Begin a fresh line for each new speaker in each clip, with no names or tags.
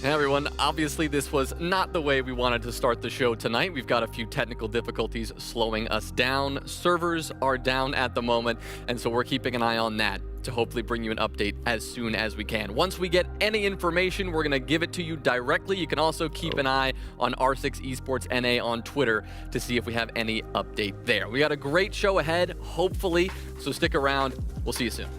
Hey everyone, obviously this was not the way we wanted to start the show tonight. We've got a few technical difficulties slowing us down. Servers are down at the moment, and so we're keeping an eye on that to hopefully bring you an update as soon as we can. Once we get any information, we're going to give it to you directly. You can also keep an eye on R6 Esports NA on Twitter to see if we have any update there. We got a great show ahead, hopefully, so stick around. We'll see you soon.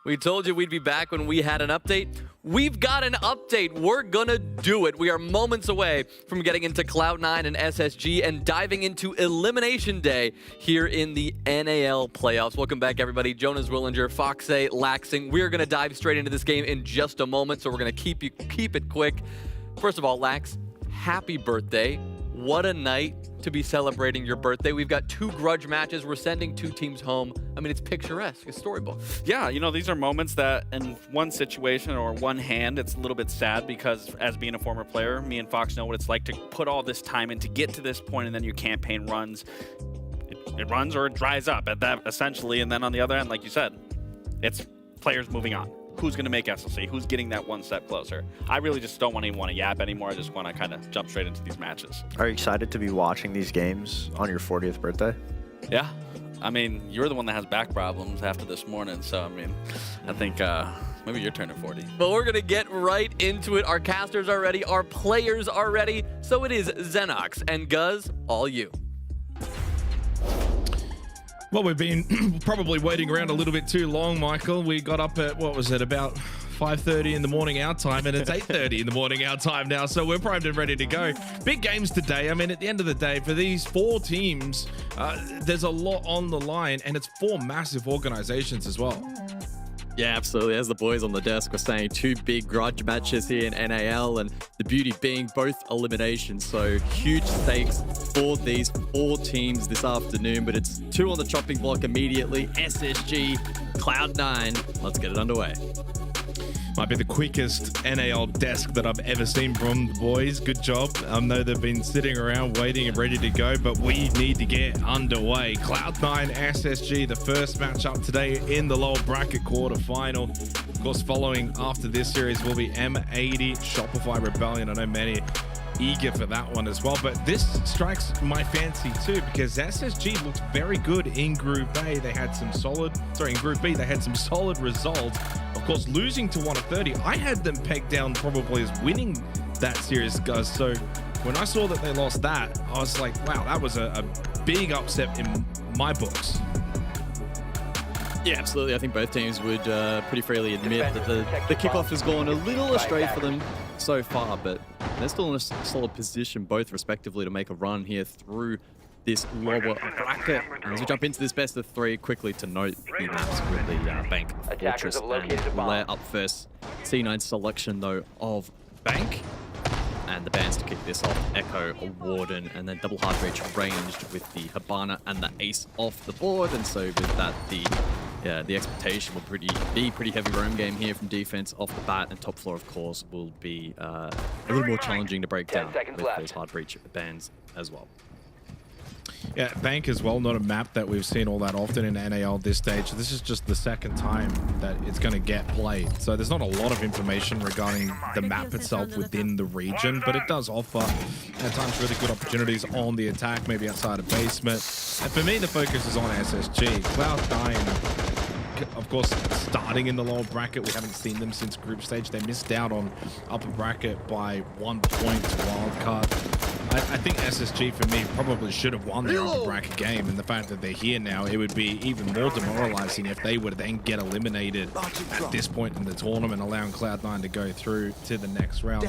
We told you we'd be back when we had an update. We've got an update. We're gonna do it. We are moments away from getting into Cloud9 and SSG and diving into Elimination Day here in the NAL playoffs. Welcome back, everybody. Jonas Willinger, Foxay, Laxing. We're gonna dive straight into this game in just a moment, so we're gonna keep it quick. First of all, Lax, happy birthday. What a night to be celebrating your birthday. We've got 2 grudge matches. We're sending 2 teams home. I mean, it's picturesque. It's storybook.
Yeah, you know, these are moments that in one situation or one hand, it's a little bit sad because as being a former player, me and Fox know what it's like to put all this time in to get to this point, and then your campaign runs. It runs or it dries up at that, essentially. And then on the other end, like you said, it's players moving on. Who's going to make SLC? Who's getting that one step closer? I really just don't want to yap anymore. I just want to kind of jump straight into these matches.
Are you excited to be watching these games on your 40th birthday?
Yeah. I mean, you're the one that has back problems after this morning. So, I mean, I think maybe you're turning 40.
But we're going to get right into it. Our casters are ready. Our players are ready. So it is Xenox and Guz, all you.
Well, we've been probably waiting around a little bit too long, Michael. We got up at, what was it, about 5:30 in the morning our time, and it's 8:30 in the morning our time now, so we're primed and ready to go. Big games today. I mean, at the end of the day, for these 4 teams, there's a lot on the line, and it's 4 massive organizations as well.
Yeah, absolutely. As the boys on the desk were saying, 2 big grudge matches here in NAL, and the beauty being both eliminations. So huge stakes for these 4 teams this afternoon, but it's 2 on the chopping block immediately. SSG, Cloud9. Let's get it underway.
Might be the quickest NAL desk that I've ever seen from the boys. Good job. I know they've been sitting around waiting and ready to go, but we need to get underway. Cloud9 SSG, the first matchup today in the lower bracket quarterfinal. Of course, following after this series will be M80 Shopify Rebellion. I know many eager for that one as well, but this strikes my fancy too because SSG looked very good in Group A. They had some solid, in Group B, they had some solid results. Of course, losing to 1 of 30, I had them pegged down probably as winning that series, guys. So when I saw that they lost that, I was like, wow, that was a big upset in my books.
Yeah, absolutely. I think both teams would pretty freely admit that the kickoff has gone a little astray for them so far, but they're still in a solid position, both respectively, to make a run here through this lower bracket. And as we jump into this best of 3, quickly to note the maps with the Bank, Fortress, and Lair up first. C9 selection, though, of Bank. And the bans to kick this off, Echo, Warden, and then double hard reach ranged with the Hibana and the Ace off the board. And so with that, the expectation will be pretty heavy roam game here from defense off the bat, and top floor, of course, will be a little more challenging to break down with those hard reach bans as well.
Yeah, Bank as well, not a map that we've seen all that often in NAL this stage. This is just the second time that it's going to get played. So there's not a lot of information regarding the map itself within the region, but it does offer at times really good opportunities on the attack, maybe outside of basement. And for me, the focus is on SSG. Cloud9, of course, starting in the lower bracket. We haven't seen them since group stage. They missed out on upper bracket by 1 point to wildcard. I think SSG, for me, probably should have won their upper bracket game, and the fact that they're here now, it would be even more demoralizing if they would then get eliminated at this point in the tournament, allowing Cloud9 to go through to the next round.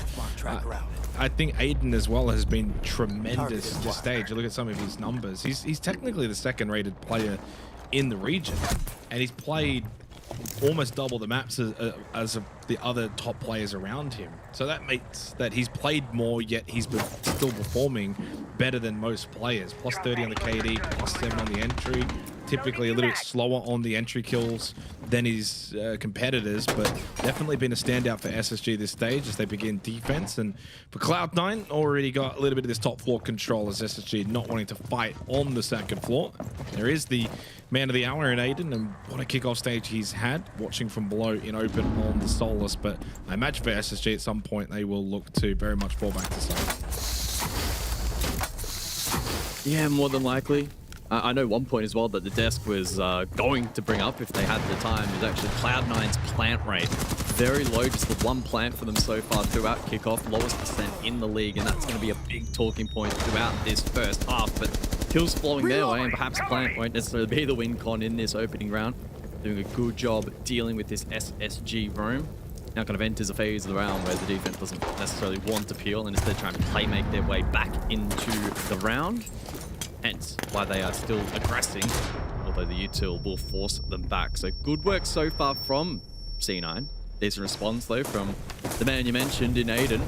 I think Aiden as well has been tremendous this stage. You look at some of his numbers. He's technically the 2nd-rated player in the region, and he's played almost double the maps as of the other top players around him. So that makes that he's played more, yet he's been still performing better than most players. Plus 30 on the KD, plus 7 on the entry. Typically a little bit slower on the entry kills than his competitors, but definitely been a standout for SSG this stage as they begin defense. And for Cloud9, already got a little bit of this top floor control as SSG not wanting to fight on the 2nd floor. There is the man of the hour in Aiden, and what a kickoff stage he's had, watching from below in open on the Solus. But I imagine for SSG at some point they will look to very much fall back to side.
Yeah, more than likely. I know one point as well that the desk was going to bring up if they had the time is actually Cloud9's plant rate. Very low, just the 1 plant for them so far throughout kickoff, lowest percent in the league, and that's going to be a big talking point throughout this first half. But kills flowing their way, and perhaps plant won't necessarily be the win con in this opening round. doing a good job dealing with this SSG roam. Now kind of enters a phase of the round where the defense doesn't necessarily want to peel and instead trying to play make their way back into the round. Hence why they are still aggressing, although the util will force them back. So good work so far from C9. Decent response though from the man you mentioned in Aiden.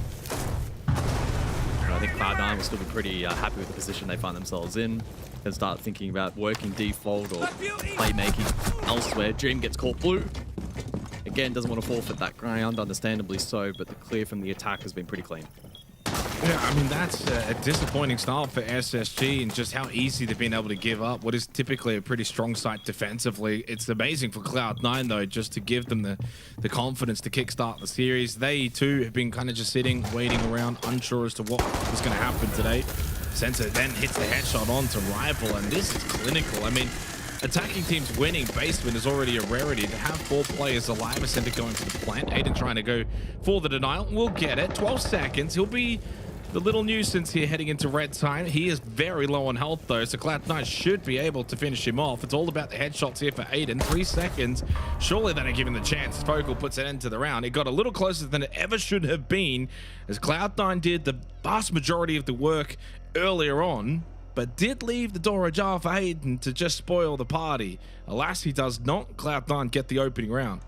And I think Cloud9 will still be pretty happy with the position they find themselves in. Can start thinking about working default or playmaking elsewhere. Dream gets caught blue. Again, doesn't want to forfeit that ground, understandably so, but the clear from the attack has been pretty clean.
Yeah, I mean, that's a disappointing start for SSG and just how easy they've been able to give up what is typically a pretty strong side defensively. It's amazing for Cloud9, though, just to give them the confidence to kickstart the series. They, too, have been kind of just sitting, waiting around, unsure as to what was going to happen today. Sensor then hits the headshot onto Rival, and this is clinical. I mean, attacking teams winning basement is already a rarity. To have 4 players alive, a center going to the plant. Aiden trying to go for the denial. We'll get it. 12 seconds. He'll be the little nuisance here heading into red time. He is very low on health though, so Cloud9 should be able to finish him off. It's all about the headshots here for Aiden. 3 seconds. Surely that'll give him the chance. Focal puts an end to the round. It got a little closer than it ever should have been, as Cloud9 did the vast majority of the work earlier on, but did leave the door ajar for Aiden to just spoil the party. Alas, he does not. Cloud9 get the opening round.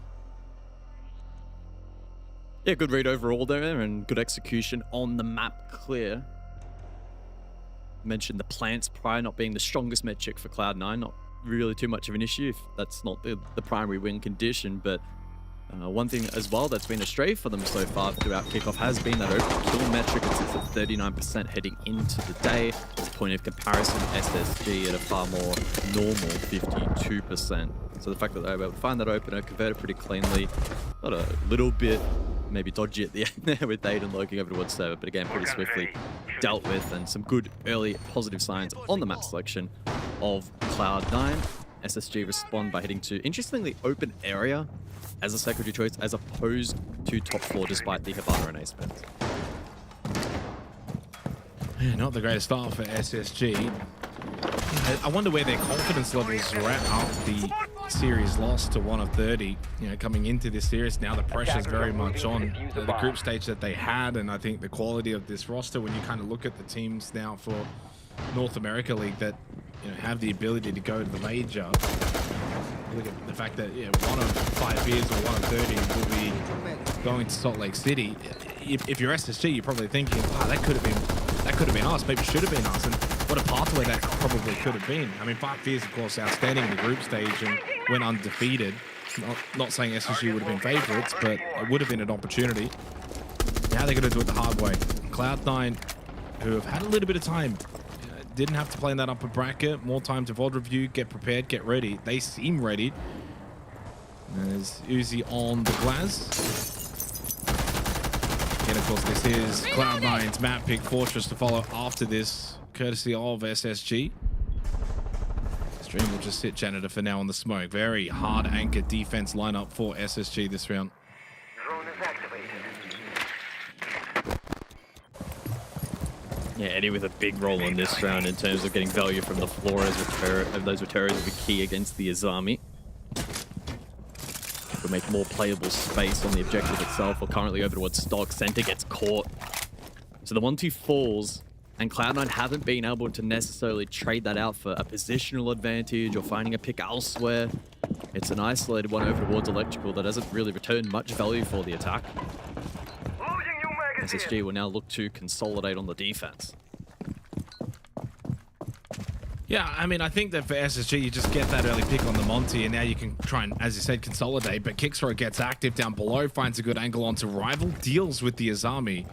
Yeah, good read overall there and good execution on the map clear. Mentioned the plants prior not being the strongest metric for Cloud9, not really too much of an issue if that's not the primary win condition, but one thing as well that's been a stray for them so far throughout Kickoff has been that open kill metric. It's at 39% heading into the day. As a point of comparison, SSG at a far more normal 52%. So the fact that they were able to find that opener, convert it pretty cleanly, got a little bit maybe dodgy at the end there with Aiden looking over towards server, but again, pretty swiftly dealt with, and some good early positive signs on the map selection of Cloud9. SSG respond by heading to, interestingly, open area as a secondary choice, as opposed to top floor, despite the Havana and Ace spins.
Yeah, not the greatest start for SSG. I wonder where their confidence levels were at after the series loss to 1 of 30. You know, coming into this series, now the pressure's very much on the group stage that they had, and I think the quality of this roster, when you kind of look at the teams now for North America League that, you know, have the ability to go to the major. Look at the fact that 1 of 5 years or 1 of 30 will be going to Salt Lake City. If you're SSG, you're probably thinking, "Wow, that could have been us. Maybe should have been us." And what a pathway that probably could have been. I mean, 5 years, of course, outstanding in the group stage and went undefeated. Not saying SSG would have been favorites, but it would have been an opportunity. Now they're going to do it the hard way. Cloud9, who have had a little bit of time, didn't have to play in that upper bracket. More time to VOD review, get prepared, get ready. They seem ready. There's Uzi on the glass. And of course, this is Cloud9's map pick, Fortress to follow after this, courtesy of SSG. Stream will just sit Janitor for now on the smoke. Very hard anchor defense lineup for SSG this round.
Drone is activated.
Yeah, Eddie with a big role in this round in terms of getting value from the floor, as those Reteros will be key against the Azami. Will make more playable space on the objective itself. We're currently over towards stock. Center gets caught. So the 1-2 falls, and Cloud9 haven't been able to necessarily trade that out for a positional advantage or finding a pick elsewhere. It's an isolated one over towards Electrical that hasn't really returned much value for the attack. SSG will now look to consolidate on the defense.
Yeah, I mean, I think that for SSG, you just get that early pick on the Monty, and now you can try and, as you said, consolidate. But Kickthrow gets active down below, finds a good angle onto Rival, deals with the Azami.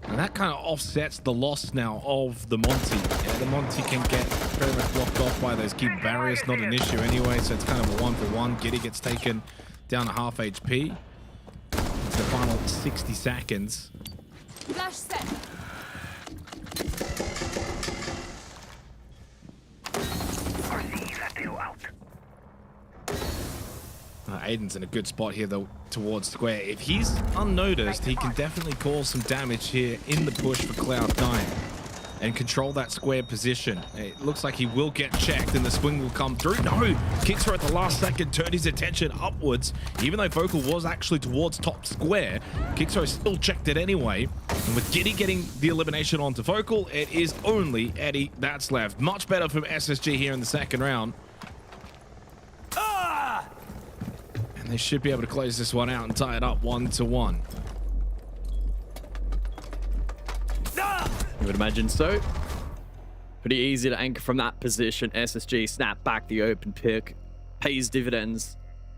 And that kind of offsets the loss now of the Monty. Yeah, the Monty can get very much blocked off by those key barriers, not an issue anyway, so it's kind of a 1-for-1. Giddy gets taken down to half HP. It's the final 60 seconds.
Flash set.
Aiden's in a good spot here, though, towards square. If he's unnoticed, he can definitely cause some damage here in the push for Cloud9. and control that square position. It looks like he will get checked and the swing will come through. No, kicks her at the last second, turned his attention upwards. Even though Vocal was actually towards top square, Kixo still checked it anyway. And with Giddy getting the elimination onto Vocal, it is only Eddie that's left. Much better from SSG here in the second round. And they should be able to close this one out and tie it up 1-1.
You would imagine so. Pretty easy to anchor from that position. SSG snap back the open pick, pays dividends.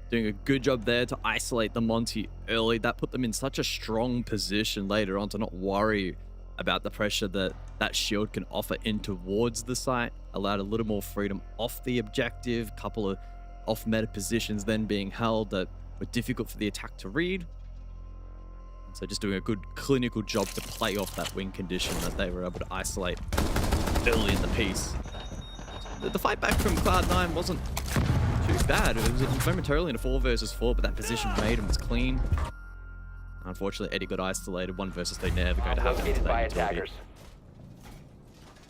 Doing a good job there to isolate the Monty early. That put them in such a strong position later on to not worry about the pressure that that shield can offer in towards the site. Allowed a little more freedom off the objective. Couple of off-meta positions then being held that were difficult for the attack to read. So just doing a good clinical job to play off that win condition that they were able to isolate early in the piece. The fight back from Cloud9 wasn't too bad. It was momentarily in a 4 versus 4, but that position made him was clean. Unfortunately, Eddie got isolated. 1 versus 3 never going to happen
Located by
today.
attackers.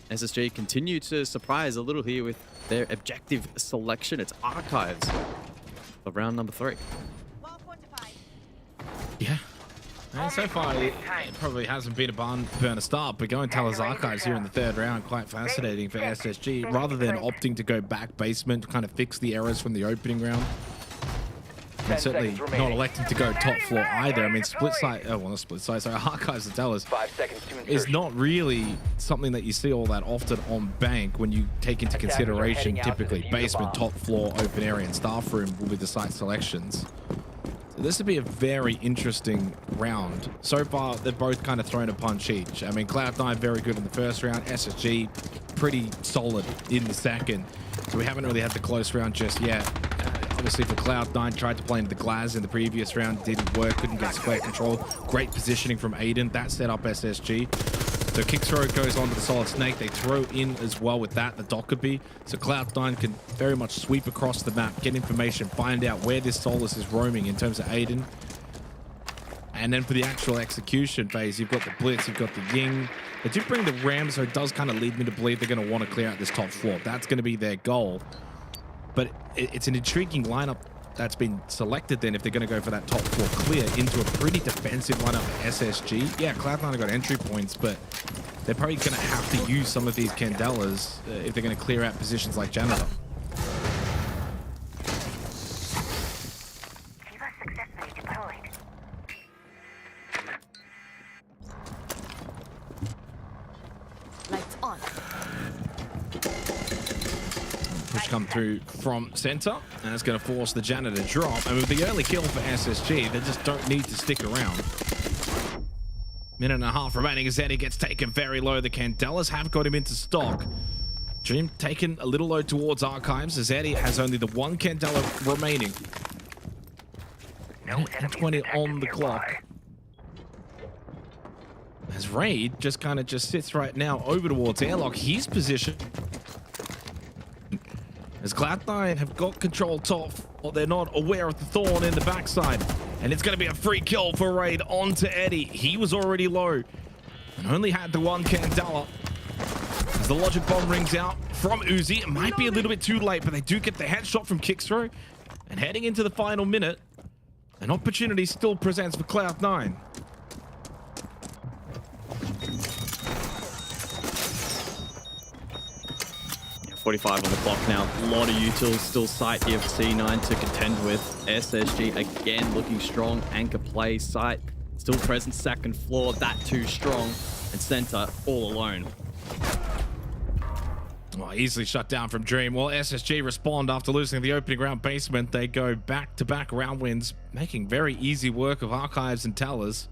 SSG continue to surprise a little here with their objective selection. It's Archives of round number 3.
Yeah. And so far, it probably hasn't been a barn burner start, but going Tal's Archives here in the 3rd round, quite fascinating for SSG, rather than opting to go back basement to kind of fix the errors from the opening round. And certainly not electing to go top floor either. I mean, split side, oh, well, not split side, sorry, Archives of Tellers
5 seconds to insertion.
is not really something that you see all that often on bank when you take into consideration typically basement, top floor, open area, and staff room will be the site selections. So this would be a very interesting round. So far, they've both kind of thrown a punch each. I mean, Cloud9 very good in the first round, SSG pretty solid in the second. So we haven't really had the close round just yet. Obviously for Cloud9, tried to play into the glass in the previous round, didn't work, couldn't get square control. Great positioning from Aiden, that set up SSG. So kick throw goes onto the Solid Snake. They throw in as well with that, the Dockerby. So Cloud9 can very much sweep across the map, get information, find out where this Solus is roaming in terms of Aiden. And then for the actual execution phase, you've got the Blitz, you've got the Ying. They do bring the Ram, so it does kind of lead me to believe they're going to want to clear out this top floor. That's going to be their goal. But it's an intriguing lineup that's been selected then if they're going to go for that top floor clear into a pretty defensive lineup for SSG. Yeah, Cloud9 have got entry points, but they're probably going to have to use some of these Candelas if they're going to clear out positions like Janitor.
Successfully deployed.
Lights on.
Push come through from center, and it's going to force the Janitor to drop. And with the early kill for SSG, they just don't need to stick around. Minute and a half remaining as Eddie gets taken very low. The Candelas have got him into stock. Dream taken a little low towards Archives as Eddie has only the 1 Candela remaining.
No
And 20 on the clock. As Raid just kind of sits right now over towards Airlock. His position as Cloud9 have got control top, or they're not aware of the Thorn in the backside. And it's going to be a free kill for Raid onto Eddie. He was already low and only had the 1 Candela. As the Logic Bomb rings out from Uzi, it might be a little bit too late, but they do get the headshot from Kickthrow. And heading into the final minute, an opportunity still presents for Cloud9.
45 on the clock now. A lot of utils still sight here for C9 to contend with. SSG again looking strong. Anchor play sight still present second floor. That too strong. And center all alone.
Well, easily shut down from Dream. Well, SSG respond after losing the opening round basement. They go back-to-back round wins, making very easy work of Archives and Tellers.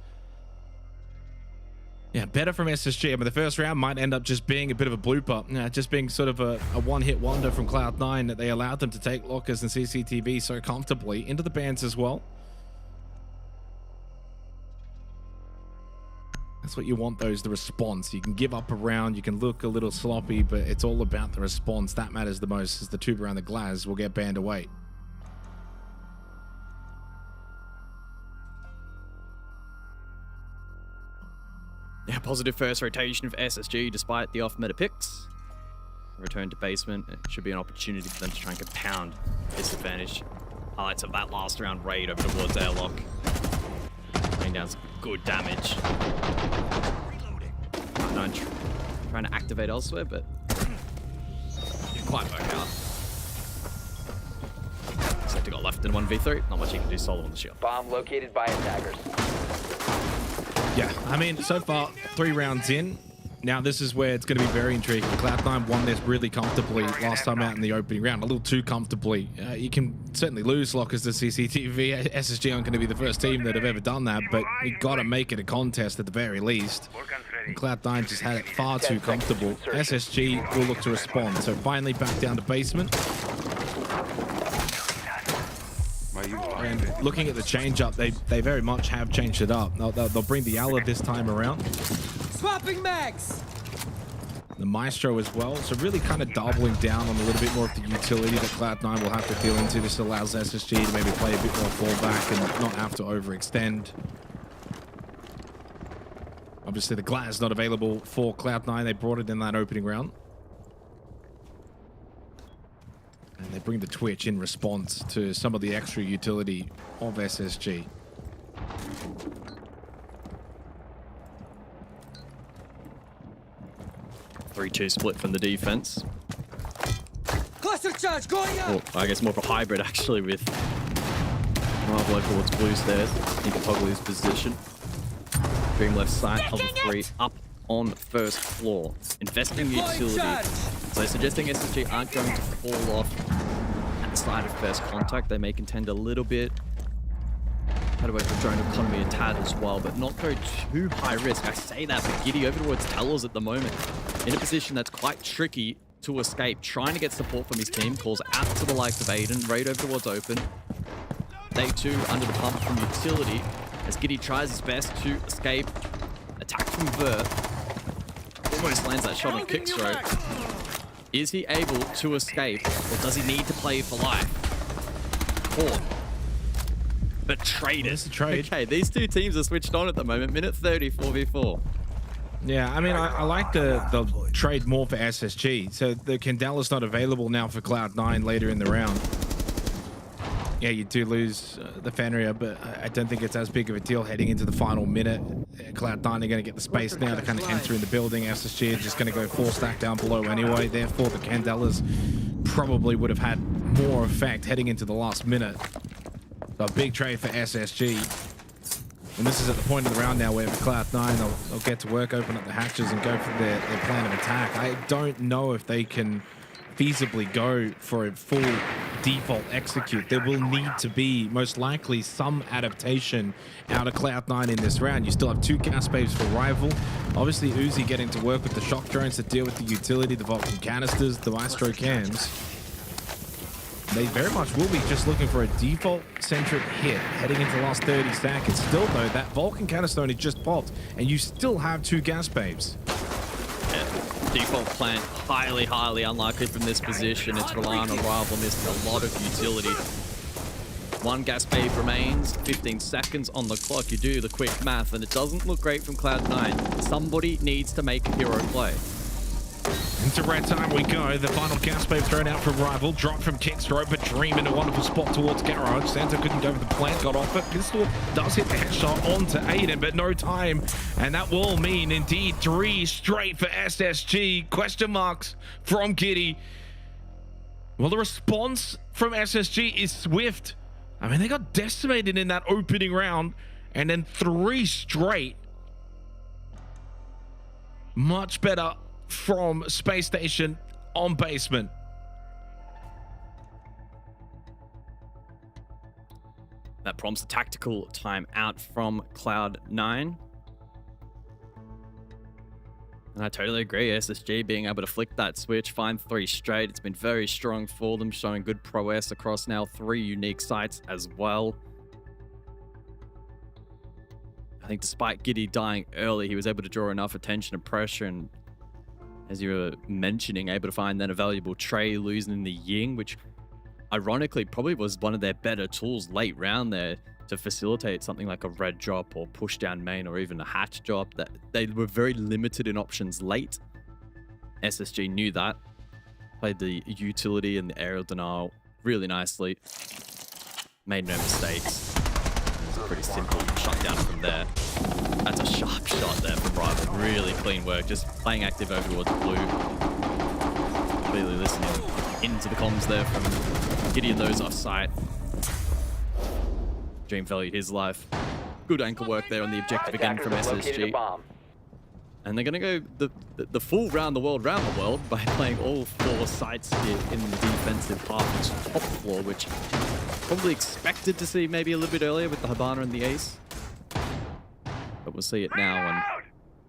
Yeah, better from SSG. I mean, the first round might end up just being a bit of a blooper. Yeah, just being sort of a one-hit wonder from Cloud9 that they allowed them to take lockers and CCTV so comfortably into the bans as well. That's what you want, the response. You can give up a round, you can look a little sloppy, but it's all about the response. That matters the most, as the tube around the glass will get banned away.
Yeah, positive first rotation of SSG despite the off-meta picks. Return to basement. It should be an opportunity for them to try and compound this advantage. Highlights of that last round raid over towards airlock. Laying down some good damage. Trying to activate elsewhere, but didn't quite work out. Sector got left in 1v3. Not much he can do solo on the shield.
Bomb located by attackers.
Yeah, I mean, so far, 3 rounds in. Now, this is where it's going to be very intriguing. Cloud9 won this really comfortably last time out in the opening round, a little too comfortably. You can certainly lose lockers to CCTV. SSG aren't going to be the first team that have ever done that, but you got to make it a contest at the very least. And Cloud9 just had it far too comfortable. SSG will look to respond. So finally back down to basement. And looking at the change up, they very much have changed it up. They'll bring the Ala this time around.
Swapping mags.
The Maestro as well, so really kind of doubling down on a little bit more of the utility that Cloud9 will have to deal into. This allows SSG to maybe play a bit more fallback and not have to overextend. Obviously the Glaz not available for Cloud9. They brought it in that opening round. And they bring the Twitch in response to some of the extra utility of SSG.
3-2 split from the defense.
Cluster charge going up.
Or I guess more of a hybrid actually with Marvel towards blue stairs. He can toggle his position. Dream left side of the 3 up on first floor. Investing utility. So suggesting SSG aren't going to fall off at the side of first contact. They may contend a little bit. How to work the drone economy a tad as well, but not go too high risk. I say that, but Giddy over towards Telos at the moment, in a position that's quite tricky to escape, trying to get support from his team, calls out to the likes of Aiden, raid over towards open. Day 2 under the pump from utility, as Giddy tries his best to escape. Attack from Vert. Almost lands that shot on Kickstroke. Is he able to escape, or does he need to play for life? Caught. But traded.
It's a trade.
Okay, these two teams are switched on at the moment. Minute 30, 4v4.
Yeah, I mean, I like the trade more for SSG. So the Candela's not available now for Cloud9 later in the round. Yeah, you do lose the Fenrir, but I don't think it's as big of a deal heading into the final minute. Cloud9 are going to get the space now to kind of enter in the building. SSG is just going to go 4 stack down below anyway. Therefore, the Candelas probably would have had more effect heading into the last minute. So a big trade for SSG. And this is at the point of the round now where for Cloud9, they'll get to work, open up the hatches and go for their plan of attack. I don't know if they can feasibly go for a full default execute. There will need to be, most likely, some adaptation out of Cloud9 in this round. You still have 2 gas babes for Rival. Obviously, Uzi getting to work with the shock drones to deal with the utility, the Vulcan canisters, the Maestro cams. They very much will be just looking for a default-centric hit heading into the last 30 seconds. Still, though, that Vulcan canister only just popped, and you still have 2 gas babes.
Yeah, default plan, highly unlikely from this position. It's relying on Rival missing a lot of utility. 1 gas babe remains, 15 seconds on the clock. You do the quick math, and it doesn't look great from Cloud9. Somebody needs to make a hero play.
Into red time we go. The final gas babe thrown out from Rival. Drop from Kickstroke, but Dream in a wonderful spot towards Garage. Santa couldn't go with the plant, got off it. Pistol does hit the headshot onto Aiden, but no time. And that will mean, indeed, 3 straight for SSG. Question marks from Giddy. Well, the response from SSG is swift. I mean, they got decimated in that opening round, and then 3 straight. Much better from Space Station on basement.
That prompts a tactical timeout from Cloud9. And I totally agree. SSG being able to flick that switch, find 3 straight. It's been very strong for them, showing good prowess across now 3 unique sites as well. I think despite Giddy dying early, he was able to draw enough attention and pressure, and as you were mentioning, able to find then a valuable Trey losing in the Ying, which ironically probably was one of their better tools late round there to facilitate something like a red drop or push down main or even a hatch drop. That they were very limited in options late. SSG knew that. Played the utility and the aerial denial really nicely. Made no mistakes. It was a pretty simple shutdown from there. That's a sharp shot there from Rival. Really clean work. Just playing active over towards blue. Clearly listening into the comms there from Gideon, those off sight. Dream valued his life. Good anchor work there on the objective again from SSG. And they're going to go the full round the world by playing all 4 sites here in the defensive half top floor, which probably expected to see maybe a little bit earlier with the Habana and the Ace. But we'll see it now, and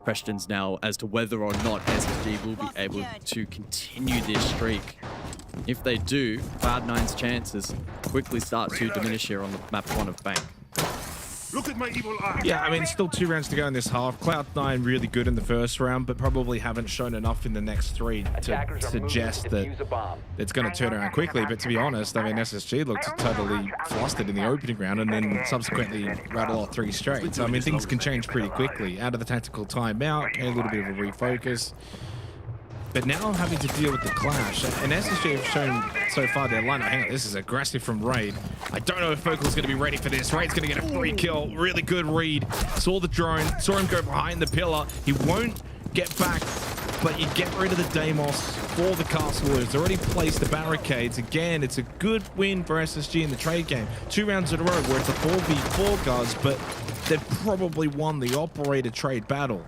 questions now as to whether or not SSG will be able to continue this streak. If they do, Cloud9's chances quickly start to diminish here on the map 1 of Bank.
Look at my evil eye.
Yeah, I mean, still 2 rounds to go in this half. Cloud9 really good in the first round, but probably haven't shown enough in the next 3 to suggest that it's going to turn around quickly. But to be honest, I mean, SSG looked totally flustered in the opening round and then subsequently rattle off 3 straight. So, I mean, things can change pretty quickly. Out of the tactical timeout, a little bit of a refocus. But now having to deal with the clash, and SSG have shown so far their lineup. Hang on, this is aggressive from Raid. I don't know if Focal's going to be ready for this. Raid's going to get a free kill. Really good read. Saw the drone, saw him go behind the pillar. He won't get back, but you get rid of the Deimos for the castle. It's already placed the barricades. Again, it's a good win for SSG in the trade game. 2 rounds in a row where it's a 4v4, guys, but they've probably won the operator trade battle.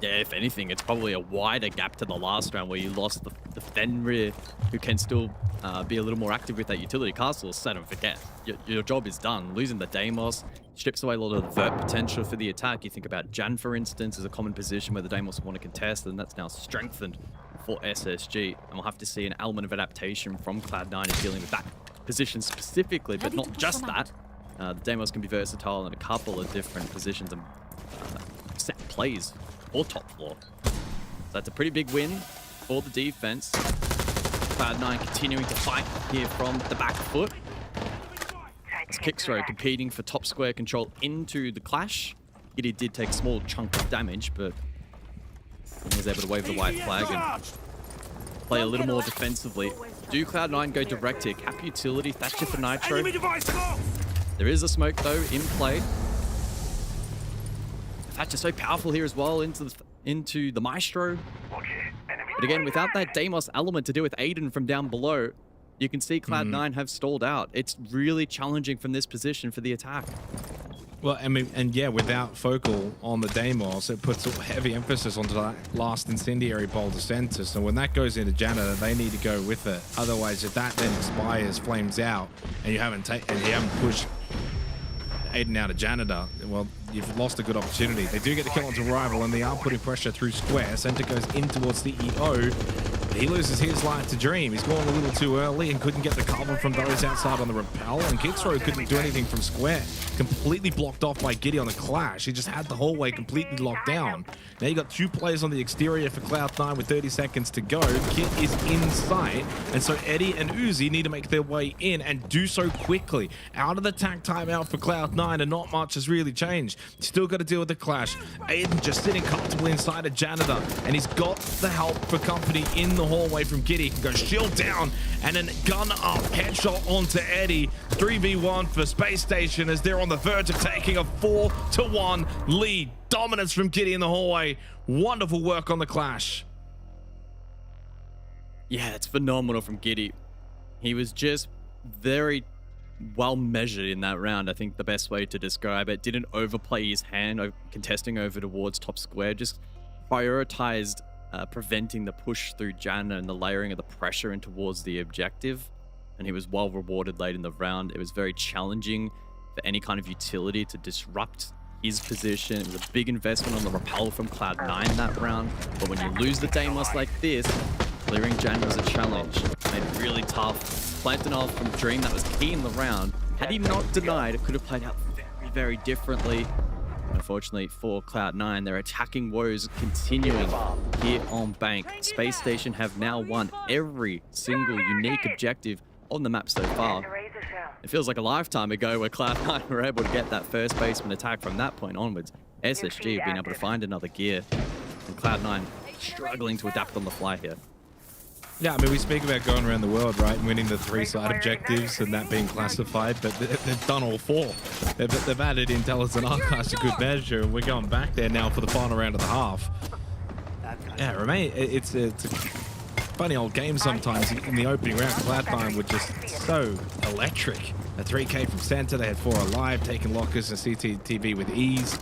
Yeah, if anything, it's probably a wider gap to the last round where you lost the Fenrir, who can still be a little more active with that utility castle. Set and forget. Your job is done. Losing the Deimos strips away a lot of the vert potential for the attack. You think about Jan, for instance, as a common position where the Deimos want to contest, and that's now strengthened for SSG. And we'll have to see an element of adaptation from Cloud9 in dealing with that position specifically, but not just that. The Deimos can be versatile in a couple of different positions and set plays or top floor. So that's a pretty big win for the defense. Cloud9 continuing to fight here from the back foot. It's Kickstro competing for top square control into the clash. Giddy did take a small chunk of damage, but he was able to wave the white flag and play a little more defensively. Do Cloud9 go direct here? Cap utility, Thatcher for Nitro. There is a smoke though in play. Thatcher so powerful here as well into the Maestro. But again, without that Deimos element to deal with Aiden from down below, you can see Cloud9 have stalled out. It's really challenging from this position for the attack.
Well, I mean, and yeah, without Focal on the Deimos, it puts a heavy emphasis onto that last incendiary boulder center. So when that goes into Janitor, they need to go with it. Otherwise, if that then expires, flames out, and you haven't pushed Aiden out of Janitor, well, you've lost a good opportunity. They do get the kill onto Rival, and they are putting pressure through square. Center goes in towards the EO. He loses his life to Dream. He's gone a little too early and couldn't get the cover from those outside on the rappel, and Kickstro couldn't do anything from square. Completely blocked off by Giddy on the clash. He just had the hallway completely locked down. Now you got 2 players on the exterior for Cloud9 with 30 seconds to go. Kit is in sight, and so Eddie and Uzi need to make their way in and do so quickly. Out of the tack timeout for Cloud9, and not much has really changed. Still got to deal with the clash. Aiden just sitting comfortably inside a Janitor, and he's got the help for company in the hallway from Giddy. He can go shield down and then gun up, headshot onto Eddie. 3v1 for Space Station as they're on the verge of taking a 4-1 lead. Dominance from Giddy in the hallway. Wonderful work on the clash.
Yeah, it's phenomenal from Giddy. He was just very well measured in that round. I think the best way to describe it. Didn't overplay his hand, contesting over towards top square. Just prioritized preventing the push through Jana and the layering of the pressure in towards the objective. And he was well rewarded late in the round. It was very challenging for any kind of utility to disrupt his position. It was a big investment on the rappel from Cloud9 that round. But when you lose the Deimos like this, clearing Jana was a challenge. Made it really tough. Plantanol from Dream, that was key in the round. Had he not denied, it could have played out very, very differently. Unfortunately for Cloud9, their attacking woes continuing here on Bank. Space Station have now won every single unique objective on the map so far. It feels like a lifetime ago where Cloud9 were able to get that first baseman attack from that point onwards. SSG have been able to find another gear, and Cloud9 struggling to adapt on the fly here.
Yeah, I mean, we speak about going around the world, right, and winning the 3-side objectives and that being classified, but they've done all 4. They've added Intelligent Archives to good measure, and we're going back there now for the final round of the half. Yeah, remain. It's a funny old game sometimes. In the opening round, Cloud9 were just so electric. A 3K from center, they had 4 alive, taking lockers and CCTV with ease.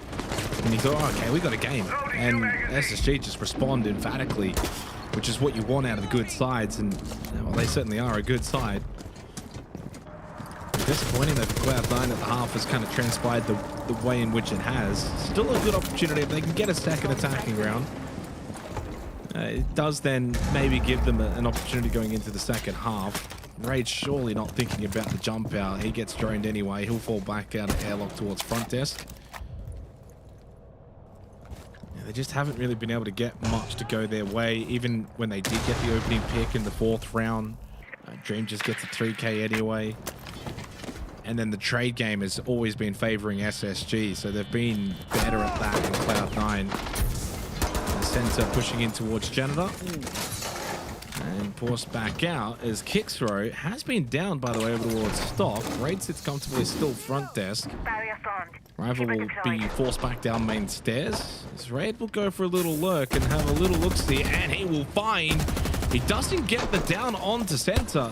And you thought, oh, okay, we got a game. And SSG just respond emphatically, which is what you want out of the good sides, and well, they certainly are a good side. Disappointing that Cloud9 at the half has kind of transpired the way in which it has. Still a good opportunity if they can get a second attacking round. It does then maybe give them an opportunity going into the second half. Rage surely not thinking about the jump out. He gets droned anyway. He'll fall back out of airlock towards front desk. They just haven't really been able to get much to go their way. Even when they did get the opening pick in the 4th round, Dream just gets a 3K anyway. And then the trade game has always been favoring SSG, so they've been better at that than Cloud9. The center pushing in towards Janitor. And forced back out as Kickthrow has been down, by the way, over towards Stock. Raid sits comfortably still front desk.
Barrier formed.
Rival will be forced back down main stairs. As Raid will go for a little lurk and have a little look-see, and he will find. He doesn't get the down onto center.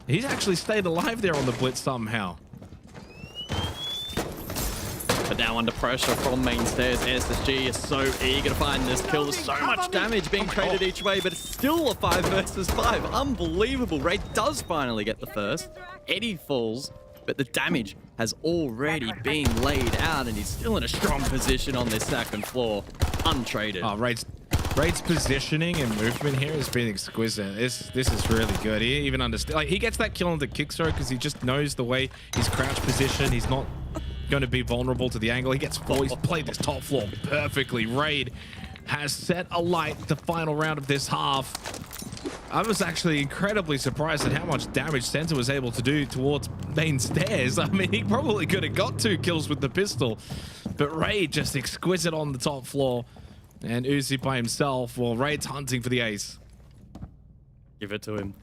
He's actually stayed alive there on the blitz somehow.
But now under pressure from main stairs, SSG is so eager to find this kill. There's so much damage being traded each way, but it's still a 5 versus 5. Unbelievable. Raid does finally get the first. Eddie falls, but the damage has already been laid out, and he's still in a strong position on this second floor. Untraded.
Oh, Raid's positioning and movement here has been exquisite. This is really good. He even understands. Like, he gets that kill on the Kickthrow because he just knows the way his crouch position. He's not going to be vulnerable to the angle. He gets 4. He's played this top floor perfectly. Raid has set alight the final round of this half. I was actually incredibly surprised at how much damage Center was able to do towards main stairs. I mean, he probably could have got 2 kills with the pistol, but Raid just exquisite on the top floor. And Uzi by himself, well, Raid's hunting for the ace.
Give it to him.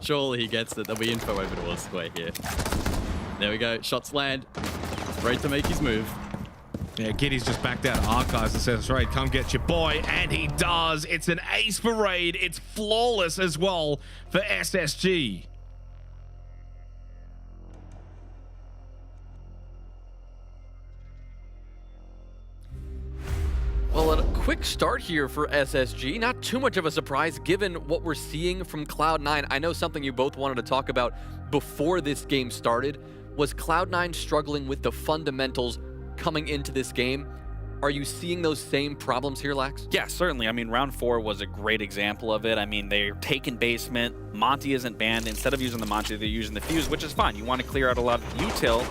Surely he gets it. There'll be info over towards square here. There we go. Shots land. Raid to make his move.
Yeah, Giddy's just backed out of Archives and says, Raid, come get your boy. And he does. It's an ace for Raid. It's flawless as well for SSG.
Well, a quick start here for SSG. Not too much of a surprise given what we're seeing from Cloud9. I know something you both wanted to talk about before this game started was Cloud9 struggling with the fundamentals coming into this game. Are you seeing those same problems here, Lax?
Yeah, certainly. I mean, round 4 was a great example of it. I mean, they're taking basement. Monty isn't banned. Instead of using the Monty, they're using the Fuse, which is fine. You want to clear out a lot of util.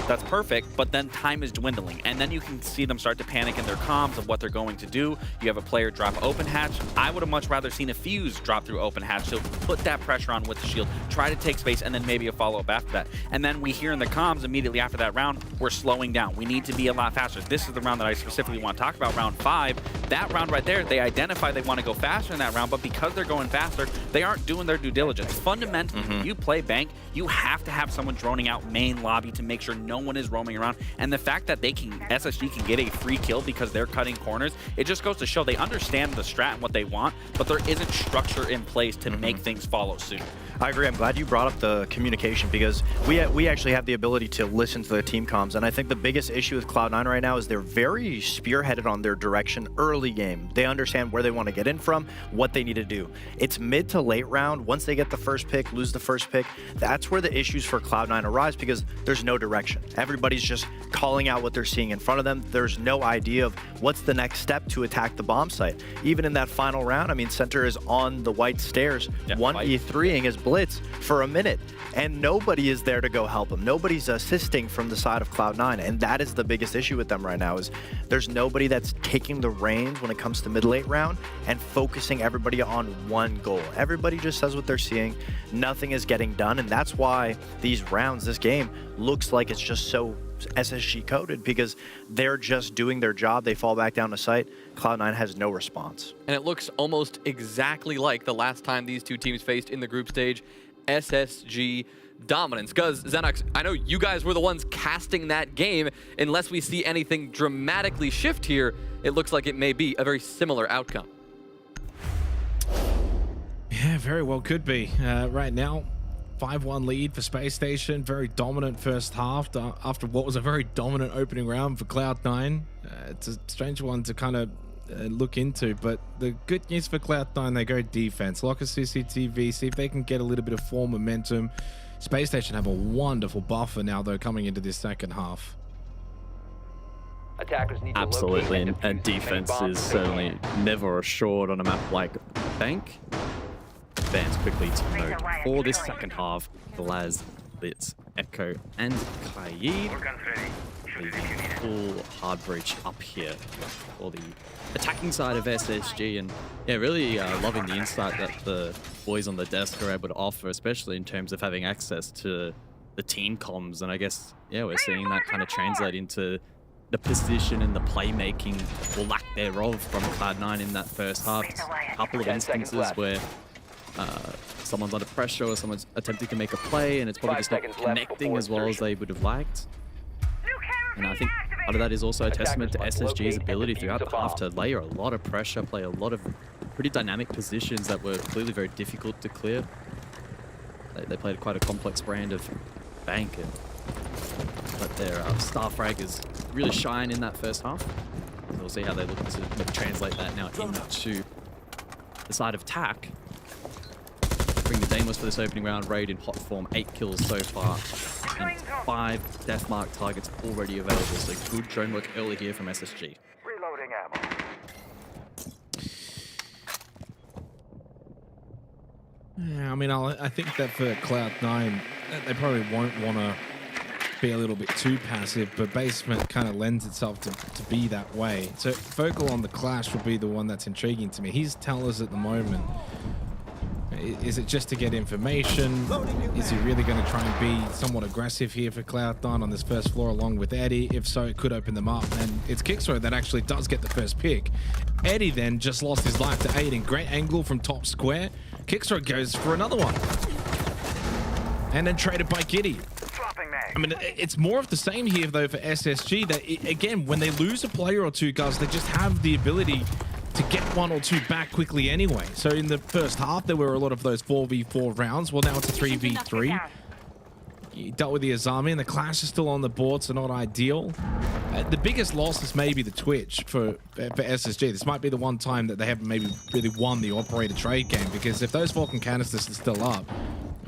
That's perfect, but then time is dwindling, and then you can see them start to panic in their comms of what they're going to do. You have a player drop open hatch. I would have much rather seen a Fuse drop through open hatch, so put that pressure on with the shield, try to take space, and then maybe a follow-up after that. And then we hear in the comms immediately after that round, we're slowing down. We need to be a lot faster. This is the round that I specifically want to talk about, round 5. That round right there, they identify they want to go faster in that round, but because they're going faster, they aren't doing their due diligence. Fundamentally, when you play Bank, you have to have someone droning out main lobby to make sure no one is roaming around. And the fact that SSG can get a free kill because they're cutting corners, it just goes to show they understand the strat and what they want, but there isn't structure in place to make things follow suit.
I agree. I'm glad you brought up the communication because we actually have the ability to listen to the team comms, and I think the biggest issue with Cloud9 right now is they're very spearheaded on their direction early game. They understand where they want to get in from, what they need to do. It's mid to late round. Once they get the first pick, lose the first pick, that's where the issues for Cloud9 arise because there's no direction. Everybody's just calling out what they're seeing in front of them. There's no idea of what's the next step to attack the bomb site. Even in that final round, I mean, Center is on the white stairs, 1v3ing his blitz for a minute, and nobody is there to go help him. Nobody's assisting from the side of Cloud9, and that is the biggest issue with them right now is there's nobody that's taking the reins when it comes to mid-late round and focusing everybody on one goal. Everybody just says what they're seeing. Nothing is getting done, and that's why these rounds, this game, looks like it's just so SSG coded because they're just doing their job. They fall back down to site. Cloud9 has no response.
And it looks almost exactly like the last time these two teams faced in the group stage, SSG dominance. Because, Xenox, I know you guys were the ones casting that game. Unless we see anything dramatically shift here, it looks like it may be a very similar outcome.
Yeah, very well could be. Right now, 5-1 lead for Space Station. Very dominant first half after what was a very dominant opening round for Cloud9. It's a strange one to kind of look into, but the good news for Cloud9, they go defense. Lock a CCTV, see if they can get a little bit of form momentum. Space Station have a wonderful buffer now, though, coming into this second half.
Attackers need to
Absolutely,
locate
and
defuse
defense
main bomb
is
station.
certainly never assured on a map like Bank. Advance quickly to mode for this second half. Glaz, Blitz, Echo, and Kaid. Leaving full hard breach up here for the attacking side of SSG, and yeah, really loving the insight that the boys on the desk are able to offer, especially in terms of having access to the team comms. And I guess, yeah, we're seeing that kind of translate into the position and the playmaking, or lack thereof, from Cloud9 in that first half. A couple of
10 seconds
instances
left.
where someone's under pressure or someone's attempting to make a play, and it's probably
5
just not
seconds left
connecting
before
as well as
insertion.
they would have liked. And I think part of that is also a testament to
Attackers must
SSG's
locate
ability
and
throughout
defuse
the
a
half to
bomb.
layer a lot of pressure, play a lot of pretty dynamic positions that were clearly very difficult to clear. They played quite a complex brand of Bank, and let their star fraggers really shine in that first half. So we'll see how they look to maybe translate that now into the side of TAC. Bring the Daimos for this opening round. Raid in hot form, 8 kills so far, and 5 death mark targets already available. So good drone work early here from SSG.
Reloading ammo.
Yeah, I mean, I think that for Cloud9, they probably won't want to be a little bit too passive, but Basement kind of lends itself to be that way. So Focal on the Clash will be the one that's intriguing to me. He's tellers at the moment. Is it just to get information? Is he really going to try and be somewhat aggressive here for Cloud9 on this first floor along with Eddie? If so, it could open them up. And it's Kickstro that actually does get the first pick. Eddie then just lost his life to Aiden. Great angle from top square. Kickstro goes for another one. And then traded by Giddy. I mean, it's more of the same here, though, for SSG. That, again, when they lose a player or two, guys, they just have the ability to get 1 or 2 back quickly anyway. So in the first half, there were a lot of those 4v4 rounds. Well, now it's a 3v3. You dealt with the Azami, and the Clash is still on the board, so not ideal. The biggest loss is maybe the Twitch for SSG. This might be the one time that they haven't maybe really won the operator trade game, because if those Vulcan canisters are still up,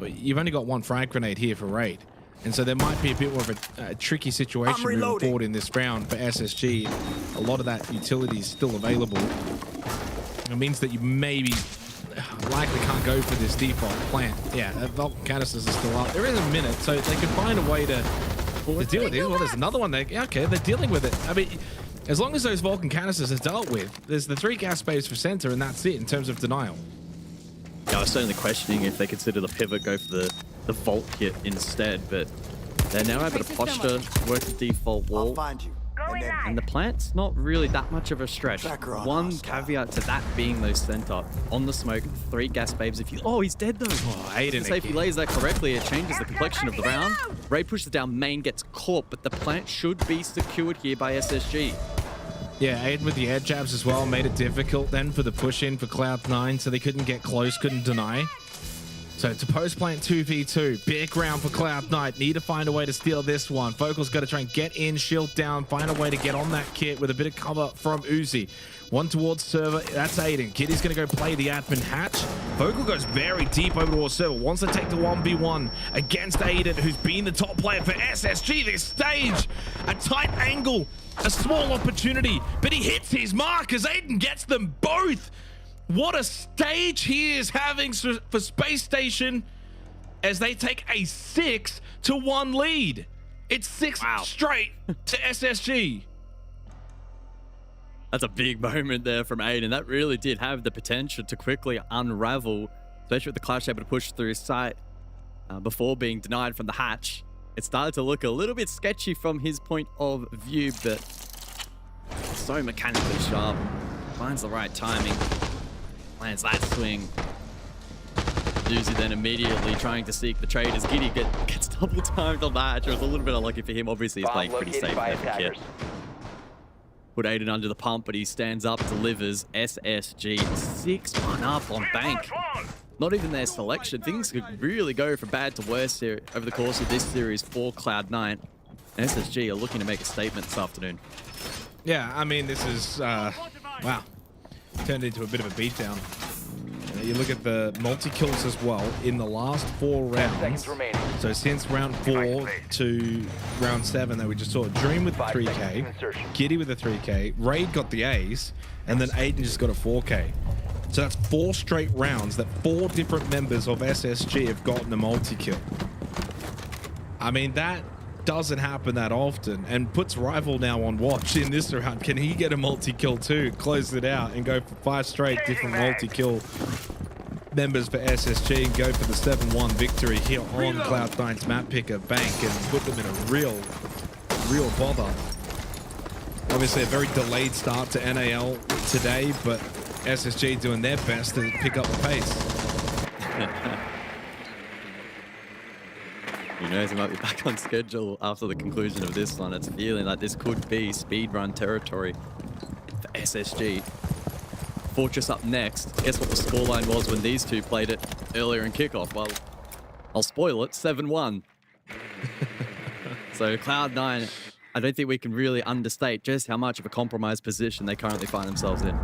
you've only got 1 frag grenade here for Raid. And so there might be a bit more of a tricky situation moving forward in this round for SSG. A lot of that utility is still available. It means that you maybe likely can't go for this default plant. Yeah, Vulcan canisters are still up. There is a minute, so they can find a way to deal with it. Well, there's another one. Okay, they're dealing with it. I mean, as long as those Vulcan canisters are dealt with, there's the 3 gas bays for center, and that's it in terms of denial.
Yeah, I was certainly questioning if they consider the pivot, go for the vault kit instead, but they're now able to posture, work the default wall.
I'll find you.
And the plant's not really that much of a stretch.
Tracker on
One
hostile.
caveat to that being those center on the smoke, 3 gas babes. If you, oh, he's dead though.
Oh, Aiden
Say if he
again.
lays that correctly, it changes the complexion of the round. Ray pushes down, main gets caught, but the plant should be secured here by SSG.
Yeah, Aiden with the air jabs as well made it difficult then for the push in for Cloud9, so they couldn't get close, couldn't deny. So to post plant 2v2, big round for Cloud9. Need to find a way to steal this one. Focal's got to try and get in, shield down, find a way to get on that kit with a bit of cover from Uzi. One towards server, that's Aiden. Kitty's going to go play the admin hatch. Focal goes very deep over towards server, wants to take the 1v1 against Aiden, who's been the top player for SSG this stage. A tight angle, a small opportunity, but he hits his mark as Aiden gets them both. What a stage he is having for Space Station as they take a 6-1 lead. It's 6 straight to SSG.
That's a big moment there from Aiden. That really did have the potential to quickly unravel, especially with the Clash able to push through sight before being denied from the hatch. it started to look a little bit sketchy from his point of view, but so mechanically sharp. Finds the right timing. Lands that swing. Uzi then immediately trying to seek the trade as Giddy gets double timed on that. It was a little bit unlucky for him. Obviously, he's playing pretty safe there for Kit. Put Aiden under the pump, but he stands up, delivers. SSG 6-1 up on Bank. Not even their selection. Things could really go from bad to worse here over the course of this series for Cloud9. SSG are looking to make a statement this afternoon.
Yeah, I mean, this is, wow, turned into a bit of a beatdown. You look at the multi-kills as well in the last 4 rounds. So since round 4 to round 7 that we just saw, Dream with the 3K, Giddy with the 3K, Raid got the ace, and then Aiden just got a 4K. So that's 4 straight rounds that 4 different members of SSG have gotten a multi-kill. I mean, that doesn't happen that often, and puts Rival now on watch in this round. Can he get a multi-kill too, close it out, and go for 5 straight different multi-kill members for SSG and go for the 7-1 victory here on Cloud9's map picker Bank and put them in a real bother. Obviously a very delayed start to NAL today, but SSG doing their best to pick up the pace.
Who knows, he might be back on schedule after the conclusion of this one. It's feeling like this could be speedrun territory for SSG. Fortress up next. Guess what the scoreline was when these two played it earlier in kickoff? Well, I'll spoil it, 7-1. So Cloud9, I don't think we can really understate just how much of a compromised position they currently find themselves in.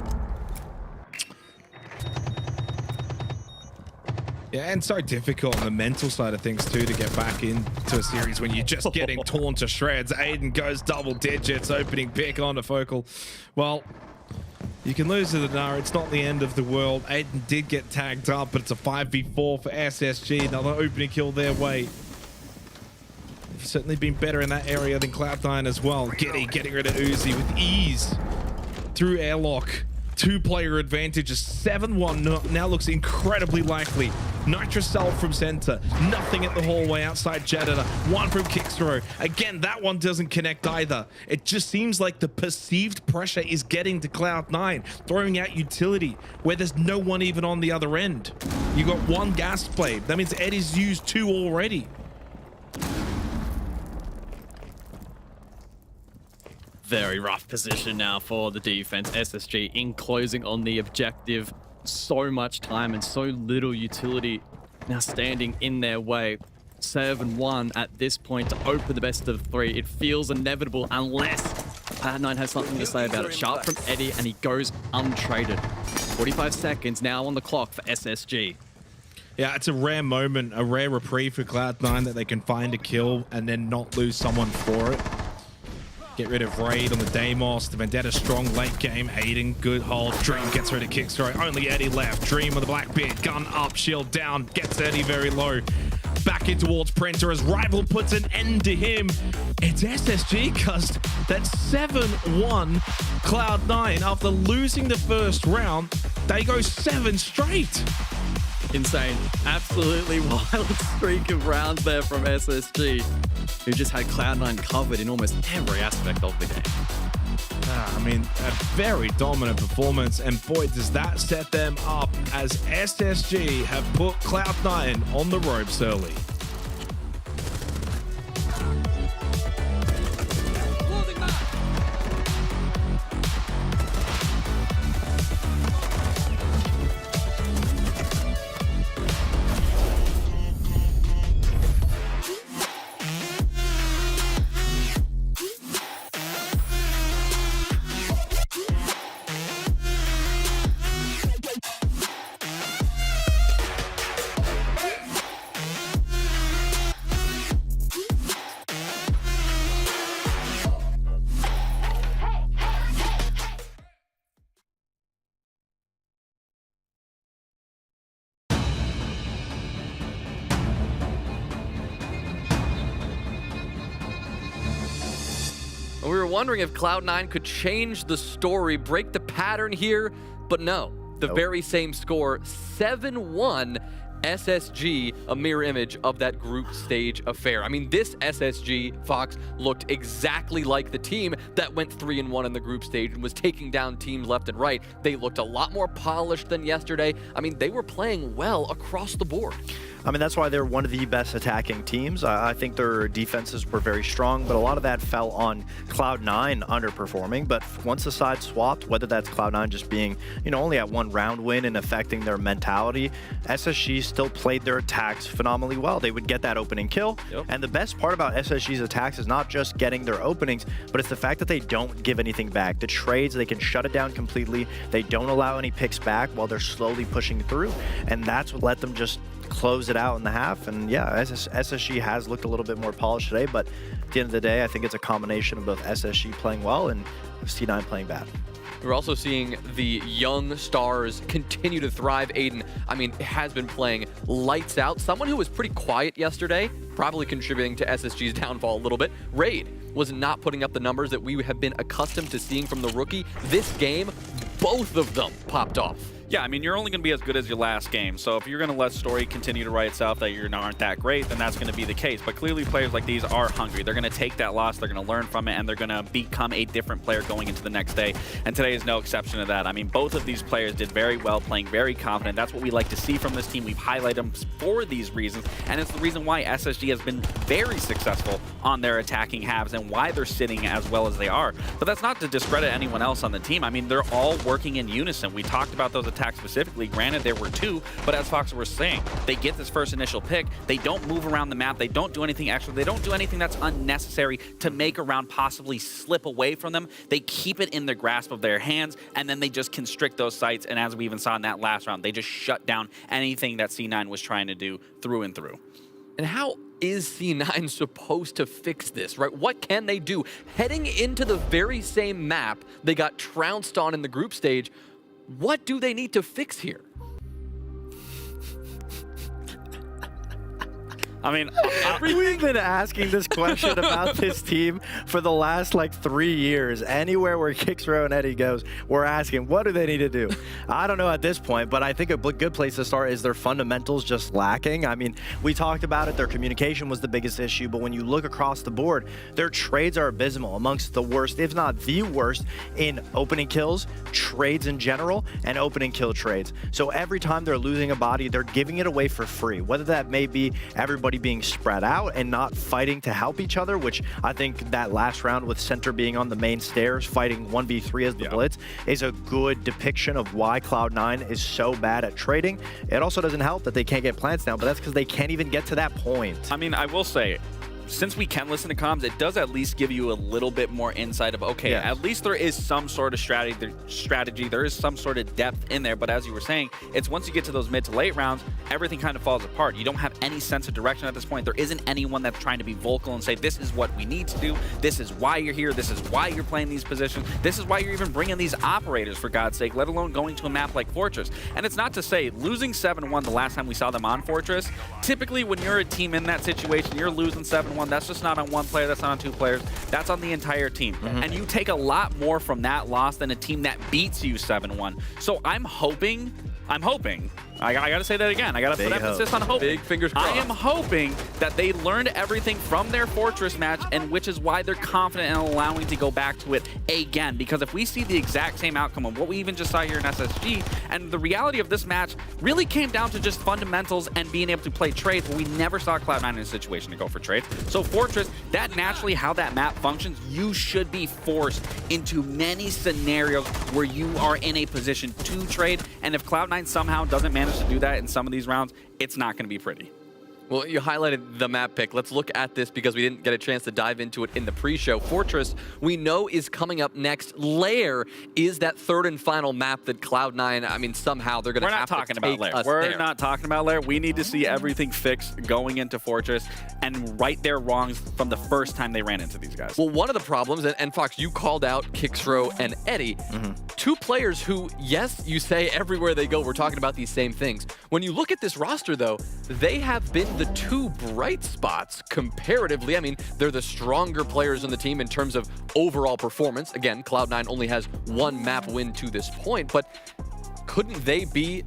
Yeah, and so difficult on the mental side of things too to get back into a series when you're just getting torn to shreds. Aiden goes double digits, opening pick onto Focal. Well, you can lose to the Nara. It's not the end of the world. Aiden did get tagged up, but it's a 5v4 for SSG. Another opening kill their way. They've certainly been better in that area than Cloud9 as well. Getting rid of Uzi with ease through airlock. 2-player advantage, a 7-1 now looks incredibly likely. Nitrous Cell from center, nothing at the hallway outside Jeditor, 1 from Kickthrow. Again, that one doesn't connect either. It just seems like the perceived pressure is getting to Cloud9, throwing out utility where there's no one even on the other end. You got 1 gas blade, that means Eddie's used 2 already.
Very rough position now for the defense. SSG in closing on the objective. So much time and so little utility now standing in their way. 7-1 at this point to open the best of 3. It feels inevitable unless Cloud9 has something to say about it. Sharp from Eddie and he goes untraded. 45 seconds now on the clock for SSG.
Yeah, it's a rare moment, a rare reprieve for Cloud9 that they can find a kill and then not lose someone for it. Get rid of Raid on the Deimos. The Vendetta strong late game. Aiden, good hold. Dream gets rid of Kickthrow. Only Eddie left. Dream with the Blackbeard. Gun up, shield down. Gets Eddie very low. Back in towards Printer as Rival puts an end to him. It's SSG, cuz that's 7-1 Cloud9. After losing the first round, they go 7 straight.
Insane. Absolutely wild streak of rounds there from SSG, who just had Cloud9 covered in almost every aspect of the game.
I mean, a very dominant performance, and boy, does that set them up as SSG have put Cloud9 on the ropes early.
We were wondering if Cloud9 could change the story, break the pattern here, but no. The very same score, 7-1, SSG a mirror image of that group stage affair. I mean, this SSG, Fox, looked exactly like the team that went 3-1 in the group stage and was taking down teams left and right. They looked a lot more polished than yesterday. I mean, they were playing well across the board.
I mean, that's why they're one of the best attacking teams. I think their defenses were very strong, but a lot of that fell on Cloud9 underperforming. But once the side swapped, whether that's Cloud9 just being, only at one round win and affecting their mentality, SSG still played their attacks phenomenally well. They would get that opening kill. Yep. And the best part about SSG's attacks is not just getting their openings, but it's the fact that they don't give anything back. The trades, they can shut it down completely. They don't allow any picks back while they're slowly pushing through. And that's what let them just close it out in the half. And yeah, SSG has looked a little bit more polished today, but at the end of the day, I think it's a combination of both SSG playing well and C9 playing bad.
We're also seeing the young stars continue to thrive. Aiden, I mean, has been playing lights out. Someone who was pretty quiet yesterday, probably contributing to SSG's downfall a little bit. Raid was not putting up the numbers that we have been accustomed to seeing from the rookie. This game, both of them popped off.
Yeah, I mean, you're only going to be as good as your last game. So if you're going to let story continue to write itself that you aren't that great, then that's going to be the case. But clearly players like these are hungry. They're going to take that loss, they're going to learn from it, and they're going to become a different player going into the next day. And today is no exception to that. I mean, both of these players did very well, playing very confident. That's what we like to see from this team. We've highlighted them for these reasons, and it's the reason why SSG has been very successful on their attacking halves and why they're sitting as well as they are. But that's not to discredit anyone else on the team. I mean, they're all working in unison. We talked about those attacks specifically. Granted, there were two, but as Fox was saying, they get this first initial pick. They don't move around the map. They don't do anything extra. They don't do anything that's unnecessary to make a round possibly slip away from them. They keep it in the grasp of their hands, and then they just constrict those sites. And as we even saw in that last round, they just shut down anything that C9 was trying to do through and through.
And how is C9 supposed to fix this, right? What can they do? Heading into the very same map they got trounced on in the group stage, what do they need to fix here?
I mean,
we've been asking this question about this team for the last 3 years. Anywhere where Kixrow and Eddie goes, we're asking, what do they need to do? I don't know at this point, but I think a good place to start is their fundamentals just lacking. I mean, we talked about it. Their communication was the biggest issue, but when you look across the board, their trades are abysmal, amongst the worst, if not the worst, in opening kills, trades in general, and opening kill trades. So every time they're losing a body, they're giving it away for free, whether that may be everybody being spread out and not fighting to help each other, which I think that last round with Center being on the main stairs fighting 1v3 as the Blitz is a good depiction of why Cloud9 is so bad at trading. It also doesn't help that they can't get plants down, but that's because they can't even get to that point.
I mean, I will say, since we can listen to comms, it does at least give you a little bit more insight of, okay, at least there is some sort of strategy, there is some sort of depth in there. But as you were saying, it's once you get to those mid to late rounds, everything kind of falls apart. You don't have any sense of direction at this point. There isn't anyone that's trying to be vocal and say, this is what we need to do, this is why you're here, this is why you're playing these positions, this is why you're even bringing these operators, for God's sake, let alone going to a map like Fortress. And it's not to say, losing 7-1 the last time we saw them on Fortress, typically when you're a team in that situation, you're losing 7-1, that's just not on one player, that's not on two players, that's on the entire team. And you take a lot more from that loss than a team that beats you 7-1. So I'm hoping, I gotta say that again. I gotta put emphasis on hoping.
Big fingers crossed.
I am hoping that they learned everything from their Fortress match, and which is why they're confident in allowing to go back to it again. Because if we see the exact same outcome of what we even just saw here in SSG, and the reality of this match really came down to just fundamentals and being able to play trades, where we never saw Cloud9 in a situation to go for trades. So Fortress, that naturally how that map functions, you should be forced into many scenarios where you are in a position to trade, and if Cloud9 somehow doesn't manage to do that in some of these rounds, it's not going to be pretty.
Well, you highlighted the map pick. Let's look at this because we didn't get a chance to dive into it in the pre-show. Fortress, we know, is coming up next. Lair is that third and final map that Cloud9, I mean, somehow they're going to have to take us there.
We're not talking about Lair. We need to see everything fixed going into Fortress and right their wrongs from the first time they ran into these guys.
Well, one of the problems, and Fox, you called out Kixrow and Eddie, two players who, yes, you say everywhere they go, we're talking about these same things. When you look at this roster, though, they have been the two bright spots comparatively. I mean, they're the stronger players on the team in terms of overall performance. Again, Cloud9 only has one map win to this point, but couldn't they be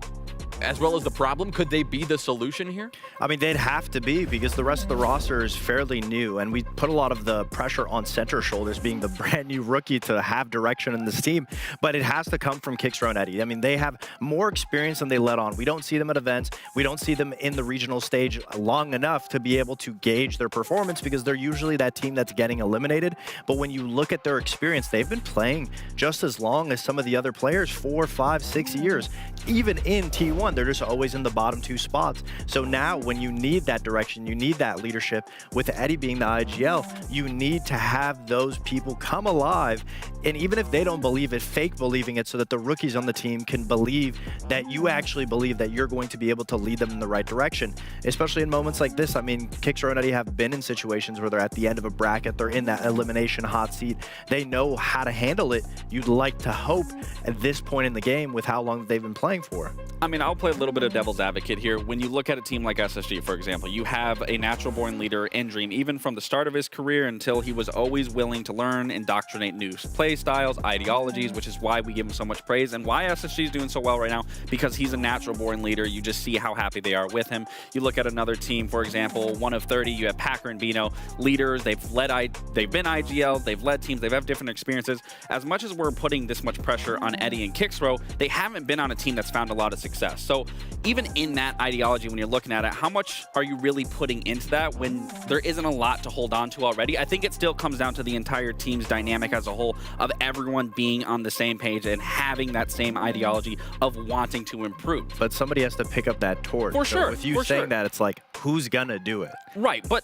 as well as the problem? Could they be the solution here?
I mean, they'd have to be, because the rest of the roster is fairly new, and we put a lot of the pressure on Center shoulders, being the brand new rookie, to have direction in this team. But it has to come from Kickstro and Eddie. I mean, they have more experience than they let on. We don't see them at events. We don't see them in the regional stage long enough to be able to gauge their performance, because they're usually that team that's getting eliminated. But when you look at their experience, they've been playing just as long as some of the other players, 4, 5, 6 years. Even in T1, they're just always in the bottom 2 spots. So now when you need that direction, you need that leadership, with Eddie being the IGL, you need to have those people come alive. And even if they don't believe it, fake believing it, so that the rookies on the team can believe that you actually believe that you're going to be able to lead them in the right direction. Especially in moments like this. I mean, Kickstro and Eddie have been in situations where they're at the end of a bracket, they're in that elimination hot seat. They know how to handle it. You'd like to hope at this point in the game, with how long they've been playing for.
I mean, I'll play a little bit of devil's advocate here. When you look at a team like SSG, for example, you have a natural-born leader in Dream, even from the start of his career until he was always willing to learn, indoctrinate new play styles, ideologies, which is why we give him so much praise and why SSG is doing so well right now, because he's a natural-born leader. You just see how happy they are with him. You look at another team, for example, 1 of 30, you have Packer and Bino, leaders. They've been IGL, they've led teams, they've had different experiences. As much as we're putting this much pressure on Eddie and Kickstro, they haven't been on a team that's found a lot of success. So even in that ideology, when you're looking at it, how much are you really putting into that when there isn't a lot to hold on to already? I think it still comes down to the entire team's dynamic as a whole, of everyone being on the same page and having that same ideology of wanting to improve.
But somebody has to pick up that torch.
For sure.
With you saying that, it's like, who's gonna do it?
Right, but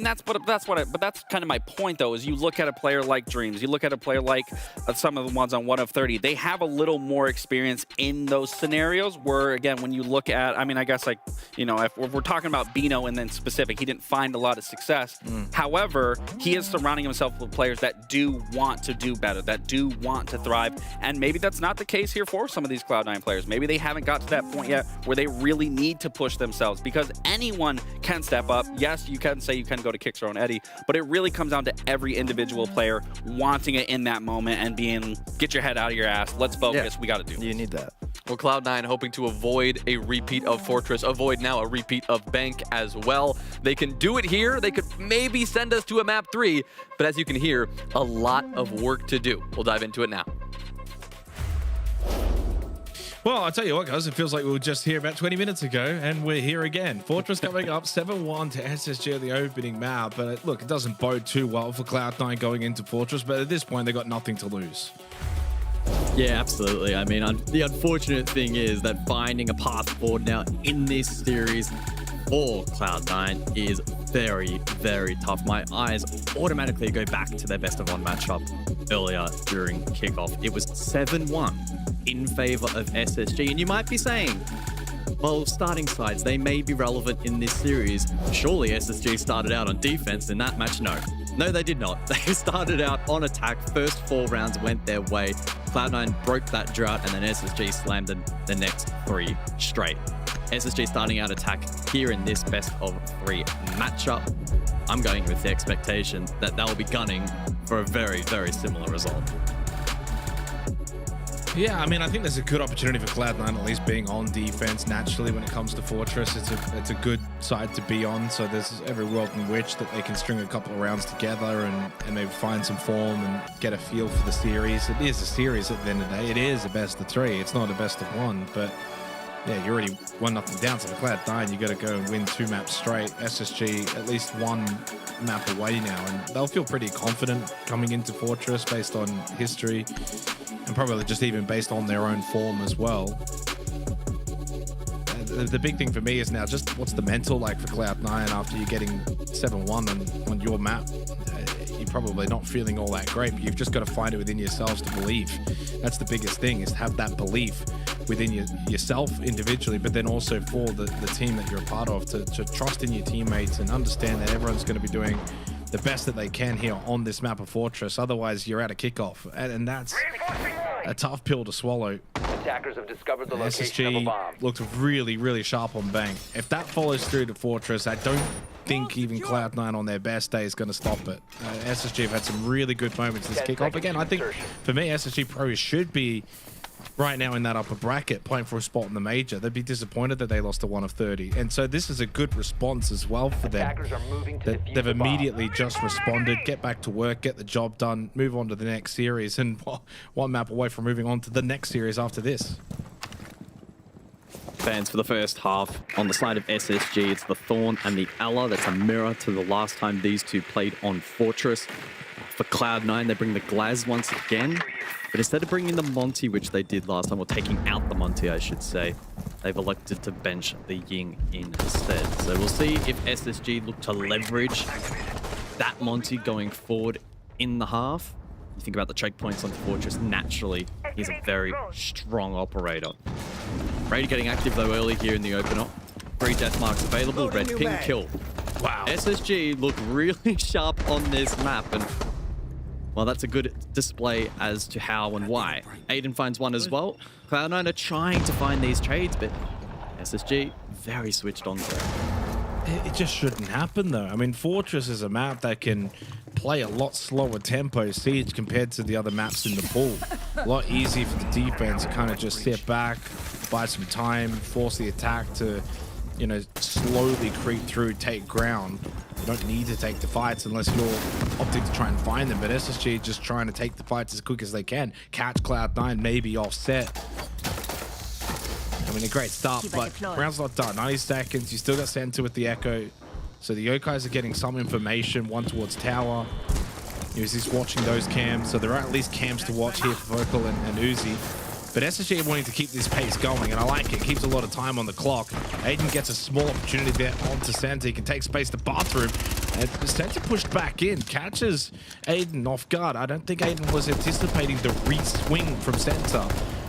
that's kind of my point, though, is you look at a player like Dreams, you look at a player like some of the ones on 1 of 30, they have a little more experience in those scenarios where, again, when you look at, I mean, I guess, like, you know, if we're talking about Bino and then specific, he didn't find a lot of success. However, he is surrounding himself with players that do want to do better, that do want to thrive, and maybe that's not the case here for some of these Cloud9 players. Maybe they haven't got to that point yet where they really need to push themselves, because anyone can step up. Yes, you can say you can go to Kickstro and Eddie, but it really comes down to every individual player wanting it in that moment and being, get your head out of your ass, let's focus, we got to do.
You need that.
Well, Cloud9 hoping to avoid a repeat of Fortress, avoid now a repeat of Bank as well. They can do it here. They could maybe send us to a map 3, but as you can hear, a lot of work to do. We'll dive into it now.
Well, I'll tell you what, guys, it feels like we were just here about 20 minutes ago, and we're here again. Fortress coming up 7-1 to SSG at the opening map. But look, it doesn't bode too well for Cloud9 going into Fortress, but at this point, they've got nothing to lose.
Yeah, absolutely. I mean, the unfortunate thing is that finding a path forward now in this series for Cloud9 is very, very tough. My eyes automatically go back to their best of 1 matchup earlier during kickoff. It was 7-1 in favor of SSG. And you might be saying, well, starting sides, they may be relevant in this series. Surely SSG started out on defense in that match. No, they did not. They started out on attack. First 4 rounds went their way. Cloud9 broke that drought, and then SSG slammed the next 3 straight. SSG starting out attack here in this best of 3 matchup. I'm going with the expectation that they'll be gunning for a very, very similar result.
Yeah, I mean, I think there's a good opportunity for Cloud9 at least being on defense naturally when it comes to Fortress. It's a good side to be on, so there's every world in which that they can string a couple of rounds together and maybe find some form and get a feel for the series. It is a series at the end of the day. It is a best of 3. It's not a best of 1, but yeah, you're already 1-0 down to the Cloud9. You got to go and win 2 maps straight. SSG at least 1 map away now, and they'll feel pretty confident coming into Fortress based on history and probably just even based on their own form as well. The big thing for me is now just what's the mental like for Cloud9 after you're getting 7-1 on your map. You're probably not feeling all that great, but you've just got to find it within yourselves to believe. That's the biggest thing, is to have that belief within yourself individually, but then also for the team that you're a part of, to trust in your teammates and understand that everyone's going to be doing the best that they can here on this map of Fortress. Otherwise, you're out of kickoff, and that's a tough pill to swallow.
Attackers have discovered the location of a
SSG
bomb.
looked really, really sharp on Bank. If that follows through to Fortress, I don't think even Cloud9 on their best day is going to stop it. SSG have had some really good moments this kickoff. Again, I think for me, SSG Pro should be right now in that upper bracket playing for a spot in the major. They'd be disappointed that they lost to 1 of 30. And so this is a good response as well for them.
Attackers are moving to
That
defuse
they've
the bomb.
immediately just responded, get back to work, get the job done, move on to the next series, and one map away from moving on to the next series after this.
Fans for the first half. On the side of SSG, it's the Thorn and the Alla. That's a mirror to the last time these two played on Fortress. For Cloud9, they bring the Glaz once again. But instead of bringing the Monty, which they did last time, or taking out the Monty, I should say, they've elected to bench the Ying instead. So we'll see if SSG look to leverage that Monty going forward in the half. You think about the choke points on Fortress, naturally, he's a very strong operator. Raider getting active though early here in the opener. 3 death marks available, red ping kill. Wow. SSG look really sharp on this map, and well, that's a good display as to how and why. Aiden finds one as well. Cloud9 are trying to find these trades, but SSG very switched on to it.
It just shouldn't happen though. I mean, Fortress is a map that can play a lot slower tempo siege compared to the other maps in the pool. A lot easier for the defense to kind of just sit back, buy some time, force the attack to, you know, slowly creep through, take ground. You don't need to take the fights unless you're opting to try and find them. But SSG just trying to take the fights as quick as they can. Catch Cloud9, maybe offset. I mean, a great start, but round's not done. 90 seconds, you still got Center with the Echo. So the Yokais are getting some information, one towards Tower. He's just watching those cams, so there are at least cams to watch here for Vocal and Uzi. But SSG wanting to keep this pace going, and I like it. Keeps a lot of time on the clock. Aiden gets a small opportunity there onto Center. He can take space to bathroom. And Center pushed back in, catches Aiden off guard. I don't think Aiden was anticipating the re-swing from Center,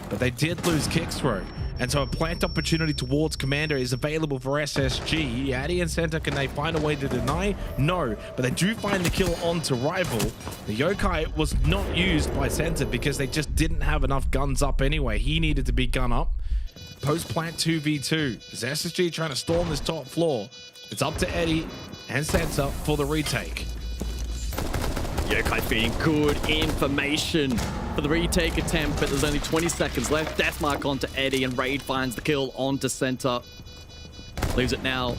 but they did lose kick throw. And so a plant opportunity towards Commander is available for SSG. Addy and Center, can they find a way to deny? No, but they do find the kill onto Rival. The Yokai was not used by Center because they just didn't have enough guns up anyway. He needed to be gun up. Post-plant 2v2. Is SSG trying to storm this top floor? It's up to Eddie and Center for the retake.
Yokai feeding good information for the retake attempt, but there's only 20 seconds left. Deathmark onto Eddie, and Raid finds the kill onto Center. Leaves it now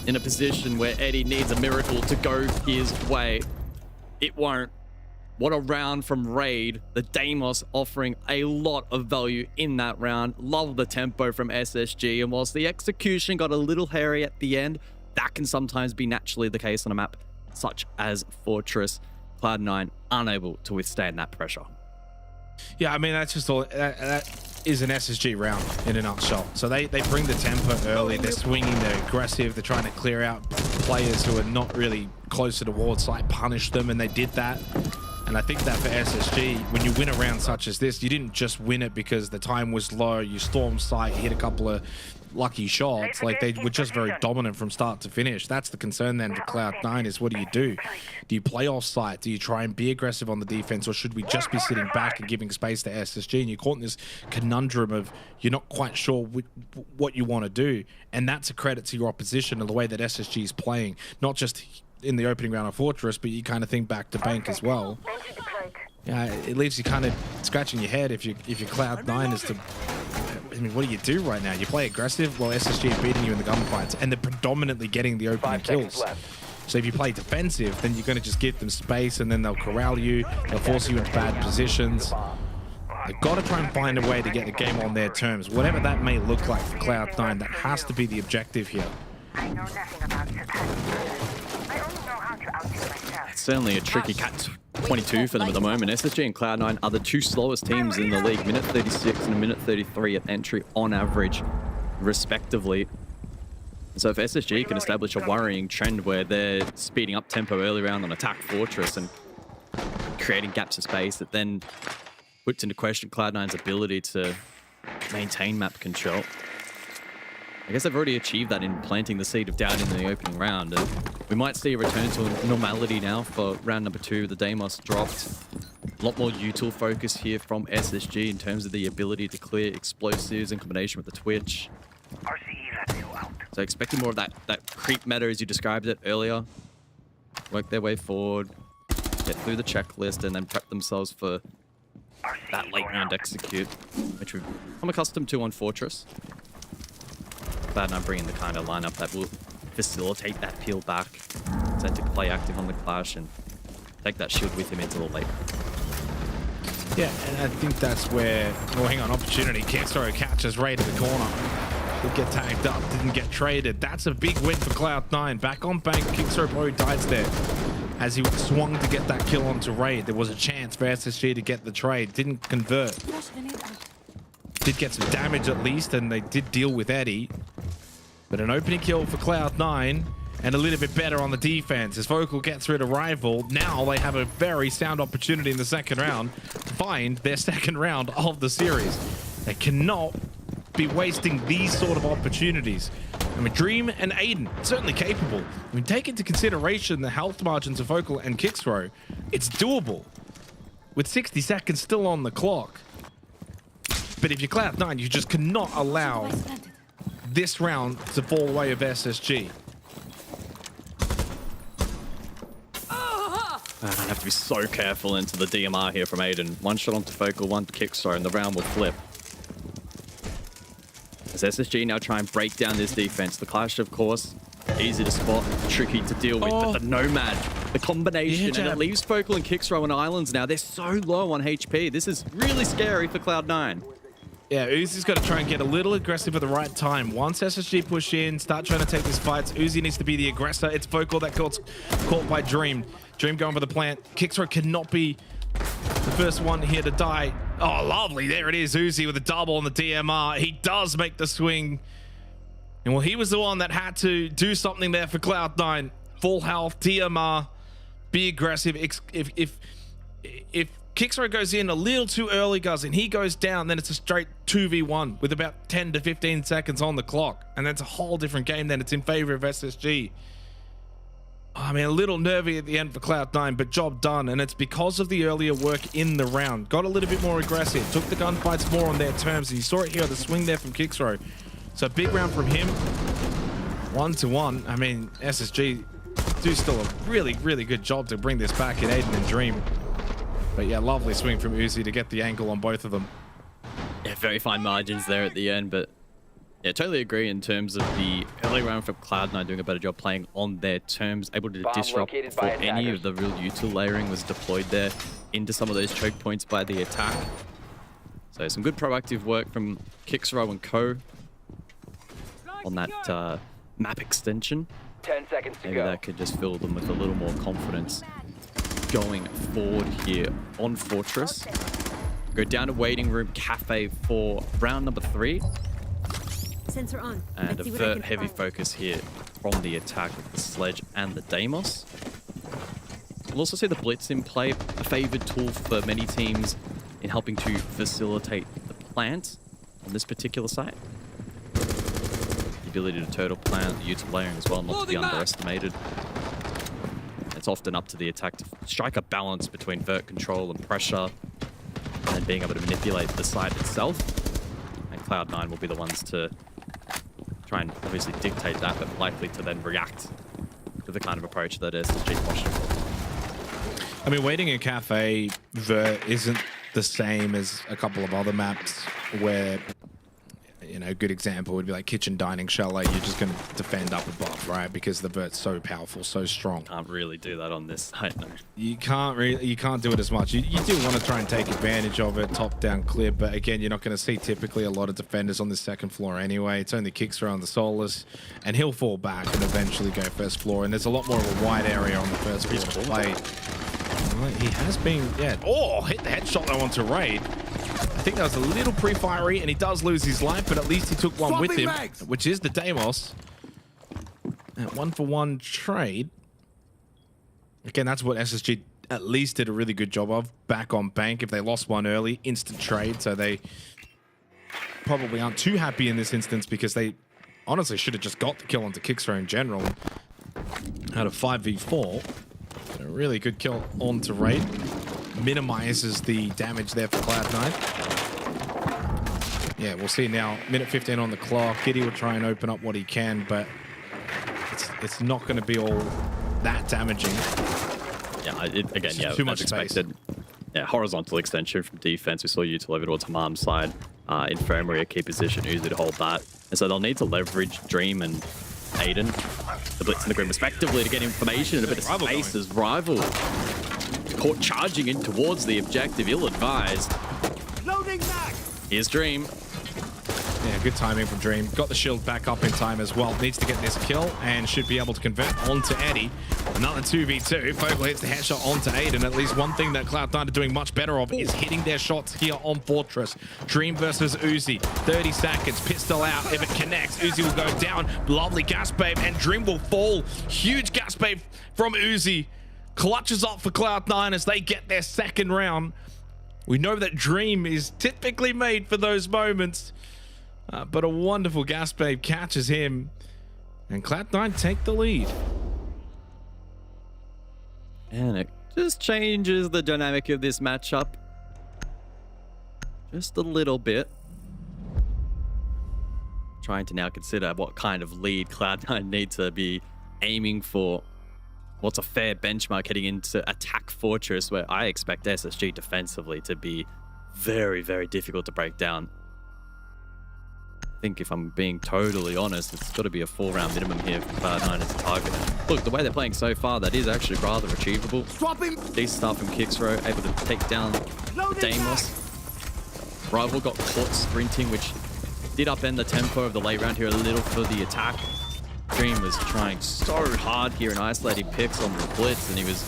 in a position where Eddie needs a miracle to go his way. It won't. What a round from Raid. The Deimos offering a lot of value in that round. Love the tempo from SSG, and whilst the execution got a little hairy at the end, that can sometimes be naturally the case on a map such as Fortress. Cloud9 unable to withstand that pressure.
Yeah, I mean, that's just all. That is an SSG round in a nutshell. So they bring the tempo early. They're swinging. They're aggressive. They're trying to clear out players who are not really closer towards site, punish them, and they did that. And I think that for SSG, when you win a round such as this, you didn't just win it because the time was low. You stormed site, you hit a couple of lucky shots. Like, they were just very dominant from start to finish. That's the concern then for Cloud9 is, what do? Do you play off site? Do you try and be aggressive on the defense, or should we just be sitting back and giving space to SSG? And you're caught in this conundrum of you're not quite sure what you want to do. And that's a credit to your opposition and the way that SSG is playing, not just in the opening round of Fortress, but you kind of think back to Bank as well. Yeah, it leaves you kind of scratching your head if you're Cloud9 as to, I mean, what do you do right now? You play aggressive, well, SSG are beating you in the gunfights, and they're predominantly getting the opening kills. So if you play defensive, then you're going to just give them space, and then they'll corral you, they'll force you into bad positions. They've got to try and find a way to get the game on their terms. Whatever that may look like for Cloud9, that has to be the objective here.
I know nothing about Japan. I only know how to outdo myself.
It's certainly a tricky cat 22 for them at the moment. SSG and Cloud9 are the two slowest teams in the league. Minute 36 and a minute 33 at entry on average, respectively. So if SSG can establish a worrying trend where they're speeding up tempo early round on attack Fortress and creating gaps of space, that then puts into question Cloud9's ability to maintain map control. I guess they've already achieved that in planting the seed of doubt in the opening round. We might see a return to normality now for round number 2. The Deimos dropped. A lot more util focus here from SSG in terms of the ability to clear explosives in combination with the Twitch. So expecting more of that creep meta as you described it earlier. Work their way forward, get through the checklist, and then prep themselves for that late round execute, which we've become accustomed to on Fortress. Cloud9 bringing the kind of lineup that will facilitate that peel back. Zentic play active on the clash and take that shield with him into the late.
Yeah, and I think that's where, oh, hang on, opportunity. Kixro catches Raid in the corner. Did get tagged up, didn't get traded. That's a big win for Cloud9. Back on bank, Kixro probably dies there. As he swung to get that kill onto Raid, there was a chance for SSG to get the trade. Didn't convert. Did get some damage at least, and they did deal with Eddie. But an opening kill for Cloud9, and a little bit better on the defense. As Vocal gets rid of Rival, now they have a very sound opportunity in the second round to find their second round of the series. They cannot be wasting these sort of opportunities. I mean, Dream and Aiden, certainly capable. I mean, take into consideration the health margins of Vocal and Kixro. It's doable with 60 seconds still on the clock. But if you're Cloud9, you just cannot allow this round to fall away of SSG.
I have to be so careful into the DMR here from Aiden. One shot onto Focal, one to Kixro, and the round will flip. As SSG now try and break down this defense. The clash, of course, easy to spot, tricky to deal with, but the Nomad, the combination, and it leaves Focal and Kixro on islands now. They're so low on HP. This is really scary for Cloud9.
Yeah, Uzi's got to try and get a little aggressive at the right time. Once SSG push in, start trying to take these fights, Uzi needs to be the aggressor. It's Vocal that got caught by Dream. Dream going for the plant. Kixro cannot be the first one here to die. Oh, lovely. There it is. Uzi with a double on the DMR. He does make the swing. And well, he was the one that had to do something there for Cloud9. Full health, DMR, be aggressive. If Kixro goes in a little too early, guys, and he goes down, then it's a straight 2v1 with about 10 to 15 seconds on the clock. And that's a whole different game then. It's in favor of SSG. I mean, a little nervy at the end for Cloud9, but job done. And it's because of the earlier work in the round. Got a little bit more aggressive. Took the gunfights more on their terms. And you saw it here, the swing there from Kixro. So big round from him. 1-1. I mean, SSG do still a really, really good job to bring this back at Aiden and Dream. But yeah, lovely swing from Uzi to get the angle on both of them.
Yeah, very fine margins there at the end, but yeah, totally agree in terms of the early round from Cloud9 doing a better job playing on their terms, able to disrupt before any of the real util layering was deployed there into some of those choke points by the attack. So some good proactive work from Kixro and Co on that map extension.
10 seconds to
Maybe
go.
that could just fill them with a little more confidence going forward here on Fortress. Go down to waiting room cafe for round number 3.
Sensor on.
And a vert heavy focus here from the attack with the Sledge and the Deimos. We'll also see the Blitz in play, a favored tool for many teams in helping to facilitate the plant on this particular site. The ability to turtle plant, the util layering as well, not to be underestimated. It's often up to the attack to strike a balance between vert control and pressure, and then being able to manipulate the site itself. And Cloud9 will be the ones to try and obviously dictate that, but likely to then react to the kind of approach that SSG posture for.
I mean, waiting in cafe vert isn't the same as a couple of other maps where, you know, a good example would be like kitchen dining chalet. You're just going to defend up above, right? Because the vert's so powerful, so strong.
Can't really do that on this site, no.
You can't do it as much. You do want to try and take advantage of it, top down clear, but again, you're not going to see typically a lot of defenders on the second floor anyway. It's only Kixro on the Solus, and he'll fall back and eventually go first floor. And there's a lot more of a wide area on the first floor to play. Well, he has been, yeah. Oh, hit the headshot though onto Raid. I think that was a little pre-fiery, and he does lose his life, but at least he took one with him, which is the Deimos. That 1-for-1 trade. Again, that's what SSG at least did a really good job of. Back on bank, if they lost one early, instant trade, so they probably aren't too happy in this instance because they honestly should have just got the kill onto Kixro in general. Out of 5v4, a really good kill onto Raid. Minimizes the damage there for Cloud9. Yeah, we'll see now. Minute 15 on the clock. Giddy will try and open up what he can, but it's not going to be all that damaging.
Yeah, again, yeah,
too much
as expected. horizontal extension from defense. We saw Util over towards Hammam's side. Infirmary, a key position, Uzi to hold that. And so they'll need to leverage Dream and Aiden, the Blitz and the Grim respectively, to get information and a bit of space as Rival caught charging in towards the objective, ill-advised.
Loading back.
Here's Dream.
Yeah, good timing from Dream. Got the shield back up in time as well. Needs to get this kill and should be able to convert onto Eddie. Another 2v2. Fogle hits the headshot onto Aiden. At least one thing that Cloud9 are doing much better of is hitting their shots here on Fortress. Dream versus Uzi. 30 seconds. Pistol out. If it connects, Uzi will go down. Lovely gas babe, and Dream will fall. Huge gas babe from Uzi. Clutches up for Cloud9 as they get their second round. We know that Dream is typically made for those moments. But a wonderful gas babe catches him, and Cloud9 take the lead.
And it just changes the dynamic of this matchup just a little bit. Trying to now consider what kind of lead Cloud9 need to be aiming for. What's a fair benchmark heading into Attack Fortress, where I expect SSG defensively to be very, very difficult to break down. I think if I'm being totally honest, it's got to be a 4-round minimum here for Cloud9 as a target. Look, the way they're playing so far, that is actually rather achievable. Decent start from Kixro, able to take down Deimos. Rival got caught sprinting, which did upend the tempo of the late round here a little for the attack. Dream was trying so hard here in isolating picks on the blitz, and he was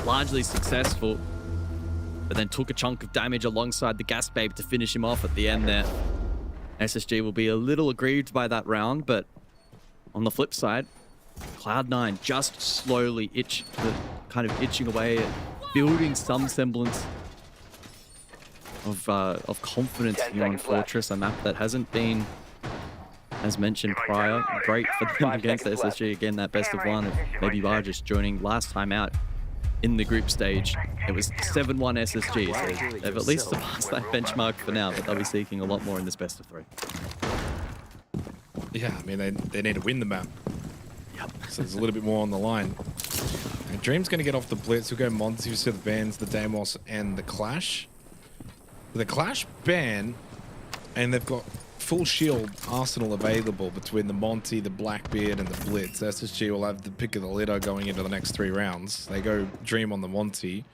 largely successful, but then took a chunk of damage alongside the gas babe to finish him off at the end there. SSG will be a little aggrieved by that round, but on the flip side, Cloud9 just slowly itching away at building some semblance of confidence here on Fortress, a map that hasn't been, as mentioned prior, great for them against SSG. Again, that best of one, maybe Bargis joining last time out in the group stage. It was 7-1 SSG, so they've at least surpassed that benchmark for now, but they'll be seeking a lot more in this best of 3.
Yeah, I mean, they need to win the map. Yep. So there's a little bit more on the line. And Dream's going to get off the blitz. We'll go Monty, so the bans, the Deimos, and the Clash. The Clash ban, and they've got full shield arsenal available between the Monty, the Blackbeard, and the Blitz. SSG will have the pick of the litter going into the next 3 rounds. They go Dream on the Monty.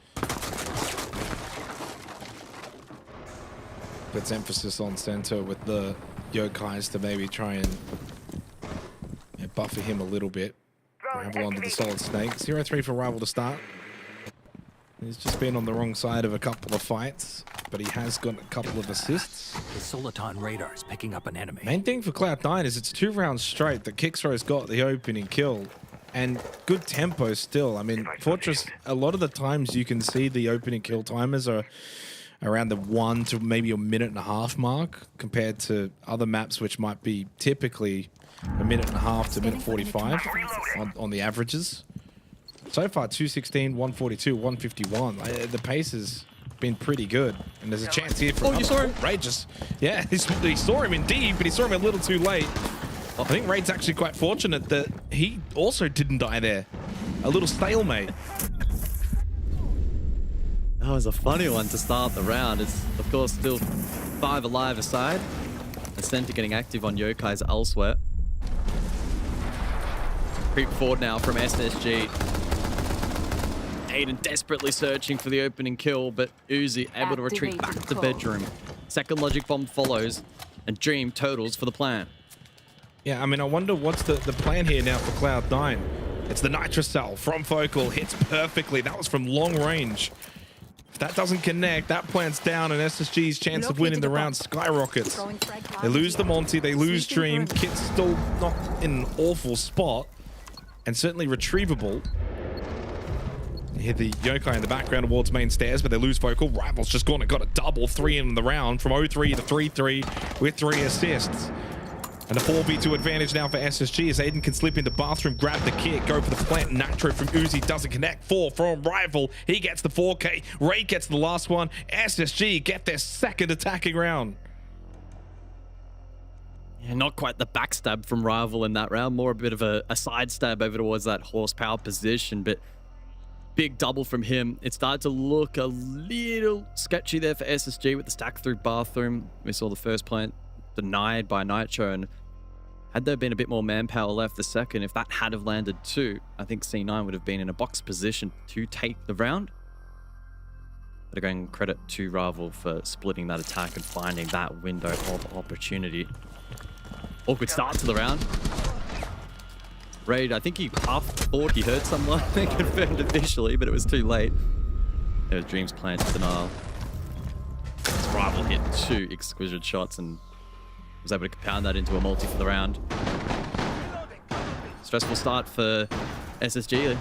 Puts emphasis on center with the Yokais to maybe try and buffer him a little bit. Rival onto the Solid Snake. 0-3 for Rival to start. He's just been on the wrong side of a couple of fights, but he has got a couple of assists.
The Soliton radar is picking up an enemy.
Main thing for Cloud9 is it's 2 rounds straight that Kixro's got the opening kill, and good tempo still. I mean, Fortress, a lot of the times you can see the opening kill timers are around the 1 to maybe a minute-and-a-half mark, compared to other maps which might be typically a minute-and-a-half to minute 45 on the averages. So far, 216, 142, 151. The pace has been pretty good, and there's a chance here for
you saw him.
Raid just, yeah, he saw him indeed, but he saw him a little too late. I think Raid's actually quite fortunate that he also didn't die there. A little stalemate.
That was a funny one to start the round. It's, of course, still 5 alive aside. The center getting active on Yokai's elsewhere. Creep forward now from SSG. Aiden desperately searching for the opening kill, but Uzi able to retreat back to bedroom. Second logic bomb follows, and Dream totals for the plan.
Yeah, I mean, I wonder what's the plan here now for Cloud9. It's the Nitrocell from Focal, hits perfectly. That was from long range. If that doesn't connect, that plant's down, and SSG's chance of winning the round skyrockets. They lose the Monty, they lose Dream. Kit's still not in an awful spot, and certainly retrievable. You hear the Yokai in the background towards main stairs, but they lose Focal. Rival's just gone and got a double 3 in the round from 0-3 to 3-3 with 3 assists. And a 4v2 advantage now for SSG as Aiden can slip into bathroom, grab the kit, go for the plant. Nitro from Uzi doesn't connect. 4 from Rival. He gets the 4K. Ray gets the last one. SSG get their second attacking round.
Yeah, not quite the backstab from Rival in that round. More a bit of a side stab over towards that horsepower position, but big double from him. It started to look a little sketchy there for SSG with the stack through bathroom. We saw the first plant denied by Nitro, and had there been a bit more manpower left the second, if that had have landed too, I think C9 would have been in a box position to take the round. But again, credit to Rival for splitting that attack and finding that window of opportunity. Awkward start to the round. Raid, I think he half thought he heard someone and confirmed it visually, but it was too late. There was Dreams planted to the NAL. His Rival hit 2 exquisite shots and was able to compound that into a multi for the round. Stressful start for SSG.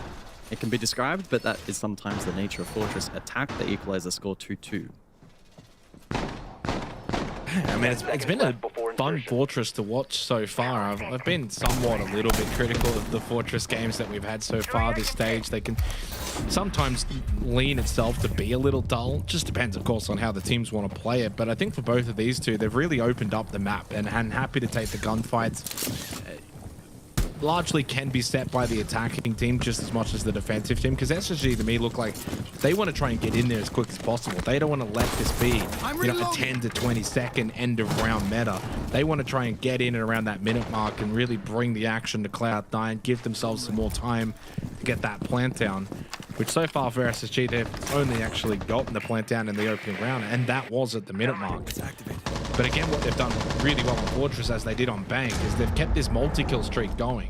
It can be described, but that is sometimes the nature of Fortress attack. They equalize the score 2-2.
I mean, it's been a fun Fortress to watch so far. I've been somewhat a little bit critical of the Fortress games that we've had so far this stage. They can sometimes lean itself to be a little dull. Just depends, of course, on how the teams want to play it. But I think for both of these two, they've really opened up the map and happy to take the gunfights. Largely can be set by the attacking team just as much as the defensive team, because SSG to me look like they want to try and get in there as quick as possible. They don't want to let this be, you know, a 10 to 20 second end of round meta. They want to try and get in and around that minute mark and really bring the action to Cloud9, give themselves some more time to get that plant down, which so far for SSG, they've only actually gotten the plant down in the opening round, and that was at the minute mark. But again, what they've done really well on Fortress, as they did on Bank, is they've kept this multi-kill streak going.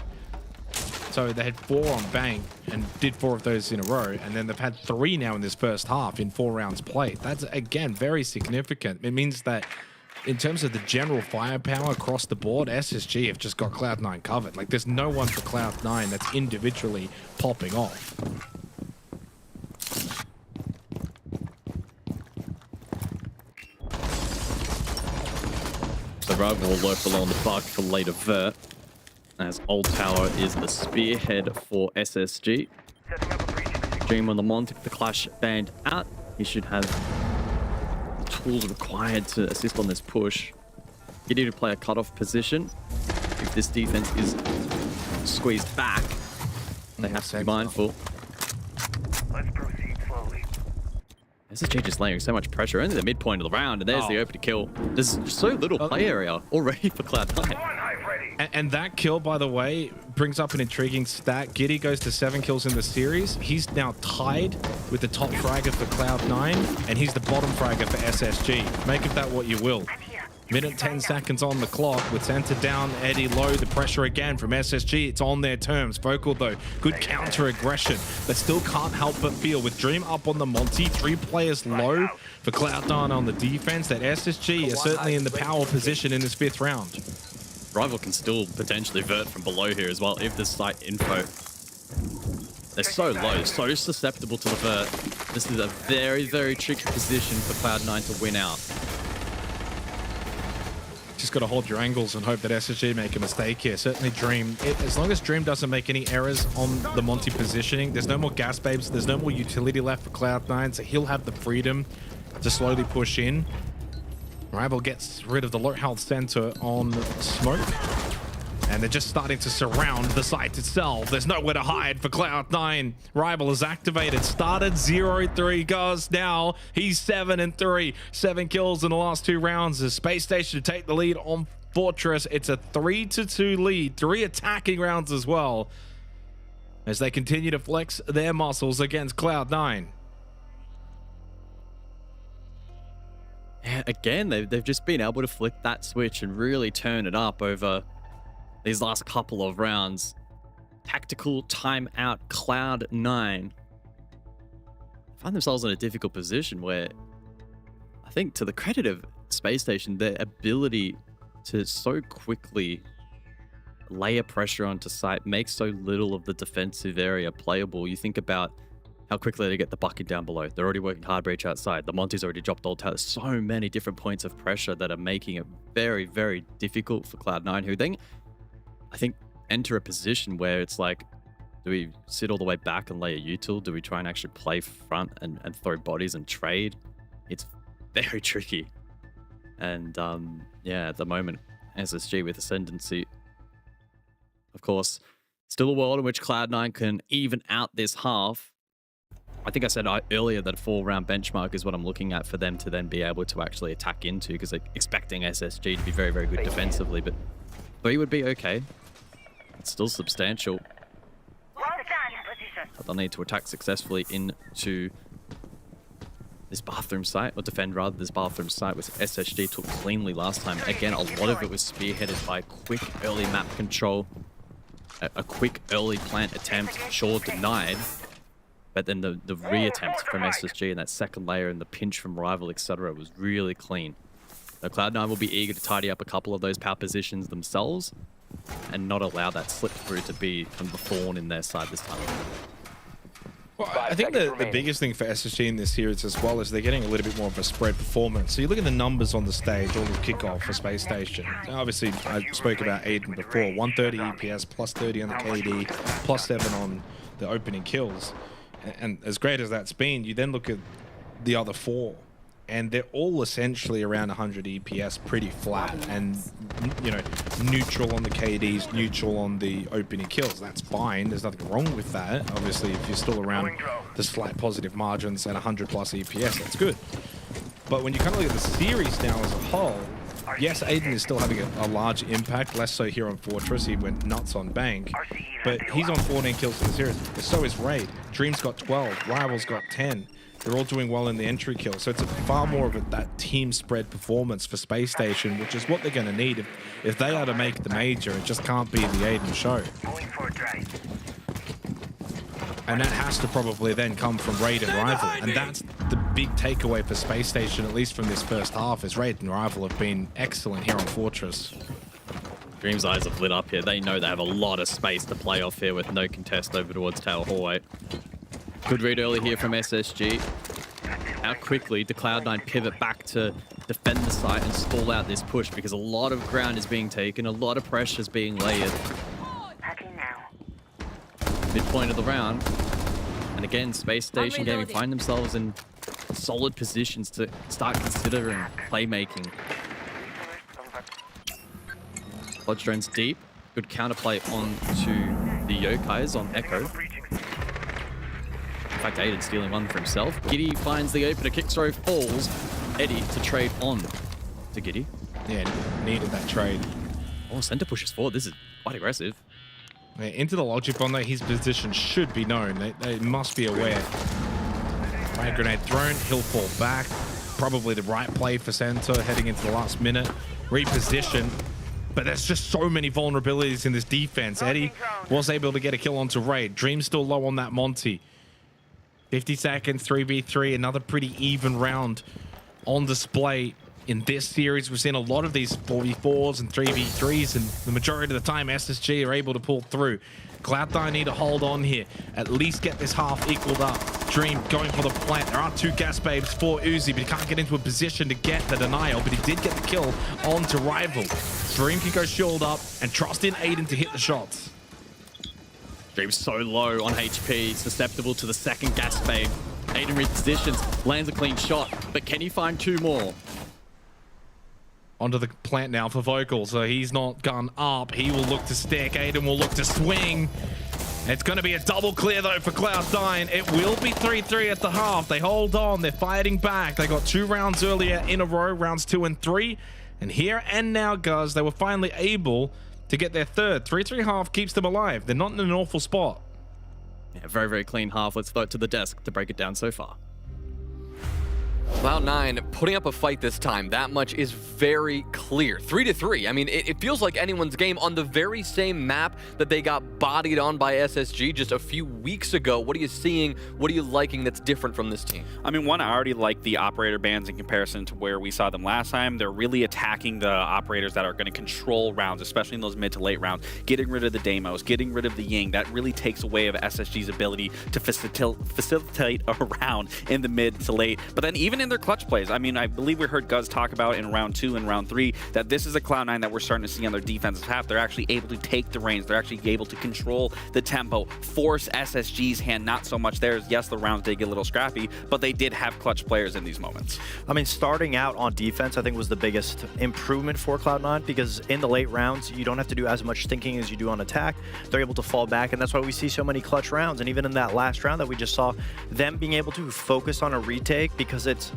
So they had 4 on Bank and did 4 of those in a row, and then they've had 3 now in this first half in 4 rounds played. That's, again, very significant. It means that in terms of the general firepower across the board, SSG have just got Cloud9 covered. Like, there's no one for Cloud9 that's individually popping off.
So Rival will lurk along the bug for later vert, as Old Tower is the spearhead for SSG. Dream on the Monty, the Clash band out. He should have the tools required to assist on this push. You need to play a cutoff position. If this defense is squeezed back, they have to be mindful.
Let's proceed slowly.
SSG just laying so much pressure into the midpoint of the round, and there's the open kill. There's so little play area already for Cloud9.
And that kill, by the way, brings up an intriguing stat. Giddy goes to 7 kills in the series. He's now tied with the top fragger for Cloud9, and he's the bottom fragger for SSG. Make of that what you will. Minute 10 seconds on the clock with center down, Eddie low. The pressure again from SSG. It's on their terms. Vocal though, good counter aggression, but still can't help but feel with Dream up on the Monty, 3 players low for Cloud9 on the defense, that SSG is certainly in the power position in this 5th round.
Rival can still potentially vert from below here as well if the site info. They're so low, so susceptible to the vert. This is a very, very tricky position for Cloud9 to win out.
Just got to hold your angles and hope that SSG make a mistake here. Certainly Dream, as long as Dream doesn't make any errors on the Monty positioning, there's no more gas babes, there's no more utility left for Cloud9, so he'll have the freedom to slowly push in. Rival gets rid of the low health center on Smoke, and they're just starting to surround the site itself. There's nowhere to hide for Cloud9. Rival is activated, started 0-3, goes now. He's 7-3, 7 kills in the last 2 rounds. The Space Station to take the lead on Fortress. It's a 3-2 lead, 3 attacking rounds as well, as they continue to flex their muscles against Cloud9.
Again, they've just been able to flick that switch and really turn it up over these last couple of rounds. Tactical timeout, Cloud9 find themselves in a difficult position where I think, to the credit of Space Station, their ability to so quickly layer pressure onto site makes so little of the defensive area playable. You think about how quickly they get the bucket down below. They're already working hard breach outside. The Monty's already dropped Old Tower. So many different points of pressure that are making it very, very difficult for Cloud9, who then, I think, enter a position where it's like, do we sit all the way back and lay a util? Do we try and actually play front and throw bodies and trade? It's very tricky. And yeah, at the moment, SSG with ascendancy. Of course, still a world in which Cloud9 can even out this half. I think I said earlier that 4-round benchmark is what I'm looking at for them to then be able to actually attack into, because they're expecting SSG to be very, very good defensively, but 3 would be okay. It's still substantial. But they'll need to attack successfully into this bathroom site, or defend rather this bathroom site, which SSG took cleanly last time. Again, a lot of it was spearheaded by quick early map control, a quick early plant attempt, sure denied, but then the re-attempt from SSG and that second layer and the pinch from Rival, etc. was really clean. Now, Cloud9 will be eager to tidy up a couple of those power positions themselves and not allow that slip through to be kind of the thorn in their side this time.
Well, I think the biggest thing for SSG in this series as well is they're getting a little bit more of a spread performance. So you look at the numbers on the stage, all the kickoff for Space Station. Obviously, I spoke about Aiden before, 130 EPS, plus 30 on the KD, plus 7 on the opening kills. And as great as that's been, you then look at the other 4, and they're all essentially around 100 EPS, pretty flat, and you know, neutral on the KDs, neutral on the opening kills. That's fine. There's nothing wrong with that. Obviously, if you're still around the slight positive margins and 100 plus EPS, that's good. But when you kind of look at the series now as a whole, yes, Aiden is still having a large impact, less so here on Fortress. He went nuts on Bank, but he's on 14 kills in the series. But so is Raid. Dream's got 12. Rival's got 10. They're all doing well in the entry kill. So it's a far more of that team spread performance for Space Station, which is what they're going to need. If they are to make the major, it just can't be the Aiden show. And that has to probably then come from Raid and Rival. And that's the big takeaway for Space Station, at least from this first half, is Raid and Rival have been excellent here on Fortress.
Dream's eyes have lit up here. They know they have a lot of space to play off here with no contest over towards Tail Hallway. Good read early here from SSG. How quickly do Cloud9 pivot back to defend the site and stall out this push, because a lot of ground is being taken, a lot of pressure is being layered. Midpoint of the round. And again, Space Station Gaming find themselves in solid positions to start considering playmaking. Lodge drones deep. Good counterplay onto the Yokais on Echo. In fact, Aiden stealing one for himself. Giddy finds the opener. Kick throw falls. Eddie to trade on to Giddy.
Yeah, needed that trade.
Oh, center pushes forward. This is quite aggressive.
Yeah, into the logic bomb though, his position should be known. They must be aware. Frag grenade thrown, he'll fall back. Probably the right play for center heading into the last minute. Reposition. But there's just so many vulnerabilities in this defense. Eddie was able to get a kill onto Raid. Dream still low on that Monty. 50 seconds, 3v3, another pretty even round on display. In this series, we've seen a lot of these 4v4s and 3v3s, and the majority of the time, SSG are able to pull through. Cloud9 need to hold on here, at least get this half equaled up. Dream going for the plant. There are 2 gas babes for Uzi, but he can't get into a position to get the denial, but he did get the kill onto Rival. Dream can go shield up and trust in Aiden to hit the shots.
Dream's so low on HP, susceptible to the second gas babe. Aiden repositions, lands a clean shot, but can he find 2 more?
Onto the plant now for Vocal, so he's not gone up. He will look to stick. Aiden will look to swing. It's going to be a double clear, though, for Cloud9. It will be 3-3 at the half. They hold on. They're fighting back. They got 2 rounds earlier in a row, rounds 2 and 3. And here and now, guys, they were finally able to get their third. 3-3 half keeps them alive. They're not in an awful spot.
Yeah, very, very clean half. Let's throw it to the desk to break it down so far.
Cloud9 putting up a fight this time. That much is very clear. 3-3. I mean, it feels like anyone's game on the very same map that they got bodied on by SSG just a few weeks ago. What are you seeing? What are you liking that's different from this team?
I mean, one, I already like the operator bans in comparison to where we saw them last time. They're really attacking the operators that are going to control rounds, especially in those mid to late rounds. Getting rid of the Deimos, getting rid of the Ying, that really takes away of SSG's ability to facilitate a round in the mid to late. But then even even in their clutch plays. I mean, I believe we heard Guz talk about in round 2 and round 3 that this is a Cloud9 that we're starting to see on their defensive half. They're actually able to take the reins. They're actually able to control the tempo, force SSG's hand, not so much theirs. Yes, the rounds did get a little scrappy, but they did have clutch players in these moments.
I mean, starting out on defense, I think was the biggest improvement for Cloud9, because in the late rounds, you don't have to do as much thinking as you do on attack. They're able to fall back, and that's why we see so many clutch rounds. And even in that last round that we just saw, them being able to focus on a retake, because it's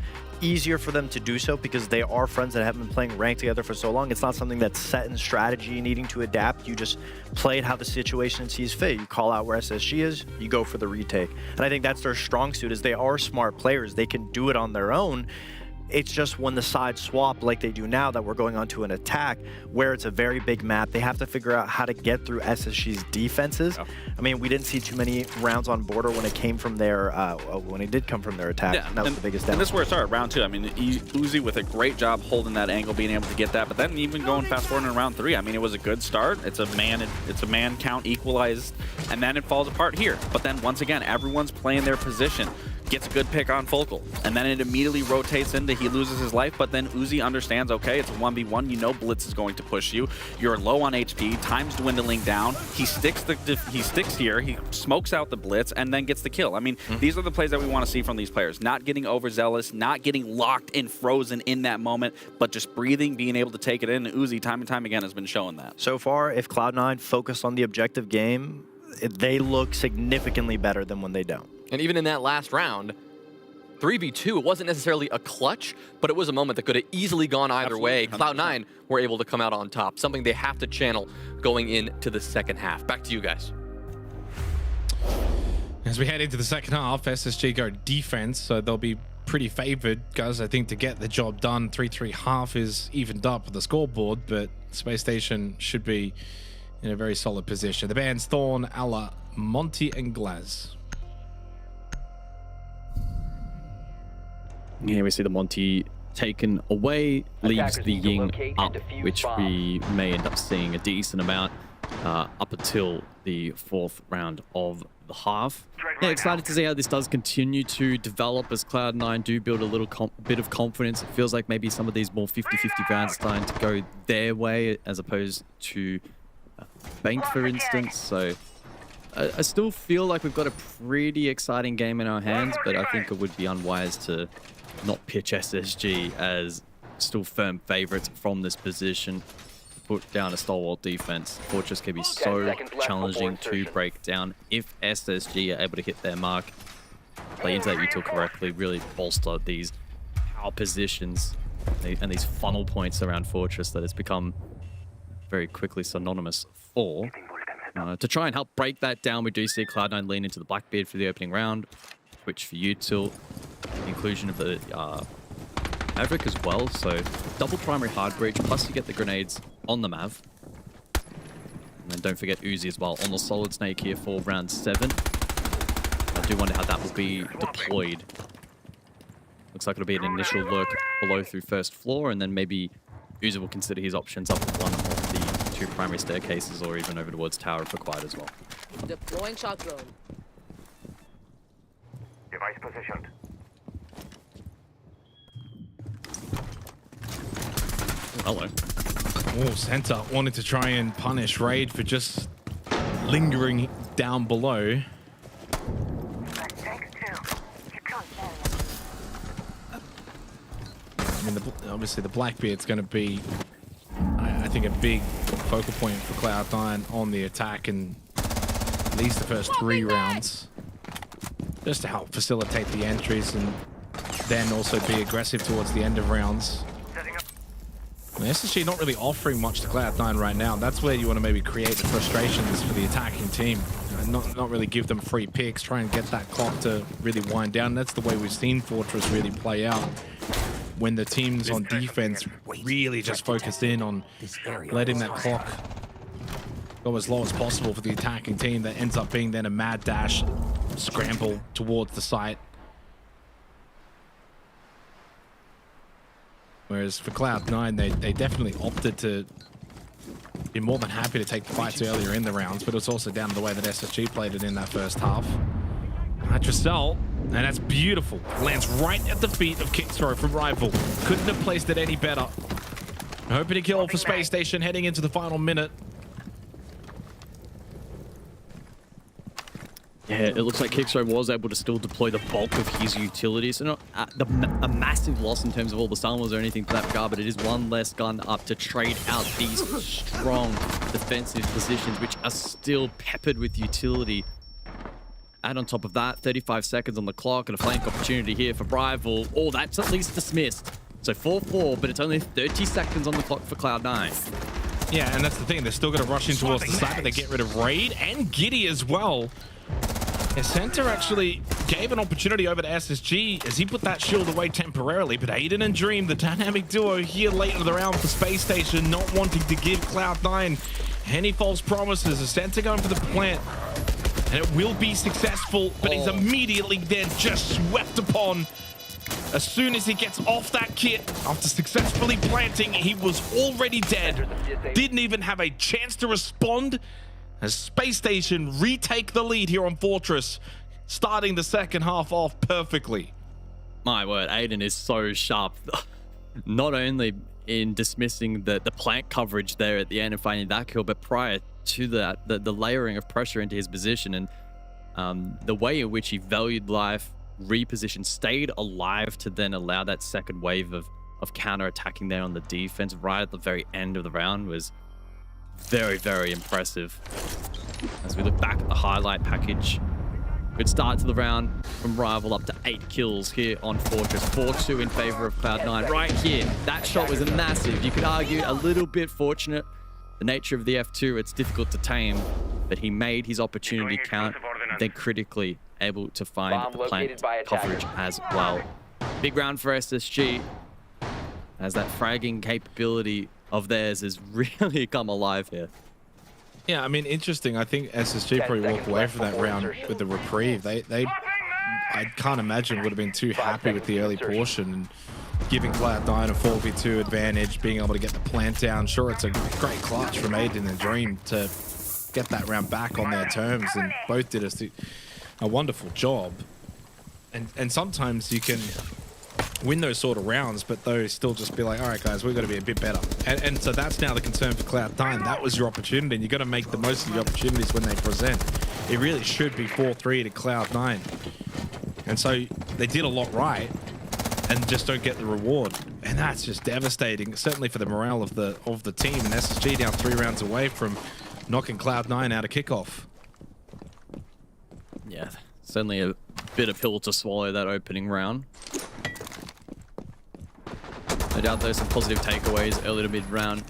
easier for them to do so because they are friends that have been playing ranked together for so long. It's not something that's set in strategy, needing to adapt. You just play it how the situation sees fit. You call out where SSG is, you go for the retake. And I think that's their strong suit, is they are smart players. They can do it on their own. It's just when the sides swap like they do now, that we're going on to an attack where it's a very big map, they have to figure out how to get through SSG's defenses. Yeah. I mean, we didn't see too many rounds on border when it came from their, when it did come from their attack.
Yeah,
and that was the biggest down.
And this is where it started, round 2. I mean, Uzi with a great job holding that angle, being able to get that, but then even going fast forward in round 3, I mean, it was a good start. It's a man count equalized, and then it falls apart here. But then once again, everyone's playing their position. Gets a good pick on Focal, and then it immediately rotates into he loses his life, but then Uzi understands, okay, it's a 1v1, you know Blitz is going to push you, you're low on HP, time's dwindling down, he sticks here, he smokes out the Blitz, and then gets the kill. I mean, these are the plays that we want to see from these players, not getting overzealous, not getting locked and frozen in that moment, but just breathing, being able to take it in. Uzi, time and time again, has been showing that.
So far, if Cloud9 focused on the objective game, they look significantly better than when they don't.
And even in that last round, 3v2, it wasn't necessarily a clutch, but it was a moment that could have easily gone either way. Cloud9 were able to come out on top, something they have to channel going into the second half. Back to you guys.
As we head into the second half, SSG go defense, so they'll be pretty favored, guys. I think to get the job done, 3-3 half is evened up with the scoreboard, but Space Station should be in a very solid position. The band's Thorn, Alla, Monty, and Glaz.
Here we see the Monty taken away, leaves the Ying up, which we may end up seeing a decent amount up until the 4th round of the half. Yeah, excited to see how this does continue to develop as Cloud9 do build a little bit of confidence. It feels like maybe some of these more 50-50 rounds starting to go their way as opposed to Bank, for instance. So I still feel like we've got a pretty exciting game in our hands, but I think it would be unwise to not pitch SSG as still firm favorites from this position. Put down a stalwart defense. Fortress can be so challenging to break down if SSG are able to hit their mark, play into that util correctly, really bolster these power positions and these funnel points around Fortress that it's become very quickly synonymous for. To try and help break that down, we do see Cloud9 lean into the Blackbeard for the opening round. Switch for util. Inclusion of the Maverick as well, so double primary hard breach, plus you get the grenades on the Mav. And then don't forget Uzi as well on the Solid Snake here for round 7. I do wonder how that will be deployed. Looks like it'll be an initial lurk below through first floor, and then maybe Uzi will consider his options up one of the 2 primary staircases, or even over towards tower if required as well.
Deploying shock drone.
Device positioned.
Hello.
Oh, Center wanted to try and punish Raid for just lingering down below. I mean, obviously the Blackbeard's going to be, I think, a big focal point for Cloud9 on the attack in at least the first 3 rounds, just to help facilitate the entries and then also be aggressive towards the end of rounds. SSG not really offering much to Cloud9 right now. That's where you want to maybe create the frustrations for the attacking team. Not really give them free picks, try and get that clock to really wind down. That's the way we've seen Fortress really play out. When the teams on defense really just focused in on letting that clock go as low as possible for the attacking team, that ends up being then a mad dash scramble towards the site. Whereas for Cloud9, they definitely opted to be more than happy to take the fights earlier in the rounds, but it's also down to the way that SSG played it in that first half. Tricel, and that's beautiful. Lands right at the feet of Kickthrow from Rival. Couldn't have placed it any better. Hoping to kill for Space Station heading into the final minute.
Yeah, it looks like Kickthrow was able to still deploy the bulk of his utilities. So not a massive loss in terms of all the Summers or anything to that regard, but it is one less gun up to trade out these strong defensive positions, which are still peppered with utility. And on top of that, 35 seconds on the clock and a flank opportunity here for Rival. Oh, that's at least dismissed. So 4-4, but it's only 30 seconds on the clock for Cloud9.
Yeah, and that's the thing. They're still going to rush in towards the side, but they get rid of Raid and Giddy as well. Yeah, Center actually gave an opportunity over to SSG as he put that shield away temporarily, but Aiden and Dream, the dynamic duo here late in the round for Space Station, not wanting to give Cloud9 any false promises. As Center going for the plant, and it will be successful, but he's immediately then just swept upon. As soon as he gets off that kit, after successfully planting, he was already dead. Didn't even have a chance to respond. As Space Station retake the lead here on Fortress, starting the second half off perfectly.
My word, Aiden is so sharp. Not only in dismissing the plant coverage there at the end and finding that kill, but prior to that, the layering of pressure into his position and the way in which he valued life, repositioned, stayed alive to then allow that second wave of counter-attacking there on the defense right at the very end of the round was very, very impressive. As we look back at the highlight package, good start to the round from Rival, up to 8 kills here on Fortress. 4-2 in favor of Cloud9 right here. That shot was massive. You could argue a little bit fortunate. The nature of the F2, it's difficult to tame, but he made his opportunity count, then critically able to find the plant coverage as well. Big round for SSG, as that fragging capability of theirs has really come alive here.
Yeah, I mean, interesting. I think SSG probably walked away from that round with the reprieve. They I can't imagine would have been too happy with the early portion and giving Cloud9 a 4v2 advantage, being able to get the plant down. Sure, it's a great clutch from Aiden and Dream to get that round back on their terms, and both did a wonderful job. And sometimes you can win those sort of rounds, but those still just be like, all right, guys, we've got to be a bit better. And so that's now the concern for Cloud9. That was your opportunity, and you've got to make the most of the opportunities when they present. It really should be 4-3 to Cloud9. And so they did a lot right and just don't get the reward. And that's just devastating, certainly for the morale of the team. And SSG down 3 rounds away from knocking Cloud9 out of kickoff.
Yeah, certainly a bit of pill to swallow that opening round. No doubt there's some positive takeaways early to mid-round.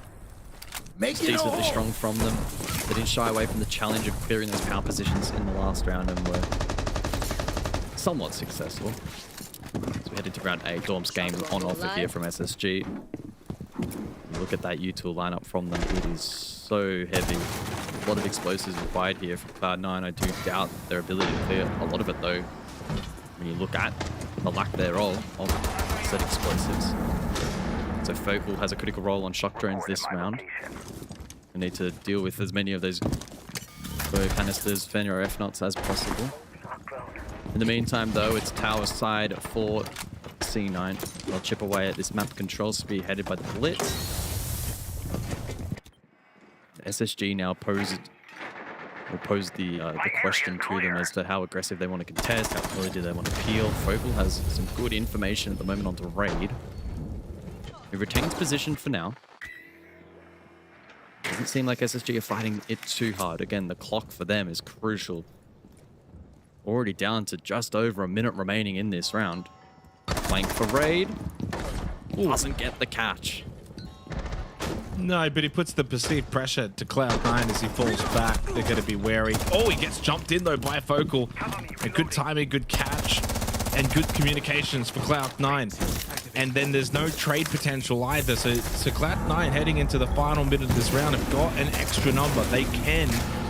Decently strong from them. They didn't shy away from the challenge of clearing those power positions in the last round and were somewhat successful. So we head into round 8. Dorm's game on offer here from SSG. Look at that U-tool lineup from them. It is so heavy. A lot of explosives required here from Cloud9. I do doubt their ability to clear a lot of it though, when you look at the lack thereof of set explosives. So Focal has a critical role on shock drones this round. We need to deal with as many of those canisters, Fenrir or F-Knots as possible. In the meantime though, it's tower side for C9. They'll chip away at this map control spearheaded by the Blitz. SSG now pose the question to them as to how aggressive they want to contest, how early do they want to peel. Focal has some good information at the moment onto Raid. He retains position for now. Doesn't seem like SSG are fighting it too hard. Again, the clock for them is crucial. Already down to just over a minute remaining in this round. Flank for Raid. Doesn't get the catch.
No, but he puts the perceived pressure to Cloud9 as he falls back. They're going to be wary. Oh, he gets jumped in though by Focal. A good timing, good catch, and good communications for Cloud9. And then there's no trade potential either. So Cloud9 heading into the final minute of this round have got an extra number. They can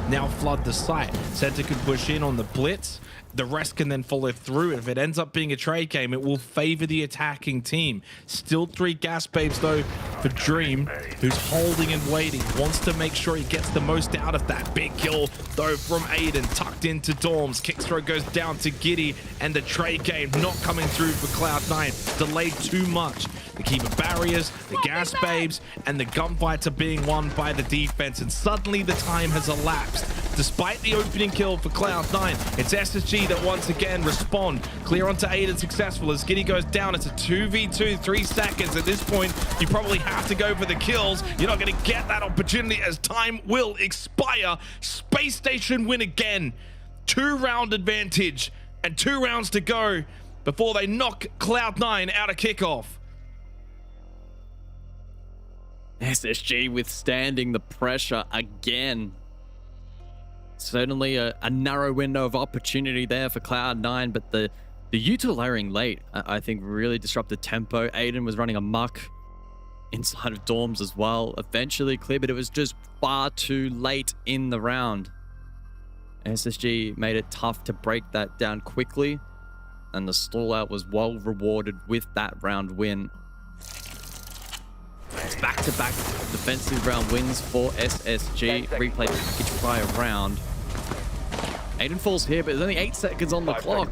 now flood the site. Center can push in on the blitz. The rest can then follow through. If it ends up being a trade game, it will favor the attacking team. Still 3 gas babes though for Dream, who's holding and waiting, wants to make sure he gets the most out of that. Big kill, though, from Aiden, tucked into Dorms. Kickthrow goes down to Giddy, and the trade game not coming through for Cloud9. Delayed too much. The keeper barriers, the gas babes, and the gunfights are being won by the defense, and suddenly the time has elapsed. Despite the opening kill for Cloud9, it's SSG that once again respond. Clear onto Aiden, successful as Giddy goes down. It's a 2v2, 3 seconds. At this point, you probably have to go for the kills. You're not going to get that opportunity as time will expire. Space Station win again. 2-round advantage and 2 rounds to go before they knock Cloud9 out of kickoff.
SSG withstanding the pressure again. Certainly a narrow window of opportunity there for Cloud9, but the util layering late, I think, really disrupted tempo. Aiden was running amok inside of Dorms as well. Eventually clear, but it was just far too late in the round. SSG made it tough to break that down quickly, and the stall out was well rewarded with that round win. Back-to-back defensive round wins for SSG. Replay package prior round. Aiden falls here, but there's only 8 seconds on the clock.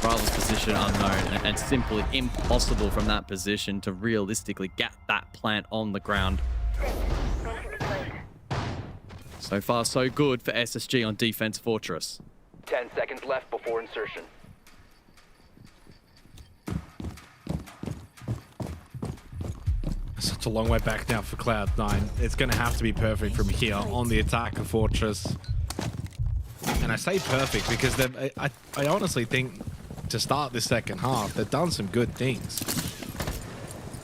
Rival's position unknown, and simply impossible from that position to realistically get that plant on the ground. So far, so good for SSG on Defense Fortress.
10 seconds left before insertion.
Such a long way back now for Cloud9. It's going to have to be perfect from here on the attack of Fortress. And I say perfect because I honestly think to start this second half, they've done some good things.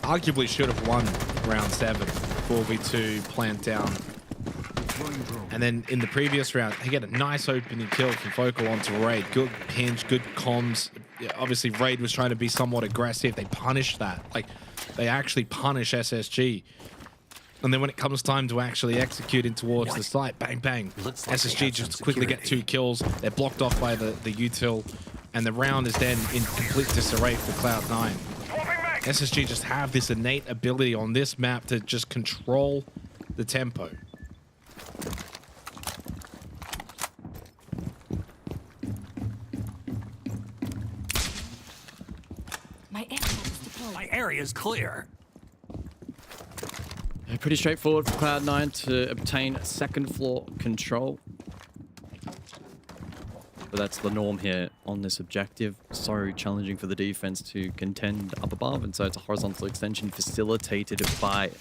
Arguably should have won round 7, 4v2, plant down. And then in the previous round, they get a nice opening kill from Focal onto Raid. Good hinge, good comms. Yeah, obviously, Raid was trying to be somewhat aggressive. They punished that. Like, they actually punish SSG. And then when it comes time to actually execute in towards the site, bang, bang. SSG just quickly get 2 kills. They're blocked off by the util. And the round is then in complete disarray for Cloud9. SSG just have this innate ability on this map to just control the tempo.
My area's clear.
Pretty straightforward for Cloud9 to obtain second floor control. But that's the norm here on this objective. So challenging for the defense to contend up above, and so it's a horizontal extension facilitated by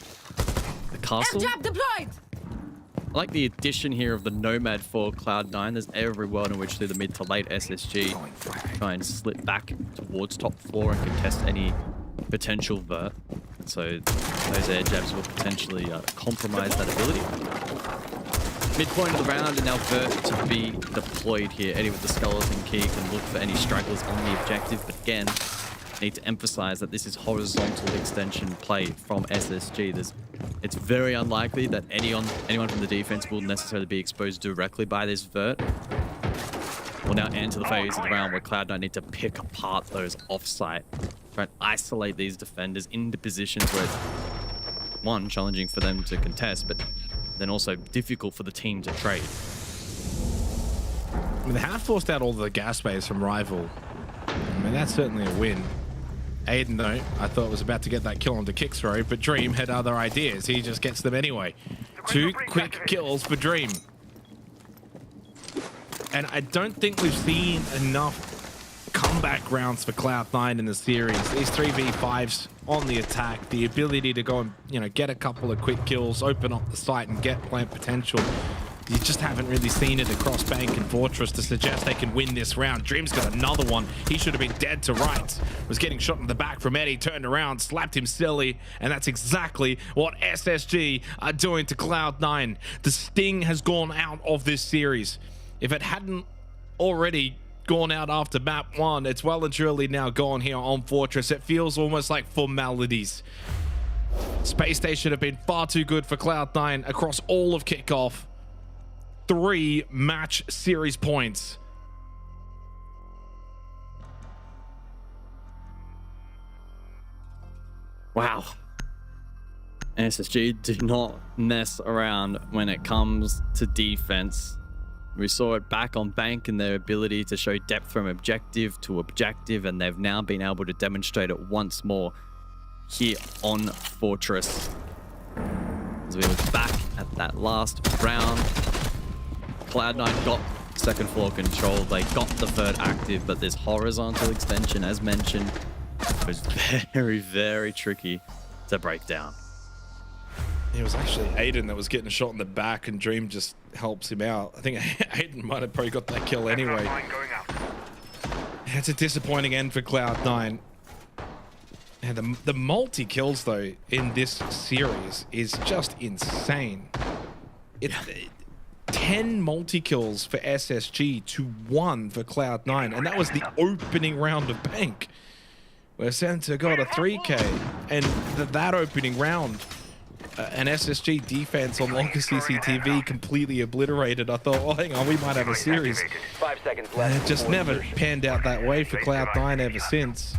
the castle.
Deployed.
I like the addition here of the Nomad for Cloud9. There's every world in which through the mid to late SSG try and slip back towards top floor and contest any potential vert. So those air jabs will potentially compromise that ability. Midpoint of the round, and now vert to be deployed here. Eddie with the skeleton key can look for any stragglers on the objective, but again, need to emphasize that this is horizontal extension play from SSG. It's very unlikely that anyone from the defense will necessarily be exposed directly by this vert. We'll now enter the phase of the round where Cloud9 need to pick apart those offsite, try and isolate these defenders into positions where it's, one, challenging for them to contest, but then also difficult for the team to trade.
I mean, they have forced out all the gas bays from Rival. I mean, that's certainly a win. Aiden, though, I thought was about to get that kill onto Kickthrow, but Dream had other ideas. He just gets them anyway. 2 quick kills for Dream. And I don't think we've seen enough comeback rounds for Cloud9 in the series. These 3v5s on the attack, the ability to go and, you know, get a couple of quick kills, open up the site and get plant potential. You just haven't really seen it across Bank and Fortress to suggest they can win this round. Dream's got another one. He should have been dead to rights. Was getting shot in the back from Eddie, turned around, slapped him silly, and that's exactly what SSG are doing to Cloud9. The sting has gone out of this series. If it hadn't already gone out after map 1, it's well and truly now gone here on Fortress. It feels almost like formalities. Space Station have been far too good for Cloud9 across all of Kickoff. 3 match series points.
Wow. SSG do not mess around when it comes to defense. We saw it back on Bank and their ability to show depth from objective to objective, and they've now been able to demonstrate it once more here on Fortress. As we look back at that last round, Cloud9 got second floor control, they got the third active, but this horizontal extension, as mentioned, was very, very tricky to break down.
It was actually Aiden that was getting a shot in the back, and Dream just helps him out. I think Aiden might have probably got that kill anyway. It's a disappointing end for Cloud9. And the multi-kills, though, in this series is just insane. 10 multi-kills for SSG to 1 for Cloud9, and that was the opening round of Bank, where Center got a 3K, and that opening round, an SSG defense on longer CCTV completely obliterated. I thought, oh, hang on, we might have a series.
5 seconds left.
And it just never panned out that way for Cloud9 ever since.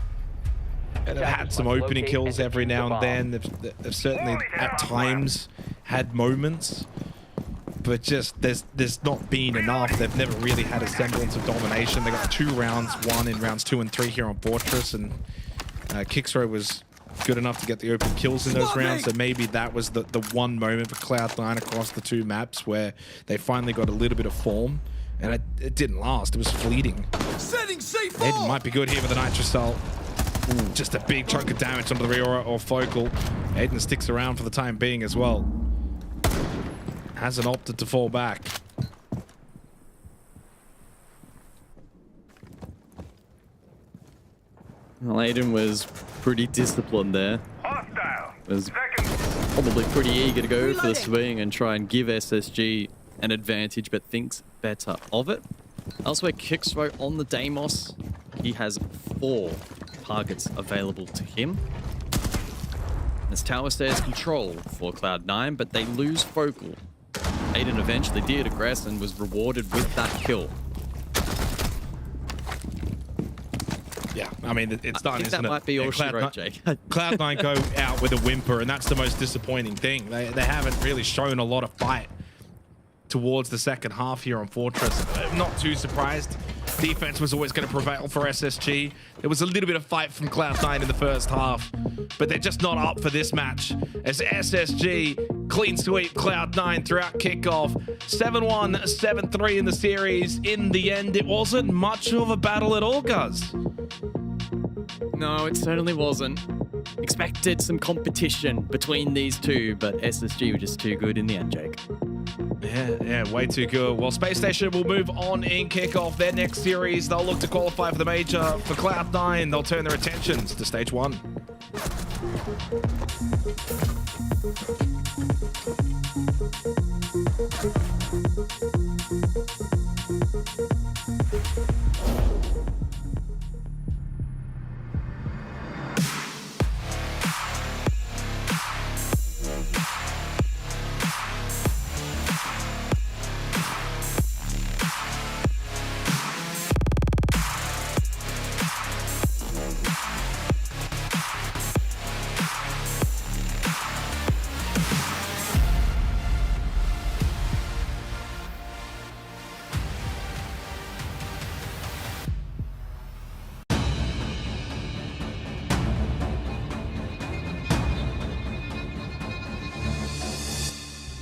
And they've had some opening kills every now and then. They've certainly, at times, had moments. But just, there's not been enough. They've never really had a semblance of domination. They got 2 rounds, one in rounds 2 and 3 here on Fortress. And Kixro was good enough to get the open kills in those rounds, so maybe that was the one moment for Cloud9 across the 2 maps where they finally got a little bit of form, and it didn't last. It was fleeting. Aiden might be good here with the Nitrocell. Just a big chunk of damage onto the rear or focal. Aiden sticks around for the time being as well. Hasn't opted to fall back.
Well, Aiden was pretty disciplined there. Was probably pretty eager to go for the swing and try and give SSG an advantage, but thinks better of it. Elsewhere, Kixro on the Deimos. He has 4 targets available to him. As Tower Stairs control for Cloud9, but they lose Focal. Aiden eventually did aggress and was rewarded with that kill.
Yeah, I mean, it's done, isn't it?
That might be all she wrote, Jake.
Cloud9 go out with a whimper, and that's the most disappointing thing. They haven't really shown a lot of fight towards the second half here on Fortress. I'm not too surprised. Defense was always going to prevail for SSG. There was a little bit of fight from Cloud9 in the first half, but they're just not up for this match. As SSG clean sweep Cloud9 throughout kickoff. 7-1, 7-3 in the series. In the end, it wasn't much of a battle at all, Guz.
No, it certainly wasn't. Expected some competition between these two, but SSG were just too good in the end, Jake.
Yeah, way too good. Well, Space Station will move on in kickoff. Their next series, they'll look to qualify for the major. For Cloud9, they'll turn their attentions to stage 1.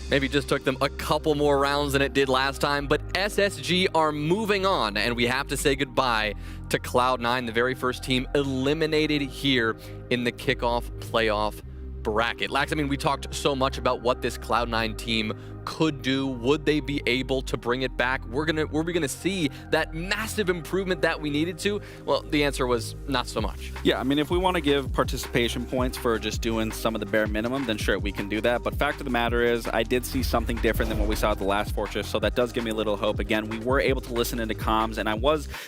Maybe just took them a couple more rounds than it did last time, but SSG are moving on, and we have to say goodbye to Cloud9, the very first team eliminated here in the kickoff playoff bracket. Lax, I mean, we talked so much about what this Cloud9 team could do. Would they be able to bring it back? Were we gonna see that massive improvement that we needed to? Well, the answer was not so much.
Yeah, I mean, if we want to give participation points for just doing some of the bare minimum, then sure, we can do that. But fact of the matter is, I did see something different than what we saw at the last Fortress, so that does give me a little hope. Again, we were able to listen into comms, and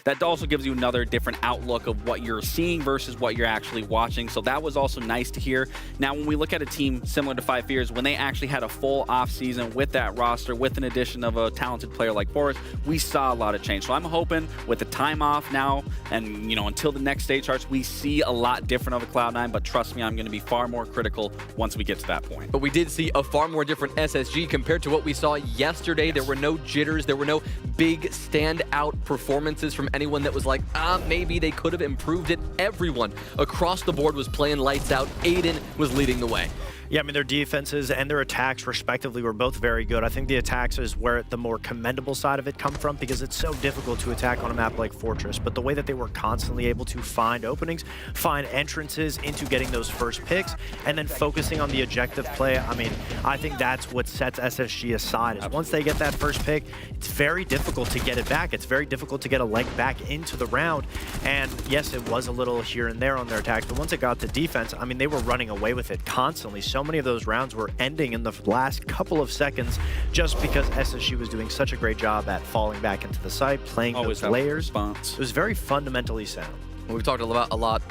that also gives you another different outlook of what you're seeing versus what you're actually watching. So that was also nice to hear. Now, when we look at a team similar to Five Fears, when they actually had a full off season with with that roster, with an addition of a talented player like Forrest, we saw a lot of change. So I'm hoping with the time off now and, until the next stage starts, we see a lot different of the Cloud9, but trust me, I'm going to be far more critical once we get to that point.
But we did see a far more different SSG compared to what we saw yesterday. There were no jitters. There were no big standout performances from anyone that was like, maybe they could have improved it. Everyone across the board was playing lights out. Aiden was leading the way.
Yeah, I mean, their defenses and their attacks, respectively, were both very good. I think the attacks is where the more commendable side of it come from, because it's so difficult to attack on a map like Fortress. But the way that they were constantly able to find openings, find entrances into getting those first picks, and then focusing on the objective play, I mean, I think that's what sets SSG aside. Is once they get that first pick, it's very difficult to get it back. It's very difficult to get a leg back into the round. And yes, it was a little here and there on their attacks, but once it got to defense, I mean, they were running away with it constantly. So many of those rounds were ending in the last couple of seconds just because SSG was doing such a great job at falling back into the site, playing those layers. It was very fundamentally sound.
We've talked about a lot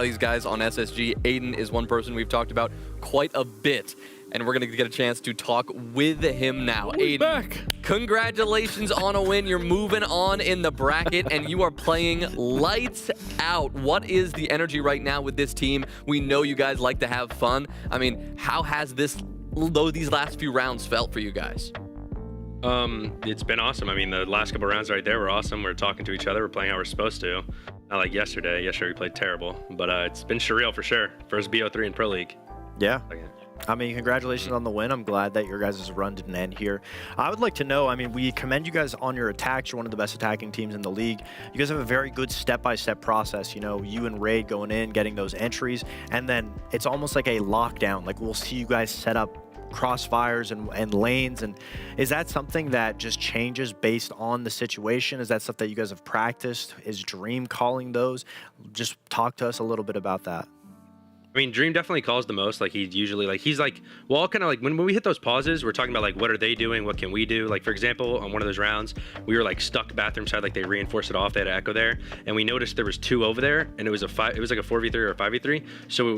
of these guys on SSG. Aiden is one person we've talked about quite a bit, and we're going to get a chance to talk with him now. Aiden,
back.
Congratulations on a win. You're moving on in the bracket, and you are playing lights out. What is the energy right now with this team? We know you guys like to have fun. I mean, how has these last few rounds felt for you guys?
It's been awesome. I mean, the last couple rounds right there were awesome. We're talking to each other. We're playing how we're supposed to. Not like yesterday. Yesterday we played terrible, but it's been surreal for sure. First BO3 in Pro League.
Yeah. I mean, congratulations on the win. I'm glad that your guys' run didn't end here. I would like to know, I mean, we commend you guys on your attacks. You're one of the best attacking teams in the league. You guys have a very good step-by-step process. You and Raid going in, getting those entries, and then it's almost like a lockdown. Like, we'll see you guys set up crossfires and lanes. And is that something that just changes based on the situation? Is that stuff that you guys have practiced? Is Dream calling those? Just talk to us a little bit about that.
I mean, Dream definitely calls the most. Like, he's like, well, kind of like when we hit those pauses, we're talking about like, what are they doing? What can we do? Like, for example, on one of those rounds, we were like stuck bathroom side, like they reinforced it off. They had an echo there, and we noticed there was 2 over there, and it was like a 4v3 or a 5v3. So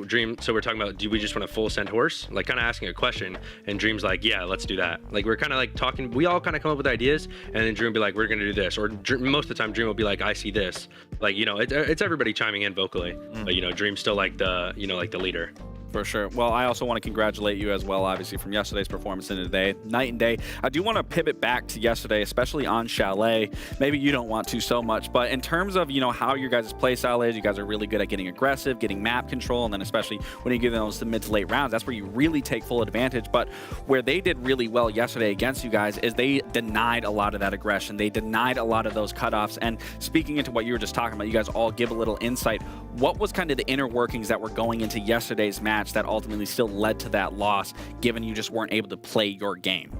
we're talking about, do we just want a full send horse? Like, kind of asking a question, and Dream's like, yeah, let's do that. Like, we're kind of like talking. We all kind of come up with ideas, and then Dream will be like, we're gonna do this, or most of the time Dream will be like, I see this. Like, it's everybody chiming in vocally, but Dream's still like the like the leader.
For sure. Well, I also want to congratulate you as well, obviously, from yesterday's performance into today. Night and day. I do want to pivot back to yesterday, especially on Chalet. Maybe you don't want to so much, but in terms of, how your guys' play style is, you guys are really good at getting aggressive, getting map control, and then especially when you get those mid to late rounds, that's where you really take full advantage. But where they did really well yesterday against you guys is they denied a lot of that aggression. They denied a lot of those cutoffs. And speaking into what you were just talking about, you guys all give a little insight. What was kind of the inner workings that were going into yesterday's match that ultimately still led to that loss, given you just weren't able to play your game?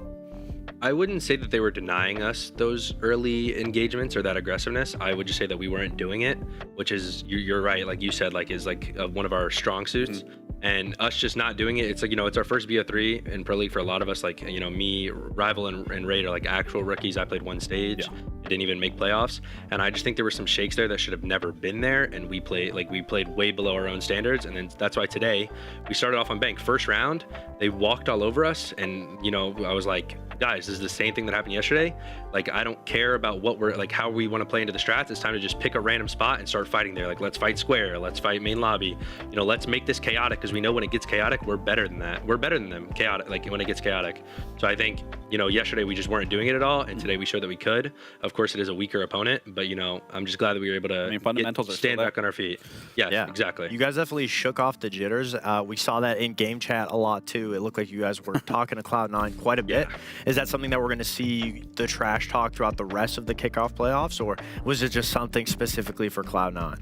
I wouldn't say that they were denying us those early engagements or that aggressiveness. I would just say that we weren't doing it, which is, you're right, like you said, like is like one of our strong suits. And us just not doing it, it's like, it's our first BO3 in Pro League for a lot of us. Like, me, Rival, and Raid are like actual rookies. I played one stage. Yeah. I didn't even make playoffs. And I just think there were some shakes there that should have never been there. And we played way below our own standards. And then that's why today we started off on bank. First round, they walked all over us. And, I was like, guys, this is the same thing that happened yesterday. Like, I don't care about what we're like, how we want to play into the strats. It's time to just pick a random spot and start fighting there. Like, let's fight square, let's fight main lobby. Let's make this chaotic, because we know when it gets chaotic, we're better than that. We're better than them chaotic, like when it gets chaotic. So I think, yesterday we just weren't doing it at all, and today we showed that we could. Of course, it is a weaker opponent, but I'm just glad that we were able to
fundamentals
stand back on our feet. Yeah, exactly.
You guys definitely shook off the jitters. We saw that in game chat a lot too. It looked like you guys were talking to Cloud9 quite a bit. Yeah. Is that something that we're going to see the trash talk throughout the rest of the kickoff playoffs, or was it just something specifically for Cloud9?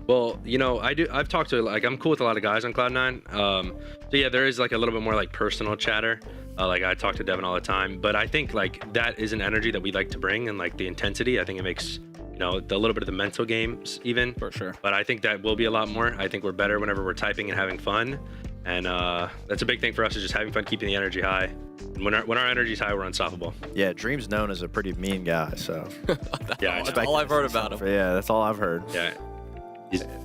Well, I've talked to, like, I'm cool with a lot of guys on Cloud9. So yeah, there is like a little bit more like personal chatter. Like, I talk to Devin all the time, but I think like that is an energy that we like to bring, and like the intensity, I think it makes, a little bit of the mental games even.
For sure.
But I think that will be a lot more. I think we're better whenever we're typing and having fun. And that's a big thing for us, is just having fun, keeping the energy high. And when our energy's high, we're unstoppable.
Yeah, Dream's known as a pretty mean guy, so.
That's all I've heard about him.
Yeah, that's all I've heard.
Yeah.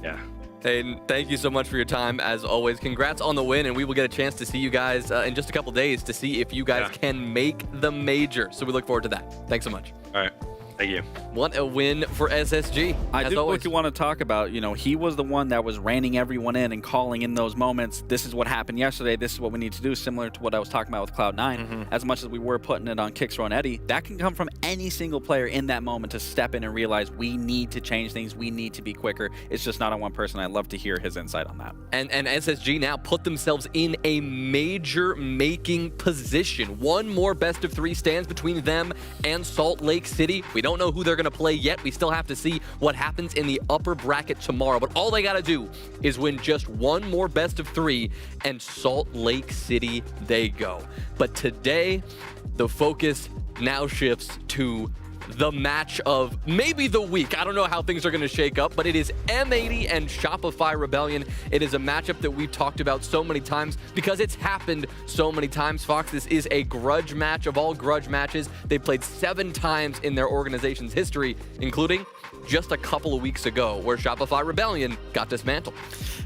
Yeah.
Hayden, thank you so much for your time, as always. Congrats on the win, and we will get a chance to see you guys in just a couple days to see if you guys can make the major. So we look forward to that. Thanks so much.
All right. Thank you.
What a win for SSG.
I do quickly want to talk about, he was the one that was reining everyone in and calling in those moments. This is what happened yesterday. This is what we need to do, similar to what I was talking about with Cloud9. As much as we were putting it on Kicksrow and Eddie, that can come from any single player in that moment to step in and realize we need to change things. We need to be quicker. It's just not on one person. I'd love to hear his insight on that.
And SSG now put themselves in a major making position. One more best of 3 stands between them and Salt Lake City. We don't know who they're going to play yet. We still have to see what happens in the upper bracket tomorrow. But all they got to do is win just one more best of 3, and Salt Lake City they go. But today, the focus now shifts to the match of maybe the week. I don't know how things are going to shake up, but it is M80 and Shopify Rebellion. It is a matchup that we've talked about so many times because it's happened so many times. Fox, this is a grudge match of all grudge matches. They played 7 times in their organization's history, including just a couple of weeks ago where Shopify Rebellion got dismantled.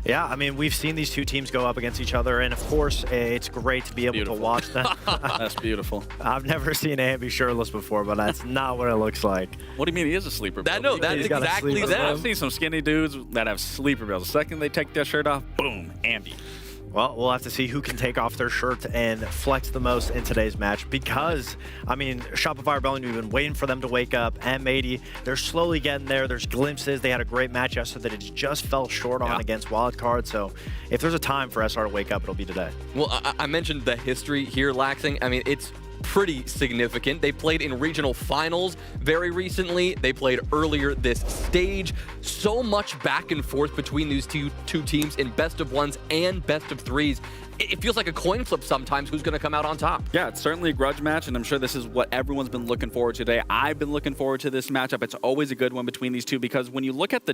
Yeah, I mean, we've seen these two teams go up against each other, and of course, it's great to be able to watch them.
That's beautiful.
I've never seen Ant be shirtless before, but that's not what it looks like.
What do you mean he is a sleeper build?
That's exactly that.
I've seen some skinny dudes that have sleeper builds. The second they take their shirt off, boom, Ambi.
Well, we'll have to see who can take off their shirt and flex the most in today's match because, I mean, Shopify Rebellion, we've been waiting for them to wake up. M80, they're slowly getting there. There's glimpses. They had a great match yesterday that it just fell short on against Wildcard. So if there's a time for SR to wake up, it'll be today.
Well, I mentioned the history here, Laxing. I mean, it's pretty significant. They played in regional finals very recently. They played earlier this stage. So much back and forth between these two teams in best of 1s and best of 3s. It feels like a coin flip sometimes who's going to come out on top.
Yeah, it's certainly a grudge match, and I'm sure this is what everyone's been looking forward to today. I've been looking forward to this matchup. It's always a good one between these two because when you look at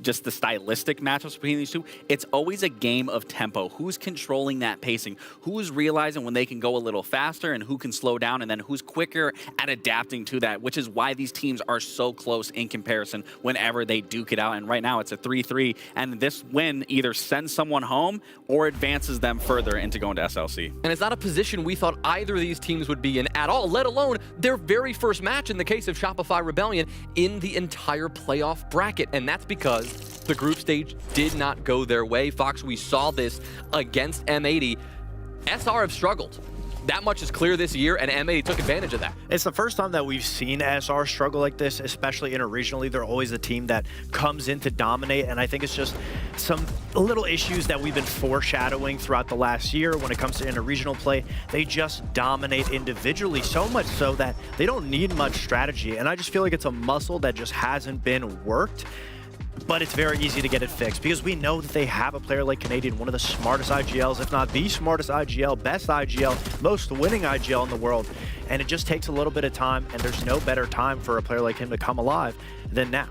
just the stylistic matchups between these two, it's always a game of tempo. Who's controlling that pacing? Who's realizing when they can go a little faster and who can slow down, and then who's quicker at adapting to that, which is why these teams are so close in comparison whenever they duke it out. And right now it's a 3-3, and this win either sends someone home or advances them further into going to SLC.
And it's not a position we thought either of these teams would be in at all, let alone their very first match in the case of Shopify Rebellion in the entire playoff bracket. And that's because the group stage did not go their way. Fox, we saw this against M80. SR have struggled. That much is clear this year, and M80 took advantage of that.
It's the first time that we've seen SR struggle like this, especially interregionally. They're always the team that comes in to dominate, and I think it's just some little issues that we've been foreshadowing throughout the last year when it comes to interregional play. They just dominate individually, so much so that they don't need much strategy, and I just feel like it's a muscle that just hasn't been worked. But it's very easy to get it fixed because we know that they have a player like Canadian, one of the smartest IGLs, if not the smartest IGL, best IGL, most winning IGL in the world. And it just takes a little bit of time, and there's no better time for a player like him to come alive than now.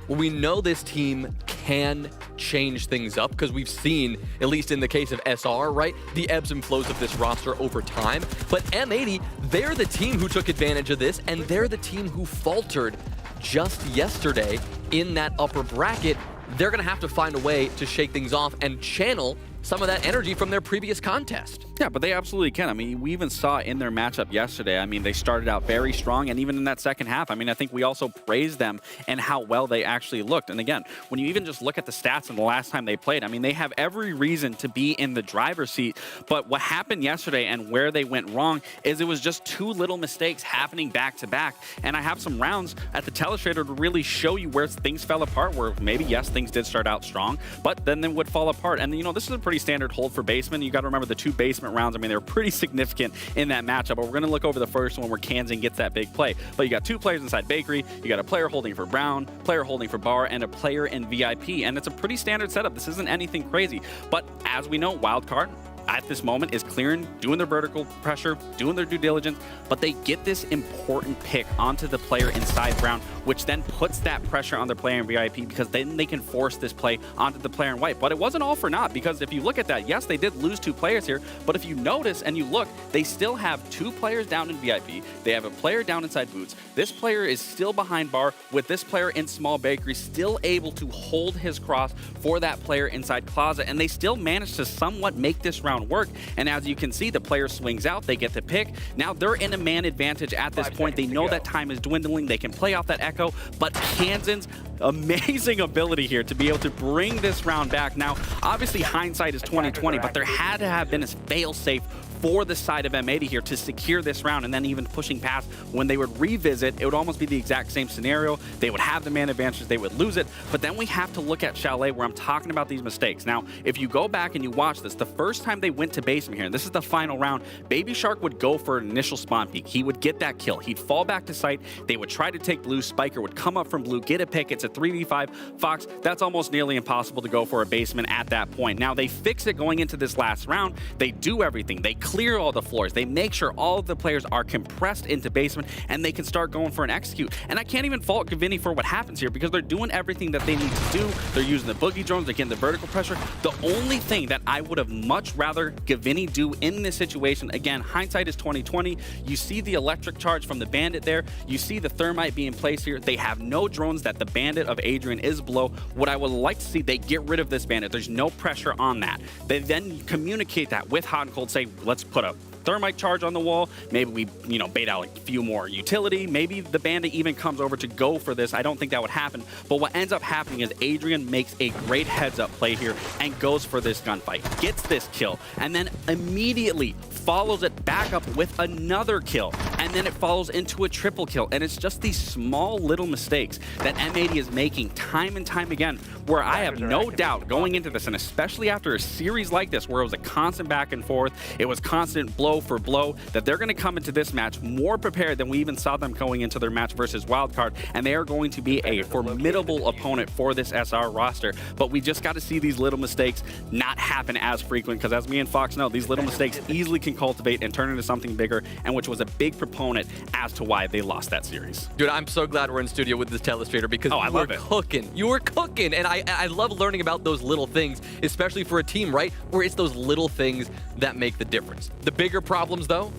Well, we know this team can change things up because we've seen, at least in the case of SR, right, the ebbs and flows of this roster over time. But M80, they're the team who took advantage of this, and they're the team who faltered just yesterday in that upper bracket. They're going to have to find a way to shake things off and channel some of that energy from their previous contest.
Yeah, but they absolutely can. I mean, we even saw in their matchup yesterday, I mean, they started out very strong, and even in that second half, I mean, I think we also praised them and how well they actually looked. And again, when you even just look at the stats and the last time they played, I mean, they have every reason to be in the driver's seat. But what happened yesterday and where they went wrong is it was just 2 little mistakes happening back to back. And I have some rounds at the telestrator to really show you where things fell apart, where maybe, yes, things did start out strong, but then they would fall apart. And, you know, this is a pretty standard hold for baseman. You got to remember the 2 basement rounds. I mean, they were pretty significant in that matchup. But we're going to look over the first one where Kansan gets that big play. But you got 2 players inside Bakery. You got a player holding for Brown, player holding for Bar, and a player in VIP. And it's a pretty standard setup. This isn't anything crazy. But as we know, Wildcard, at this moment is clearing, doing their vertical pressure, doing their due diligence, but they get this important pick onto the player inside Brown, which then puts that pressure on the player in VIP, because then they can force this play onto the player in white. But it wasn't all for naught, because if you look at that, yes, they did lose 2 players here, but if you notice and you look, they still have 2 players down in VIP. They have a player down inside Boots. This player is still behind bar, with this player in small bakery still able to hold his cross for that player inside closet, and they still managed to somewhat make this round work. And as you can see, the player swings out, they get the pick. Now they're in a man advantage at this point. They know that time is dwindling. They can play off that echo, but Kansan's amazing ability here to be able to bring this round back. Now, obviously hindsight is 2020, but there had to have been a fail-safe for the side of M80 here to secure this round, and then even pushing past when they would revisit, it would almost be the exact same scenario. They would have the man advantage, they would lose it, but then we have to look at Chalet where I'm talking about these mistakes. Now, if you go back and you watch this, the first time they went to basement here, and this is the final round, Baby Shark would go for an initial spawn peek. He would get that kill. He'd fall back to site. They would try to take blue. Spiker would come up from blue, get a pick. It's a 3v5. Fox, that's almost nearly impossible to go for a basement at that point. Now, they fix it going into this last round. They do everything. They clear all the floors. They make sure all of the players are compressed into basement, and they can start going for an execute. And I can't even fault Gavini for what happens here, because they're doing everything that they need to do. They're using the boogie drones. They're getting the vertical pressure. The only thing that I would have much rather Gavini do in this situation, again, hindsight is 2020. You see the electric charge from the bandit there. You see the thermite being placed here. They have no drones that the bandit of Adrian is below. What I would like to see, they get rid of this bandit. There's no pressure on that. They then communicate that with Hot and Cold, say, let's put a thermite charge on the wall. Maybe we, bait out like a few more utility. Maybe the bandit even comes over to go for this. I don't think that would happen. But what ends up happening is Adrian makes a great heads-up play here and goes for this gunfight, gets this kill, and then immediately follows it back up with another kill, and then it follows into a triple kill. And it's just these small little mistakes that M80 is making time and time again, where I have no doubt going into this, and especially after a series like this where it was a constant back and forth, it was constant blow for blow, that they're going to come into this match more prepared than we even saw them going into their match versus Wildcard, and they are going to be a formidable opponent for this SR roster. But we just got to see these little mistakes not happen as frequent, because as me and Fox know, these little mistakes easily can cultivate and turn into something bigger, and which was a big proponent as to why they lost that series.
Dude, I'm so glad we're in studio with this Telestrator, because you were cooking. You were cooking, and I love learning about those little things, especially for a team, right, where it's those little things that make the difference. The bigger problems, though,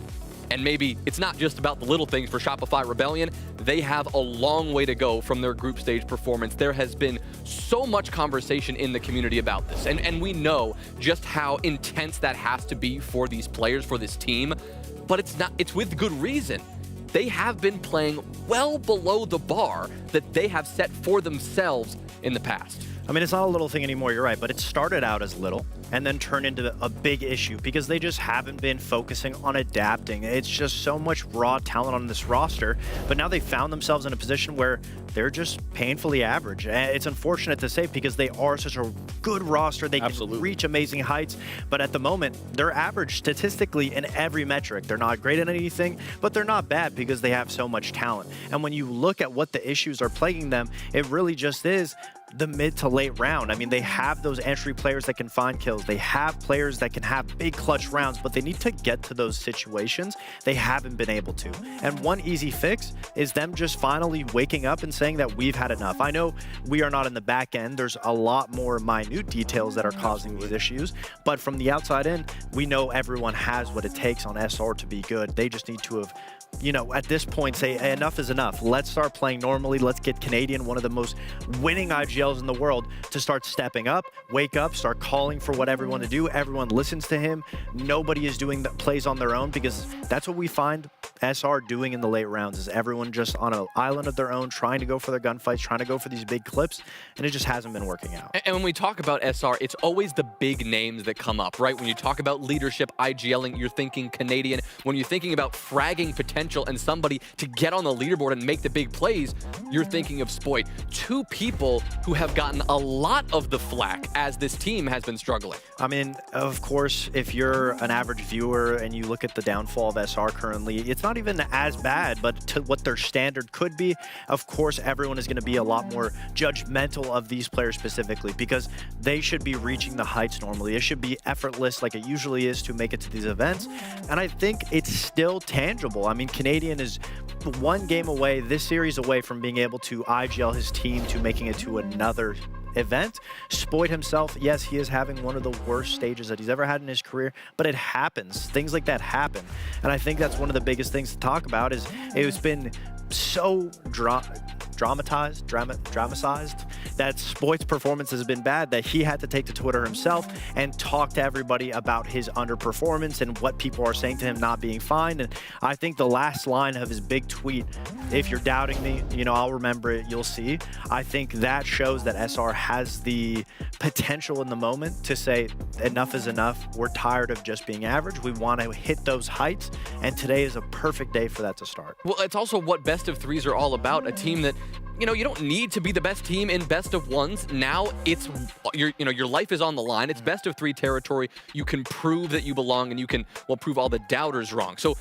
and maybe it's not just about the little things for Shopify Rebellion, they have a long way to go from their group stage performance. There has been so much conversation in the community about this, and we know just how intense that has to be for these players, for this team, but it's with good reason. They have been playing well below the bar that they have set for themselves in the past.
I mean, it's not a little thing anymore, you're right, but it started out as little and then turned into a big issue because they just haven't been focusing on adapting. It's just so much raw talent on this roster, but now they found themselves in a position where they're just painfully average. It's unfortunate to say because they are such a good roster. They can reach amazing heights, but at the moment, they're average statistically in every metric. They're not great at anything, but they're not bad because they have so much talent. And when you look at what the issues are plaguing them, it really just is the mid to late round. I mean, they have those entry players that can find kills. They have players that can have big clutch rounds, but they need to get to those situations. They haven't been able to. And one easy fix is them just finally waking up and saying that we've had enough. I know we are not in the back end. There's a lot more minute details that are causing these issues, but from the outside in, we know everyone has what it takes on SR to be good. They just need to have, at this point, say enough is enough. Let's start playing normally. Let's get Canadian, one of the most winning IGLs in the world, to start stepping up, wake up, start calling for what everyone to do. Everyone listens to him. Nobody is doing the plays on their own, because that's what we find SR doing in the late rounds, is everyone just on an island of their own, trying to go for their gunfights, trying to go for these big clips, and it just hasn't been working out.
And when we talk about SR, it's always the big names that come up, right? When you talk about leadership, IGLing, you're thinking Canadian. When you're thinking about fragging potential, potential and somebody to get on the leaderboard and make the big plays, you're thinking of Spoit. Two people who have gotten a lot of the flack as this team has been struggling.
I mean, of course, if you're an average viewer and you look at the downfall of SR currently, it's not even as bad, but to what their standard could be, of course, everyone is going to be a lot more judgmental of these players specifically because they should be reaching the heights normally. It should be effortless like it usually is to make it to these events. And I think it's still tangible. I mean, Canadian is one game away, this series away from being able to IGL his team to making it to another event. Spoit himself, yes, he is having one of the worst stages that he's ever had in his career, but it happens. Things like that happen. And I think that's one of the biggest things to talk about is it's been so dramatized that Spoit's performance has been bad that he had to take to Twitter himself and talk to everybody about his underperformance and what people are saying to him not being fine. And I think the last line of his big tweet, if you're doubting me, you know, I'll remember it, you'll see. I think that shows that SR has the potential in the moment to say enough is enough. We're tired of just being average. We want to hit those heights, and today is a perfect day for that to start.
Well, it's also what best of threes are all about. A team that, you know, you don't need to be the best team in best of ones. Now it's your life is on the line. It's best of three territory. You can prove that you belong, and you can, well, prove all the doubters wrong. So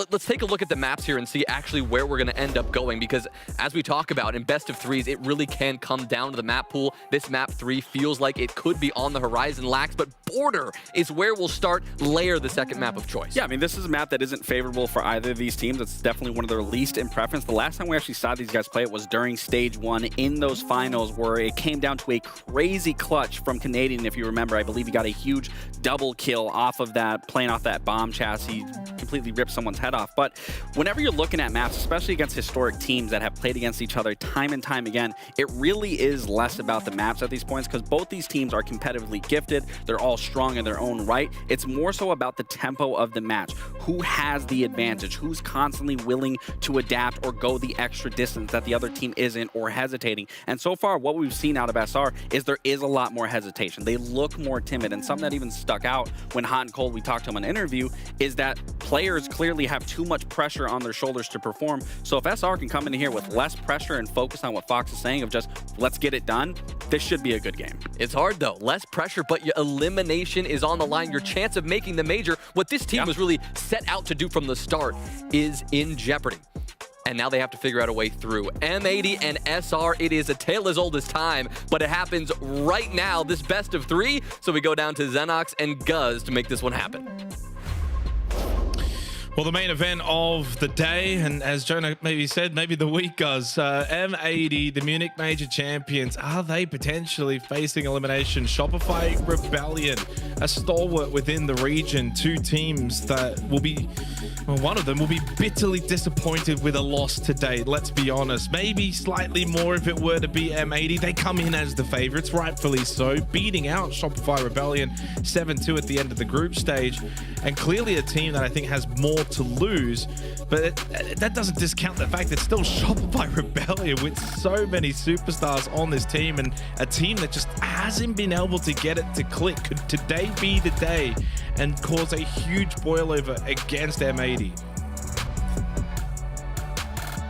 let's take a look at the maps here and see actually where we're going to end up going, because as we talk about in best of threes, it really can come down to the map pool. This map 3 feels like it could be on the horizon, Lax, but Border is where we'll start. Layer, the second map of choice.
Yeah, I mean, this is a map that isn't favorable for either of these teams. It's definitely one of their least in preference. The last time we actually saw these guys play it was during Stage 1 in those finals, where it came down to a crazy clutch from Canadian. If you remember, I believe he got a huge double kill off of that, playing off that bomb chassis, completely ripped someone's head off. But whenever you're looking at maps, especially against historic teams that have played against each other time and time again, it really is less about the maps at these points, because both these teams are competitively gifted. They're all strong in their own right. It's more so about the tempo of the match. Who has the advantage? Who's constantly willing to adapt or go the extra distance that the other team isn't, or hesitating. And so far, what we've seen out of SR is there is a lot more hesitation. They look more timid, and something that even stuck out when Hot and Cold, we talked to him in an interview, is that players clearly have too much pressure on their shoulders to perform. So if SR can come in here with less pressure and focus on what Fox is saying of just, let's get it done, this should be a good game.
It's hard though, less pressure, but your elimination is on the line. Your chance of making the major, what this team was really set out to do from the start, is in jeopardy. And now they have to figure out a way through. M80 and SR, it is a tale as old as time, but it happens right now, this best of 3. So we go down to Xenox and Guz to make this one happen.
Well, the main event of the day, and as Jonah maybe said, maybe the week, Guz, M80, the Munich Major Champions, are they potentially facing elimination? Shopify Rebellion, a stalwart within the region, two teams that will be, well, one of them will be bitterly disappointed with a loss today, let's be honest. Maybe slightly more if it were to be M80. They come in as the favorites, rightfully so, beating out Shopify Rebellion 7-2 at the end of the group stage, and clearly a team that I think has more to lose, but that doesn't discount the fact that it's still Shopify Rebellion with so many superstars on this team, and a team that just hasn't been able to get it to click. Could today be the day and cause a huge boilover against M80?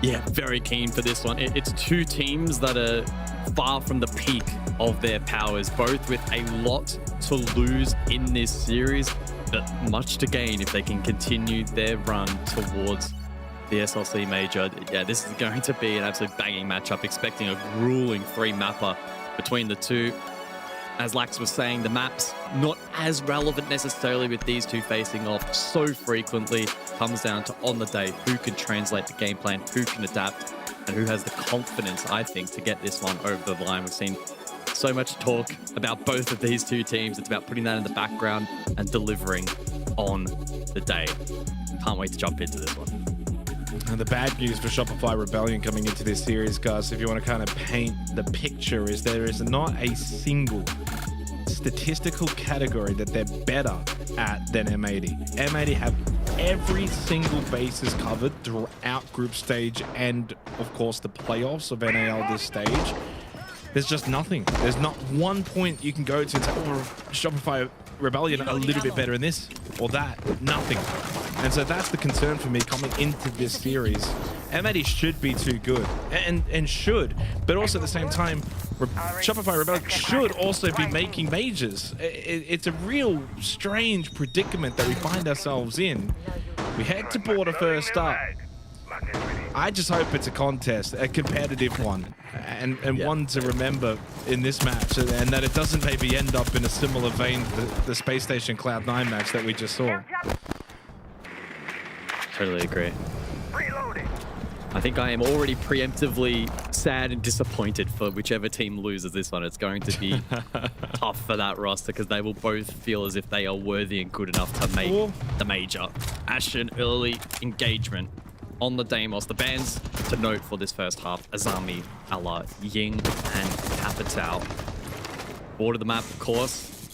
Yeah, very keen for this one. It's two teams that are far from the peak of their powers, both with a lot to lose in this series, but much to gain if they can continue their run towards the SLC Major. Yeah, this is going to be an absolute banging matchup, expecting a grueling 3-mapper between the two. As Lax was saying, the map's not as relevant necessarily with these two facing off so frequently. Comes down to on the day, who can translate the game plan, who can adapt, and who has the confidence, I think, to get this one over the line. We've seen so much talk about both of these two teams. It's about putting that in the background and delivering on the day. Can't wait to jump into this one.
And the bad news for Shopify Rebellion coming into this series, guys, if you want to kind of paint the picture, is there is not a single statistical category that they're better at than M80. M80 have every single basis covered throughout group stage and, of course, the playoffs of NAL this stage. There's just nothing. There's not one point you can go to and say, oh, Shopify Rebellion a little bit better in this or that. Nothing. And so that's the concern for me coming into this series. M80 should be too good, and should, but also at the same time, Shopify Rebellion should also be making majors. It's a real strange predicament that we find ourselves in. We head to border first up. I just hope it's a contest, a competitive one, and one to remember in this match, and that it doesn't maybe end up in a similar vein to the Space Station Cloud9 match that we just saw.
Totally agree. I think I am already preemptively sad and disappointed for whichever team loses this one. It's going to be tough for that roster because they will both feel as if they are worthy and good enough to make the major. Ashen, early engagement on the Deimos. The bans to note for this first half: Azami, Allah, Ying, and Capitao. Border the map, of course,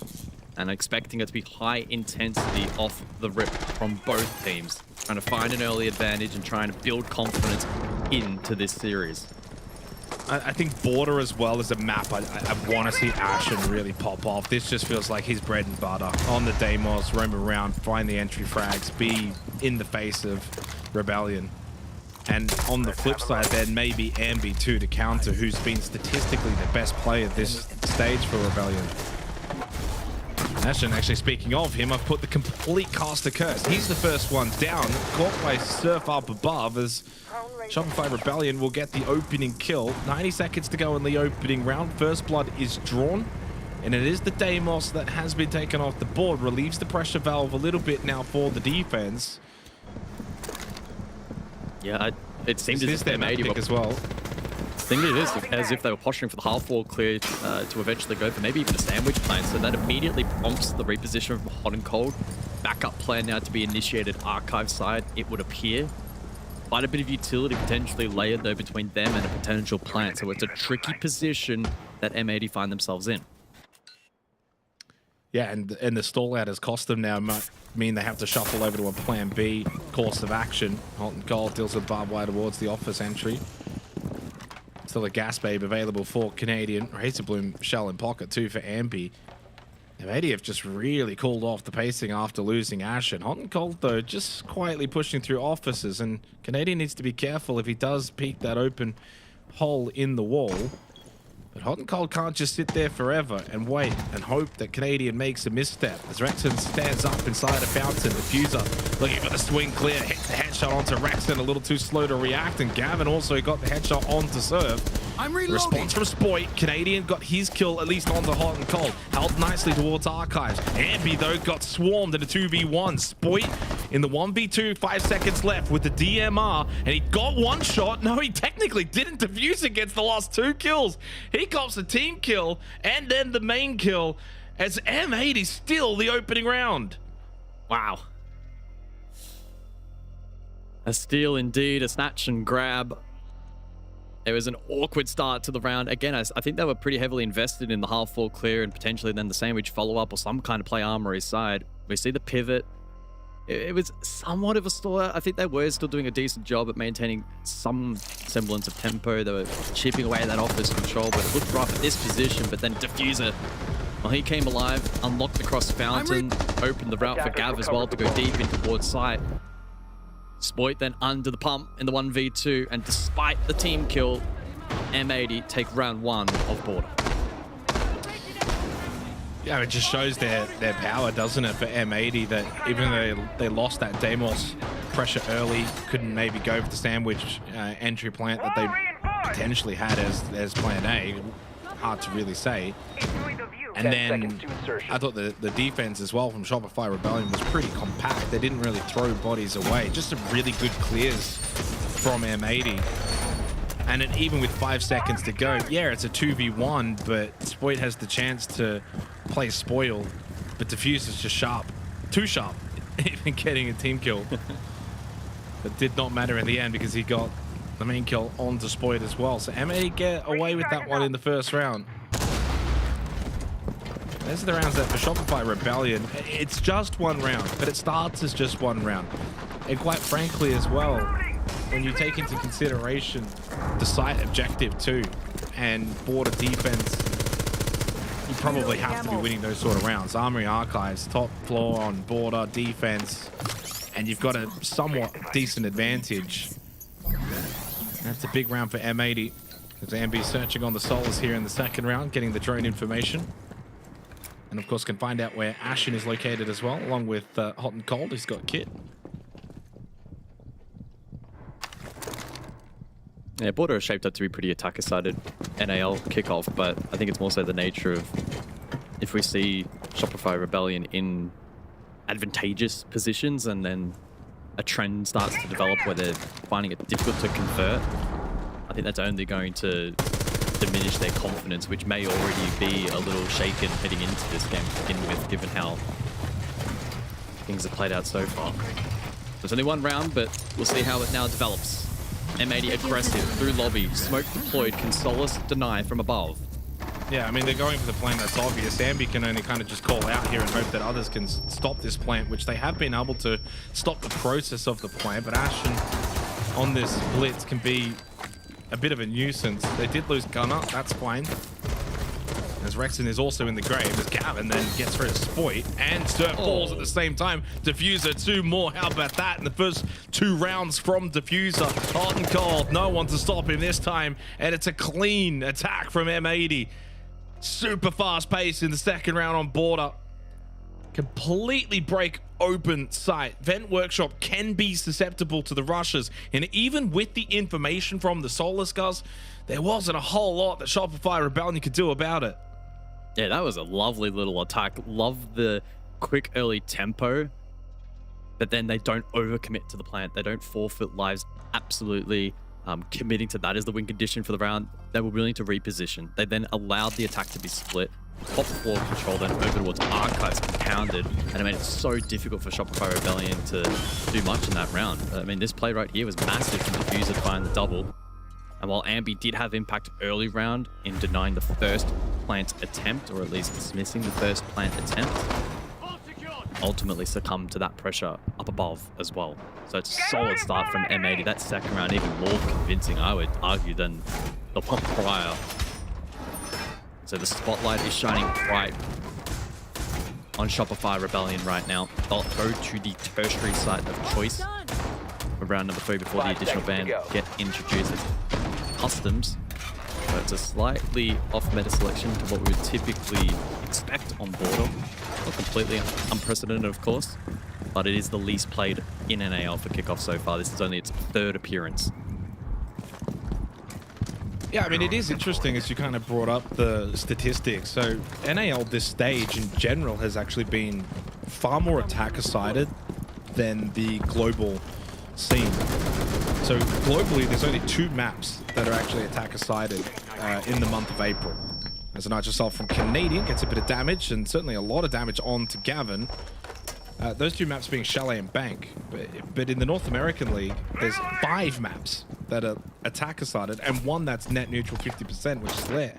and expecting it to be high intensity off the rip from both teams. Trying to find an early advantage and trying to build confidence into this series.
I think Border as well as a map, I want to see Ashen really pop off. This just feels like his bread and butter. On the Deimos, roam around, find the entry frags, be in the face of Rebellion. And on the flip side then, maybe Ambi too to counter, who's been statistically the best player this stage for Rebellion. Ashen, actually, speaking of him, I've put the complete caster curse. He's the first one down, caught by Surf up above as Shopify Rebellion will get the opening kill. 90 seconds to go in the opening round. First blood is drawn, and it is the Deimos that has been taken off the board. Relieves the pressure valve a little bit now for the defense.
Yeah, it seems as if
their map pick as well.
I think it is as if they were posturing for the half wall clear to eventually go for maybe even a sandwich plan. So that immediately prompts the reposition from hot and cold. Backup plan now to be initiated archive side, it would appear. Quite a bit of utility potentially layered though between them and a potential plant. So it's a tricky position that M80 find themselves in.
Yeah, and the stall out has cost them now. Might mean they have to shuffle over to a plan B course of action. Hot and cold deals with barbed wire towards the office entry. Still a gas babe available for Canadian. Razorblum shell in pocket too for Ambi. M80 have just really cooled off the pacing after losing Ashen. Hot and cold though, just quietly pushing through offices, and Canadian needs to be careful if he does peek that open hole in the wall. But Hot and Cold can't just sit there forever and wait and hope that Canadian makes a misstep. As Rexon stands up inside a fountain, Diffuser looking for the swing clear, hits the headshot onto Rexon, a little too slow to react, and Gavin also got the headshot onto Serve. Response from Spoit. Canadian got his kill at least on the Hot and Cold. Held nicely towards Archives. Ambi though got swarmed in a 2v1. Spoit in the 1v2, 5 seconds left with the DMR, and he got one shot. No, he technically didn't. Diffuse against the last 2 kills. He cops the team kill and then the main kill as M80 still the opening round.
Wow. A steal indeed, a snatch and grab. There was an awkward start to the round. Again, I think they were pretty heavily invested in the half-full clear and potentially then the sandwich follow-up or some kind of play armory side. We see the pivot. It was somewhat of a stall. I think they were still doing a decent job at maintaining some semblance of tempo. They were chipping away at that office control, but it looked rough at this position. But then Diffuser, well, he came alive, unlocked the cross fountain, opened the route for Gav as well to go deep in towards site. Spoit then under the pump in the 1v2, and despite the team kill, M80 take round 1 of Border.
Yeah, it just shows their power, doesn't it, for M80, that even though they lost that Deimos pressure early, couldn't maybe go for the sandwich entry plant that they potentially had as plan A. Hard to really say. And then I thought the defense as well from Shopify Rebellion was pretty compact. They didn't really throw bodies away. Just some really good clears from M80. And even with 5 seconds to go, yeah, it's a 2v1, but Spoit has the chance to play spoil. But Diffuse is just sharp. Too sharp, even getting a team kill. But did not matter in the end because he got the main kill onto Spoit as well. So M80 get away with that one in the first round. Those are the rounds that for Shopify Rebellion, it's just one round, but it starts as just one round. And quite frankly as well, when you take into consideration the site objective too, and border defense, you probably have to be winning those sort of rounds. Armory Archives, top floor on border defense, and you've got a somewhat decent advantage. That's a big round for M80. As Ambi searching on the Solas here in the second round, getting the drone information. And of course can find out where Ashen is located as well, along with Hot and Cold, who's got Kit.
Yeah, Border is shaped up to be pretty attacker-sided NAL kickoff, but I think it's more so the nature of if we see Shopify Rebellion in advantageous positions and then a trend starts to develop where they're finding it difficult to convert, I think that's only going to diminish their confidence, which may already be a little shaken heading into this game to begin with, given how things have played out so far. There's only one round, but we'll see how it now develops. M80 aggressive through lobby, smoke deployed, can Solas deny from above.
Yeah, I mean, they're going for the plan that's obvious. Ambi can only kind of just call out here and hope that others can stop this plant, which they have been able to stop the process of the plant, but Ashen on this blitz can be a bit of a nuisance. They did lose Gunner, that's fine. As Rexon is also in the grave, as Gavin then gets rid of Spoit, and Sturt falls at the same time. Diffuser, 2 more, how about that? In the first 2 rounds from Diffuser, hot and cold, no one to stop him this time, and it's a clean attack from M80. Super fast pace in the second round on Border. Completely break open site. Vent Workshop can be susceptible to the rushes, and even with the information from the Solar Scars, there wasn't a whole lot that Shopify Rebellion could do about it.
Yeah, that was a lovely little attack. Love the quick early tempo, but then they don't overcommit to the plant. They don't forfeit lives absolutely. Committing to that is the win condition for the round. They were willing to reposition. They then allowed the attack to be split. Top floor control, then over towards Archives compounded, and it made it so difficult for Shopify Rebellion to do much in that round. I mean, this play right here was massive from Diffuser to find the double. And while Ambi did have impact early round in denying the first plant attempt, or at least dismissing the first plant attempt, ultimately succumbed to that pressure up above as well. So it's a solid start from M80. That second round even more convincing, I would argue, than the one prior. So the spotlight is shining bright on Shopify Rebellion right now. They'll go to the tertiary site of choice for round number 3 before the additional ban get introduced. It's customs, but it's a slightly off-meta selection to what we would typically expect on Border. Not completely unprecedented, of course, but it is the least played in NAL for Kickoff so far. This is only its 3rd appearance.
Yeah, I mean, it is interesting as you kind of brought up the statistics. So NAL this stage in general has actually been far more attacker-sided than the global scene. So globally, there's only 2 maps that are actually attacker-sided in the month of April. As a Nitro Assault from Canadian gets a bit of damage, and certainly a lot of damage on to Gavin. Those 2 maps being Chalet and Bank. But in the North American League, there's 5 maps that are attacker-sided, and 1 that's net neutral 50%, which is Lair.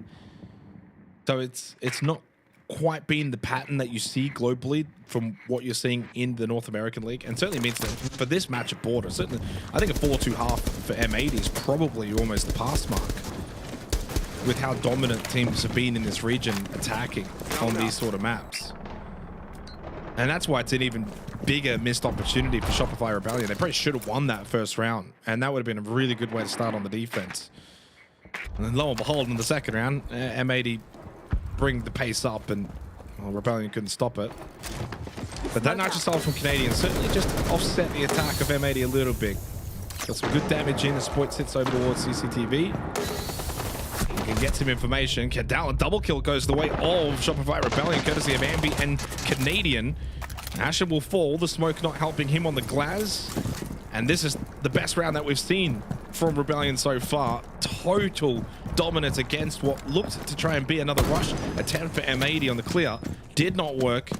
So it's not quite been the pattern that you see globally from what you're seeing in the North American League, and certainly means that for this match at Border, certainly I think a 4-2 half for M80 is probably almost the pass mark with how dominant teams have been in this region attacking on these sort of maps. And that's why it's an even bigger missed opportunity for Shopify Rebellion. They probably should have won that first round, and that would have been a really good way to start on the defense. And then lo and behold, in the second round, M80 bring the pace up, and well, Rebellion couldn't stop it. But that Nitro Assault from Canadian certainly just offset the attack of M80 a little bit. Got some good damage in as Spoit sits over towards CCTV. He can get some information. Kadal, a double kill goes the way of Shopify Rebellion, courtesy of Ambi and Canadian. Ashen will fall, the smoke not helping him on the glass. And this is the best round that we've seen from Rebellion so far. Total dominance against what looked to try and be another rush attempt for M80 on the clear. Did not work,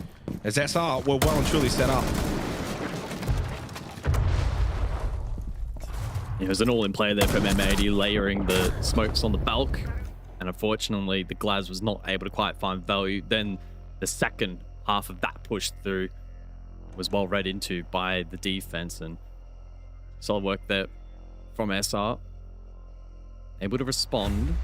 as SR were well and truly set up.
It was an all-in play there from M80, layering the smokes on the bulk, and unfortunately the Glaz was not able to quite find value. Then the second half of that push through was well read into by the defense, and solid work there from SR. Able to respond,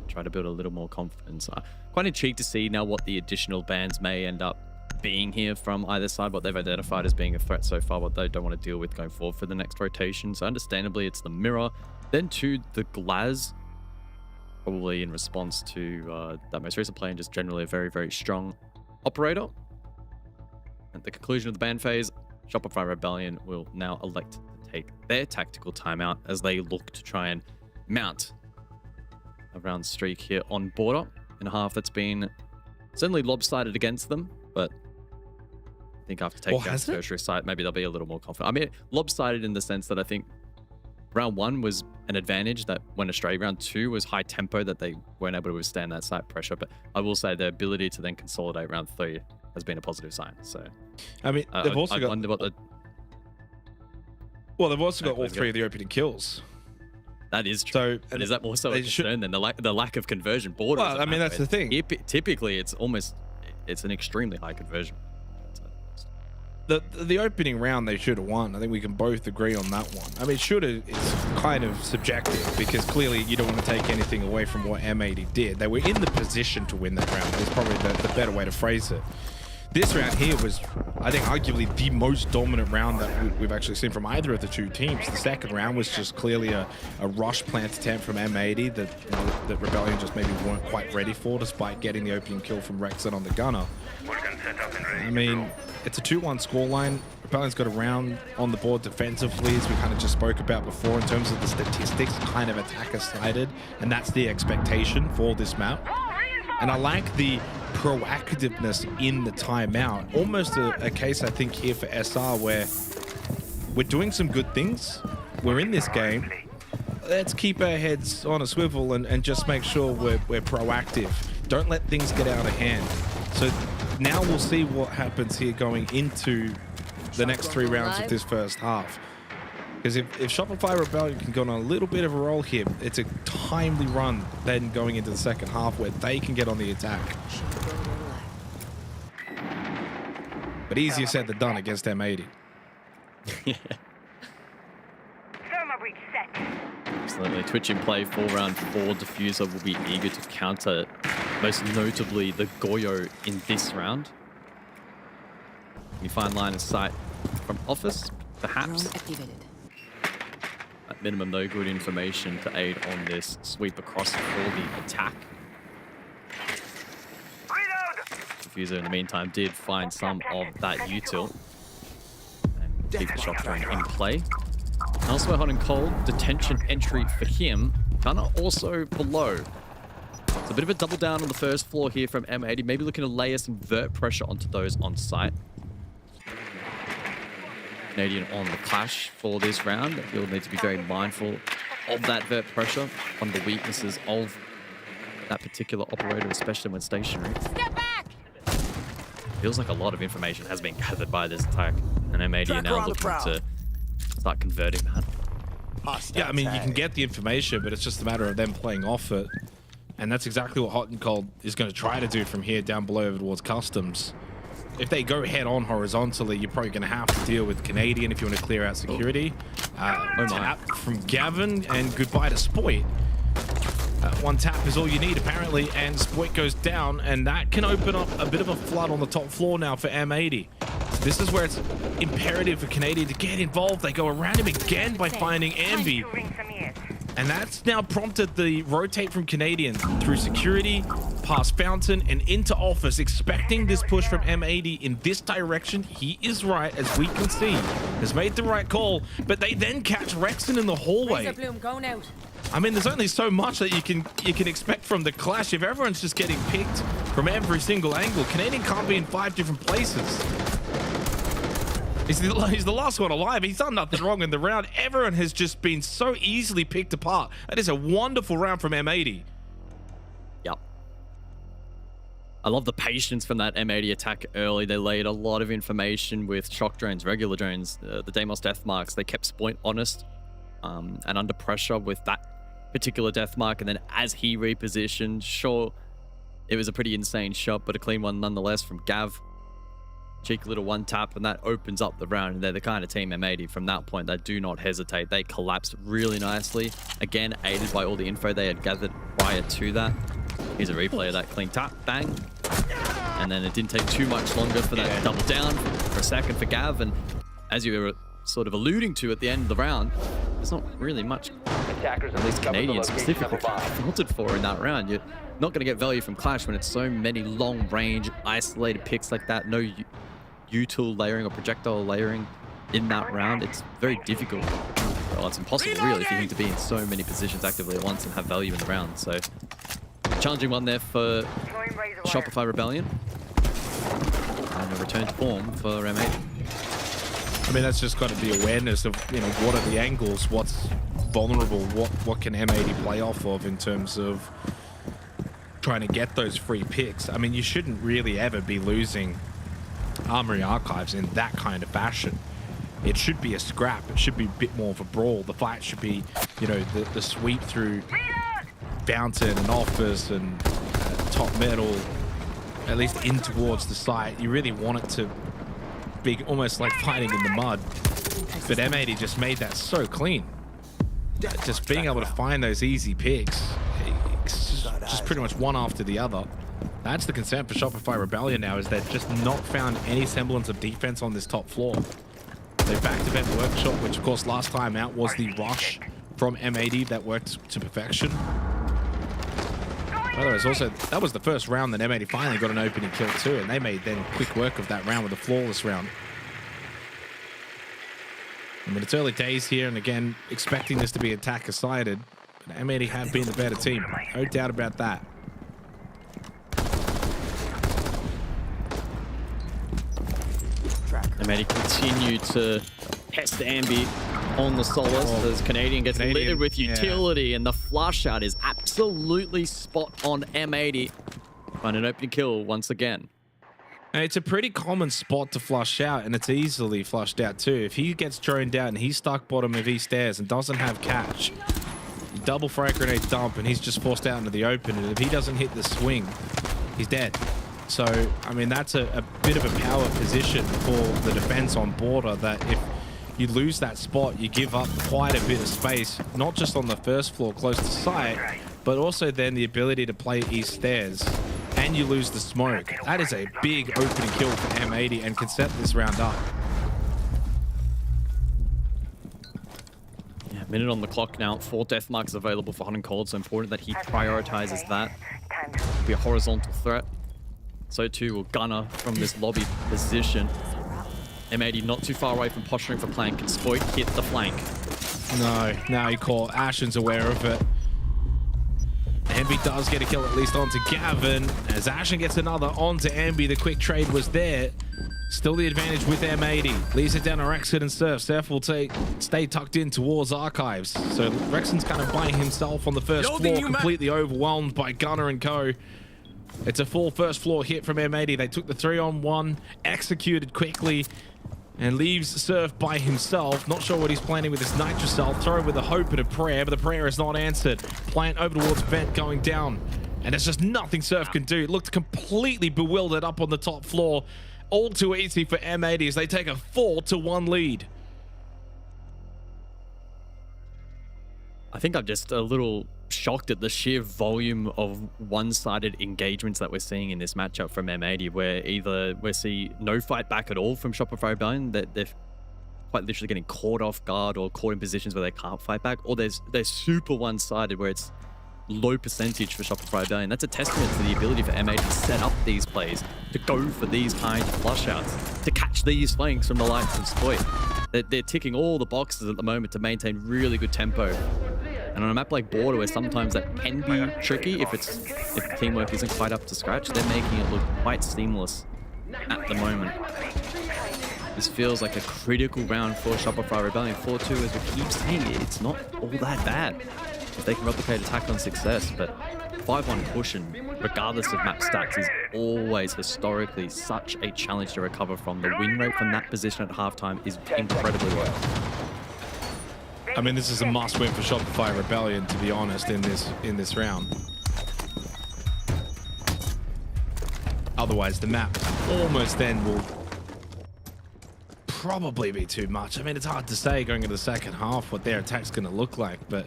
try to build a little more confidence. Quite intrigued to see now what the additional bans may end up being here from either side, what they've identified as being a threat so far, what they don't want to deal with going forward for the next rotation. So understandably, it's the Mirror. Then to the Glaz, probably in response to that most recent play and just generally a very, very strong operator. At the conclusion of the ban phase, Shopify Rebellion will now elect to take their tactical timeout as they look to try and mount a round streak here on border in a half that's been certainly lopsided against them, but I think after taking down the tertiary site, maybe they'll be a little more confident. I mean, lopsided in the sense that I think round 1 was an advantage that went astray. Round 2 was high tempo that they weren't able to withstand that site pressure. But I will say their ability to then consolidate round 3 has been a positive sign. So,
I mean, they've also got.
Wonder what the...
Well, they've also got all 3 of the opening kills.
That is true. So, but is that more so a concern than the lack of conversion borders?
Well, I mean, that's the thing.
Typically, it's an extremely high conversion.
The opening round they should have won. I think we can both agree on that one. I mean, should have is kind of subjective because clearly you don't want to take anything away from what M80 did. They were in the position to win that round. Is probably the better way to phrase it. This round here was, I think, arguably the most dominant round that we've actually seen from either of the 2 teams. The second round was just clearly a rush plant attempt from M80 that Rebellion just maybe weren't quite ready for, despite getting the opening kill from Rexon on the gunner. I mean, it's a 2-1 scoreline. Rebellion's got a round on the board defensively, as we kind of just spoke about before, in terms of the statistics, kind of attacker-sided, and that's the expectation for this map. And I like the proactiveness in the timeout. Almost a case, I think, here for SR where we're doing some good things. We're in this game. Let's keep our heads on a swivel and just make sure we're proactive. Don't let things get out of hand. So now we'll see what happens here going into the next 3 rounds of this first half. Because if Shopify Rebellion can go on a little bit of a roll here, it's a timely run then going into the second half where they can get on the attack. But easier said than done against M80.
Yeah. Absolutely. Twitch in play for round 4. Diffuser will be eager to counter, most notably the Goyo in this round. Can you find line of sight from Office, perhaps? At minimum, though, good information to aid on this sweep across for the attack. Diffuser, in the meantime, did find some of that util and keep the shot drone in play. Elsewhere, hot and cold, detention entry for him. Gunner also below. It's a bit of a double down on the first floor here from M80, maybe looking to layer some vert pressure onto those on site. Canadian on the clash for this round. He'll need to be very mindful of that vert pressure, one of the weaknesses of that particular operator, especially when stationary. Step back! Feels like a lot of information has been gathered by this attack, and M80 are now looking to start converting that.
Yeah, I mean, you can get the information, but it's just a matter of them playing off it. And that's exactly what Hot and Cold is going to try to do from here down below over towards Customs. If they go head-on horizontally, you're probably going to have to deal with Canadian if you want to clear out security. Tap from Gavin, and goodbye to Spoit. One tap is all you need, apparently, and Spoit goes down, and that can open up a bit of a flood on the top floor now for M80. So this is where it's imperative for Canadian to get involved. They go around him again by finding Ambi. And that's now prompted the rotate from Canadian through security, past Fountain, and into Office, expecting this push from M80 in this direction. He is right, as we can see, has made the right call, but they then catch Rexon in the hallway. I mean, there's only so much that you can expect from the clash if everyone's just getting picked from every single angle. Canadian can't be in 5 different places. He's the last one alive. He's done nothing wrong in the round. Everyone has just been so easily picked apart. That is a wonderful round from M80.
Yep. I love the patience from that M80 attack early. They laid a lot of information with shock drones, regular drones, the Deimos death marks. They kept Spoint honest and under pressure with that particular death mark. And then as he repositioned, sure, it was a pretty insane shot, but a clean one nonetheless from Gav. Cheeky little one tap, and that opens up the round. And they're the kind of team M80 from that point that do not hesitate. They collapse really nicely. Again, aided by all the info they had gathered prior to that. Here's a replay of that clean tap. Bang. And then it didn't take too much longer for that double down for a second for Gav. And as you were sort of alluding to at the end of the round, there's not really much, at least Canadian specifically, wanted for in that round. You're not going to get value from Clash when it's so many long range, isolated picks like that. No util layering or projectile layering in that round. It's very difficult. Well, it's impossible really if you need to be in so many positions actively at once and have value in the round. So challenging one there for Shopify Rebellion. And a return to form for M80.
I mean, that's just got to be awareness of, you know, what are the angles, what's vulnerable, what can M80 play off of in terms of trying to get those free picks. I mean, you shouldn't really ever be losing Armory Archives in that kind of fashion. It should be a scrap. It should be a bit more of a brawl. The fight should be, you know, the sweep through Fountain and Office and top metal, at least in towards the site. You really want it to be almost like fighting in the mud. But M80 just made that so clean. Just being able to find those easy picks, just pretty much one after the other. That's the concern for Shopify Rebellion now, is they've just not found any semblance of defense on this top floor. They back-to-back Workshop, which of course last time out was the rush from M80 that worked to perfection. By the way, also, that was the first round that M80 finally got an opening kill too, and they made then quick work of that round with a flawless round. I mean, it's early days here, and again, expecting this to be attacker-sided, but M80 have been the better team. No doubt about that.
M80 continue to test Ambi on the Solace as Canadian gets littered with utility, and the flush out is absolutely spot on M80. Find an opening kill once again.
And it's a pretty common spot to flush out, and it's easily flushed out too. If he gets droned out and he's stuck bottom of East Stairs and doesn't have catch, double frag grenade dump and he's just forced out into the open, and if he doesn't hit the swing, he's dead. So, I mean, that's a bit of a power position for the defense on border, that if you lose that spot, you give up quite a bit of space, not just on the first floor close to site, but also then the ability to play East Stairs, and you lose the smoke. That is a big opening kill for M80 and can set this round up.
Yeah, minute on the clock now. 4 death marks available for Hot and Cold, so important that he prioritizes that. Be a horizontal threat. So too will Gunner from this lobby position. M80 not too far away from posturing for plank. Can Spoit hit the flank?
No, now he caught. Ashen's aware of it. Ambi does get a kill at least onto Gavin. As Ashen gets another onto Ambi, the quick trade was there. Still the advantage with M80. Leaves it down to Rexon and Surf. Surf will stay tucked in towards Archives. So Rexon's kind of by himself on the first floor, completely overwhelmed by Gunner and co. It's a full first floor hit from M80. They took the 3-on-1, executed quickly, and leaves Surf by himself. Not sure what he's planning with his Nitrocell. Throw with a hope and a prayer, but the prayer is not answered. Plant over towards Vent going down, and there's just nothing Surf can do. It looked completely bewildered up on the top floor. All too easy for M80 as they take a 4-1 lead.
I think I'm just a little shocked at the sheer volume of one-sided engagements that we're seeing in this matchup from M80, where either we see no fight back at all from Shopify Rebellion, that they're quite literally getting caught off guard or caught in positions where they can't fight back, or they're super one-sided where it's low percentage for Shopify Rebellion. That's a testament to the ability for M80 to set up these plays, to go for these kinds of flush outs, to catch these flanks from the likes of Spoit. They're ticking all the boxes at the moment to maintain really good tempo. And on a map like Border, where sometimes that can be tricky if teamwork isn't quite up to scratch, they're making it look quite seamless at the moment. This feels like a critical round for Shopify Rebellion. 4-2, as we keep saying, it's not all that bad if they can replicate attack on success, but 5-1 pushing, regardless of map stats, is always historically such a challenge to recover from. The win rate from that position at halftime is incredibly low.
I mean, this is a must-win for Shopify Rebellion, to be honest, in this round. Otherwise, the map almost then will probably be too much. I mean, it's hard to say going into the second half what their attack's going to look like, but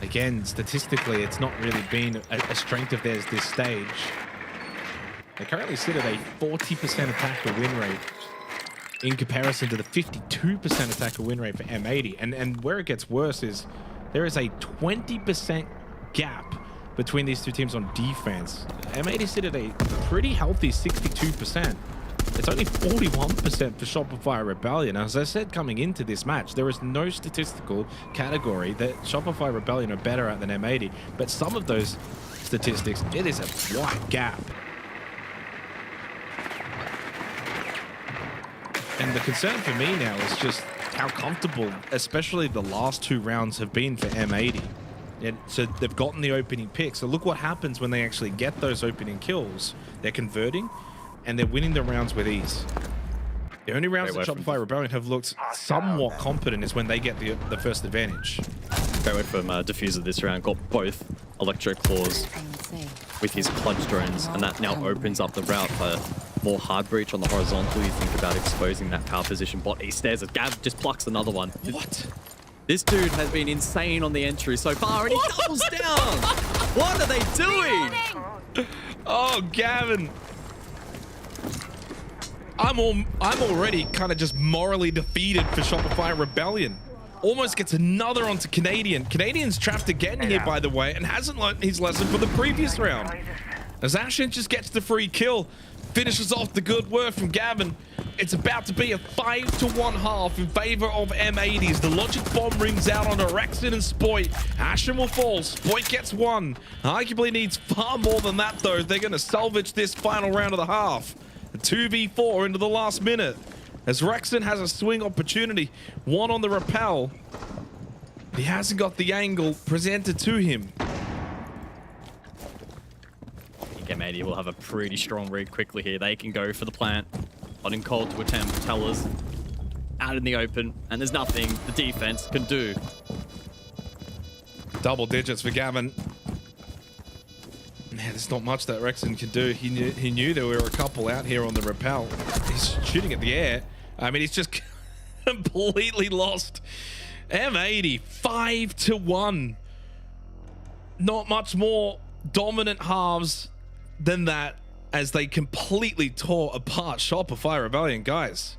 again, statistically, it's not really been a strength of theirs this stage. They currently sit at a 40% attacker win rate in comparison to the 52% attacker win rate for M80. And where it gets worse is there is a 20% gap between these two teams on defense. M80 sit at a pretty healthy 62%. It's only 41% for Shopify Rebellion. As I said coming into this match, there is no statistical category that Shopify Rebellion are better at than M80, but some of those statistics, it is a wide gap. And the concern for me now is just how comfortable, especially the last two rounds have been for M80. And so they've gotten the opening pick. So look what happens when they actually get those opening kills. They're converting, and they're winning the rounds with ease. The only rounds that Shopify Rebellion have looked somewhat competent is when they get the first advantage.
Great way from Diffuser this round. Got both Electro Claws with his clutch drones, and that now opens up the route for more hard breach on the horizontal. You think about exposing that power position bot. He stares at Gav, just plucks another one.
What?
This dude has been insane on the entry so far, and he doubles down. What are they doing?
Oh, Gavin. I'm already kind of just morally defeated for Shopify Rebellion. Almost gets another onto Canadian. Canadian's trapped again here, by the way, and hasn't learned his lesson from the previous round. As Ashen just gets the free kill, finishes off the good work from Gavin. It's about to be a 5-to-1 half in favor of M80s. The logic bomb rings out onto Rexon and Spoit. Ashen will fall. Spoit gets one. Arguably needs far more than that, though. They're going to salvage this final round of the half. A 2v4 into the last minute. As Rexon has a swing opportunity. One on the rappel. He hasn't got the angle presented to him.
M80 will have a pretty strong read quickly here. They can go for the plant. Hot and cold to attempt. Tellers out in the open, and there's nothing the defense can do.
Double digits for Gavin. Man, there's not much that Rexon can do. He knew there were a couple out here on the rappel. He's shooting at the air. I mean, he's just completely lost. M80, 5-to-1. Not much more dominant halves than that as they completely tore apart Shopify Rebellion, guys.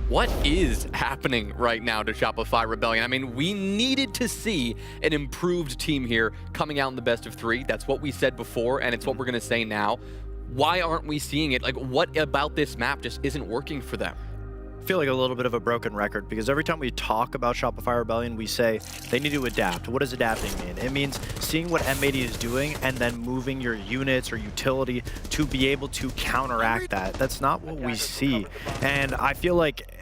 What is happening right now to Shopify Rebellion? I mean, we needed to see an improved team here coming out in the best of three. That's what we said before, and it's what we're going to say now. Why aren't we seeing it? Like, what about this map just isn't working for them?
I feel like a little bit of a broken record because every time we talk about Shopify Rebellion, we say they need to adapt. What does adapting mean? It means seeing what M80 is doing and then moving your units or utility to be able to counteract that. That's not what we see. And I feel like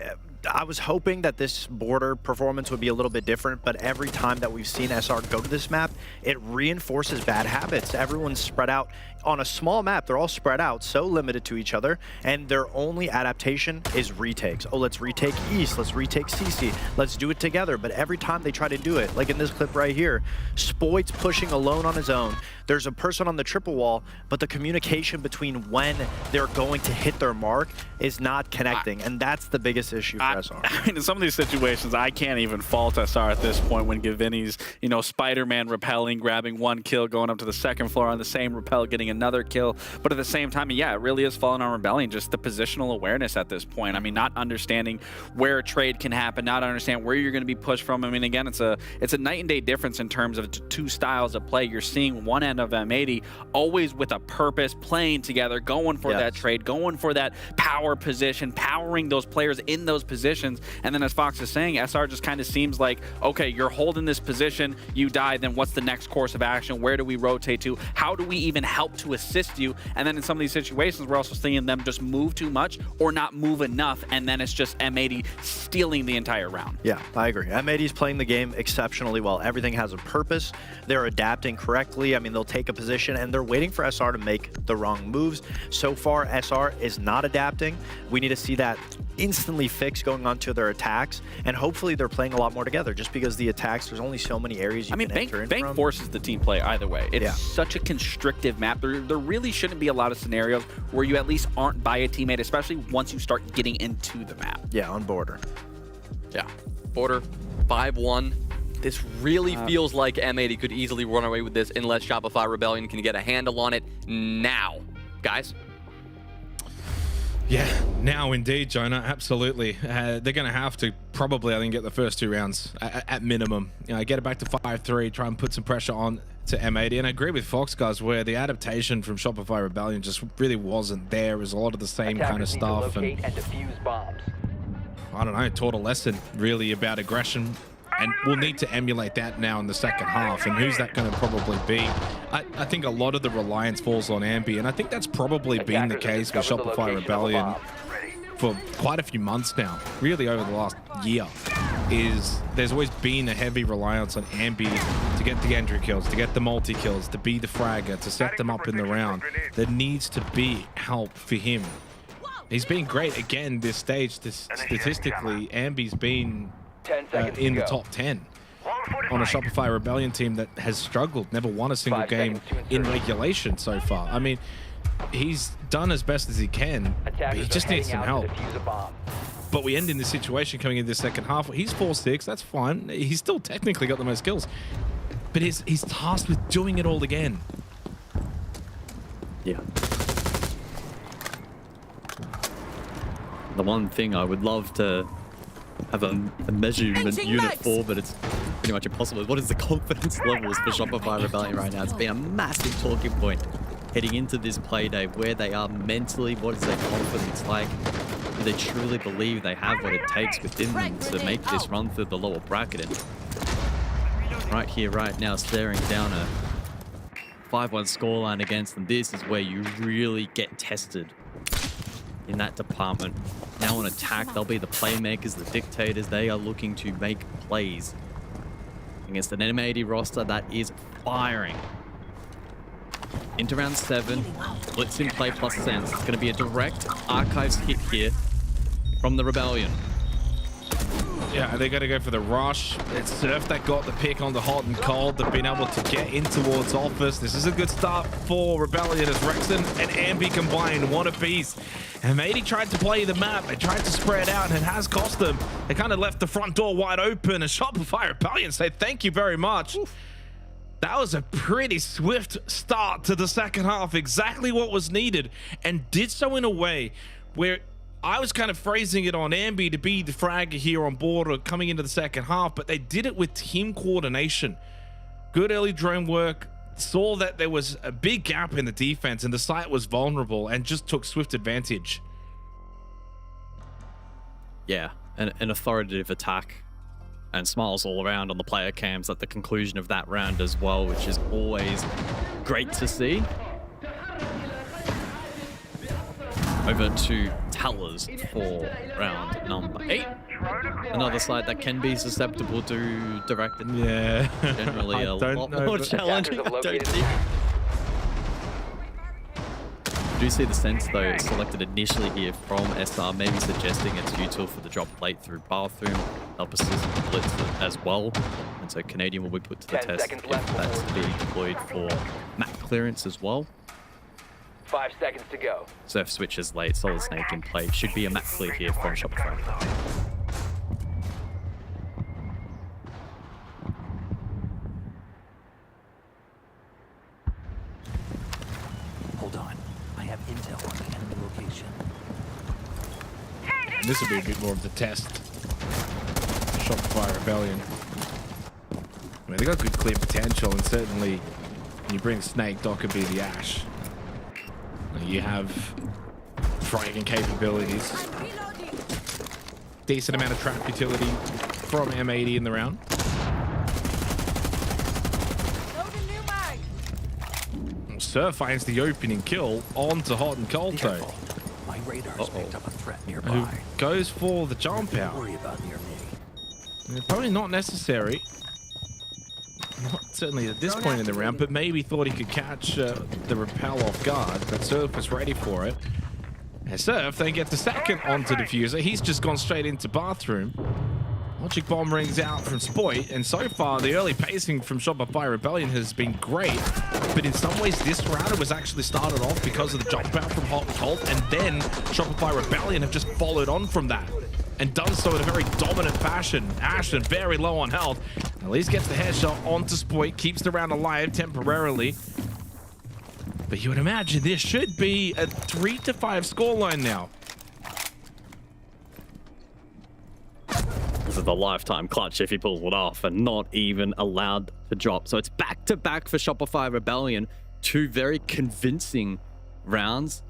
I was hoping that this border performance would be a little bit different, but every time that we've seen SR go to this map, it reinforces bad habits. Everyone's spread out on a small map. They're all spread out, so limited to each other, and their only adaptation is retakes. Oh, let's retake East, let's retake CC, let's do it together. But every time they try to do it, like in this clip right here, Spoit's pushing alone on his own. There's a person on the triple wall, but the communication between when they're going to hit their mark is not connecting, and that's the biggest issue for SR.
I mean, in some of these situations, I can't even fault SR at this point when Gavini's, you know, Spider-Man rappelling, grabbing one kill, going up to the second floor on the same rappel, getting another kill. But at the same time, yeah, it really is falling on Rebellion, just the positional awareness at this point. I mean, not understanding where a trade can happen, not understanding where you're going to be pushed from. I mean, again, it's a night and day difference in terms of two styles of play. You're seeing one end of M80 always with a purpose, playing together, going for that trade, going for that power position, powering those players in those positions. And then as Fox is saying, SR just kind of seems like, okay, you're holding this position, you die, then what's the next course of action? Where do we rotate to? How do we even help to assist you? And then in some of these situations, we're also seeing them just move too much or not move enough, and then it's just M80 stealing the entire round.
Yeah, I agree. M80 is playing the game exceptionally well. Everything has a purpose. They're adapting correctly. I mean, they'll take a position, and they're waiting for SR to make the wrong moves. So far, SR is not adapting. We need to see that instantly fixed going on to their attacks, and hopefully they're playing a lot more together, just because the attacks, there's only so many areas you can enter in
Bank
from.
forces the team play either way. It's such a constrictive map. There really shouldn't be a lot of scenarios where you at least aren't by a teammate, especially once you start getting into the map.
Yeah, on border.
Yeah, border 5-1. This really feels like M80 could easily run away with this unless Shopify Rebellion can get a handle on it now. Guys?
Yeah, now indeed, Jonah, absolutely. They're going to have to probably, I think, get the first 2 rounds at minimum. Get it back to 5-3, try and put some pressure on to M80. And I agree with Fox, guys, where the adaptation from Shopify Rebellion just really wasn't there. It was a lot of the same kind of stuff. And
defuse bombs.
I don't know, taught a lesson really about aggression. And we'll need to emulate that now in the second half. And who's that going to probably be? I think a lot of the reliance falls on Ambi. And I think that's probably been the case with Shopify Rebellion for quite a few months now, really over the last year. There's always been a heavy reliance on Ambi to get the entry kills, to get the multi-kills, to be the fragger, to set them up in the round. There needs to be help for him. He's been great again this stage. Statistically, Ambi's been in the top 10 on a Shopify Rebellion team that has struggled, never won a single game in regulation so far. I mean, he's done as best as he can, but he just needs some help. But we end in this situation coming into the second half. He's 4-6, that's fine. He's still technically got the most kills, but he's tasked with doing it all again.
Yeah. The one thing I would love to have a measurement unit for, but it's pretty much impossible. What is the confidence levels for Shopify Rebellion right now? It's been a massive talking point heading into this play day, where they are mentally. What is their confidence like? Do they truly believe they have what it takes within them to make this run through the lower bracket? And right here, right now, staring down a 5-1 scoreline against them, this is where you really get tested in that department. Now on attack, they'll be the playmakers, the dictators. They are looking to make plays against an M80 roster that is firing. Into round 7, blitz in play plus sense. It's going to be a direct archives hit here from the Rebellion.
Yeah, they're going to go for the rush. It's Surf that got the pick on the hot and cold. They've been able to get in towards Office. This is a good start for Rebellion as Rexon and Ambi combined. What a piece. And M80 tried to play the map. They tried to spread out, and it has cost them. They kind of left the front door wide open, and Shopify Rebellion say thank you very much. Oof. That was a pretty swift start to the second half. Exactly what was needed, and did so in a way where I was kind of phrasing it on Ambi to be the fragger here on board or coming into the second half, but they did it with team coordination. Good early drone work, saw that there was a big gap in the defense and the site was vulnerable, and just took swift advantage.
Yeah, an authoritative attack and smiles all around on the player cams at the conclusion of that round as well, which is always great to see. Over to Tellers for round number 8. Another side that can be susceptible to directed.
Yeah.
Generally a lot more challenging. I don't think. I do see the sense, though, selected initially here from SR, maybe suggesting it's util for the drop plate through bathroom, help assist blitz as well. And so Canadian will be put to the test if that's being deployed for map clearance as well.
5 seconds to go.
Surf switches late, Solid Snake in play. Should be a map clear here from Shopify.
Hold on. I have intel on the enemy location.
And this will be a bit more of the test. Shopify Rebellion. I mean, they got good clear potential, and certainly when you bring Snake, Doc could be the Ash. You have fragging capabilities. Decent amount of trap utility from M80 in the round. Surf finds the opening kill onto hot and cold though.
My radar's picked up a threat nearby.
Who goes for the jump out.
Don't worry about near me.
Probably not necessary. Not certainly at this point in the round, but maybe thought he could catch the repel off guard, but Surf was ready for it. And Surf then gets the second onto Diffuser. He's just gone straight into bathroom. Logic Bomb rings out from Spoit, and so far the early pacing from Shopify Rebellion has been great, but in some ways this round it was actually started off because of the jump out from Hot and Cold, and then Shopify Rebellion have just followed on from that and done so in a very dominant fashion. Ashton very low on health. At least gets the headshot onto Spoit, keeps the round alive temporarily. But you would imagine this should be a 3-5 scoreline now.
This is the lifetime clutch if he pulls it off, and not even allowed to drop. So it's back-to-back for Shopify Rebellion. 2 very convincing rounds.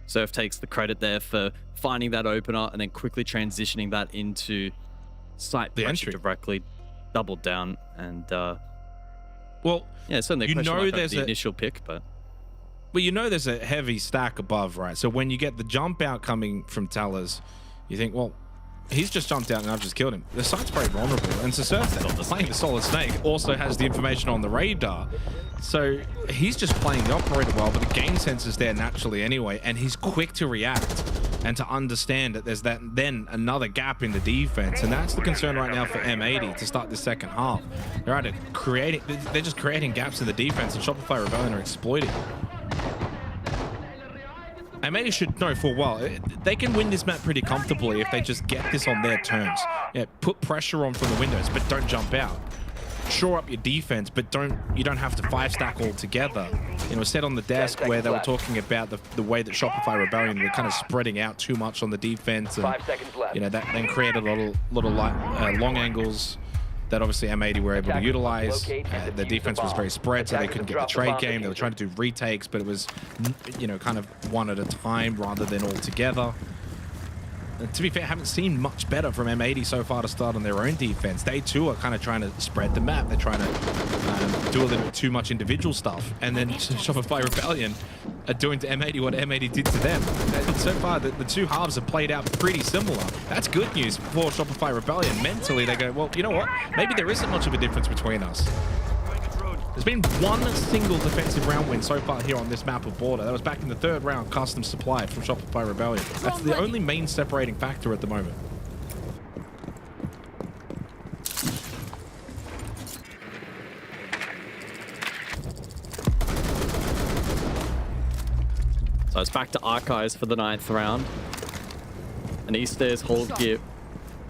Surf takes the credit there for finding that opener and then quickly transitioning that into site pressure directly, doubled down, and
well,
yeah, certainly a question mark over the initial pick, but
well, you know there's a heavy stack above, right? So when you get the jump out coming from Tellers, you think, well, he's just jumped out and I've just killed him. The site's very vulnerable, and so Surf playing the Solid Snake also has the information on the radar. So he's just playing the operator well, but the game sense is there naturally anyway, and he's quick to react and to understand that there's then another gap in the defense, and that's the concern right now for M80 to start the second half. They're just creating gaps in the defense, and Shopify Rebellion are exploiting. M80 should know full well they can win this map pretty comfortably if they just get this on their terms. Yeah, put pressure on from the windows, but don't jump out. Shore up your defense, but you don't have to 5-stack all together. You know, said on the desk where they were talking about the way that Shopify Rebellion were kind of spreading out too much on the defense, and you know that then created little long angles that obviously M80 were able to utilize. The defense was very spread, so they couldn't get the trade game. They were trying to do retakes, but it was, you know, kind of one at a time rather than all together. And to be fair, I haven't seen much better from M80 so far to start on their own defense. They too are kind of trying to spread the map. They're trying to do a little bit too much individual stuff. And then Shopify Rebellion are doing to M80 what M80 did to them. And so far, the two halves have played out pretty similar. That's good news for Shopify Rebellion. Mentally, they go, well, you know what? Maybe there isn't much of a difference between us. There's been one single defensive round win so far here on this map of Border. That was back in the 3rd round, custom supplied from Shopify Rebellion. That's the only main separating factor at the moment.
so it's back to Archives for the 9th round. An East Stairs hold gear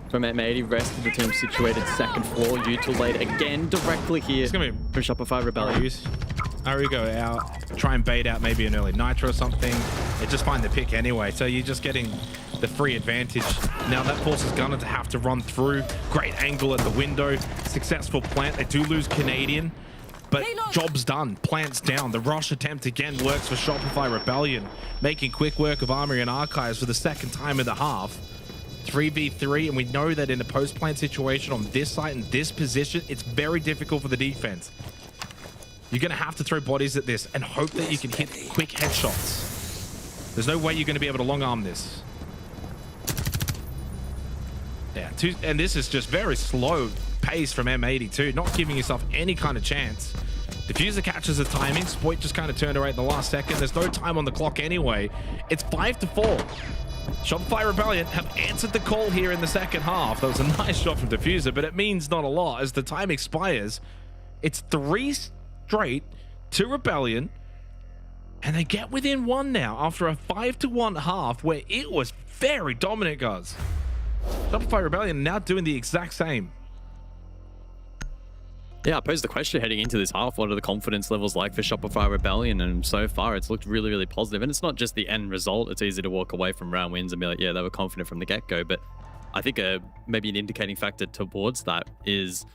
from M80, rest of the team situated 2nd floor. Util late again directly here from Shopify Rebellion.
Arugo out, try and bait out maybe an early nitro or something. They just find the pick anyway, so you're just getting the free advantage. Now that forces Gunner to have to run through. Great angle at the window, successful plant. They do lose Canadian, but job's done. Plant's down. The rush attempt again works for Shopify Rebellion, making quick work of Armory and Archives for the 2nd time in the half. 3v3, and we know that in a post-plant situation on this site in this position, it's very difficult for the defense. You're going to have to throw bodies at this and hope that you can hit quick headshots. There's no way you're going to be able to long arm this. Yeah, and this is just very slow pace from M82, not giving yourself any kind of chance. Diffuser catches the timing. Spoit just kind of turned away in the last second. There's no time on the clock anyway. It's 5-4. Shopify Rebellion have answered the call here in the 2nd half. That was a nice shot from Diffuser, but it means not a lot as the time expires. It's 3 straight to Rebellion, and they get within 1 now after a 5-1 half where it was very dominant, guys. Shopify Rebellion now doing the exact same.
Yeah, I posed the question heading into this half, what are the confidence levels like for Shopify Rebellion? And so far, it's looked really, really positive. And it's not just the end result. It's easy to walk away from round wins and be like, yeah, they were confident from the get-go. But I think maybe an indicating factor towards that is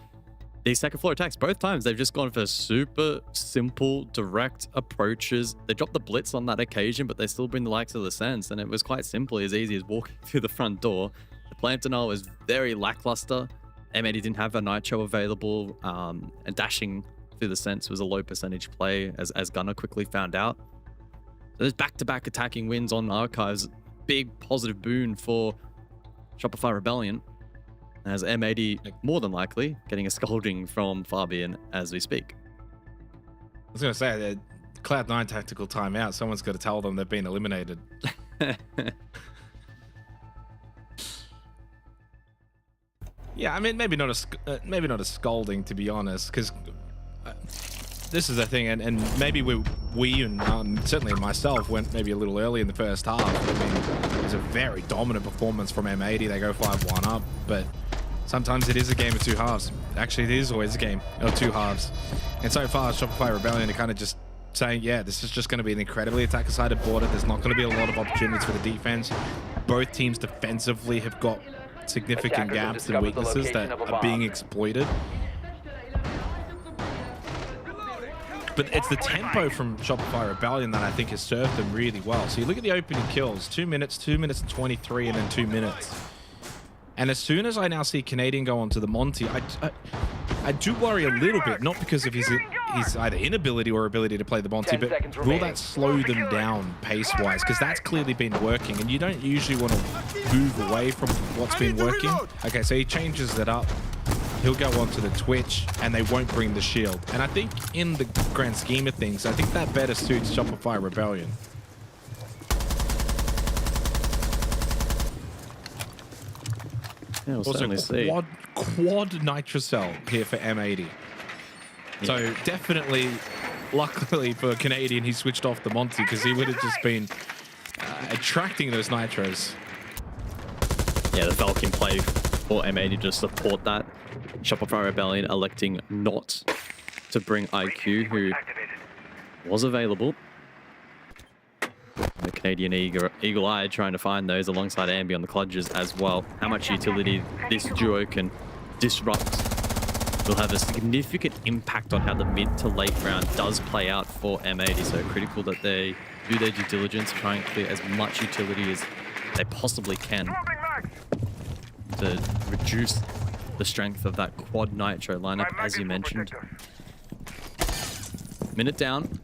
these 2nd floor attacks. Both times, they've just gone for super simple, direct approaches. They dropped the blitz on that occasion, but they still bring the likes of the sense. And it was quite simply as easy as walking through the front door. The plant denial was very lackluster. M80 didn't have a nitro available, and dashing through the sense was a low percentage play, as Gunner quickly found out. So there's back-to-back attacking wins on Archives. Big positive boon for Shopify Rebellion, as M80 more than likely getting a scolding from Fabian as we speak.
I was going to say that Cloud9 tactical timeout. Someone's got to tell them they've been eliminated. Yeah, I mean, maybe not a scolding, to be honest, because this is the thing, and maybe we and certainly myself went maybe a little early in the 1st half. I mean, it was a very dominant performance from M80. They go 5-1 up, but Sometimes it is a game of two halves. Actually, it is always a game of two halves. And so far, Shopify Rebellion are kind of just saying, yeah, this is just going to be an incredibly attacker-sided border. There's not going to be a lot of opportunities for the defense. Both teams defensively have got significant gaps and weaknesses that are being exploited. But it's the tempo from Shopify Rebellion that I think has served them really well. So you look at the opening kills, 2 minutes, 2 minutes and 23, and then 2 minutes. And as soon as I now see Canadian go onto the Monty, I do worry a little bit, not because of his either inability or ability to play the Monty, but will that slow them down pace-wise? Because that's clearly been working, and you don't usually want to move away from what's been working. Okay, so he changes it up. He'll go onto the Twitch, and they won't bring the shield. And I think in the grand scheme of things, I think that better suits Shopify Rebellion.
Yeah, we'll
also, quad nitrocell here for M80. Yeah. So definitely, luckily for Canadian, he switched off the Monty because he would have just been attracting those nitros.
Yeah, the Falcon play for M80 to support that. Shopify Rebellion electing not to bring IQ, who was available. The Canadian Eagle Eye trying to find those alongside Ambi on the clutches as well. How much utility this duo can disrupt will have a significant impact on how the mid to late round does play out for M80. So critical that they do their due diligence, try and clear as much utility as they possibly can to reduce the strength of that quad nitro lineup, as you mentioned. Minute down.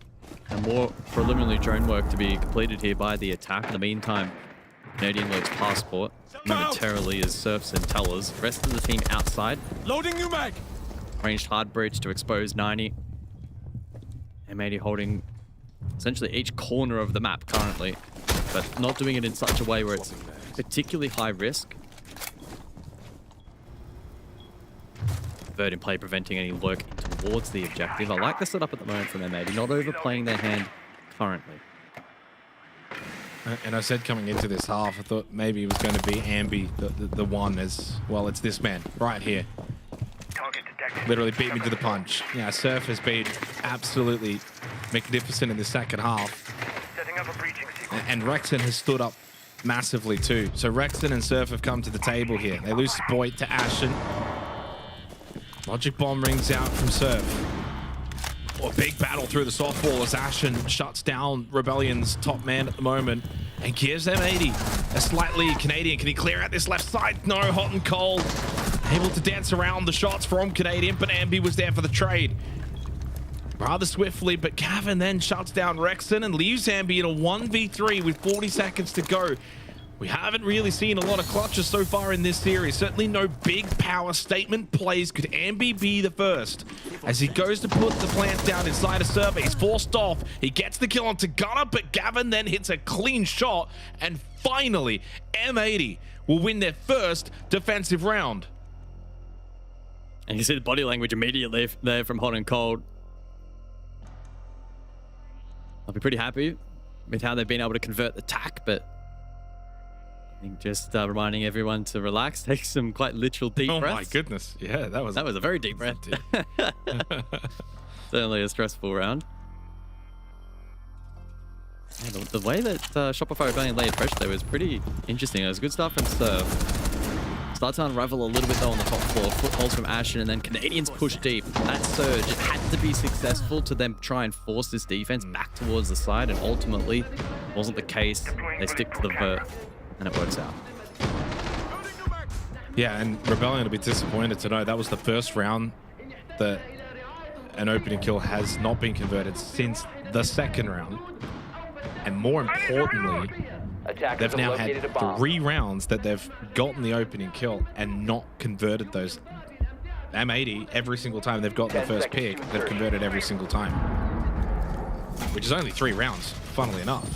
And more preliminary drone work to be completed here by the attack. In the meantime, Canadian Lurk's passport momentarily as Surfs and Tellers. Rest of the team outside.
Loading new mag.
Ranged hard breach to expose 90. M80 holding essentially each corner of the map currently, but not doing it in such a way where it's particularly high risk. Bird in play, preventing any lurk towards the objective. I like the setup at the moment from M80, not overplaying their hand currently.
And I said coming into this half, I thought maybe it was going to be Ambi, the one as well. It's this man right here. Literally beat me to the punch. Yeah, Surf has been absolutely magnificent in the second half. And Rexon has stood up massively too. So Rexon and Surf have come to the table here. They lose Boyd to Ashen. Logic Bomb rings out from Surf. A big battle through the softball as Ashen shuts down Rebellion's top man at the moment and gives them 80 a slight lead. Canadian, can he clear out this left side? No, hot and cold. Able to dance around the shots from Canadian, but Ambi was there for the trade. Rather swiftly, but Gavin then shuts down Rexon and leaves Ambi in a 1v3 with 40 seconds to go. We haven't really seen a lot of clutches so far in this series. Certainly no big power statement plays. Could Ambi be the first? As he goes to put the plant down inside a server, he's forced off. He gets the kill onto Gunner, but Gavin then hits a clean shot. And finally, M80 will win their first defensive round.
And you see the body language immediately there from Hot and Cold. I'll be pretty happy with how they've been able to convert the tack, but I think just reminding everyone to relax, take some quite literal deep breaths.
Oh my goodness. Yeah, that was
a very deep breath. Certainly a stressful round. Yeah, the way that Shopify Rebellion laid pressure there was pretty interesting. It was good stuff from Surf. Starts to unravel a little bit though on the top floor. Footholds from Ashen, and then Canadians push deep. That surge, it had to be successful to then try and force this defense back towards the side, and ultimately wasn't the case. They stick to the vert, and it works out.
Yeah, and Rebellion will be disappointed to know that was the first round that an opening kill has not been converted since the second round. And more importantly, they've now had 3 rounds that they've gotten the opening kill and not converted those. M80, every single time they've gotten the first pick, they've converted every single time. Which is only 3 rounds, funnily enough.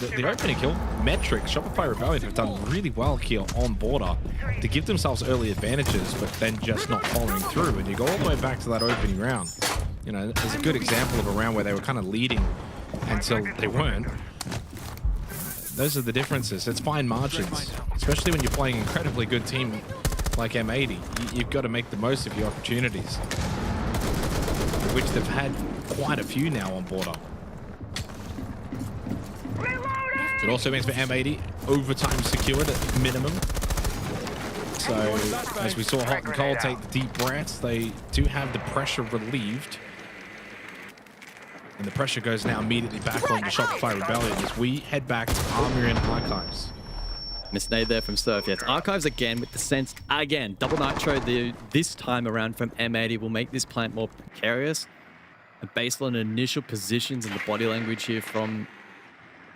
The opening kill metrics, Shopify Rebellion have done really well here on border to give themselves early advantages, but then just not following through. And you go all the way back to that opening round. You know, there's a good example of a round where they were kind of leading until they weren't. Those are the differences. It's fine margins, especially when you're playing incredibly good team like M80. You've got to make the most of your opportunities, which they've had quite a few now on board up. It also means for M80, overtime secured at minimum. So, as we saw Hot and Cold take the deep breaths, they do have the pressure relieved. And the pressure goes now immediately back on the Shopify Rebellion as we head back to Armory and Archives.
Misnade there from Surf. Yeah, it's Archives again with the sense, again, double nitro this time around from M80 will make this plant more precarious. And based on initial positions and the body language here from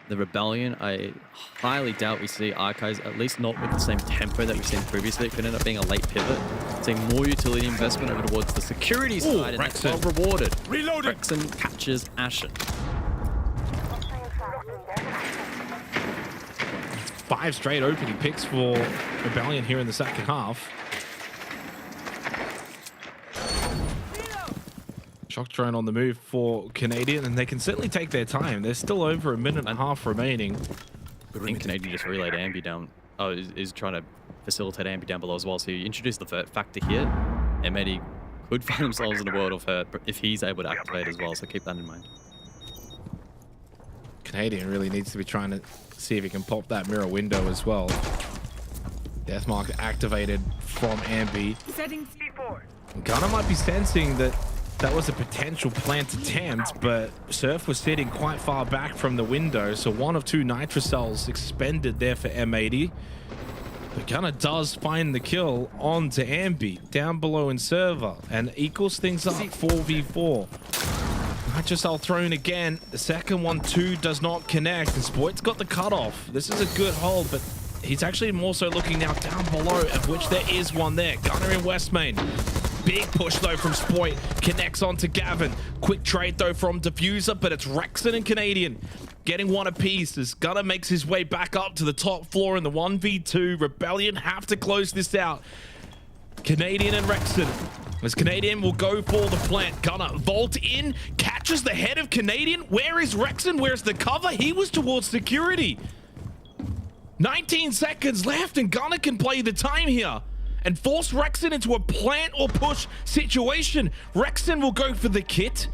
the Rebellion, I highly doubt we see Archives, at least not with the same tempo that we've seen previously. It could end up being a late pivot. Seeing more utility investment over towards the security side, and that's well rewarded.
Reloaded.
Rexon catches Ashen.
5 straight opening picks for Rebellion here in the second half. Shock drone on the move for Canadian, and they can certainly take their time. There's still over a minute and a half remaining.
I think Canadian just relayed Ambi down. Oh, is trying to facilitate Ambi down below as well. So you introduce the factor here. M80 could find themselves in a world of hurt if he's able to activate as well. So keep that in mind.
Canadian really needs to be trying to see if he can pop that mirror window as well. Deathmark activated from Ambi.
Setting
C4.
Gunner might be sensing that was a potential plant attempt, but Surf was sitting quite far back from the window, so 1 of 2 nitrocells expended there for M80. But Gunner does find the kill onto Ambi down below in server and equals things up 4v4. Nitrocell thrown again. The second one too does not connect, and Spoit's got the cutoff. This is a good hold, but he's actually more so looking now down below, of which there is one there. Gunner in West Main. Big push though from Spoit, connects onto Gavin. Quick trade though from Diffuser, but it's Rexon and Canadian getting one apiece as Gunner makes his way back up to the top floor in the 1v2. Rebellion have to close this out. Canadian and Rexon, as Canadian will go for the plant. Gunner vault in, catches the head of Canadian. Where is Rexon? Where's the cover? He was towards security. 19 seconds left and Gunner can play the time here and force Rexon into a plant or push situation. Rexon will go for the kit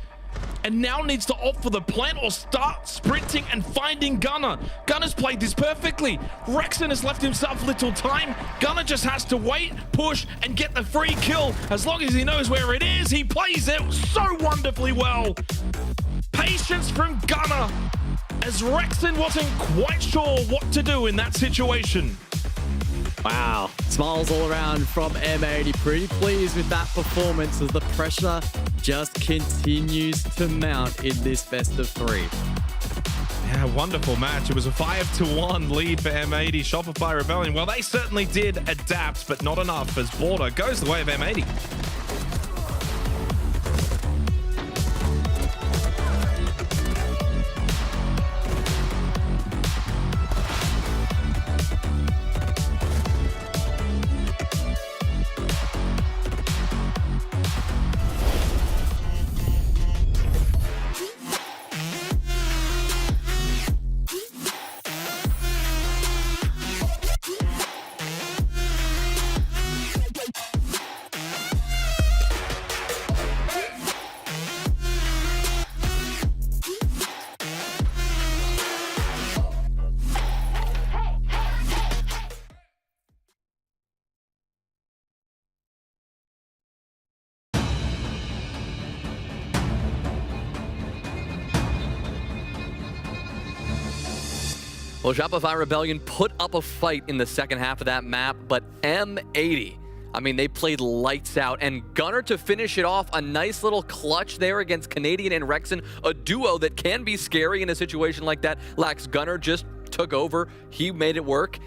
and now needs to opt for the plant or start sprinting and finding Gunner. Gunner's played this perfectly. Rexon has left himself little time. Gunner just has to wait, push, and get the free kill. As long as he knows where it is, he plays it so wonderfully well. Patience from Gunner, as Rexon wasn't quite sure what to do in that situation.
Wow, smiles all around from M80. Pretty pleased with that performance as the pressure just continues to mount in this best of 3.
Yeah, wonderful match. It was a 5-1 lead for M80. Shopify Rebellion, well, they certainly did adapt, but not enough as Border goes the way of M80.
Well, Shopify Rebellion put up a fight in the second half of that map, but M80, I mean, they played lights out, and Gunner to finish it off, a nice little clutch there against Canadian and Rexon, a duo that can be scary in a situation like that. Lax Gunner just took over, he made it work,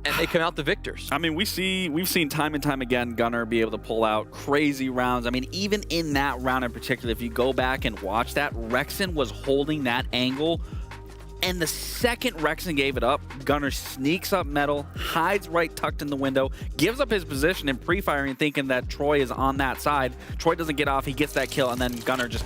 and they come out the victors.
I mean, we've seen time and time again Gunner be able to pull out crazy rounds. I mean, even in that round in particular, if you go back and watch that, Rexon was holding that angle. And the second Rexon gave it up, Gunner sneaks up metal, hides right tucked in the window, gives up his position in pre-firing thinking that Troy is on that side. Troy doesn't get off, he gets that kill, and then Gunner just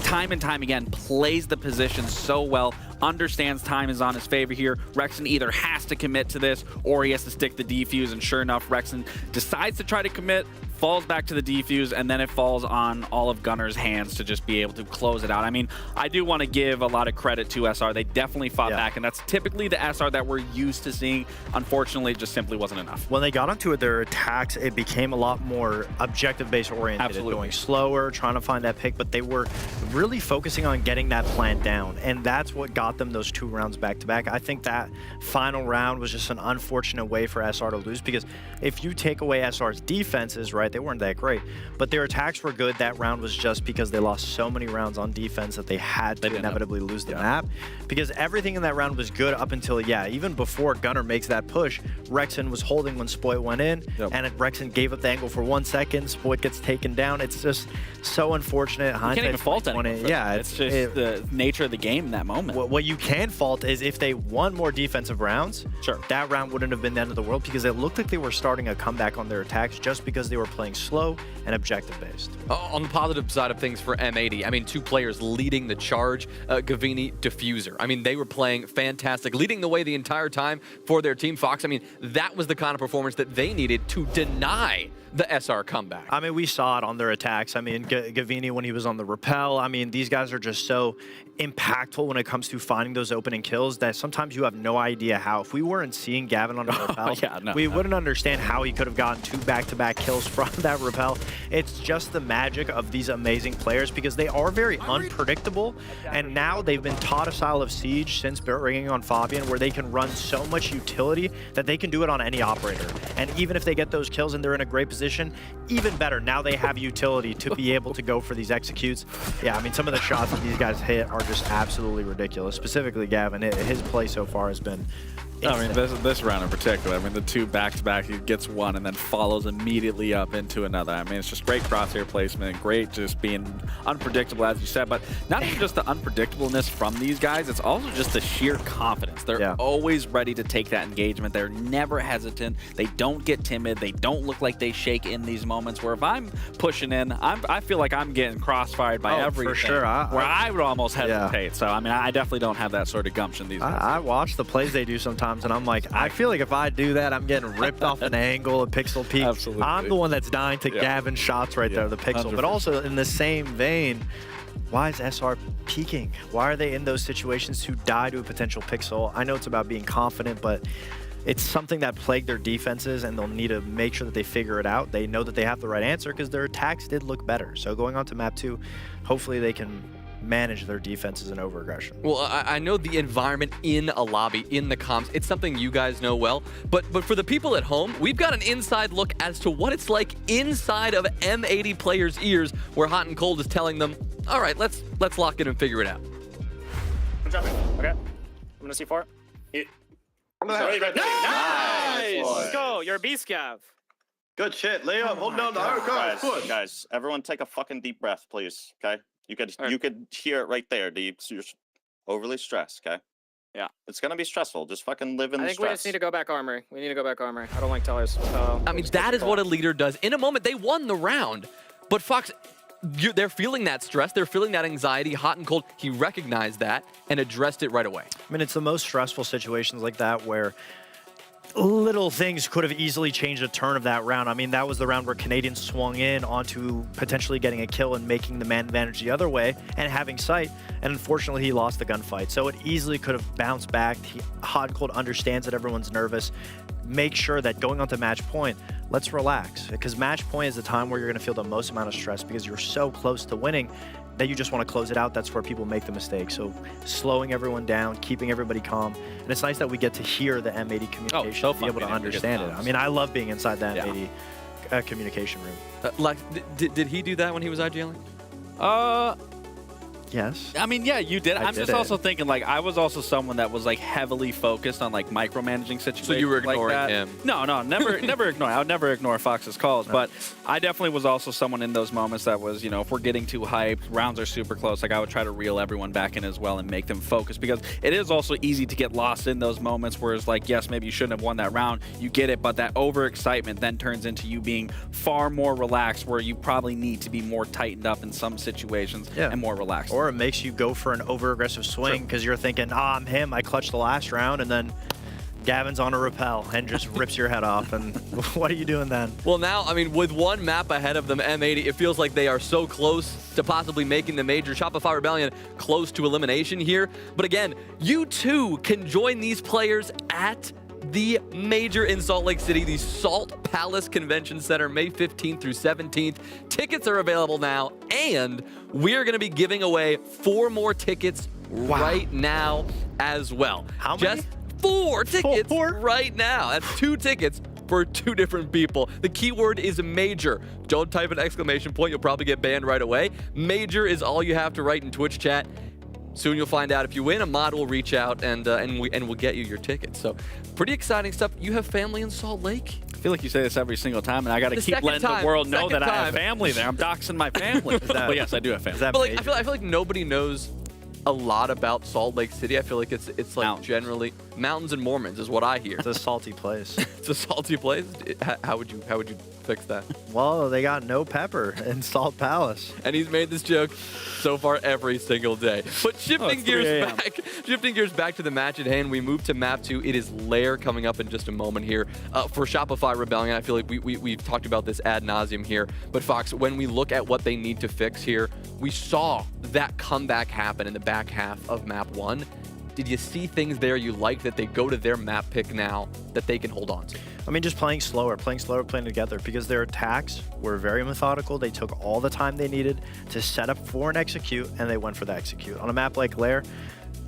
time and time again, plays the position so well, understands time is on his favor here. Rexon either has to commit to this or he has to stick the defuse, and sure enough, Rexon decides to try to commit, falls back to the defuse, and then it falls on all of Gunner's hands to just be able to close it out. I mean, I do want to give a lot of credit to SR. They definitely fought back, and that's typically the SR that we're used to seeing. Unfortunately, it just simply wasn't enough.
When they got onto their attacks, it became a lot more objective-based oriented.
Absolutely.
Going slower, trying to find that pick, but they were really focusing on getting that plan down, and that's what got them those 2 rounds back-to-back. I think that final round was just an unfortunate way for SR to lose, because if you take away SR's defenses, right, they weren't that great, but their attacks were good. That round was just because they lost so many rounds on defense that they had to inevitably lose the map, because everything in that round was good up until, even before Gunner makes that push. Rexon was holding when Spoit went in, and Rexon gave up the angle for 1 second. Spoit gets taken down. It's just so unfortunate.
You can't even fault anyone.
Yeah,
it's just the nature of the game in that moment.
What you can fault is if they won more defensive rounds, that round wouldn't have been the end of the world, because it looked like they were starting a comeback on their attacks just because they were playing slow and objective-based.
On the positive side of things for M80, I mean, 2 players leading the charge, Gavini, Diffuser. I mean, they were playing fantastic, leading the way the entire time for their team. Fox, I mean, that was the kind of performance that they needed to deny the SR comeback.
I mean, we saw it on their attacks. I mean, Gavini, when he was on the rappel, I mean, these guys are just so impactful when it comes to finding those opening kills that sometimes you have no idea how. If we weren't seeing Gavin on the rappel, we wouldn't understand how he could have gotten 2 back-to-back kills from that rappel. It's just the magic of these amazing players, because they are very unpredictable, and now they've been taught a style of Siege since bringing on Fabian where they can run so much utility that they can do it on any operator. And even if they get those kills and they're in a great position, even better, now they have utility to be able to go for these executes. Yeah, I mean, some of the shots that these guys hit are just absolutely ridiculous. Specifically, Gavin, his play so far has been
I mean, this round in particular, I mean, the 2 back-to-back, he gets one and then follows immediately up into another. I mean, it's just great crosshair placement, great just being unpredictable, as you said, but not even just the unpredictableness from these guys, it's also just the sheer confidence. They're always ready to take that engagement. They're never hesitant. They don't get timid. They don't look like they shake in these moments where if I'm pushing in, I feel like I'm getting crossfired by everything.
For sure.
Where I would almost hesitate. So, I mean, I definitely don't have that sort of gumption these days.
I watch the plays they do sometimes, and I'm like, I feel like if I do that, I'm getting ripped off an angle, a pixel peak.
Absolutely.
I'm the one that's dying to Gavin's shots right there, the pixel. 100%. But also in the same vein, why is SR peeking? Why are they in those situations to die to a potential pixel? I know it's about being confident, but it's something that plagued their defenses, and they'll need to make sure that they figure it out. They know that they have the right answer because their attacks did look better. So going on to map 2, hopefully they can manage their defenses and over-aggression.
Well, I know the environment in a lobby, in the comms, it's something you guys know well, but for the people at home, we've got an inside look as to what it's like inside of M80 players' ears, where Hot and Cold is telling them, all right, let's lock in and figure it out.
I'm jumping. Okay. I'm gonna C4. Nice! Let's go. You're a beast, Gav.
Good shit. Lay up. Hold down the hard guys, everyone take a fucking deep breath, please. Okay? You could hear it right there. You're overly stressed, okay?
Yeah.
It's gonna be stressful. Just fucking live in the stress.
We just need to go back armory. We need to go back armory. I don't like tellers.
I mean, that is what a leader does. In a moment, they won the round, but Fox, they're feeling that stress. They're feeling that anxiety, Hot and Cold. He recognized that and addressed it right away.
I mean, it's the most stressful situations like that where little things could have easily changed the turn of that round. I mean, that was the round where Canadian swung in onto potentially getting a kill and making the man advantage the other way and having sight, and unfortunately he lost the gunfight. So it easily could have bounced back. Hot and Cold understands that everyone's nervous. Make sure that going on to match point, let's relax, because match point is the time where you're going to feel the most amount of stress because you're so close to winning that you just want to close it out. That's where people make the mistake. So slowing everyone down, keeping everybody calm. And it's nice that we get to hear the M80 communication, be able to understand it. I mean, I love being inside that M80 communication room.
Like, did he do that when he was IGLing?
Yes.
I mean, yeah, you did. I'm just also thinking, like, I was also someone that was, like, heavily focused on, like, micromanaging situations.
So you were ignoring
like
him?
No, never ignore. I would never ignore Fox's calls. No. But I definitely was also someone in those moments that was, you know, if we're getting too hyped, rounds are super close, like, I would try to reel everyone back in as well and make them focus, because it is also easy to get lost in those moments where it's like, yes, maybe you shouldn't have won that round. You get it, but that overexcitement then turns into you being far more relaxed, where you probably need to be more tightened up in some situations and more relaxed.
or it makes you go for an over-aggressive swing because you're thinking, I'm him, I clutched the last round, and then Gavin's on a rappel and just rips your head off. And what are you doing then?
Well, now, I mean, with one map ahead of them, M80, it feels like they are so close to possibly making the major. Shopify Rebellion close to elimination here. But again, you too can join these players at the major in Salt Lake City, the Salt Palace Convention Center, May 15th through 17th. Tickets are available now, and we're going to be giving away 4 more tickets right now as well.
How many?
Just 4 tickets right now. That's 2 tickets for 2 different people. The keyword is major. Don't type an exclamation point. You'll probably get banned right away. Major is all you have to write in Twitch chat. Soon you'll find out if you win. A mod will reach out and we'll get you your tickets. So pretty exciting stuff. You have family in Salt Lake?
I feel like you say this every single time, and I got to keep letting the world know that I have family there. I'm doxing my family. But yes, I do have family.
But like, I feel like nobody knows a lot about Salt Lake City. I feel like it's like mountains. Generally mountains and Mormons is what I hear.
It's a salty place.
It's a salty place. How would you fix that?
Well, they got no pepper in Salt Palace.
And he's made this joke so far every single day. But shifting gears back to the match at hand, we move to map 2. It is Lair coming up in just a moment here for Shopify Rebellion. I feel like we've talked about this ad nauseum here. But Fox, when we look at what they need to fix here, we saw that comeback happen in the back half of map 1. Did you see things there you liked that they go to their map pick now that they can hold on to?
I mean, just playing slower, playing together, because their attacks were very methodical. They took all the time they needed to set up for an execute, and they went for the execute. On a map like Lair,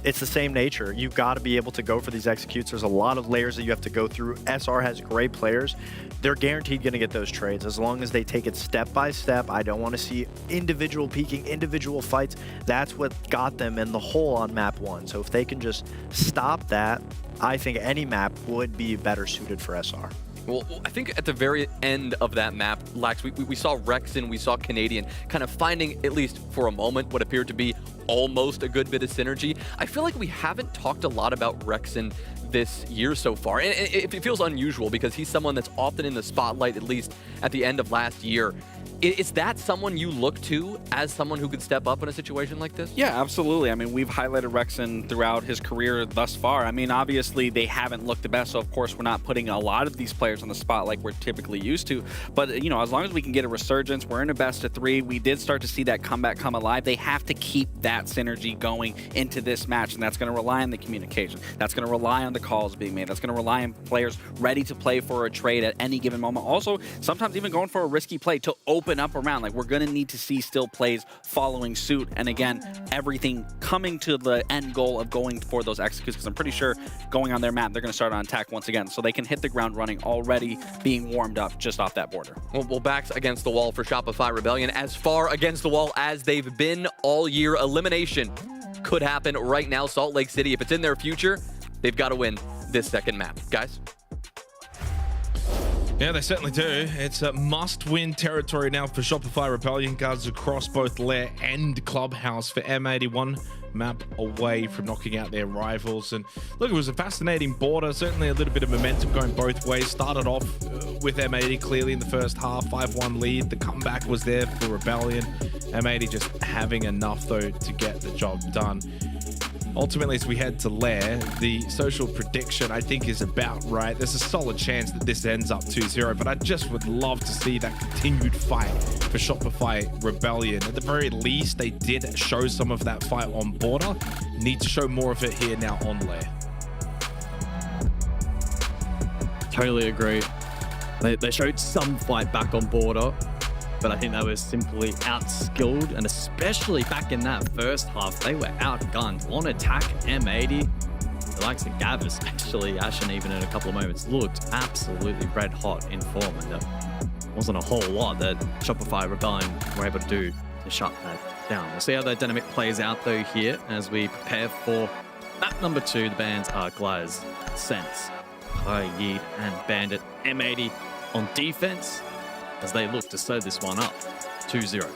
it's the same nature. You've got to be able to go for these executes. There's a lot of layers that you have to go through. SR has great players. They're guaranteed going to get those trades as long as they take it step by step. I don't want to see individual peeking, individual fights. That's what got them in the hole on map 1. So if they can just stop that, I think any map would be better suited for SR.
Well, I think at the very end of that map, Lax, we saw Rexon, we saw Canadian kind of finding, at least for a moment, what appeared to be almost a good bit of synergy. I feel like we haven't talked a lot about Rexon this year so far. And it feels unusual because he's someone that's often in the spotlight, at least at the end of last year. Is that someone you look to as someone who could step up in a situation like this?
Yeah, absolutely. I mean, we've highlighted Rexon throughout his career thus far. I mean, obviously, they haven't looked the best, so of course, we're not putting a lot of these players on the spot like we're typically used to. But, you know, as long as we can get a resurgence, we're in a best of 3. We did start to see that comeback come alive. They have to keep that synergy going into this match, and that's going to rely on the communication. That's going to rely on the calls being made. That's going to rely on players ready to play for a trade at any given moment. Also, sometimes even going for a risky play to open up around. Like, we're going to need to see still plays following suit. And again, everything coming to the end goal of going for those executes, because I'm pretty sure going on their map, they're going to start on attack once again. So they can hit the ground running already being warmed up just off that border.
Well, backs against the wall for Shopify Rebellion. As far against the wall as they've been all year. Elimination could happen right now. Salt Lake City, if it's in their future, they've got to win this second map. Guys?
Yeah, they certainly do. It's a must-win territory now for Shopify Rebellion guards across both Lair and Clubhouse for M81 map away from knocking out their rivals. And look, it was a fascinating border. Certainly a little bit of momentum going both ways. Started off with M80 clearly in the first half, 5-1 lead. The comeback was there for Rebellion. M80 just having enough, though, to get the job done. Ultimately, as we head to Lair, the social prediction, I think, is about right. There's a solid chance that this ends up 2-0, but I just would love to see that continued fight for Shopify Rebellion. At the very least, they did show some of that fight on border. Need to show more of it here now on Lair.
Totally agree. They showed some fight back on border, but I think they were simply outskilled, and especially back in that first half, they were outgunned. On attack, M80, the likes of Gav especially, Ashen even in a couple of moments, looked absolutely red hot in form, and there wasn't a whole lot that Shopify Rebellion were able to do to shut that down. We'll see how that dynamic plays out though here as we prepare for map number 2. The bands are Glaz, Sense, High Yeet, and Bandit. M80 on defense as they look to sew this one up 2-0.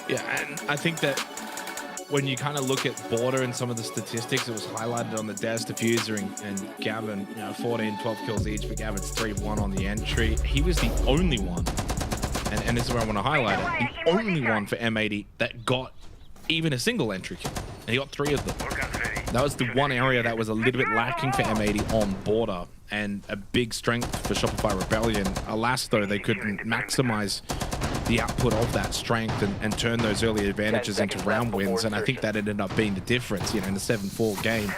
Yeah, and I think that when you kind of look at border and some of the statistics, it was highlighted on the Daz Diffuser and Gavin, 14, 12 kills each, but Gavin's 3-1 on the entry. He was the only one. and this is where I want to highlight it, the only one for M80 that got even a single entry kill. And he got 3 of them. That was the one area that was a little bit lacking for M80 on border, and a big strength for Shopify Rebellion. Alas, though, they couldn't maximize the output of that strength and turn those early advantages into round wins, and I think that ended up being the difference, you know, in the 7-4 game.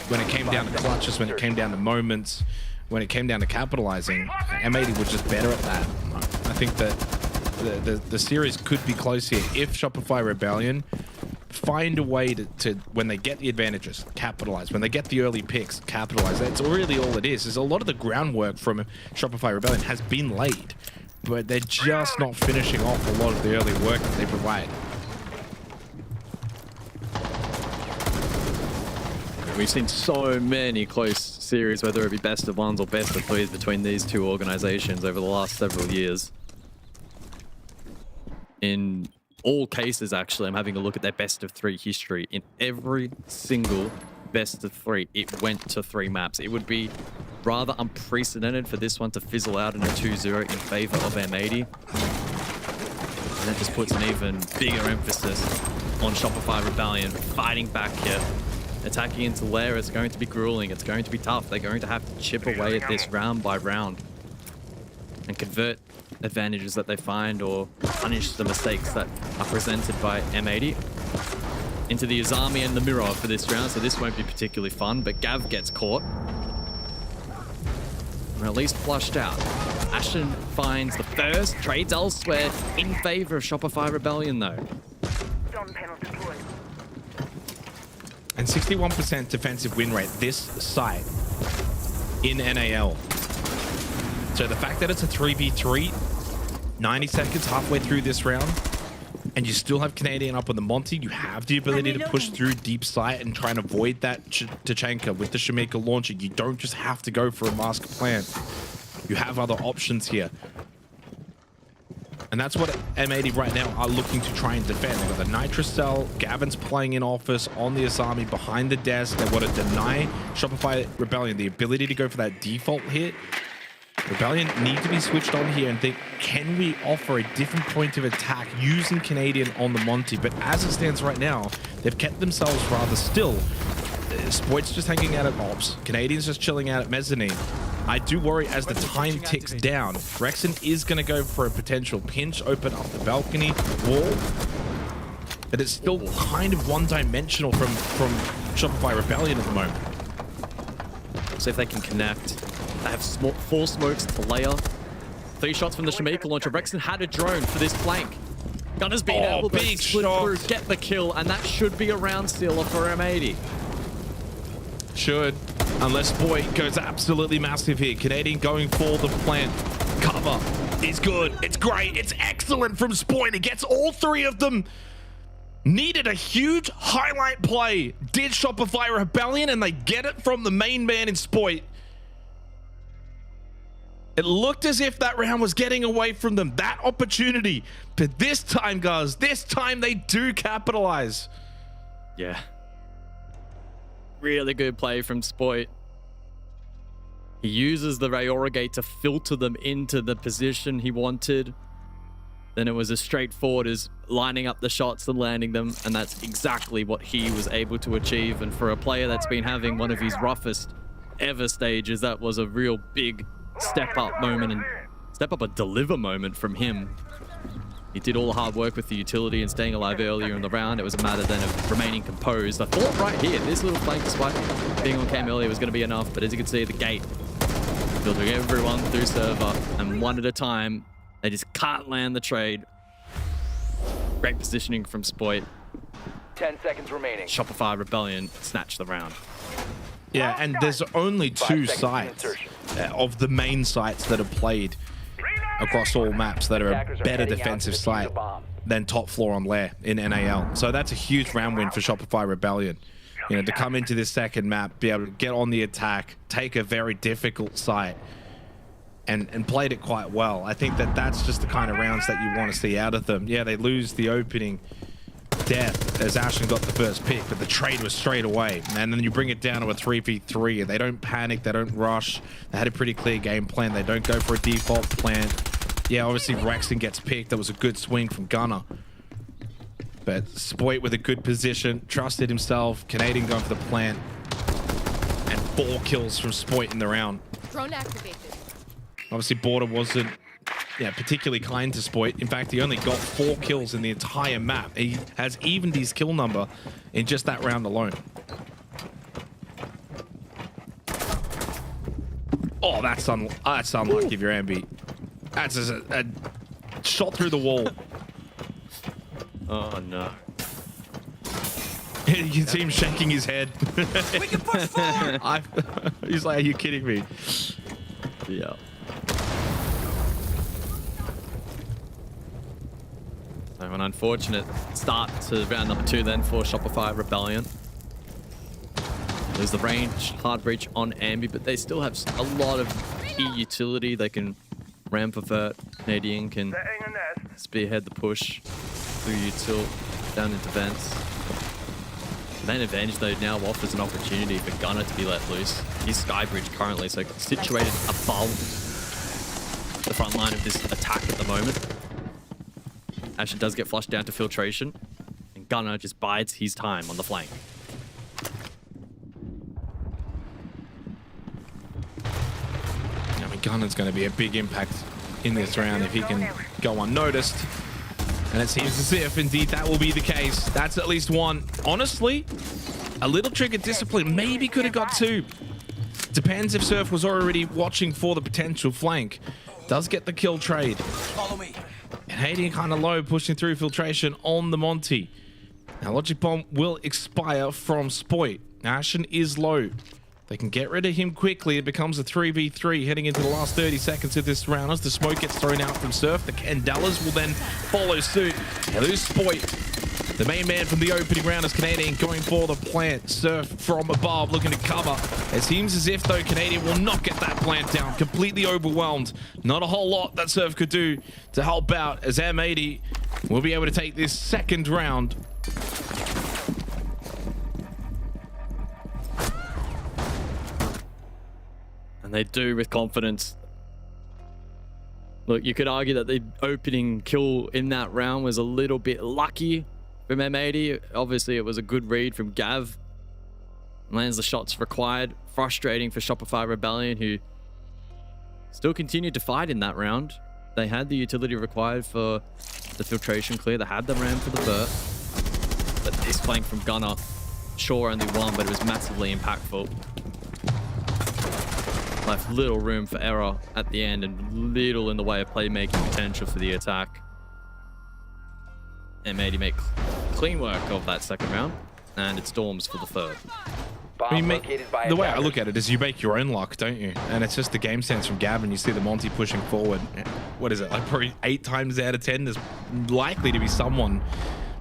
When it came down to clutches, when it came down to moments, when it came down to capitalizing, M80 was just better at that. I think that the series could be close here if Shopify Rebellion find a way to when they get the advantages, capitalize. When they get the early picks, capitalize. That's really all it is a lot of the groundwork from Shopify Rebellion has been laid, but they're just not finishing off a lot of the early work that they provide.
We've seen so many close series, whether it be best of ones or best of threes between these two organizations over the last several years. In all cases, actually, I'm having a look at their best of 3 history. In every single best of 3, it went to 3 maps. It would be rather unprecedented for this one to fizzle out in a 2-0 in favor of M80. And that just puts an even bigger emphasis on Shopify Rebellion fighting back here. Attacking into Lair is going to be grueling. It's going to be tough. They're going to have to chip away at this round by round and convert advantages that they find or punish the mistakes that are presented by M80 into the Azami and the Mirror for this round, so this won't be particularly fun, but Gav gets caught. Or at least flushed out. Ashen finds the first, trades elsewhere in favor of Shopify Rebellion though.
And 61% defensive win rate this site in NAL. So the fact that it's a 3v3, 90 seconds halfway through this round, and you still have Canadian up on the Monty, you have the ability to push through deep sight and try and avoid that Tachanka with the Shamika launcher. You don't just have to go for a mask plant. You have other options here. And that's what M80 right now are looking to try and defend. They've got the Nitrous Cell, Gavin's playing in office on the Asami behind the desk. They want to deny Shopify Rebellion the ability to go for that default hit. Rebellion need to be switched on here and think, can we offer a different point of attack using Canadian on the Monty? But as it stands right now, they've kept themselves rather still. Spoit's just hanging out at Ops. Canadian's just chilling out at Mezzanine. I do worry as the time ticks down. Rexon is going to go for a potential pinch, open up the balcony wall. But it's still kind of one-dimensional from Shopify Rebellion at the moment.
See if they can connect. They have 4 smokes to layer. 3 shots from the Shamika launcher. Rexon had a drone for this flank. Gunner's been able to split through, get the kill, and that should be a round stealer for M80.
Should, unless Spoit goes absolutely massive here. Canadian going for the plant. Cover is good. It's great. It's excellent from Spoit. It gets all 3 of them. Needed a huge highlight play. Did Shopify Rebellion, and they get it from the main man in Spoit. It looked as if that round was getting away from them, that opportunity. But this time, guys, this time they do capitalize.
Yeah. Really good play from Spoit. He uses the Rayorigate to filter them into the position he wanted. Then it was as straightforward as lining up the shots and landing them, and that's exactly what he was able to achieve. And for a player that's been having one of his roughest ever stages, that was a real big step up moment and step up a deliver moment from him. He did all the hard work with the utility and staying alive earlier in the round. It was a matter then of remaining composed. I thought right here, this little flank, despite being on cam earlier, was going to be enough, but as you can see, the gate filtering everyone through server, and one at a time, they just can't land the trade. Great positioning from Spoit.
10 seconds remaining.
Shopify Rebellion snatched the round.
Yeah, and there's only 2 sites of the main sites that are played across all maps that are a better defensive site than top floor on Lair in NAL. So that's a huge round win for Shopify Rebellion. You know, to come into this second map, be able to get on the attack, take a very difficult site, and played it quite well. I think that that's just the kind of rounds that you want to see out of them. Yeah, they lose the opening death as Ashen got the first pick, but the trade was straight away. And then you bring it down to a 3v3, and they don't panic, they don't rush. They had a pretty clear game plan. They don't go for a default plant. Yeah, obviously Rexton gets picked. That was a good swing from Gunner. But Spoit with a good position, trusted himself. Canadian going for the plant. And 4 kills from Spoit in the round.
Drone activated.
Obviously, Border wasn't particularly kind to Spoit. In fact, he only got 4 kills in the entire map. He has evened his kill number in just that round alone. Oh, that's unlucky if you're Ambi. That's a shot through the wall.
Oh, no.
You can see him shaking his head.
We can push forward!
He's like, are you kidding me?
Yeah. So an unfortunate start to round number 2 then for Shopify Rebellion. There's the range, hard breach on Ambi, but they still have a lot of key utility. They can ram for vert. Canadian can spearhead the push through util down into vents. Main advantage though now offers an opportunity for Gunner to be let loose. He's Skybridge currently, so situated above the front line of this attack at the moment. Asher does get flushed down to filtration, and Gunner just bides his time on the flank.
I mean, Gunner's going to be a big impact in this round if he can go unnoticed. And it seems as if, indeed, that will be the case. That's at least 1. Honestly, a little trick of discipline. Maybe could have got 2. Depends if Surf was already watching for the potential flank. Does get the kill trade.
Follow me.
Canadian kind of low, pushing through filtration on the Monty. Now, Logic Bomb will expire from Spoit. Ashen is low. They can get rid of him quickly. It becomes a 3v3 heading into the last 30 seconds of this round. As the smoke gets thrown out from Surf, the Candelas will then follow suit. Now, lose Spoit. The main man from the opening round is Canadian going for the plant. Surf from above looking to cover. It seems as if, though, Canadian will not get that plant down. Completely overwhelmed. Not a whole lot that Surf could do to help out, as M80 will be able to take this second round.
And they do with confidence. Look, you could argue that the opening kill in that round was a little bit lucky from M80. Obviously, it was a good read from Gav. Lands the shots required. Frustrating for Shopify Rebellion, who still continued to fight in that round. They had the utility required for the filtration clear. They had the ram for the vert. But this flank from Gunner, sure, only 1, but it was massively impactful. Left little room for error at the end and little in the way of playmaking potential for the attack. M80 make clean work of that second round, and it storms for the third.
I mean, the way I look at it is you make your own luck, don't you? And it's just the game sense from Gavin. You see the Monty pushing forward. What is it? Like probably 8 times out of 10, there's likely to be someone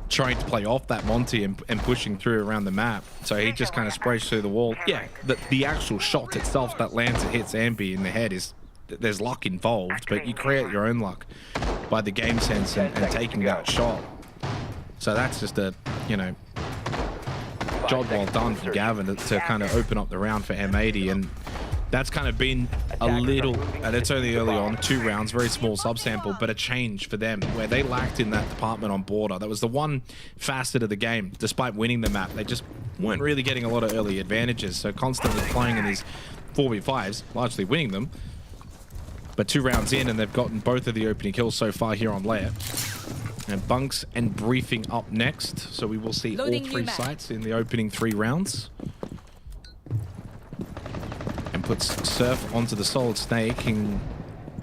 trying to play off that Monty and pushing through around the map. So he just kind of sprays through the wall. Yeah, the actual shot itself that lands and hits Ambi in the head is, there's luck involved, but you create your own luck by the game sense and taking that shot. So that's just a, you know, job well done from Gavin to kind of open up the round for M80, and that's kind of been a little, and it's only early on, 2 rounds, very small subsample, but a change for them where they lacked in that department on Border. That was the one facet of the game. Despite winning the map, they just weren't really getting a lot of early advantages, so constantly playing in these 4v5s, largely winning them. But 2 rounds in, and they've gotten both of the opening kills so far here on Lair. And Bunks and Briefing up next, so we will see all 3 sites in the opening 3 rounds. And puts Surf onto the Solid Snake, and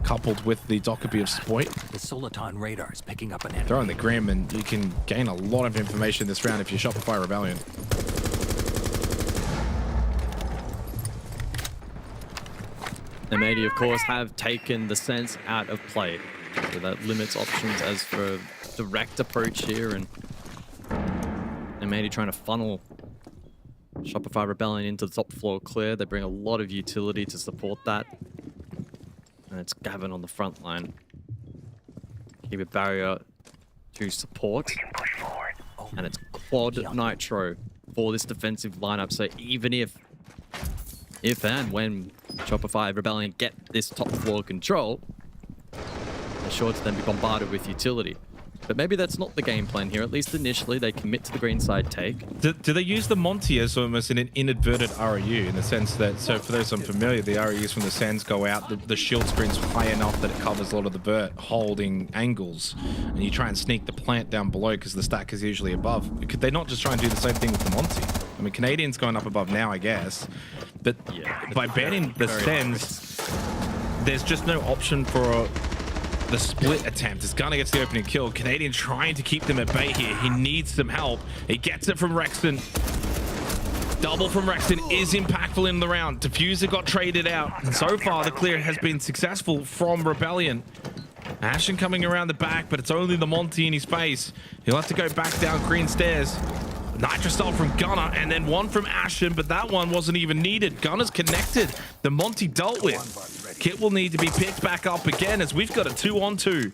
coupled with the Dockerby of Spoit.
The Soliton radar is picking up an enemy.
Throwing the Grim, and you can gain a lot of information this round if you Shopify Rebellion.
M80, of course, have taken the sense out of play. So that limits options as for a direct approach here, and M80 trying to funnel Shopify Rebellion into the top floor clear. They bring a lot of utility to support that. And it's Gavin on the front line. Keep a barrier to support. And it's Quad Nitro for this defensive lineup. So even if and when Shopify Rebellion get this top floor control, They're sure to then be bombarded with utility. But maybe that's not the game plan here. At least initially, they commit to the green side take.
Do they use the Monty as almost an inadvertent REU in the sense that, so for those unfamiliar, the REUs from the Sens go out, the shield screen's high enough that it covers a lot of the vert holding angles, and you try and sneak the plant down below because the stack is usually above. Could they not just try and do the same thing with the Monty? I mean, Canadian's going up above now, I guess, but yeah, by banning the Sens, there's just no option for the split attempt. As Gunnar gets the opening kill, Canadian trying to keep them at bay here. He needs some help. He gets it from Rexton. Double from Rexton is impactful in the round. Diffuser got traded out, and so far the clear has been successful from Rebellion. Ashen coming around the back, but it's only the Monty in his face. He'll have to go back down green stairs. Nitro style from Gunnar, and then one from Ashen, but that one wasn't even needed. Gunnar's connected. The Monty dealt with. Kit will need to be picked back up again as we've got a 2-on-2.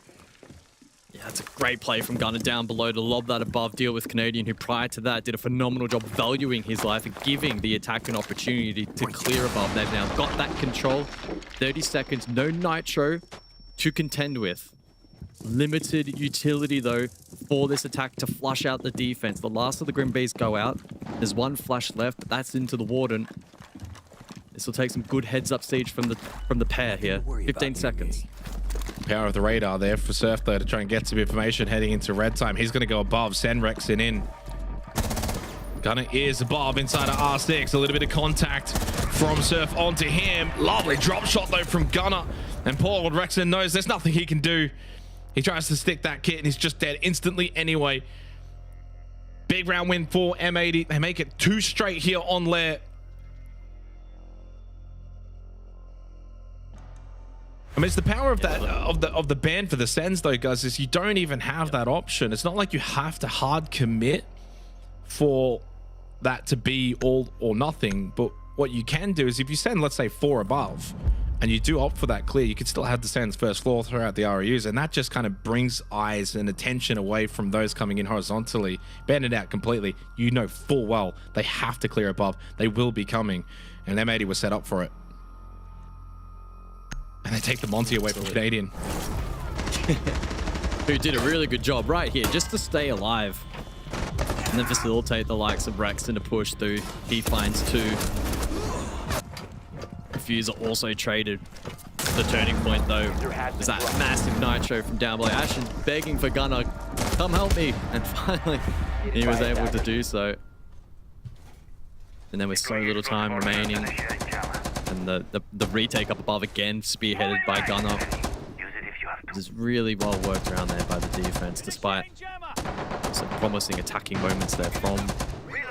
Yeah, that's a great play from Gunnar down below to lob that above, deal with Canadian, who prior to that did a phenomenal job valuing his life and giving the attack an opportunity to clear above. They've now got that control. 30 seconds, no Nitro to contend with. Limited utility, though, for this attack to flush out the defense. The last of the Grim Bees go out. There's one flash left, but that's into the Warden. This will take some good heads-up siege from the pair here. 15 seconds.
Power of the radar there for Surf, though, to try and get some information heading into red time. He's going to go above, send Rexon in. Gunnar is above inside of R6. A little bit of contact from Surf onto him. Lovely drop shot, though, from Gunnar. And Paul Rexon knows there's nothing he can do. He tries to stick that kit, and he's just dead instantly anyway. Big round win for M80. They make it 2 straight here on Lair. I mean, it's the power of that of the ban for the Sens, though, guys, is you don't even have that option. It's not like you have to hard commit for that to be all or nothing. But what you can do is if you send, let's say, 4 above, and you do opt for that clear, you can still have the Sens first floor throughout the REUs, and that just kind of brings eyes and attention away from those coming in horizontally. Ban it out completely. You know full well they have to clear above. They will be coming, and M80 was set up for it. And they take the Monty away from Canadian.
Who did a really good job right here, just to stay alive. And then facilitate the likes of Braxton to push through. He finds 2. Diffuser also traded. The turning point, though, is that massive Nitro from down below. Ashen begging for Gunnar, come help me. And finally, he was able to do so. And then with so little time remaining, and the retake up above again, spearheaded by Gunnar. This is really well worked around there by the defense, despite some promising attacking moments there from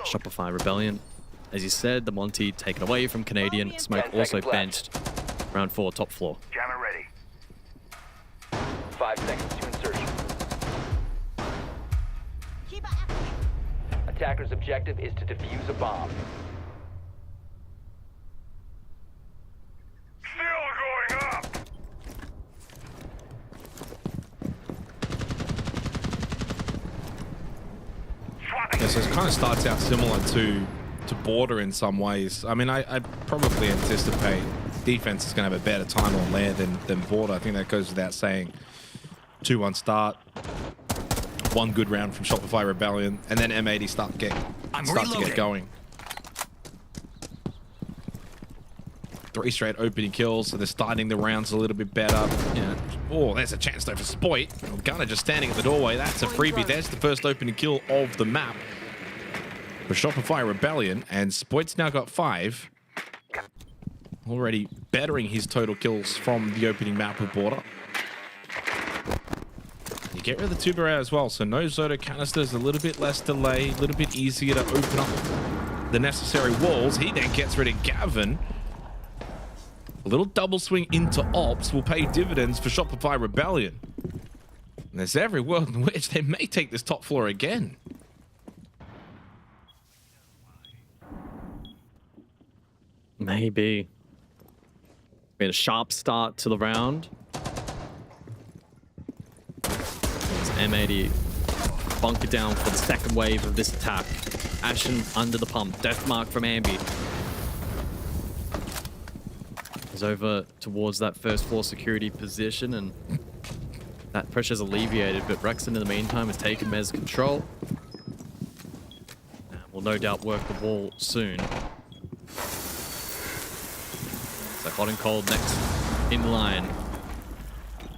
Shopify Rebellion. As you said, the Monty taken away from Canadian. Smoke also benched. Round 4, top floor.
Jammer ready. 5 seconds to insertion. Attacker's objective is to defuse a bomb.
Still going up.
Yeah, so it kind of starts out similar to Border in some ways. I mean, I probably anticipate defense is going to have a better time on Lair than Border. I think that goes without saying. 2-1 start. 1 good round from Shopify Rebellion, and then M80 start to get going. 3 straight opening kills, so they're starting the rounds a little bit better. Yeah. Oh, there's a chance though for Spoit. Gunnar just standing at the doorway. That's a freebie. There's the first opening kill of the map for Shopify Rebellion, and Spoit's now got 5. Already bettering his total kills from the opening map with Border. You get rid of the tuber as well, so no Zoto canisters, a little bit less delay, a little bit easier to open up the necessary walls. He then gets rid of Gavin. A little double swing into Ops will pay dividends for Shopify Rebellion. And there's every world in which they may take this top floor again.
Maybe. We had a sharp start to the round. There's M80 bunker down for the second wave of this attack. Ashen under the pump. Death mark from Ambi. Is over towards that first floor security position, and that pressure's alleviated, but Rexon in the meantime has taken Mez control. And will no doubt work the wall soon. So hot and cold next in line.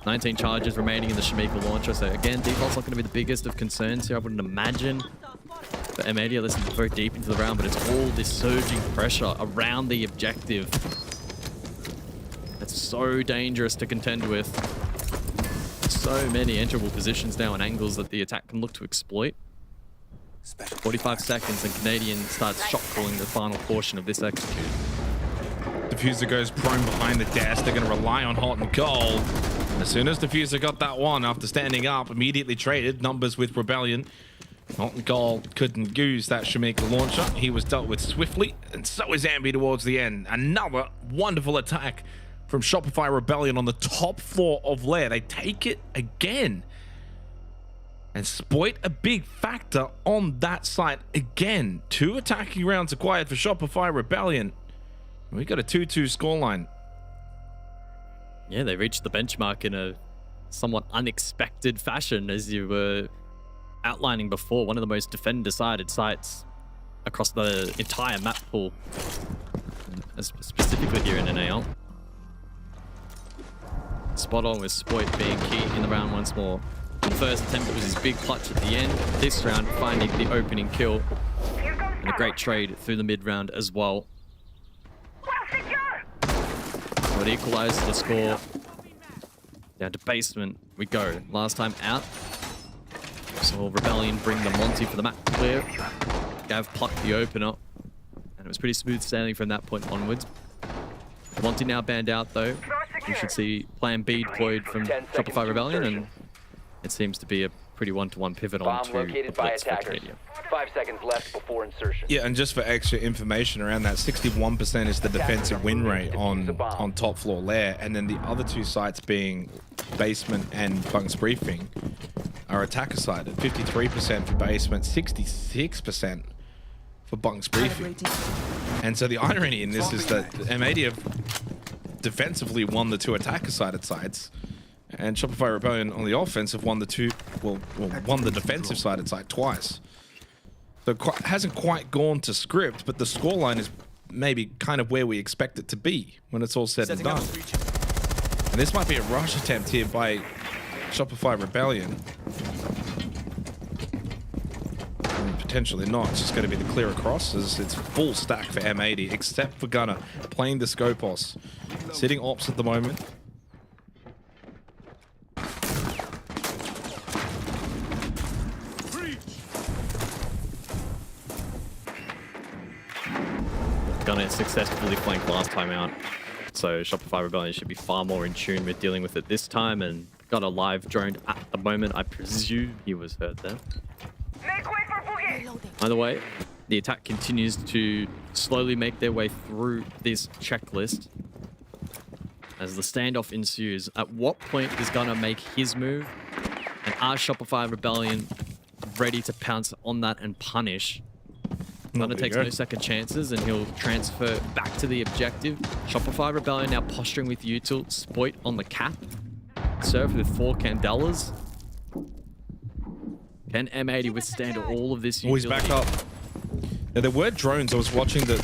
19 charges remaining in the Shamika launcher. So again, default's not going to be the biggest of concerns here, I wouldn't imagine. But M80 are listening very deep into the round, but it's all this surging pressure around the objective. That's so dangerous to contend with. So many enterable positions now and angles that the attack can look to exploit. 45 seconds and Canadian starts shot calling the final portion of this execute.
Diffuser goes prone behind the desk. They're going to rely on hot and cold. As soon as Diffuser got that one after standing up, immediately traded numbers with Rebellion. Hot and cold couldn't use that Shamika launcher. He was dealt with swiftly, and so is Ambi towards the end. Another wonderful attack from Shopify Rebellion on the top floor of Lair. They take it again. And Spoit a big factor on that site again. 2 attacking rounds acquired for Shopify Rebellion. We got a 2-2 scoreline.
Yeah, they reached the benchmark in a somewhat unexpected fashion, as you were outlining before. One of the most defend-decided sites across the entire map pool, specifically here in NAL. Spot on with Spoit being key in the round once more. In the first attempt, it was his big clutch at the end. This round, finding the opening kill. And a great trade through the mid-round as well. So it equalizes the score. Down to basement we go. Last time out. So Rebellion bring the Monty for the map clear. Gav plucked the opener. And it was pretty smooth sailing from that point onwards. Monty now banned out though. You should see plan B deployed from Shopify Rebellion, and it seems to be a pretty one-to-one pivot on to the blitz for Canadian.
5 seconds left before insertion.
Yeah, and just for extra information around that, 61% is the defensive win rate on top floor Lair, and then the other 2 sites being basement and Bunks Briefing are attacker sided. 53% for basement, 66% for Bunks Briefing. And so the irony in this is that M80 have defensively won the 2 attacker sided sites, and Shopify Rebellion on the offensive won the defensive sided side twice. So it hasn't quite gone to script, but the scoreline is maybe kind of where we expect it to be when it's all said and done. And this might be a rush attempt here by Shopify Rebellion. And potentially not. It's just going to be the clear across, as it's full stack for M80, except for Gunner playing the Scopos. Sitting ops at the moment.
Gunner successfully flanked last time out. So Shopify Rebellion should be far more in tune with dealing with it this time, and got a live drone at the moment. I presume he was hurt there. Either way, the attack continues to slowly make their way through this checklist as the standoff ensues. At what point is Gunner make his move? And are Shopify Rebellion ready to pounce on that and punish? Gunner takes no second chances, and he'll transfer back to the objective. Shopify Rebellion now posturing with util. Spoit on the cap. Served with 4 Candelas. Can M80 withstand all of this utility?
Oh, he's back up. Now, there were drones. I was watching the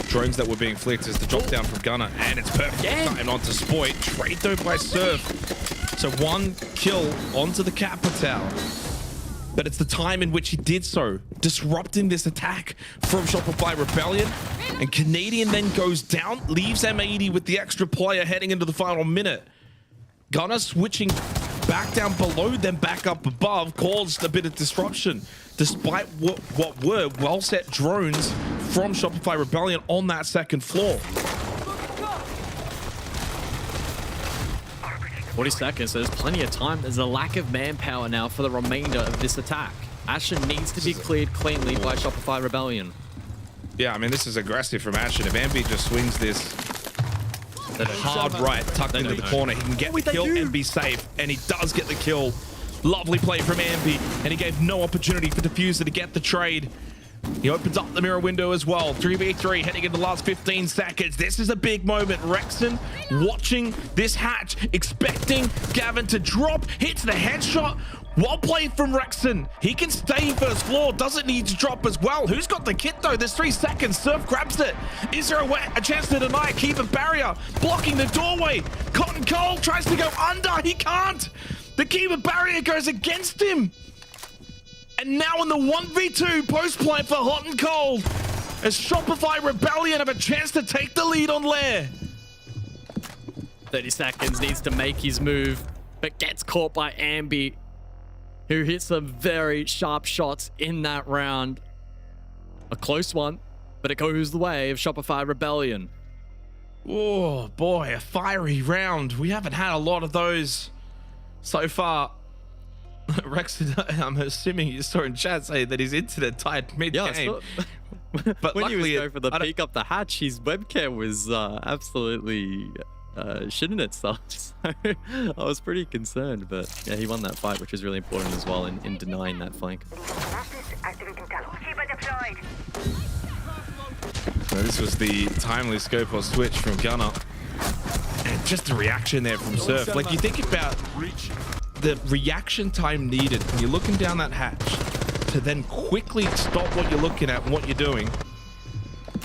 drones that were being flicked as the drop down from Gunner, and it's perfect time onto Spoit. Trade though by Surf. So 1 kill onto the Capital. But it's the time in which he did so, disrupting this attack from Shopify Rebellion. And Canadian then goes down, leaves M80 with the extra player heading into the final minute. Gunner switching back down below, then back up above, caused a bit of disruption, despite what were well-set drones from Shopify Rebellion on that second floor.
40 seconds, so there's plenty of time. There's a lack of manpower now for the remainder of this attack. Ashen needs to be cleared cleanly by Shopify Rebellion.
Yeah, I mean, this is aggressive from Ashen. If Ambi just swings this hard right, tucked into the corner, he can get the kill and be safe. And he does get the kill. Lovely play from Ambi, and he gave no opportunity for Diffuser to get the trade. He opens up the mirror window as well. 3v3 heading into the last 15 seconds. This is a big moment. Rexon watching this hatch, expecting Gavin to drop, hits the headshot. Well played from Rexon. He can stay first floor, doesn't need to drop as well. Who's got the kit though? There's 3 seconds. Surf grabs it. Is there a chance to deny? Keep a barrier, blocking the doorway. Cotton Cole tries to go under. He can't. The keeper barrier goes against him. And now in the 1v2 post-play for Hot and Cold, as Shopify Rebellion have a chance to take the lead on Lair.
30 seconds, needs to make his move, but gets caught by Ambi, who hits some very sharp shots in that round. A close one, but it goes the way of Shopify Rebellion.
Oh boy, a fiery round. We haven't had a lot of those so far. Rex, I'm assuming you saw in chat say that his internet died mid-game.
Yeah,
but
when he was
luckily,
going for the peek up the hatch, his webcam was absolutely shitting itself. So I was pretty concerned, but yeah, he won that fight, which was really important as well in denying that flank.
So this was the timely scope or switch from Gunner. And just the reaction there from Surf. Like, you think about the reaction time needed when you're looking down that hatch to then quickly stop what you're looking at and what you're doing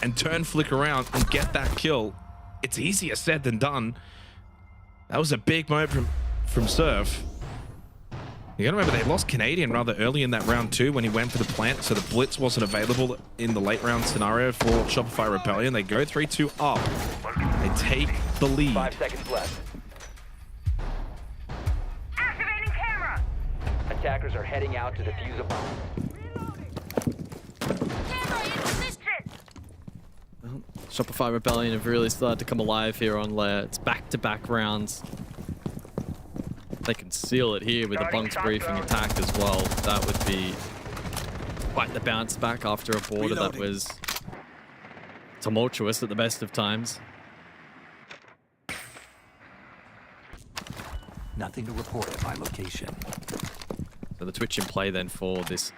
and turn, flick around and get that kill. It's easier said than done. That was a big moment from Surf. You gotta remember, they lost Canadian rather early in that round too when he went for the plant, so the blitz wasn't available in the late round scenario for Shopify Rebellion. They go 3-2 up. They take the lead.
5 seconds left.
Activating camera.
Attackers are heading out to defuse a bomb.
Camera in position.
Well, Shopify Rebellion have really started to come alive here on Lair. It's back-to-back rounds. They can seal it here with a bunks briefing attack as well. That would be quite the bounce back after a border that was tumultuous at the best of times.
Nothing to report at my location.
So the Twitch in play then for this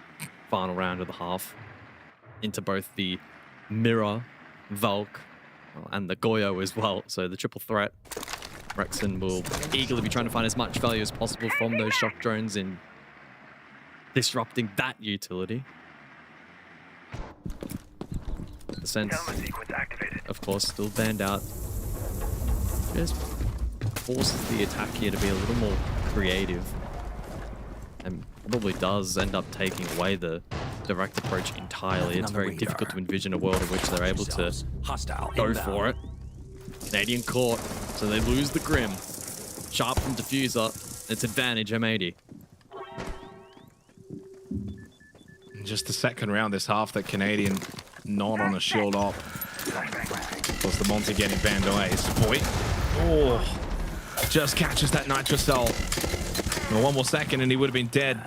final round of the half into both the Mirror, Valk, and the Goyo as well. So the triple threat. Rexon will eagerly be trying to find as much value as possible from those shock drones in disrupting that utility. The sense, of course, still banned out. Just forces the attack here to be a little more creative. And probably does end up taking away the direct approach entirely. It's very difficult to envision a world in which they're able to go for it. Canadian caught, so they lose the Grim. Sharp from Diffuser. It's advantage M80.
Just the second round this half that Canadian not on a shield op. Was the Monty getting banned away. Spoit. Oh, just catches that Nitrocell. Well, one more second and he would have been dead.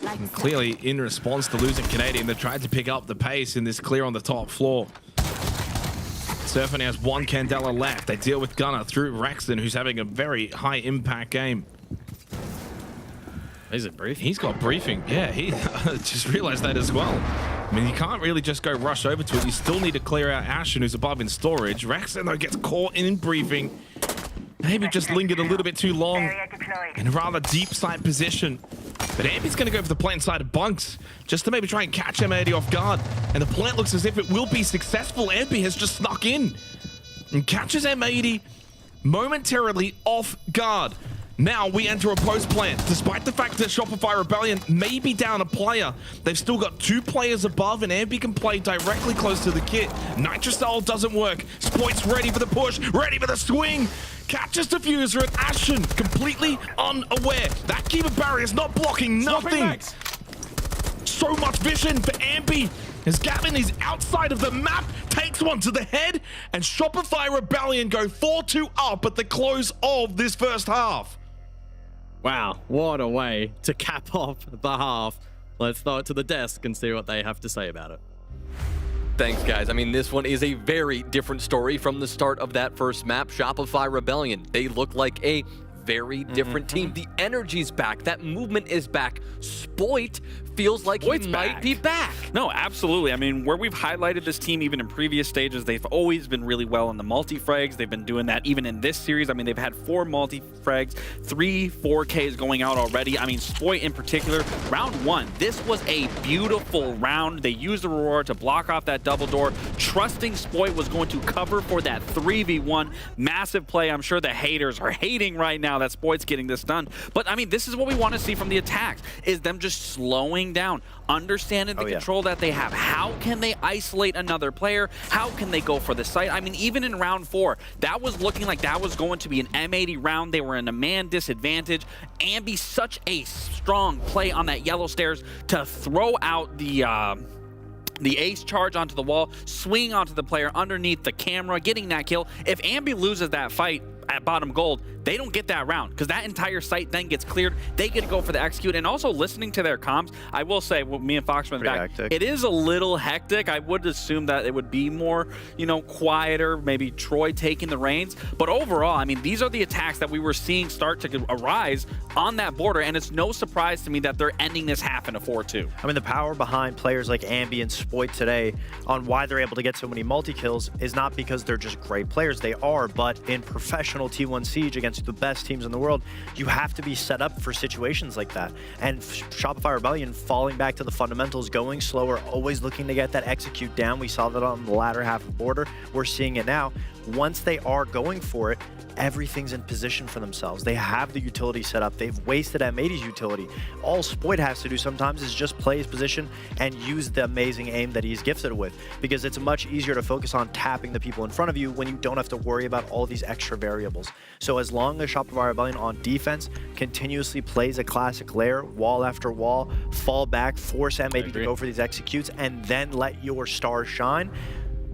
And clearly, in response to losing Canadian, they tried to pick up the pace in this clear on the top floor. Surf only has 1 Candela left. They deal with Gunner through Rexon, who's having a very high impact game.
Is it briefing?
He's got briefing. Yeah, he just realized that as well. I mean, you can't really just go rush over to it. You still need to clear out Ashen, who's above in storage. Rexon, though, gets caught in briefing. Maybe just lingered a little bit too long in a rather deep side position. But Ambi's going to go for the plant side of bunks just to maybe try and catch M80 off guard. And the plant looks as if it will be successful. Ambi has just snuck in and catches M80 momentarily off guard. Now we enter a post plant. Despite the fact that Shopify Rebellion may be down a player, they've still got 2 players above and Ambi can play directly close to the kit. Nitrocell doesn't work. Spoit's ready for the push, ready for the swing. Catches Diffuser and Ashen completely unaware. That keeper barrier is not blocking nothing. So much vision for Ambi as Gavin is outside of the map, takes one to the head, and Shopify Rebellion go 4-2 up at the close of this first half.
Wow, what a way to cap off the half. Let's throw it to the desk and see what they have to say about it.
Thanks, guys. I mean, this one is a very different story from the start of that first map, Shopify Rebellion. They look like a very different team. The energy's back. That movement is back. Spoit feels like he might be back.
No, absolutely. I mean, where we've highlighted this team even in previous stages, they've always been really well in the multi-frags. They've been doing that even in this series. I mean, they've had 4 multi-frags, 3 4Ks going out already. I mean, Spoit in particular, round 1, this was a beautiful round. They used the Aurora to block off that double door, trusting Spoit was going to cover for that 3v1. Massive play. I'm sure the haters are hating right now that Spoit's getting this done. But, I mean, this is what we want to see from the attacks, is them just slowing down, understanding the control that they have. How can they isolate another player? How can they go for the site? I mean, even in round 4, that was looking like that was going to be an M80 round. They were in a man disadvantage. Ambi, such a strong play on that yellow stairs to throw out the ace charge onto the wall, swing onto the player underneath the camera, getting that kill. If Ambi loses that fight at bottom gold, they don't get that round because that entire site then gets cleared. They get to go for the execute. And also listening to their comms, I will say, well, me and Fox went back, it is a little hectic. I would assume that it would be more, you know, quieter, maybe Troy taking the reins. But overall, I mean, these are the attacks that we were seeing start to arise on that border. And it's no surprise to me that they're ending this half in a 4-2.
I mean, the power behind players like Ambi and Spoit today on why they're able to get so many multi-kills is not because they're just great players. They are, but in professional T1 Siege against the best teams in the world, you have to be set up for situations like that. And Shopify Rebellion falling back to the fundamentals, going slower, always looking to get that execute down. We saw that on the latter half of border. We're seeing it now. Once they are going for it, everything's in position for themselves. They have the utility set up. They've wasted M80's utility. All Spoit has to do sometimes is just play his position and use the amazing aim that he's gifted with, because it's much easier to focus on tapping the people in front of you when you don't have to worry about all these extra variables. So as long as Shopify Rebellion on defense continuously plays a classic layer, wall after wall, fall back, force M80 to go for these executes, and then let your stars shine,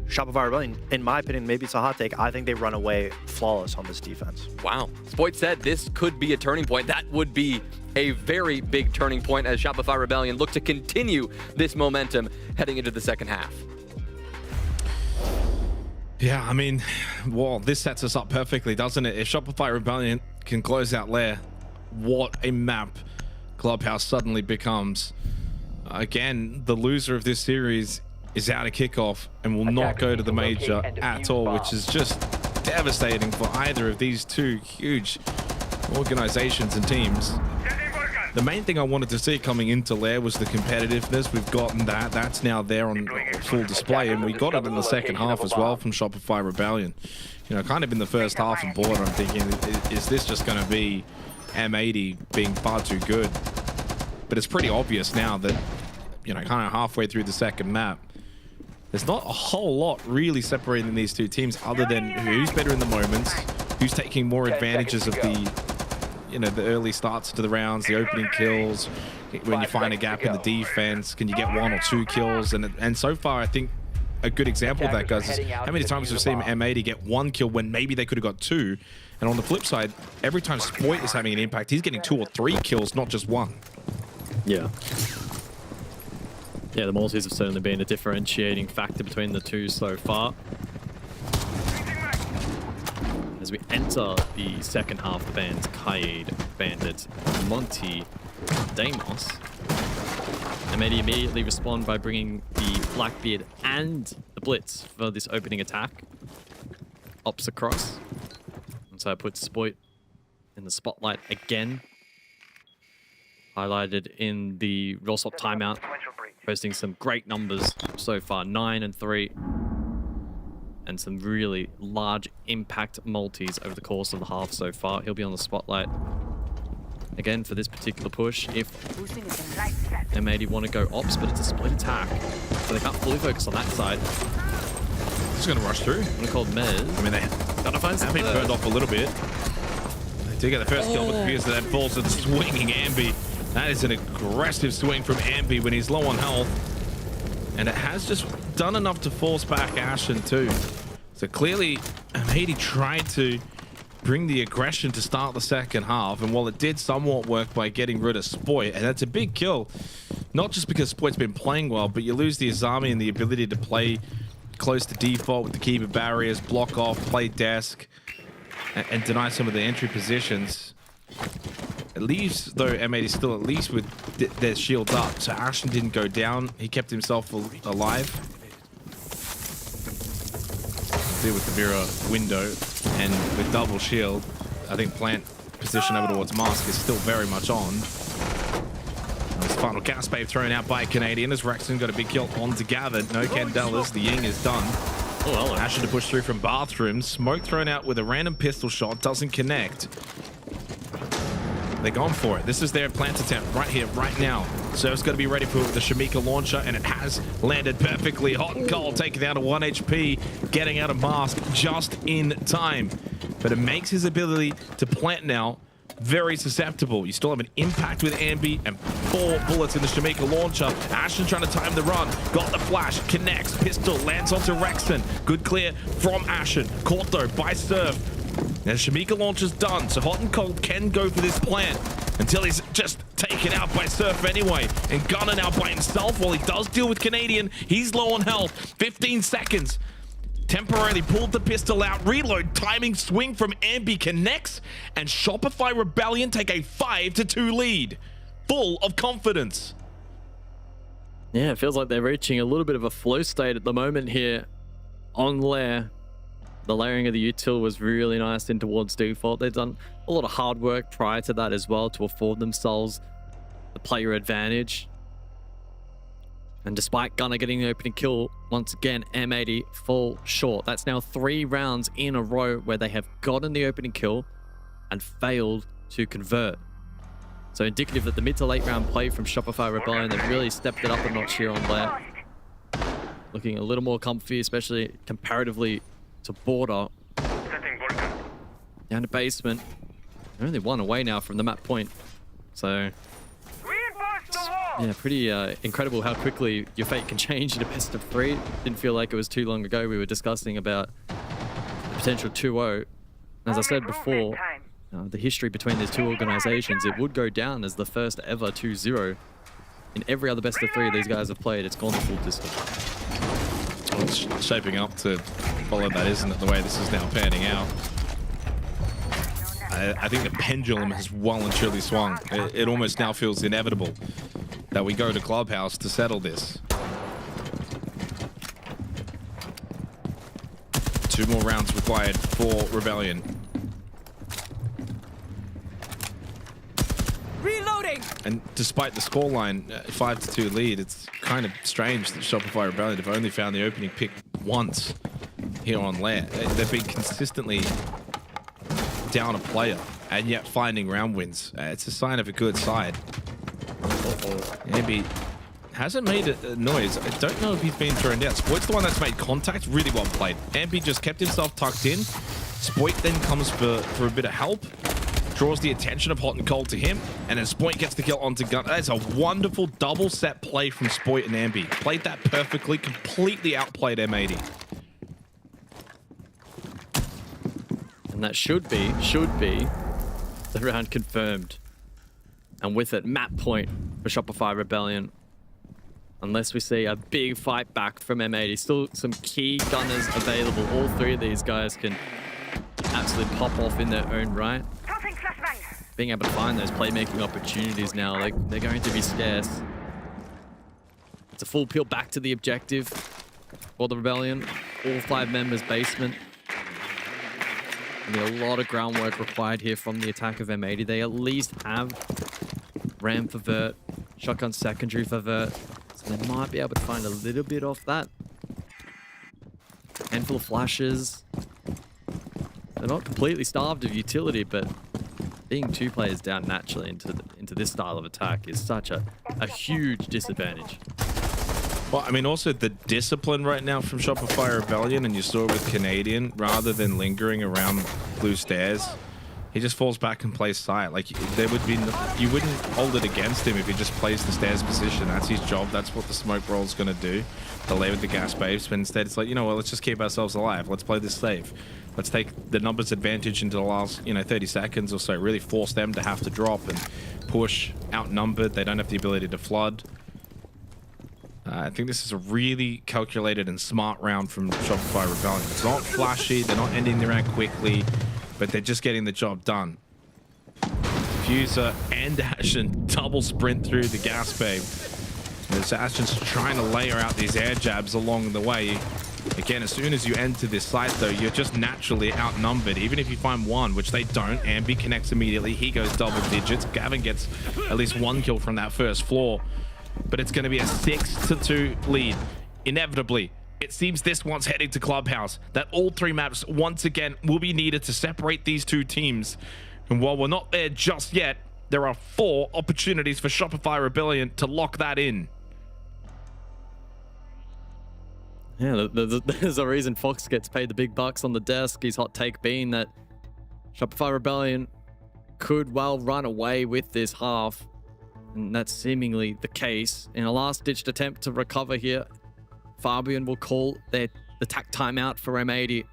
Shopify Rebellion, in my opinion, maybe it's a hot take, I think they run away flawless on this defense.
Wow. Spoit said this could be a turning point. That would be a very big turning point as Shopify Rebellion look to continue this momentum heading into the second half.
Yeah, I mean, well, this sets us up perfectly, doesn't it? If Shopify Rebellion can close out Lair, what a map Clubhouse suddenly becomes. Again, the loser of this series is out of Kickoff and will not go to the major at all, which is just devastating for either of these two huge organizations and teams. The main thing I wanted to see coming into Lair was the competitiveness. We've gotten that. That's now there on full display, and we got it in the second half as well from Shopify Rebellion. You know, kind of in the first half and border, I'm thinking, is this just going to be M80 being far too good? But it's pretty obvious now that, you know, kind of halfway through the second map, there's not a whole lot really separating these two teams other than who's better in the moments, who's taking more advantages of the, you know, the early starts to the rounds, the opening kills, when you find a gap in the defense, can you get 1 or 2 kills? And so far, I think a good example of that, guys, is how many times we've seen M80 get 1 kill when maybe they could have got 2. And on the flip side, every time Spoit is having an impact, he's getting 2 or 3 kills, not just 1.
Yeah. Yeah, the multis have certainly been a differentiating factor between the two so far. As we enter the second half, the bands Kaid, Bandit, Monty, Deimos. M80 immediately respond by bringing the Blackbeard and the Blitz for this opening attack. Ops across. And so I put Spoit in the spotlight again. Highlighted in the Rollstop timeout. Posting some great numbers so far, 9 and 3. And some really large impact multis over the course of the half so far. He'll be on the spotlight again for this particular push. If M80 want to go ops, but it's a split attack, so they can't fully focus on that side.
Just going to rush through.
One called Mez.
I mean, they have been burned off a little bit. They do get the first kill, but because of that falls to the swinging Ambi. That is an aggressive swing from Ambi when he's low on health. And it has just done enough to force back Ashen too. So clearly, M80 tried to bring the aggression to start the second half. And while it did somewhat work by getting rid of Spoit, and that's a big kill, not just because Spoit's been playing well, but you lose the Azami and the ability to play close to default with the keeper barriers, block off, play desk, and deny some of the entry positions. It leaves, though, M80 still at least with their shields up. So Ashen didn't go down. He kept himself alive. There with the mirror window and with double shield, I think plant position over towards Mask is still very much on. This final gas bave thrown out by Canadian as Rexton got a big kill onto Gavin. No Candelas, the Ying is done.
Oh, well.
Ashen to push through from bathroom. Smoke thrown out with a random pistol shot, doesn't connect. They're going for it. This is their plant attempt right here, right now. Surf's got to be ready for the Shamika launcher, and it has landed perfectly. Hot and cold, taken down to 1 HP, getting out of Mask just in time. But it makes his ability to plant now very susceptible. You still have an impact with Ambi and 4 bullets in the Shamika launcher. Ashen trying to time the run. Got the flash, connects, pistol, lands onto Rexton. Good clear from Ashen. Caught though by Surf. Now Shamika launcher's done, so Hot and Cold can go for this plant until he's just taken out by Surf anyway. And Gunner now by himself while he does deal with Canadian. He's low on health. 15 seconds. Temporarily pulled the pistol out. Reload, timing swing from Ambi connects, and Shopify Rebellion take a 5-2 lead. Full of confidence.
Yeah, it feels like they're reaching a little bit of a flow state at the moment here on Lair. The layering of the util was really nice in towards default. They've done a lot of hard work prior to that as well to afford themselves the player advantage. And despite Gunner getting the opening kill, once again, M80 fall short. That's now 3 rounds in a row where they have gotten the opening kill and failed to convert. So indicative that the mid to late round play from Shopify Rebellion, they've really stepped it up a notch here on Lair. Looking a little more comfy, especially comparatively to Border. Down to basement. They're only 1 away now from the map point. So yeah, pretty incredible how quickly your fate can change in a best of 3. Didn't feel like it was too long ago we were discussing about the potential 2-0. As I said before, the history between these two organizations, it would go down as the first ever 2-0. In every other best of 3 these guys have played, it's gone the full distance.
Well, it's shaping up to follow that, isn't it, the way this is now panning out. I think the pendulum has well and truly swung. It almost now feels inevitable that we go to Clubhouse to settle this. 2 more rounds required for Rebellion.
Reloading!
And despite the scoreline, 5-2 lead, it's kind of strange that Shopify Rebellion have only found the opening pick once here on Lair. They've been consistently down a player and yet finding round wins. It's a sign of a good side. Ambi hasn't made a noise. I don't know if he's been thrown down. Spoit's the one that's made contact. Really well played. Ambi just kept himself tucked in. Spoit then comes for a bit of help. Draws the attention of Hot and Cold to him, and then Spoit gets the kill onto Gun. That's a wonderful double set play from Spoit and Ambi. Played that perfectly, completely outplayed M80.
And that should be the round confirmed. And with it, map point for Shopify Rebellion. Unless we see a big fight back from M80. Still some key gunners available. All 3 of these guys can absolutely pop off in their own right. Being able to find those playmaking opportunities now, they're going to be scarce. It's a full peel back to the objective for the Rebellion. All 5 members basement. A lot of groundwork required here from the attack of M80. They at least have Ram for Vert, Shotgun secondary for Vert. So they might be able to find a little bit off that. Handful of flashes. They're not completely starved of utility, but being 2 players down naturally into this style of attack is such a huge disadvantage.
Well, I mean, also the discipline right now from Shopify Rebellion, and you saw it with Canadian, rather than lingering around blue stairs, he just falls back and plays side. Like, there would be you wouldn't hold it against him if he just plays the stairs position. That's his job. That's what the smoke roll is going to do. Delay with the gas babes, but instead it's like, you know what, let's just keep ourselves alive. Let's play this safe. Let's take the numbers advantage into the last, 30 seconds or so. Really force them to have to drop and push. Outnumbered. They don't have the ability to flood. I think this is a really calculated and smart round from Shopify Rebellion. It's not flashy. They're not ending the round quickly, but they're just getting the job done. diffuser and Ashen double sprint through the gas bay. As Ashen's trying to layer out these air jabs along the way. Again, as soon as you enter this site, though, you're just naturally outnumbered. Even if you find one, which they don't, Ambi connects immediately. He goes double digits. Gavin gets at least one kill from that first floor. But it's going to be a 6-2 lead. Inevitably, it seems this one's heading to Clubhouse. That all three maps, once again, will be needed to separate these two teams. And while we're not there just yet, there are 4 opportunities for Shopify Rebellion to lock that in.
Yeah, there's a reason Fox gets paid the big bucks on the desk. His hot take being that Shopify Rebellion could well run away with this half. And that's seemingly the case. In a last-ditched attempt to recover here, Fabian will call the tack timeout for M80.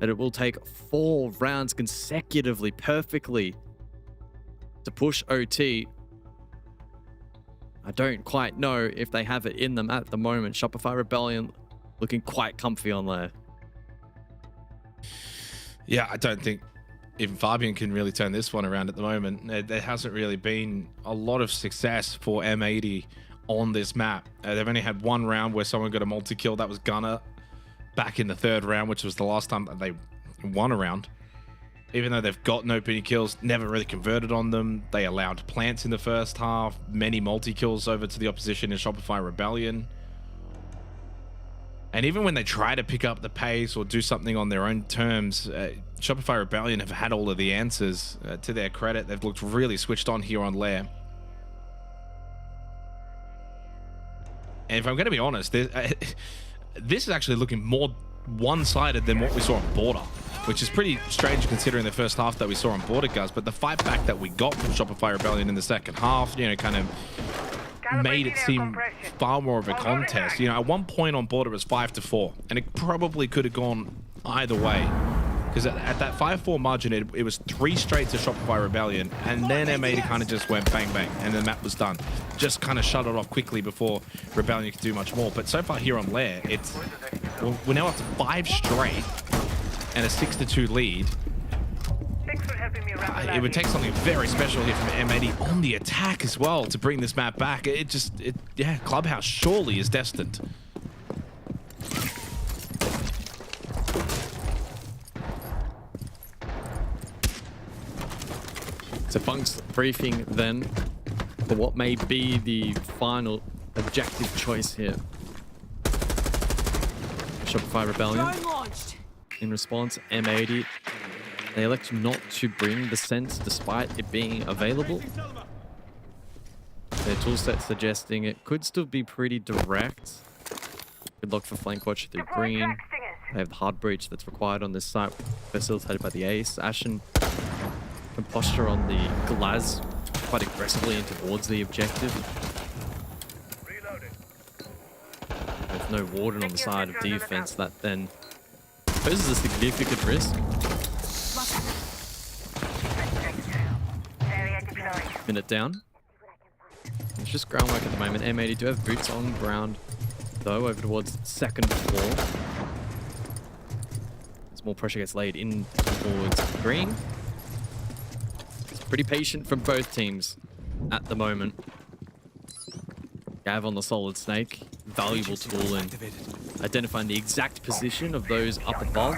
And it will take 4 rounds consecutively, perfectly, to push OT. I don't quite know if they have it in them at the moment. Shopify Rebellion looking quite comfy on there.
Yeah, I don't think even Fabian can really turn this one around at the moment. There hasn't really been a lot of success for M80 on this map. They've only had 1 round where someone got a multi-kill. That was Gunner back in the 3rd round, which was the last time that they won a round. Even though they've gotten opening kills, never really converted on them. They allowed plants in the first half, many multi-kills over to the opposition in Shopify Rebellion. And even when they try to pick up the pace or do something on their own terms, Shopify Rebellion have had all of the answers. To their credit, they've looked really switched on here on Lair. And if I'm going to be honest, this is actually looking more one-sided than what we saw on Border, which is pretty strange considering the first half that we saw on Border, guys. But the fight back that we got from Shopify Rebellion in the second half, you know, kind of made it seem far more of a contest. You know, at one point on Border it was 5-4, and it probably could have gone either way. Because at that 5-4 margin, it was 3 straight to Shopify Rebellion, and then M80 kind of just went bang bang, and the map was done. Just kind of shut it off quickly before Rebellion could do much more. But so far here on Lair, we're now up to 5 straight and a 6-2 lead. It would take something very special here from M80 on the attack as well to bring this map back. Yeah, Clubhouse surely is destined.
So Funk's briefing then for what may be the final objective choice here. Shopify Rebellion. In response, M80, they elect not to bring the sense despite it being available. Their toolset suggesting it could still be pretty direct. Good luck for flank watch through green. They have the hard breach that's required on this site, facilitated by the ace. Ashen can posture on the glass quite aggressively and towards the objective. With no warden on the side of defense, that then poses a significant risk. Minute down. It's just groundwork at the moment. M80 do have boots on ground, though, over towards second floor. As more pressure gets laid in towards green. It's pretty patient from both teams at the moment. Gav on the solid snake. Valuable tool in identifying the exact position of those up above.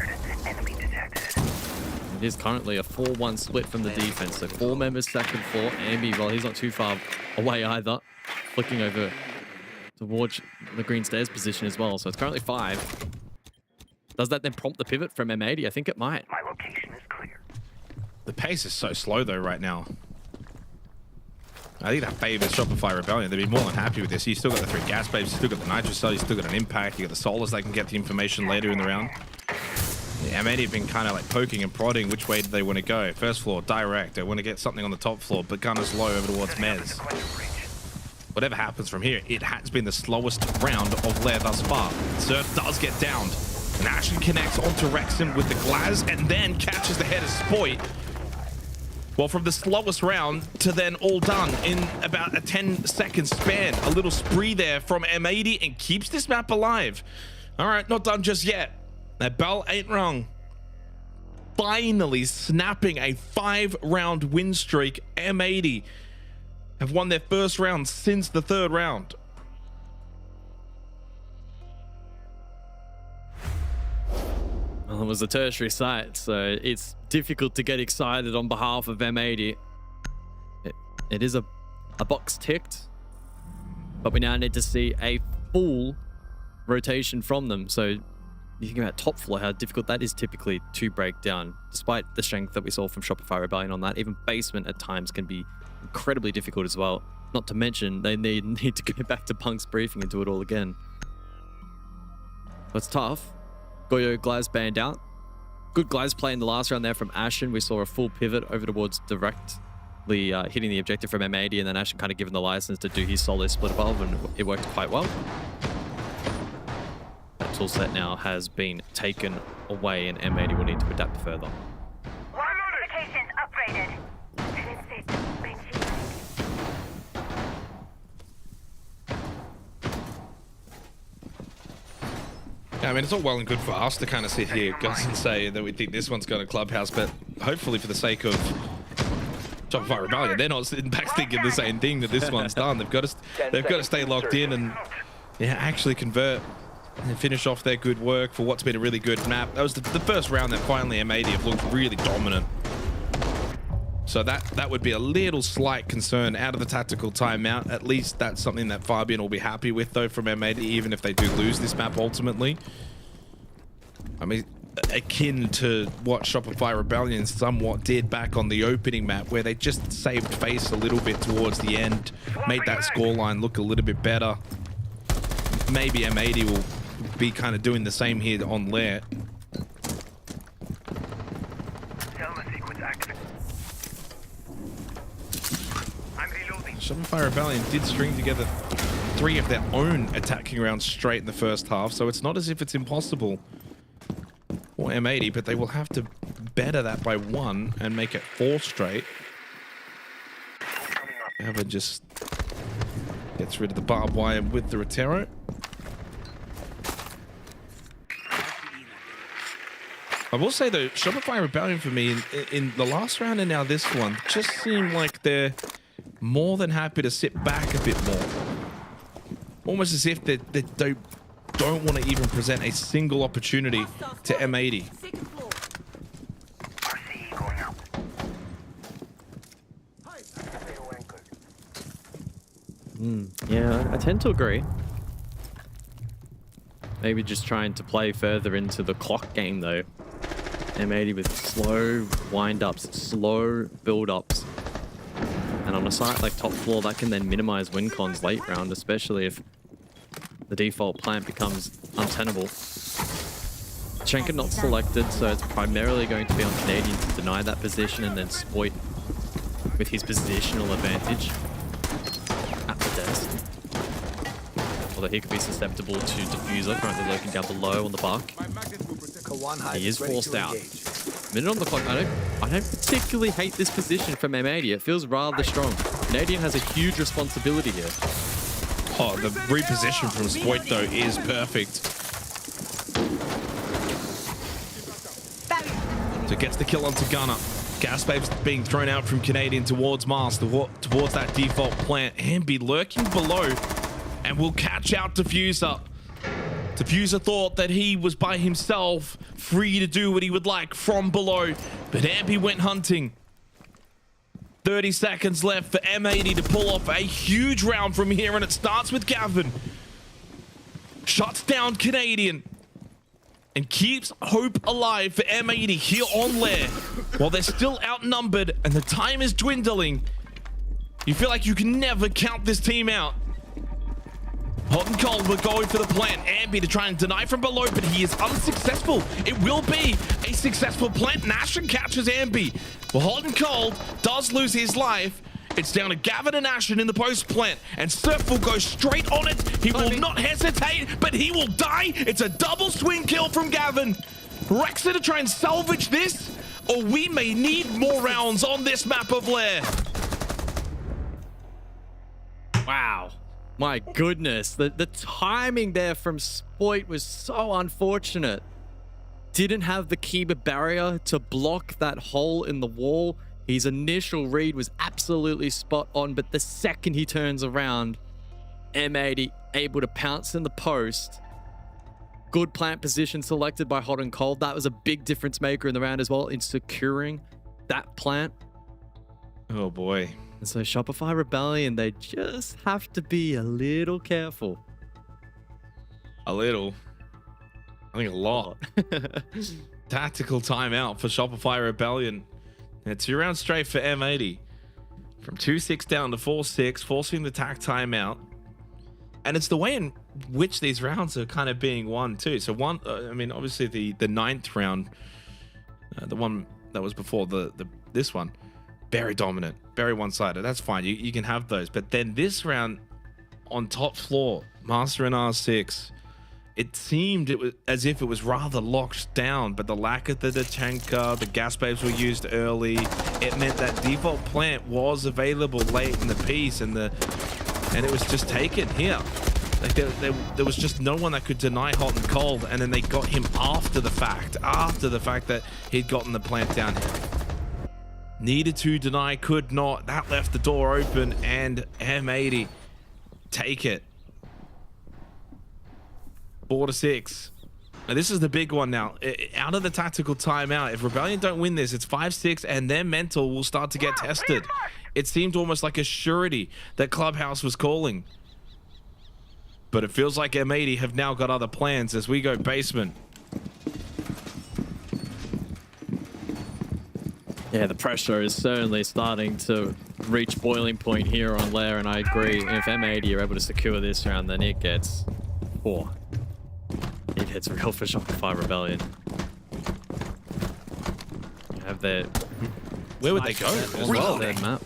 It is currently a 4-1 split from the defense. So 4 members second floor. Ambi, well, he's not too far away either. Flicking over towards the green stairs position as well. So it's currently 5. Does that then prompt the pivot from M80? I think it might.
My location is clear.
The pace is so slow though right now. I think that favors Shopify Rebellion. They'd be more than happy with this. You still got the 3 gas babes, you still got the nitro cell, you still got an impact, you got the solars that can get the information later in the round. Yeah, M80 have been kind of like poking and prodding which way do they want to go. First floor, direct. They want to get something on the top floor, but Gunner's low over towards Mez. Whatever happens from here, it has been the slowest round of Lair thus far. Surf does get downed. And Ashen connects onto Rexon with the glass and then catches the head of Spoit. Well, from the slowest round to then all done in about a 10-second span. A little spree there from M80 and keeps this map alive. All right, not done just yet. That bell ain't wrong. finally snapping a 5-round win streak. M80 have won their first round since the 3rd round.
Well, it was a tertiary site, so it's difficult to get excited on behalf of M80. It is a box ticked, but we now need to see a full rotation from them. So you think about top floor, how difficult that is typically to break down, despite the strength that we saw from Shopify Rebellion on that. Even basement at times can be incredibly difficult as well. Not to mention they need to go back to Punk's briefing and do it all again. But it's tough. Goyo Glaz banned out. Good Glaz play in the last round there from Ashen. We saw a full pivot over towards directly hitting the objective from M80, and then Ashen kind of given the license to do his solo split above, and it worked quite well. That tool set now has been taken away, and M80 will need to adapt further.
Notifications upgraded.
Yeah, I mean, it's all well and good for us to kind of sit here, guys, and say that we think this one's got a clubhouse, but hopefully for the sake of Shopify Rebellion, they're not sitting back thinking the same thing that this one's done. They've got to stay locked in and actually convert and finish off their good work for what's been a really good map. That was the first round that finally M80 have looked really dominant. So that would be a little slight concern out of the tactical timeout. At least that's something that Fabian will be happy with, though, from M80, even if they do lose this map ultimately. I mean, akin to what Shopify Rebellion somewhat did back on the opening map, where they just saved face a little bit towards the end, made that scoreline look a little bit better. Maybe M80 will be kind of doing the same here on Lair. Shopify Rebellion did string together 3 of their own attacking rounds straight in the first half, so it's not as if it's impossible for M80, but they will have to better that by 1 and make it 4 straight. Ava just gets rid of the barbed wire with the Rotero. I will say though, Shopify Rebellion for me in the last round and now this one just seem like they're more than happy to sit back a bit more. Almost as if they don't want to even present a single opportunity to M80.
Yeah, I tend to agree. Maybe just trying to play further into the clock game though. M80 with slow wind-ups, slow build-ups. And on a site like top floor, that can then minimize win cons late round, especially if the default plant becomes untenable. Schenker not selected, so it's primarily going to be on Canadian to deny that position, and then Spoit with his positional advantage at the desk. Although he could be susceptible to Diffuser, currently lurking down below on the bark. He is forced out. Minute on the clock. I don't particularly hate this position from M80. It feels rather strong. Canadian has a huge responsibility here.
Oh, the reposition from Spoit though is perfect. So gets the kill onto Gunner. Gas babes being thrown out from Canadian towards Mars, towards that default plant. Ambi lurking below and will catch out Diffuser. Diffuser thought that he was by himself, free to do what he would like from below, but Ambi went hunting. 30 seconds left for M80 to pull off a huge round from here, and it starts with Gavin. Shuts down Canadian and keeps hope alive for M80 here on Lair. While they're still outnumbered and the time is dwindling, you feel like you can never count this team out. Hot and cold, we're going for the plant. Ambi to try and deny from below, but he is unsuccessful. It will be a successful plant. Ashen catches Ambi. Well, hot and cold does lose his life. It's down to Gavin and Ashen in the post plant, and Surf will go straight on it. He will not hesitate, but he will die. It's a double swing kill from Gavin. Rexer to try and salvage this, or we may need more rounds on this map of Lair.
Wow. My goodness, the timing there from Spoit was so unfortunate. didn't have the Kiba barrier to block that hole in the wall. His initial read was absolutely spot on, but the second he turns around, M80 able to pounce in the post. Good plant position selected by Hot and Cold. That was a big difference maker in the round as well in securing that plant.
Oh boy.
And so Shopify Rebellion, they just have to be a little careful.
A little. I think a lot. Tactical timeout for Shopify Rebellion. And 2 rounds straight for M80. From 2-6 down to 4-6, forcing the tac timeout. And it's the way in which these rounds are kind of being won too. So one, I mean, obviously the 9th round, the one that was before this one, very dominant, very one-sided. That's fine. You can have those. But then this round on top floor, Master and R6, it seemed it was as if it was rather locked down, but the lack of the Tachanka, the gas babes were used early. It meant that default plant was available late in the piece, and it was just taken here. Like there was just no one that could deny Hot and Cold, and then they got him after the fact that he'd gotten the plant down here. Needed to deny, could not. That left the door open, and M80 take it. 4-6. Now this is the big one now. Out of the tactical timeout, if Rebellion don't win this, it's 5-6, and their mental will start to get tested. It seemed almost like a surety that Clubhouse was calling. But it feels like M80 have now got other plans as we go basement.
Yeah, the pressure is certainly starting to reach boiling point here on Lair, and I agree. If M80 are able to secure this round, then it gets 4. It gets real for Shopify Rebellion. You have their...
Where would they go?
As well, their map.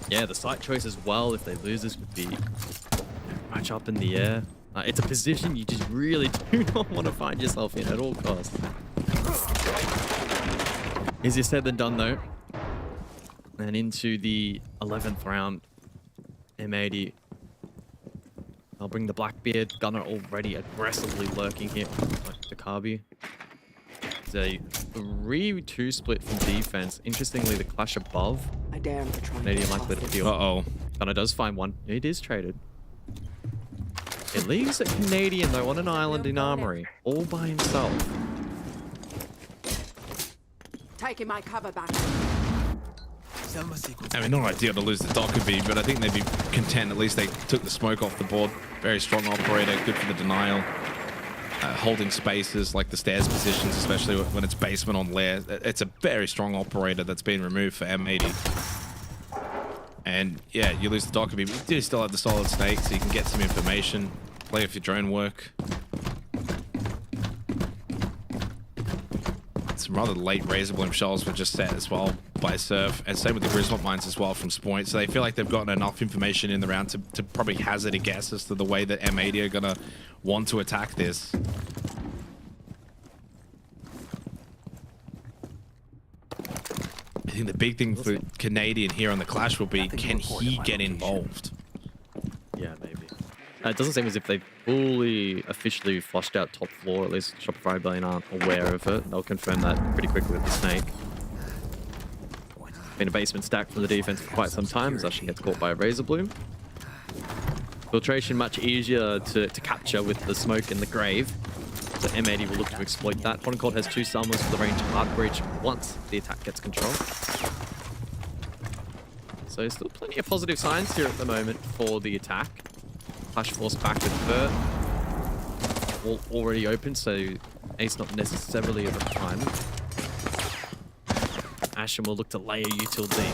Yeah, the site choice as well, if they lose this, would be much up in the air. It's a position you just really do not want to find yourself in at all costs. Easier said than done, though. And into the 11th round, M80. I'll bring the Blackbeard. Gunner already aggressively lurking here, like Dakabi. It's a 3-2 split from defense. Interestingly, the clash above.
I dare to try.
Canadian likely to deal.
Uh-oh.
Gunner does find one. It is traded. It leaves a Canadian, though, on an island in Armory, all by himself.
Taking my cover back.
I mean, not ideal to lose the Dockerby, but I think they'd be content. At least they took the smoke off the board. Very strong operator, good for the denial. Holding spaces like the stairs positions, especially when it's basement on Lair. It's a very strong operator that's been removed for M80. And yeah, you lose the Dockerby, but you do still have the solid snake, so you can get some information, play with your drone work. Some rather late Razor Bloom shells were just set as well by Surf, and same with the Griswold mines as well from Spoint. So they feel like they've gotten enough information in the round to probably hazard a guess as to the way that M80 are gonna want to attack this. I think the big thing for Canadian here on the clash will be, can he get involved?
Yeah, maybe. It doesn't seem as if they've fully officially flushed out top floor. At least Shopify Rebellion aren't aware of it. They'll confirm that pretty quickly with the snake. Been a basement stack from the defense for quite some time. Zashin gets caught by a Razor Bloom. Filtration much easier to capture with the smoke in the grave. So M80 will look to exploit that. Hot and Cold has 2 summers for the range of Hard Breach once the attack gets control. So still plenty of positive signs here at the moment for the attack. Clash force back with Burt. Wall already open, so Ace not necessarily a requirement. Ashen will look to lay a util D.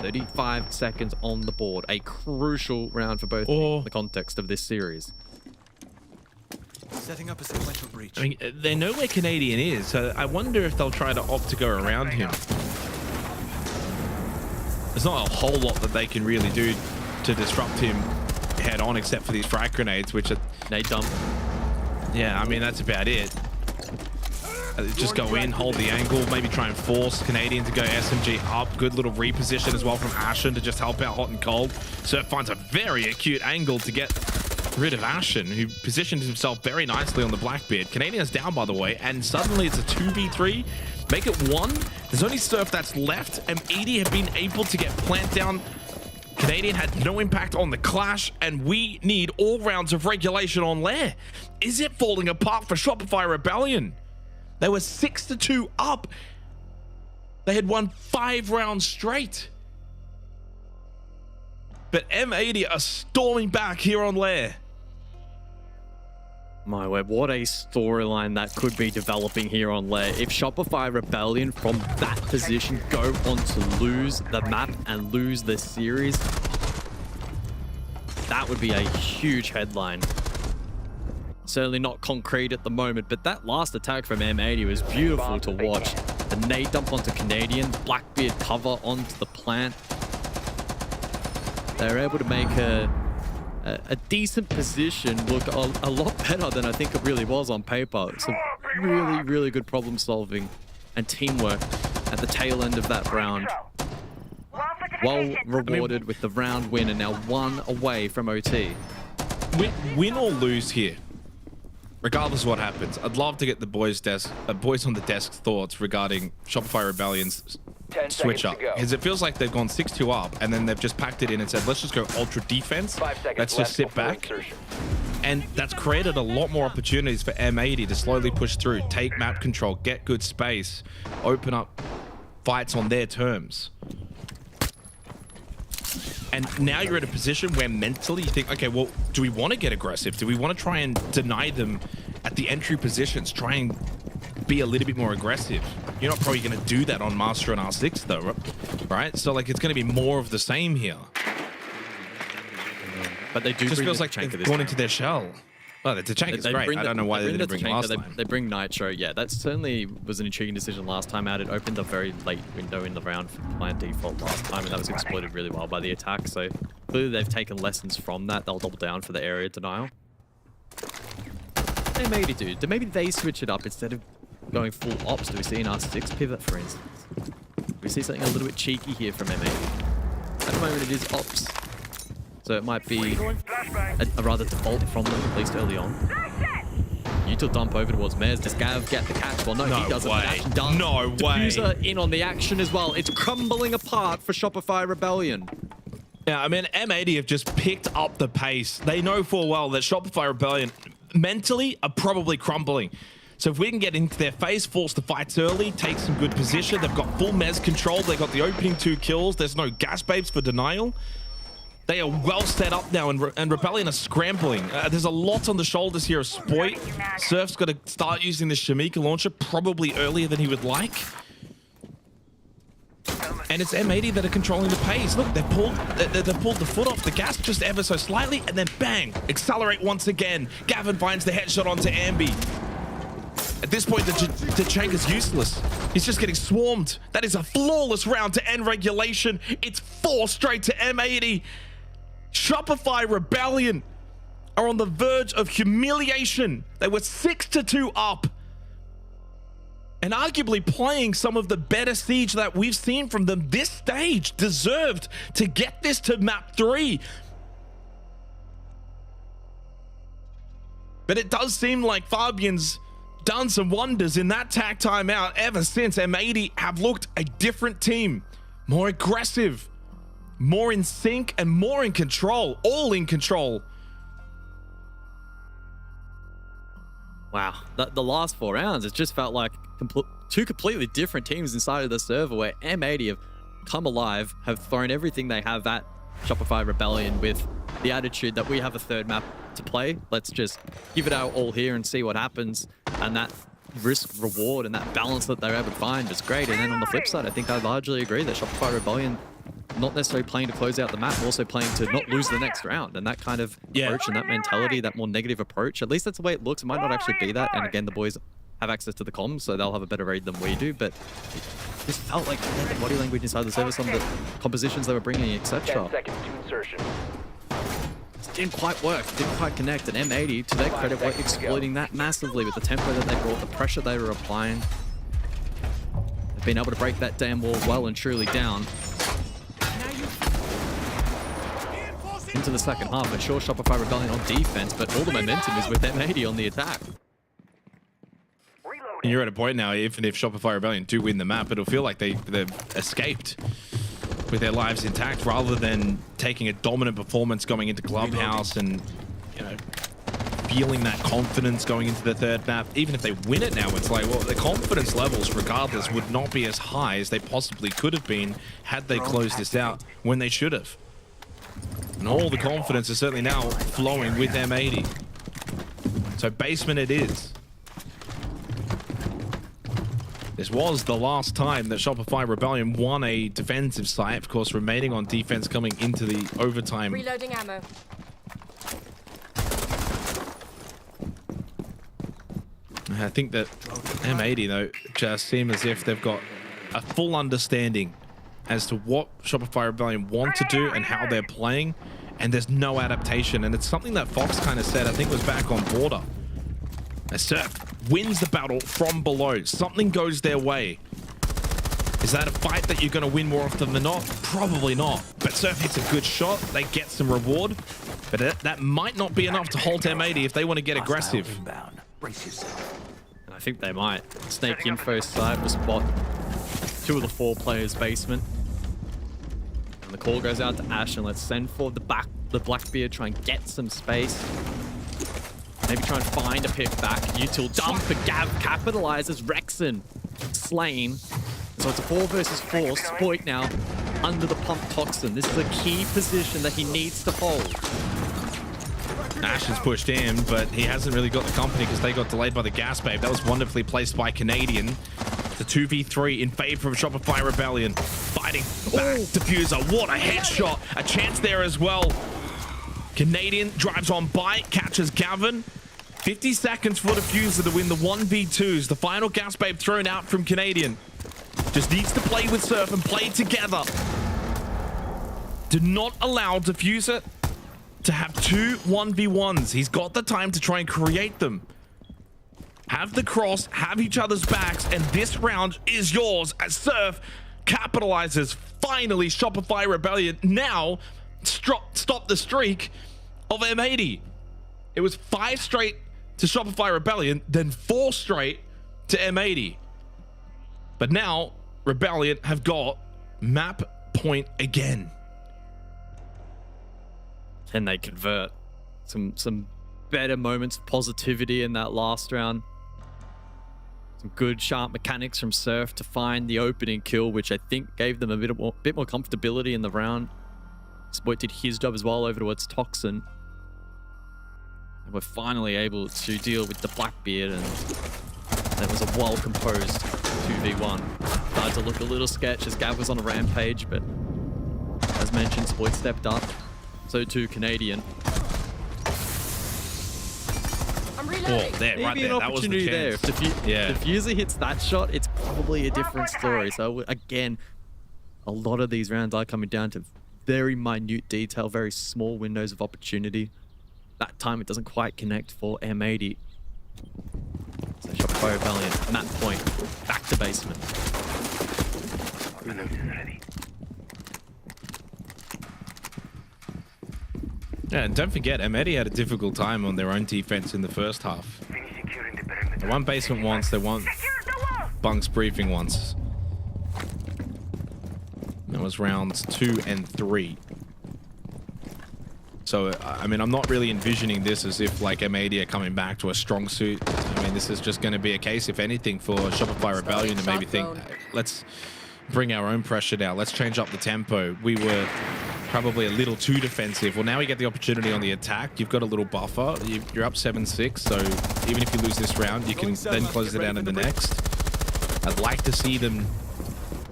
35 seconds on the board. A crucial round for both in the context of this series.
Setting up a sequential breach.
I mean, they know where Canadian is, so I wonder if they'll try to opt to go around him. There's not a whole lot that they can really do to disrupt him head on, except for these frag grenades, which are
nade dump.
Yeah, I mean, that's about it. Just go in, hold the angle, maybe try and force Canadian to go SMG up. Good little reposition as well from Ashen to just help out Hot and Cold. Surf finds a very acute angle to get rid of Ashen, who positioned himself very nicely on the Blackbeard. Canadian's down, by the way, and suddenly it's a 2v3. Make it 1. There's only Surf that's left, and Edie have been able to get plant down. Canadian had no impact on the clash, and we need all rounds of regulation on Lair. Is it falling apart for Shopify Rebellion? They were 6-2 up. They had won 5 rounds straight. But M80 are storming back here on Lair.
My word, what a storyline that could be developing here on Lair. If Shopify Rebellion from that position go on to lose the map and lose the series, that would be a huge headline. Certainly not concrete at the moment, but that last attack from M80 was beautiful to watch. The nade dump onto Canadian, Blackbeard cover onto the plant. They're able to make a decent position look a lot better than I think it really was on paper. Some really, really good problem solving and teamwork at the tail end of that round. Well rewarded with the round win and now 1 away from OT.
Win or lose here, regardless of what happens, I'd love to get the boys on the desk thoughts regarding Shopify Rebellion's switch up, because it feels like they've gone 6-2 up and then they've just packed it in and said, let's just go ultra defense, let's just sit back. And that's created a lot more opportunities for M80 to slowly push through, take map control, get good space, open up fights on their terms. And now you're at a position where mentally you think, okay, well, do we want to get aggressive? Do we want to try and deny them at the entry positions, try and be a little bit more aggressive? You're not probably going to do that on Master and R6 though, right? So like it's going to be more of the same here.
But they do
just feels like they've gone into their shell. Well, the Tachanka is great. I don't know why they didn't bring it last time.
They bring Nitro. Yeah, that certainly was an intriguing decision last time out. It opened a very late window in the round for plant default last time, and that was exploited really well by the attack. So clearly they've taken lessons from that. They'll double down for the area denial. They maybe do. Maybe they switch it up instead of going full ops. Do we see an R6 pivot, for instance? Do we see something a little bit cheeky here from M80? At the moment it is ops. So it might be a rather default from them, at least early on. Util dump over towards Mez. Does Gav get the catch? Well, no, he doesn't. Action does.
No way.
Diffuser in on the action as well. It's crumbling apart for Shopify Rebellion.
Yeah, I mean, M80 have just picked up the pace. They know full well that Shopify Rebellion mentally are probably crumbling. So if we can get into their face, force the fights early, take some good position, they've got full Mez control, they've got the opening 2 kills, there's no gas babes for denial. They are well set up now, and Rebellion are scrambling. There's a lot on the shoulders here of Spoit. Surf's got to start using the Shamika launcher probably earlier than he would like. And it's M80 that are controlling the pace. Look, they've pulled the foot off the gas just ever so slightly, and then bang, accelerate once again. Gavin finds the headshot onto Ambi. At this point, the Tachanka's useless. He's just getting swarmed. That is a flawless round to end regulation. It's 4 straight to M80. Shopify Rebellion are on the verge of humiliation. They were 6-2 up. And arguably playing some of the better Siege that we've seen from them this stage. Deserved to get this to map 3. But it does seem like Fabian's done some wonders in that tag timeout ever since. M80 have looked a different team. More aggressive. More in sync and more in control. All in control.
Wow. The last 4 rounds, it just felt like 2 completely different teams inside of the server where M80 have come alive, have thrown everything they have at Shopify Rebellion with the attitude that we have a 3rd map to play. Let's just give it our all here and see what happens. And that risk reward and that balance that they're able to find is great. And then on the flip side, I think I largely agree that Shopify Rebellion not necessarily playing to close out the map, but also playing to not lose the next round. And that kind of approach and that mentality, that more negative approach, at least that's the way it looks. It might not actually be that. And again, the boys have access to the comms, so they'll have a better read than we do. But it just felt like the body language inside the server, some of the compositions they were bringing, etc.
10 seconds to insertion.
It didn't quite work, didn't quite connect. And M80, to their credit, were exploiting that massively with the tempo that they brought, the pressure they were applying. They've been able to break that damn wall well and truly down. into the second half. But sure, Shopify Rebellion on defense, but all the momentum is with M80 on the attack.
And you're at a point now, even if Shopify Rebellion do win the map, it'll feel like they've escaped with their lives intact rather than taking a dominant performance going into Clubhouse and, you know, feeling that confidence going into the third map. Even if they win it now, it's like, well, the confidence levels regardless would not be as high as they possibly could have been had they closed this out when they should have. And all the confidence is certainly now flowing with M80. So basement it is. This was the last time that Shopify Rebellion won a defensive site, of course, remaining on defense coming into the overtime.
Reloading ammo.
I think that M80, though, just seem as if they've got a full understanding as to what Shopify Rebellion want to do and how they're playing, and there's no adaptation. And it's something that Fox kind of said, I think was back on Border. As Surf wins the battle from below, something goes their way. Is that a fight that you're going to win more often than not? Probably not. But Surf hits a good shot, they get some reward, but that might not be enough to halt M80 if they want to get aggressive.
And I think they might. Snake info side will spot 2 of the 4 players basement. And the call goes out to Ash, and let's send for the Blackbeard, try and get some space. Maybe try and find a pick back. Util dump, but Gav capitalizes. Rexon slain. So it's a 4 versus 4. Spoik now under the pump toxin. This is a key position that he needs to hold.
Ash has pushed in, but he hasn't really got the company because they got delayed by the gas babe. That was wonderfully placed by Canadian. The 2v3 in favor of Shopify Rebellion. Fighting back. Diffuser, what a headshot. A chance there as well. Canadian drives on by, catches Gavin. 50 seconds for Diffuser to win the 1v2s. The final gas babe thrown out from Canadian. Just needs to play with Surf and play together. Do not allow Diffuser to have 2 1v1s. He's got the time to try and create them. Have the cross, have each other's backs, and this round is yours as Surf capitalizes. Finally, Shopify Rebellion now stop the streak of M80. It was 5 straight to Shopify Rebellion, then 4 straight to M80. But now, Rebellion have got map point again.
Can they convert? Some better moments of positivity in that last round. Some good sharp mechanics from Surf to find the opening kill, which I think gave them a bit more comfortability in the round. Spoit did his job as well over towards Toxin. And we're finally able to deal with the Blackbeard, and that was a well-composed 2v1. Started to look a little sketch as Gav was on a rampage, but as mentioned, Spoit stepped up. So too Canadian.
Oh, there, right there. That was the chance.
If Diffuser hits that shot, it's probably a different story. So again, a lot of these rounds are coming down to very minute detail, very small windows of opportunity. That time it doesn't quite connect for M80. So Shopify Rebellion, map point, back to basement.
Yeah, and don't forget, M80 had a difficult time on their own defense in the first half. They won basement once, they won bunks briefing once. That was rounds 2 and 3. So, I mean, I'm not really envisioning this as if, like, M80 are coming back to a strong suit. I mean, this is just going to be a case, if anything, for Shopify Rebellion to maybe think, let's bring our own pressure down. Let's change up the tempo. We were probably a little too defensive. Well, now we get the opportunity on the attack. You've got a little buffer. You're up 7-6, so even if you lose this round, you can then close it down in the next. I'd like to see them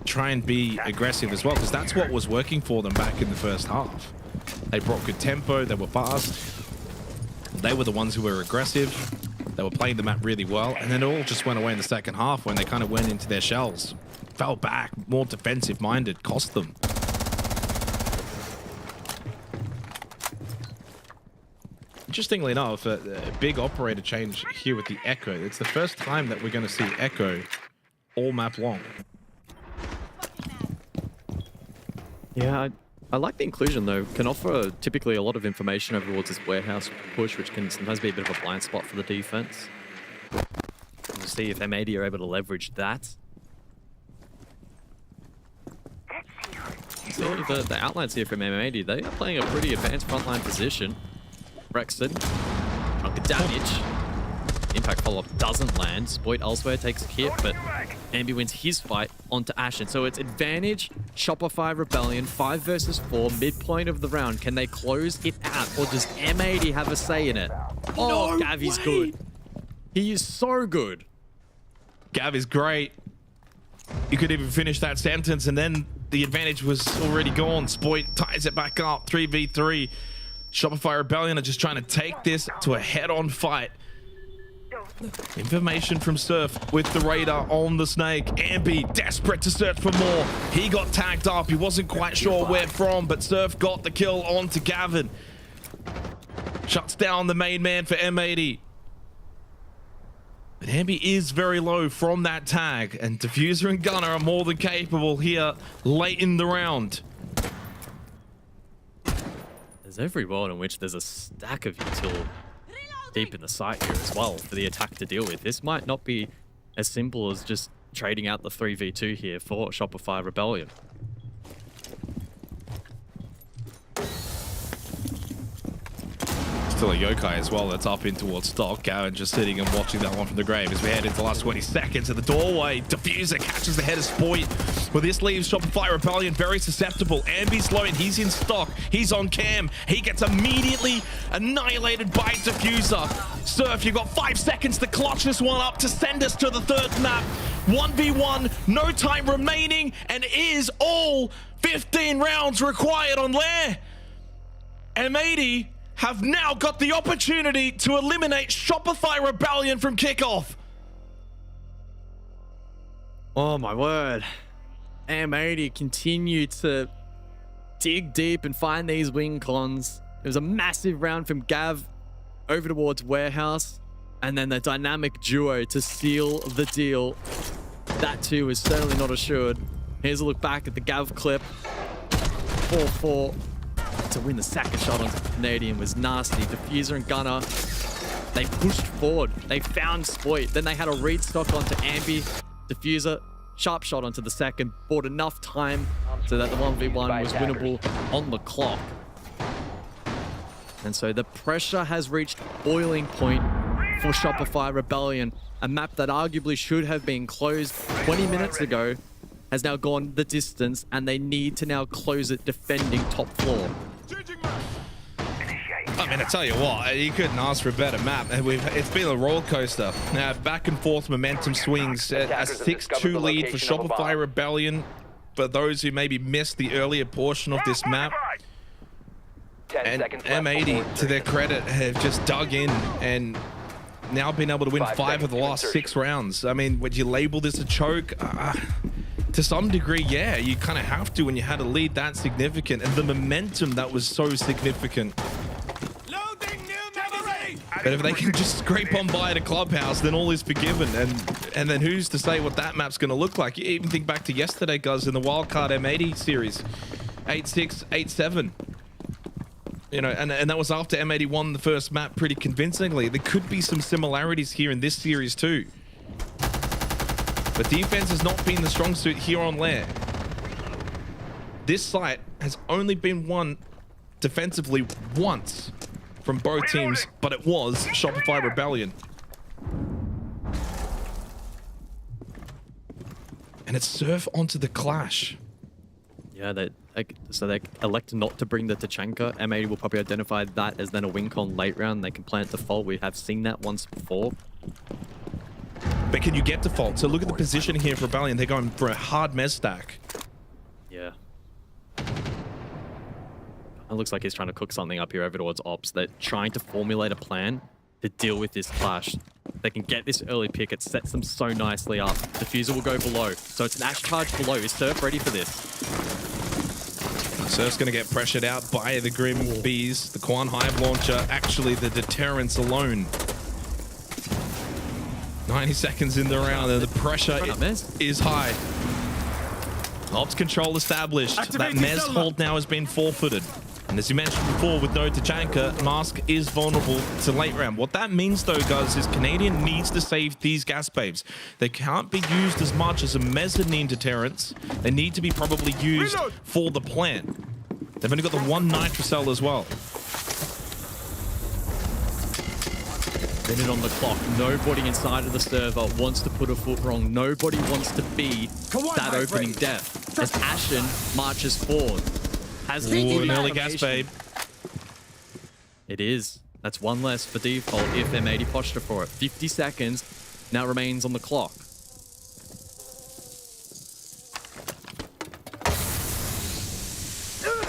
try and be aggressive as well, because that's what was working for them back in the first half. They brought good tempo, they were fast, they were the ones who were aggressive, they were playing the map really well, and then it all just went away in the second half when they kind of went into their shells. Fell back, more defensive minded, cost them. Interestingly enough, a big operator change here with the Echo. It's the first time that we're going to see Echo all map long.
Yeah, I like the inclusion, though. Can offer typically a lot of information over towards this warehouse push, which can sometimes be a bit of a blind spot for the defense. We'll see if M80 are able to leverage that. See the outlines here from M80, they are playing a pretty advanced frontline position. Brexton, not good damage. Impact follow-up doesn't land. Spoit elsewhere takes a hit, but Ambi wins his fight onto Ashen. So it's advantage, Shopify Rebellion, 5 versus 4, midpoint of the round. Can they close it out, or does M80 have a say in it? Oh, no Gavy's good. He is so good.
Gav is great. You could even finish that sentence, and then the advantage was already gone. Spoit ties it back up, 3v3. Shopify Rebellion are just trying to take this to a head-on fight. Information from Surf with the radar on the snake. Ambi desperate to search for more. He got tagged up. He wasn't quite sure where from, but Surf got the kill onto Gavin. Shuts down the main man for M80. But Ambi is very low from that tag, and Diffuser and Gunner are more than capable here late in the round.
There's every world in which there's a stack of util deep in the site here as well for the attack to deal with. This might not be as simple as just trading out the 3v2 here for Shopify Rebellion.
Still a Yokai as well that's up in towards stock. Gavin just sitting and watching that one from the grave as we head into the last 20 seconds of the doorway. Diffuser catches the head of Spoit. Well, this leaves Shopify Rebellion very susceptible. Ambi's low and he's in stock. He's on cam. He gets immediately annihilated by Diffuser. Surf, you've got 5 seconds to clutch this one up to send us to the third map. 1v1, no time remaining, and is all 15 rounds required on Lair. M80 have now got the opportunity to eliminate Shopify Rebellion from Kickoff.
Oh my word. M80 continue to dig deep and find these win cons. It was a massive round from Gav over towards Warehouse, and then the dynamic duo to seal the deal. That too is certainly not assured. Here's a look back at the Gav clip. 4-4. To win the second shot on the Canadian was nasty. Diffuser and Gunner, they pushed forward. They found Spoit. Then they had a read stock onto Ambi. Diffuser, sharp shot onto the second. Bought enough time so that the 1v1 was winnable on the clock. And so the pressure has reached boiling point for Shopify Rebellion. A map that arguably should have been closed 20 minutes ago has now gone the distance, and they need to now close it defending top floor.
I mean, I tell you what, you couldn't ask for a better map. It's been a roller coaster. Back and forth momentum swings. A 6-2 lead for Shopify Rebellion. For those who maybe missed the earlier portion of this map. And M80, to their credit, have just dug in and now been able to win 5 of the last 6 rounds. I mean, would you label this a choke? To some degree, yeah, you kind of have to when you had a lead that significant, and the momentum that was so significant. But if they can just scrape on by at a clubhouse, then all is forgiven. And then who's to say what that map's going to look like? You even think back to yesterday, guys, in the Wildcard M80 series. 8-6, 8-7. You know, and that was after M80 won the first map pretty convincingly. There could be some similarities here in this series too. But defense has not been the strong suit here on Lair. This site has only been won defensively once from both teams, but it was Shopify Rebellion. And it's Surf onto the Clash.
Yeah, they elect not to bring the Tachanka. M80 will probably identify that as then a win con late round. They can plant default. We have seen that once before.
But can you get default? So look at the position here for Rebellion. They're going for a hard mez stack.
Yeah. It looks like he's trying to cook something up here over towards Ops. They're trying to formulate a plan to deal with this clash. They can get this early pick. It sets them so nicely up. Diffuser will go below. So it's an Ash charge below. Is Surf ready for this?
Surf's going to get pressured out by the Grim Bees. The Quan Hive launcher, actually the deterrence alone. 90 seconds in the round and the pressure is high. Ops control established. That Mez hold now has been forfeited. And as you mentioned before with No Tachanka, Mask is vulnerable to late round. What that means though, guys, is Canadian needs to save these gas babes. They can't be used as much as a mezzanine deterrence. They need to be probably used for the plant. They've only got the one nitrocell as well.
Minute on the clock. Nobody inside of the server wants to put a foot wrong. Nobody wants to be that opening death. As Ashen marches forward. Has
an early gas babe.
It is. That's one less for default if M80 posture for it. 50 seconds now remains on the clock.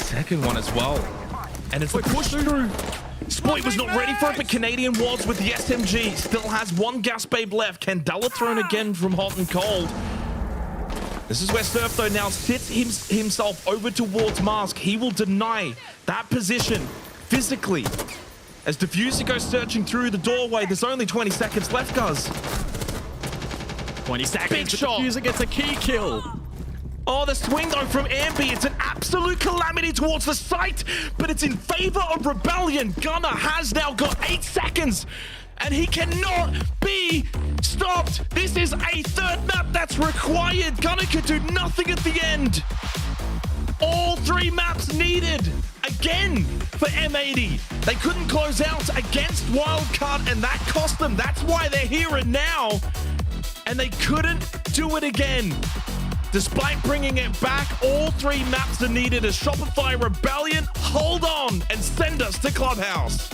Second one as well. And it's a push through. Spoit was not ready for it, but Canadian was with the SMG. Still has one gas babe left. Candela thrown again from hot and cold. This is where Surf, though, now sits himself over towards Mask. He will deny that position physically. As Diffuser goes searching through the doorway, there's only 20 seconds left, guys.
20 seconds.
Big shot.
Diffuser gets a key kill.
Oh, the swing, though, from Ambi. It's an absolute calamity towards the site, but it's in favor of Rebellion. Gunner has now got 8 seconds, and he cannot be stopped. This is a third map that's required. Gunner could do nothing at the end. All 3 maps needed again for M80. They couldn't close out against Wildcard, and that cost them. That's why they're here and now, and they couldn't do it again. Despite bringing it back, all 3 maps are needed as Shopify Rebellion hold on and send us to Clubhouse.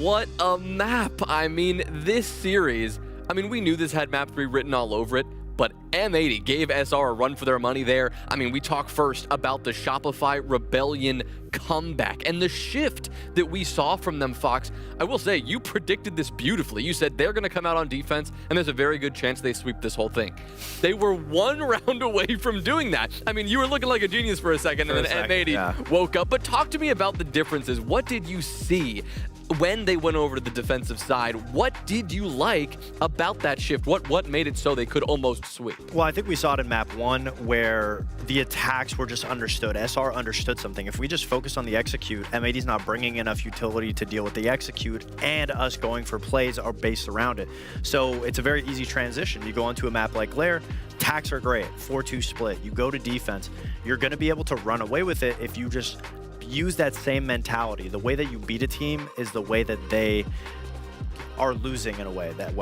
what a map. I mean, this series, we knew this had map 3 written all over it, but M80 gave SR a run for their money there. We talk first about the Shopify Rebellion comeback and the shift that we saw from them, Fox. I will say, you predicted this beautifully. You said they're going to come out on defense, and there's a very good chance they sweep this whole thing. They were 1 round away from doing that. You were looking like a genius for a second, and then M80 woke up. But talk to me about the differences. What did you see when they went over to the defensive side? What did you like about that shift? What made it so they could almost sweep?
Well, I think we saw it in map 1 where the attacks were just understood. SR understood something. If we just focus on the execute, M80's not bringing enough utility to deal with the execute, and us going for plays are based around it. So it's a very easy transition. You go onto a map like Lair, attacks are great, 4-2 split. You go to defense, you're going to be able to run away with it if you just use that same mentality. The way that you beat a team is the way that they are losing in a way. That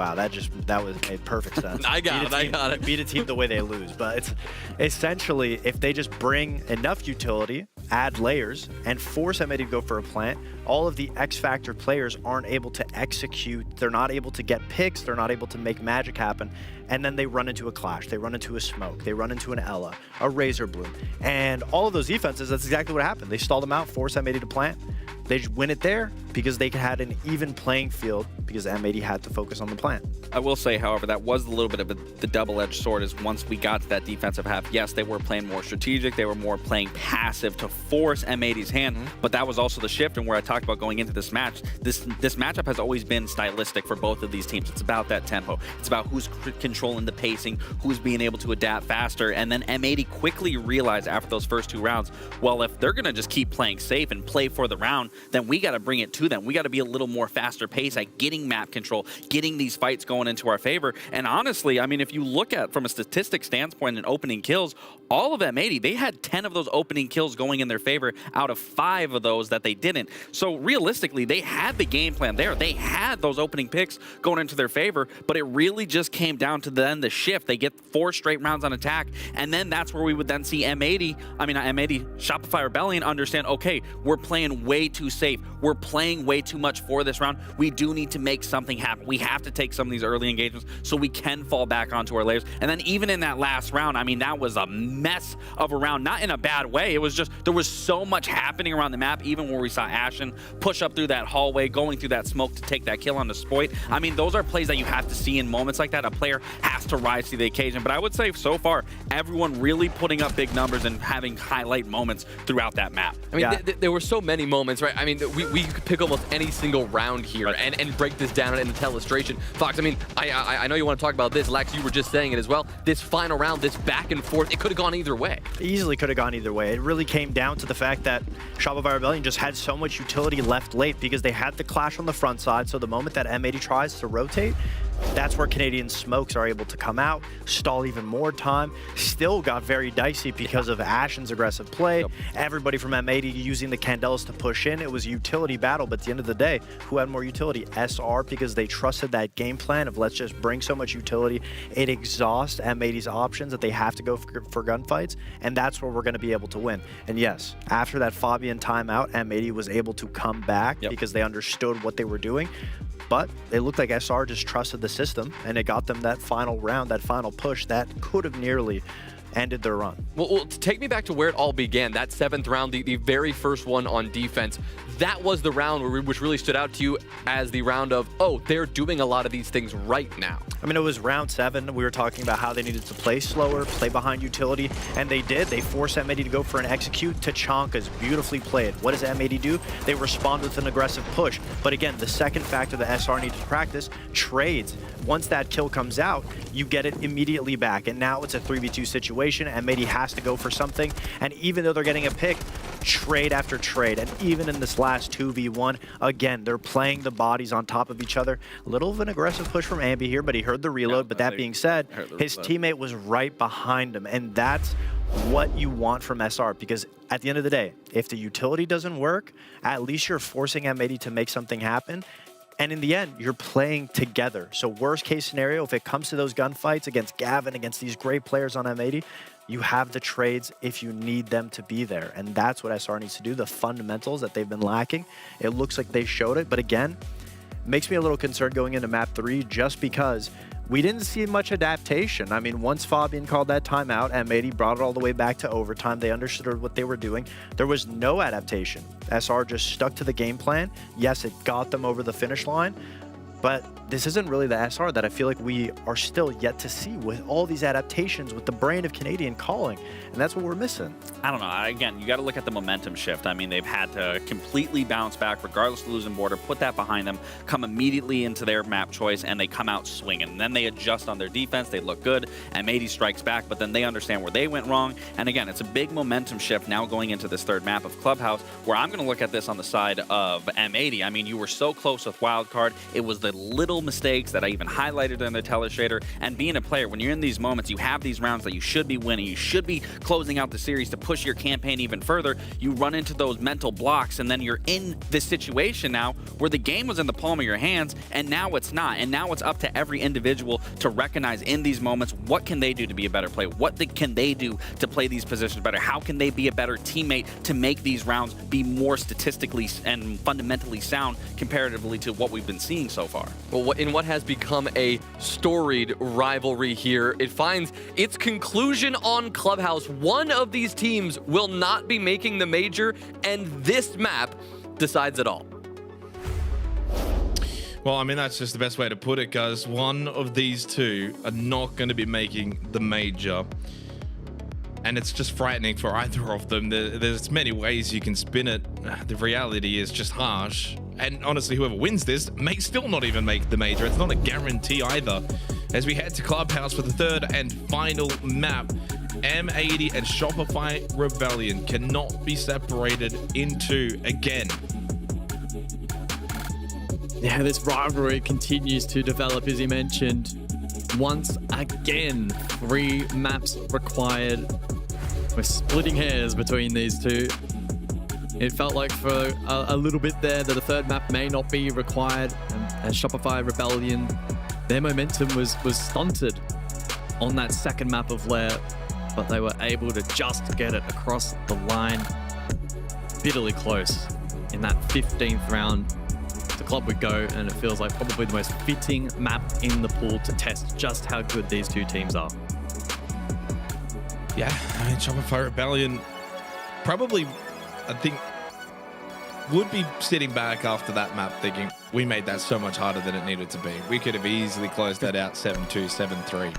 made perfect sense.
I got it.
Beat a team the way they lose. But it's essentially, if they just bring enough utility, add layers, and force M80 to go for a plant, all of the X Factor players aren't able to execute. They're not able to get picks. They're not able to make magic happen. And then they run into a clash. They run into a smoke. They run into an Ella, a Razor Bloom. And all of those defenses, that's exactly what happened. They stall them out, force M80 to plant. They just win it there because they had an even playing field because M80 had to focus on the plant.
I will say, however, that was a little bit of the double-edged sword is once we got to that defensive half, yes, they were playing more strategic. They were more playing passive to force M80's hand, but that was also the shift and where I talked about going into this match. This matchup has always been stylistic for both of these teams. It's about that tempo. It's about who's controlling the pacing, who's being able to adapt faster, and then M80 quickly realized after those first 2 rounds, well, if they're going to just keep playing safe and play for the round, then we got to bring it to them. We got to be a little more faster pace at getting map control, getting these fights going into our favor. And honestly, if you look at from a statistic standpoint and opening kills, all of M80, they had 10 of those opening kills going in their favor out of 5 of those that they didn't. So realistically, they had the game plan there. They had those opening picks going into their favor, but it really just came down to then the shift. They get 4 straight rounds on attack, and then that's where we would then see Shopify Rebellion understand, okay, we're playing way too safe. We're playing way too much for this round. We do need to make something happen. We have to take some of these early engagements so we can fall back onto our layers. And then even in that last round, that was a mess of a round, not in a bad way. It was just, there was so much happening around the map, even where we saw Ashen push up through that hallway, going through that smoke to take that kill on the Spoit. Those are plays that you have to see in moments like that. A player has to rise to the occasion. But I would say so far, everyone really putting up big numbers and having highlight moments throughout that map.
There were so many moments, right? We could pick almost any single round here and break this down into illustration. Fox, I know you want to talk about this. Lax, you were just saying it as well. This final round, this back and forth, it could have gone either way.
Easily could have gone either way. It really came down to the fact that Shopify Rebellion just had so much utility left late because they had the clash on the front side. So the moment that M80 tries to rotate, that's where Canadian smokes are able to come out, stall even more time. Still got very dicey because of Ashen's aggressive play. Everybody from M80 using the Candelas to push in. It was a utility battle, but at the end of the day, who had more utility? SR, because they trusted that game plan of let's just bring so much utility. It exhausts M80's options that they have to go for gunfights, and that's where we're going to be able to win. And yes, after that Fabian timeout, M80 was able to come back because they understood what they were doing. But it looked like SR just trusted the system, and it got them that final round, that final push that could have nearly ended their run.
Well, take me back to where it all began. That 7th round, the very first one on defense. That was the round which really stood out to you as the round of, oh, they're doing a lot of these things right now.
It was round 7. We were talking about how they needed to play slower, play behind utility, and they did. They forced M80 to go for an execute. Tachanka's beautifully played. What does M80 do? They respond with an aggressive push. But again, the second factor that SR needed to practice, trades. Once that kill comes out, you get it immediately back. And now it's a 3v2 situation. M80 has to go for something. And even though they're getting a pick, trade after trade. And even in this last 2v1, again, they're playing the bodies on top of each other. A little of an aggressive push from Ambi here, but he heard the reload. But that being said, his teammate was right behind him. And that's what you want from SR, because at the end of the day, if the utility doesn't work, at least you're forcing M80 to make something happen. And in the end, you're playing together. So worst case scenario, if it comes to those gunfights against Gavin, against these great players on M80, you have the trades if you need them to be there. And that's what SR needs to do, the fundamentals that they've been lacking. It looks like they showed it. But again, makes me a little concerned going into map 3 just because we didn't see much adaptation. I mean, once Fabian called that timeout, M80 brought it all the way back to overtime. They understood what they were doing. There was no adaptation. SR just stuck to the game plan. Yes, it got them over the finish line, but this isn't really the SR that I feel like we are still yet to see with all these adaptations with the brain of Canadian calling, and that's what we're missing.
I don't know. Again, you got to look at the momentum shift. I mean, they've had to completely bounce back, regardless of losing border, put that behind them, come immediately into their map choice, and they come out swinging. And then they adjust on their defense. They look good. M80 strikes back, but then they understand where they went wrong. And again, it's a big momentum shift now going into this third map of Clubhouse, where I'm going to look at this on the side of M80. I mean, you were so close with Wildcard. It was the little mistakes that I even highlighted in the telestrator. And being a player, when you're in these moments, you have these rounds that you should be winning. You should be closing out the series to push your campaign even further. You run into those mental blocks, and then you're in this situation now where the game was in the palm of your hands, and now it's not. And now it's up to every individual to recognize in these moments, what can they do to be a better player? What can they do to play these positions better? How can they be a better teammate to make these rounds be more statistically and fundamentally sound comparatively to what we've been seeing so far?
Well, in what has become a storied rivalry here, it finds its conclusion on Clubhouse. One of these teams will not be making the major, and this map decides it all.
Well, I mean, that's just the best way to put it, guys. One of these two are not going to be making the major. And it's just frightening for either of them. There's many ways you can spin it. The reality is just harsh. And honestly, whoever wins this may still not even make the major. It's not a guarantee either. As we head to Clubhouse for the third and final map, M80 and Shopify Rebellion cannot be separated into again.
Yeah, this rivalry continues to develop, as you mentioned. Once again, 3 maps required. We're splitting hairs between these two. It felt like for a little bit there that a third map may not be required. And Shopify Rebellion, their momentum was stunted on that second map of Lair, but they were able to just get it across the line. Bitterly close in that 15th round. The club would go, and it feels like probably the most fitting map in the pool to test just how good these two teams are.
Yeah, I mean, Shopify Rebellion probably, I think, would be sitting back after that map thinking, we made that so much harder than it needed to be. We could have easily closed that out 7-2, 7-3.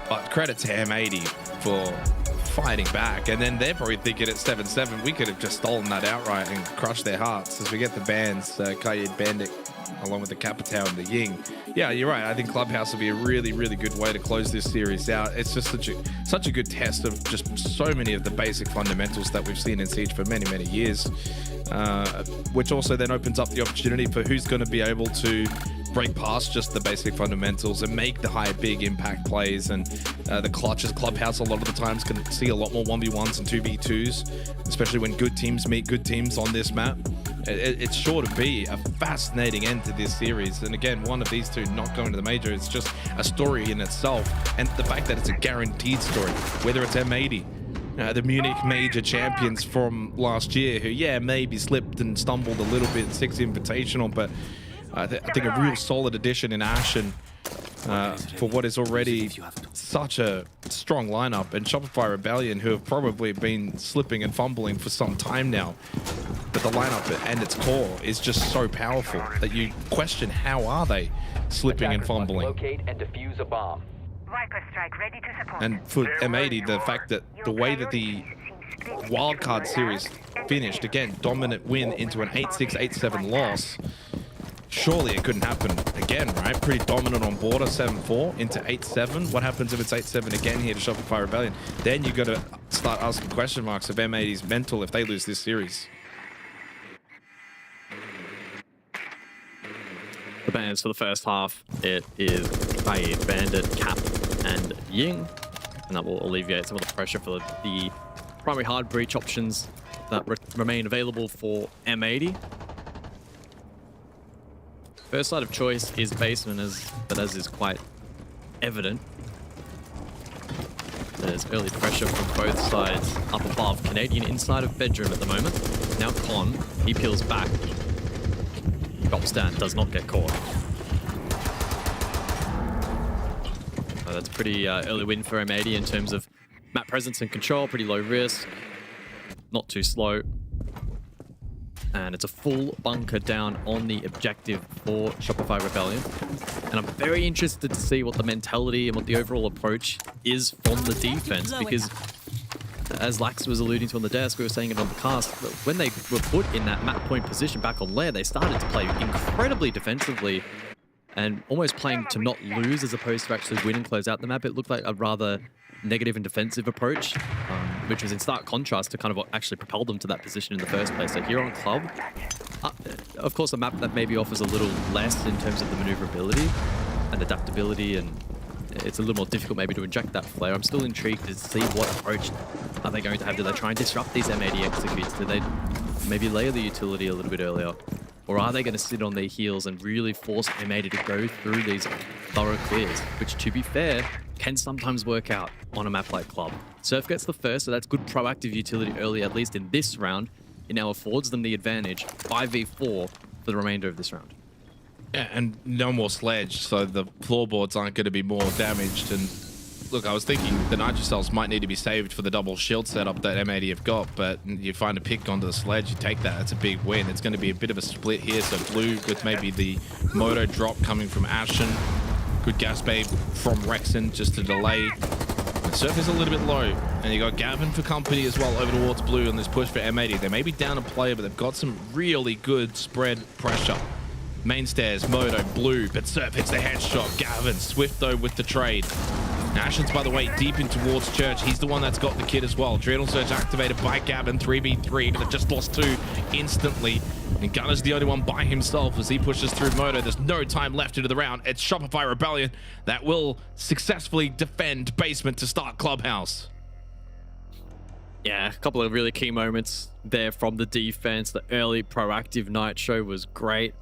But credit to M80 for fighting back. And then they're probably thinking at 7-7, we could have just stolen that outright and crushed their hearts as we get the bans, Kayyid Bandit, along with the Capitao and the Ying. Yeah, you're right. I think Clubhouse will be a really, really good way to close this series out. It's just such a good test of just so many of the basic fundamentals that we've seen in Siege for many, many years, which also then opens up the opportunity for who's going to be able to break past just the basic fundamentals and make the high, big impact plays. And the clutches Clubhouse a lot of the times can see a lot more 1v1s and 2v2s, especially when good teams meet good teams on this map. It's sure to be a fascinating end to this series. And again, one of these two not going to the major is just a story in itself. And the fact that it's a guaranteed story, whether it's M80, the Munich major champions from last year, who, yeah, maybe slipped and stumbled a little bit, 6 Invitational, but I think a real solid addition in Ashen for what is already such a strong lineup. And Shopify Rebellion, who have probably been slipping and fumbling for some time now, but the lineup and its core is just so powerful that you question, how are they slipping and fumbling?
Locate and defuse a bomb.
Viper strike ready to support.
And for M80, the fact that the way that the wildcard series finished, again, dominant win into an 8-6, 8-7 loss, surely it couldn't happen again, right? Pretty dominant on border, 7-4 into 8-7. What happens if it's 8-7 again here to Shopify Rebellion? Then you got to start asking question marks of M80's mental if they lose this series.
The bans for the first half, it is Kayyid Bandit, Cap, and Ying, and that will alleviate some of the pressure for the primary hard breach options that remain available for M80. First side of choice is basement, but as is quite evident, there's early pressure from both sides up above. Canadian inside of bedroom at the moment. Now Con, he peels back. drops down, does not get caught. So that's a pretty early win for M80 in terms of map presence and control. Pretty low risk, not too slow. And it's a full bunker down on the objective for Shopify Rebellion. And I'm very interested to see what the mentality and what the overall approach is from the defense, because as Lax was alluding to on the desk, we were saying it on the cast, when they were put in that map point position back on lair, they started to play incredibly defensively and almost playing to not lose as opposed to actually win and close out the map. It looked like a rather negative and defensive approach, which was in stark contrast to kind of what actually propelled them to that position in the first place. So here on Club, of course, a map that maybe offers a little less in terms of the maneuverability and adaptability, and it's a little more difficult maybe to inject that flare. I'm still intrigued to see what approach are they going to have. Do they try and disrupt these M80 executes? Do they maybe layer the utility a little bit earlier? Or are they going to sit on their heels and really force M80 to go through these thorough clears, which, to be fair, can sometimes work out on a map like Club. Surf gets the first, so that's good proactive utility early, at least in this round. It now affords them the advantage, 5v4 for the remainder of this round.
Yeah, and no more sledge, so the floorboards aren't going to be more damaged. And look, I was thinking the nitro cells might need to be saved for the double shield setup that M80 have got, but you find a pick onto the sledge, you take that, that's a big win. It's going to be a bit of a split here, so Blue with maybe the moto drop coming from Ashen. Good gas bait from Rexon just to delay. The surf is a little bit low, and you got Gavin for company as well over towards Blue on this push for M80. They may be down a player, but they've got some really good spread pressure. Main stairs, Moto, Blue, but Surf hits the headshot. Gavin, Swift though with the trade. Ashen's, by the way, deep in towards Church. He's the one that's got the kit as well. Adrenal Surge activated by Gavin, 3v3, but they've just lost 2 instantly. And Gunner's the only one by himself as he pushes through Moto. There's no time left into the round. It's Shopify Rebellion that will successfully defend basement to start Clubhouse.
Yeah, a couple of really key moments there from the defense. The early proactive Nitro was great.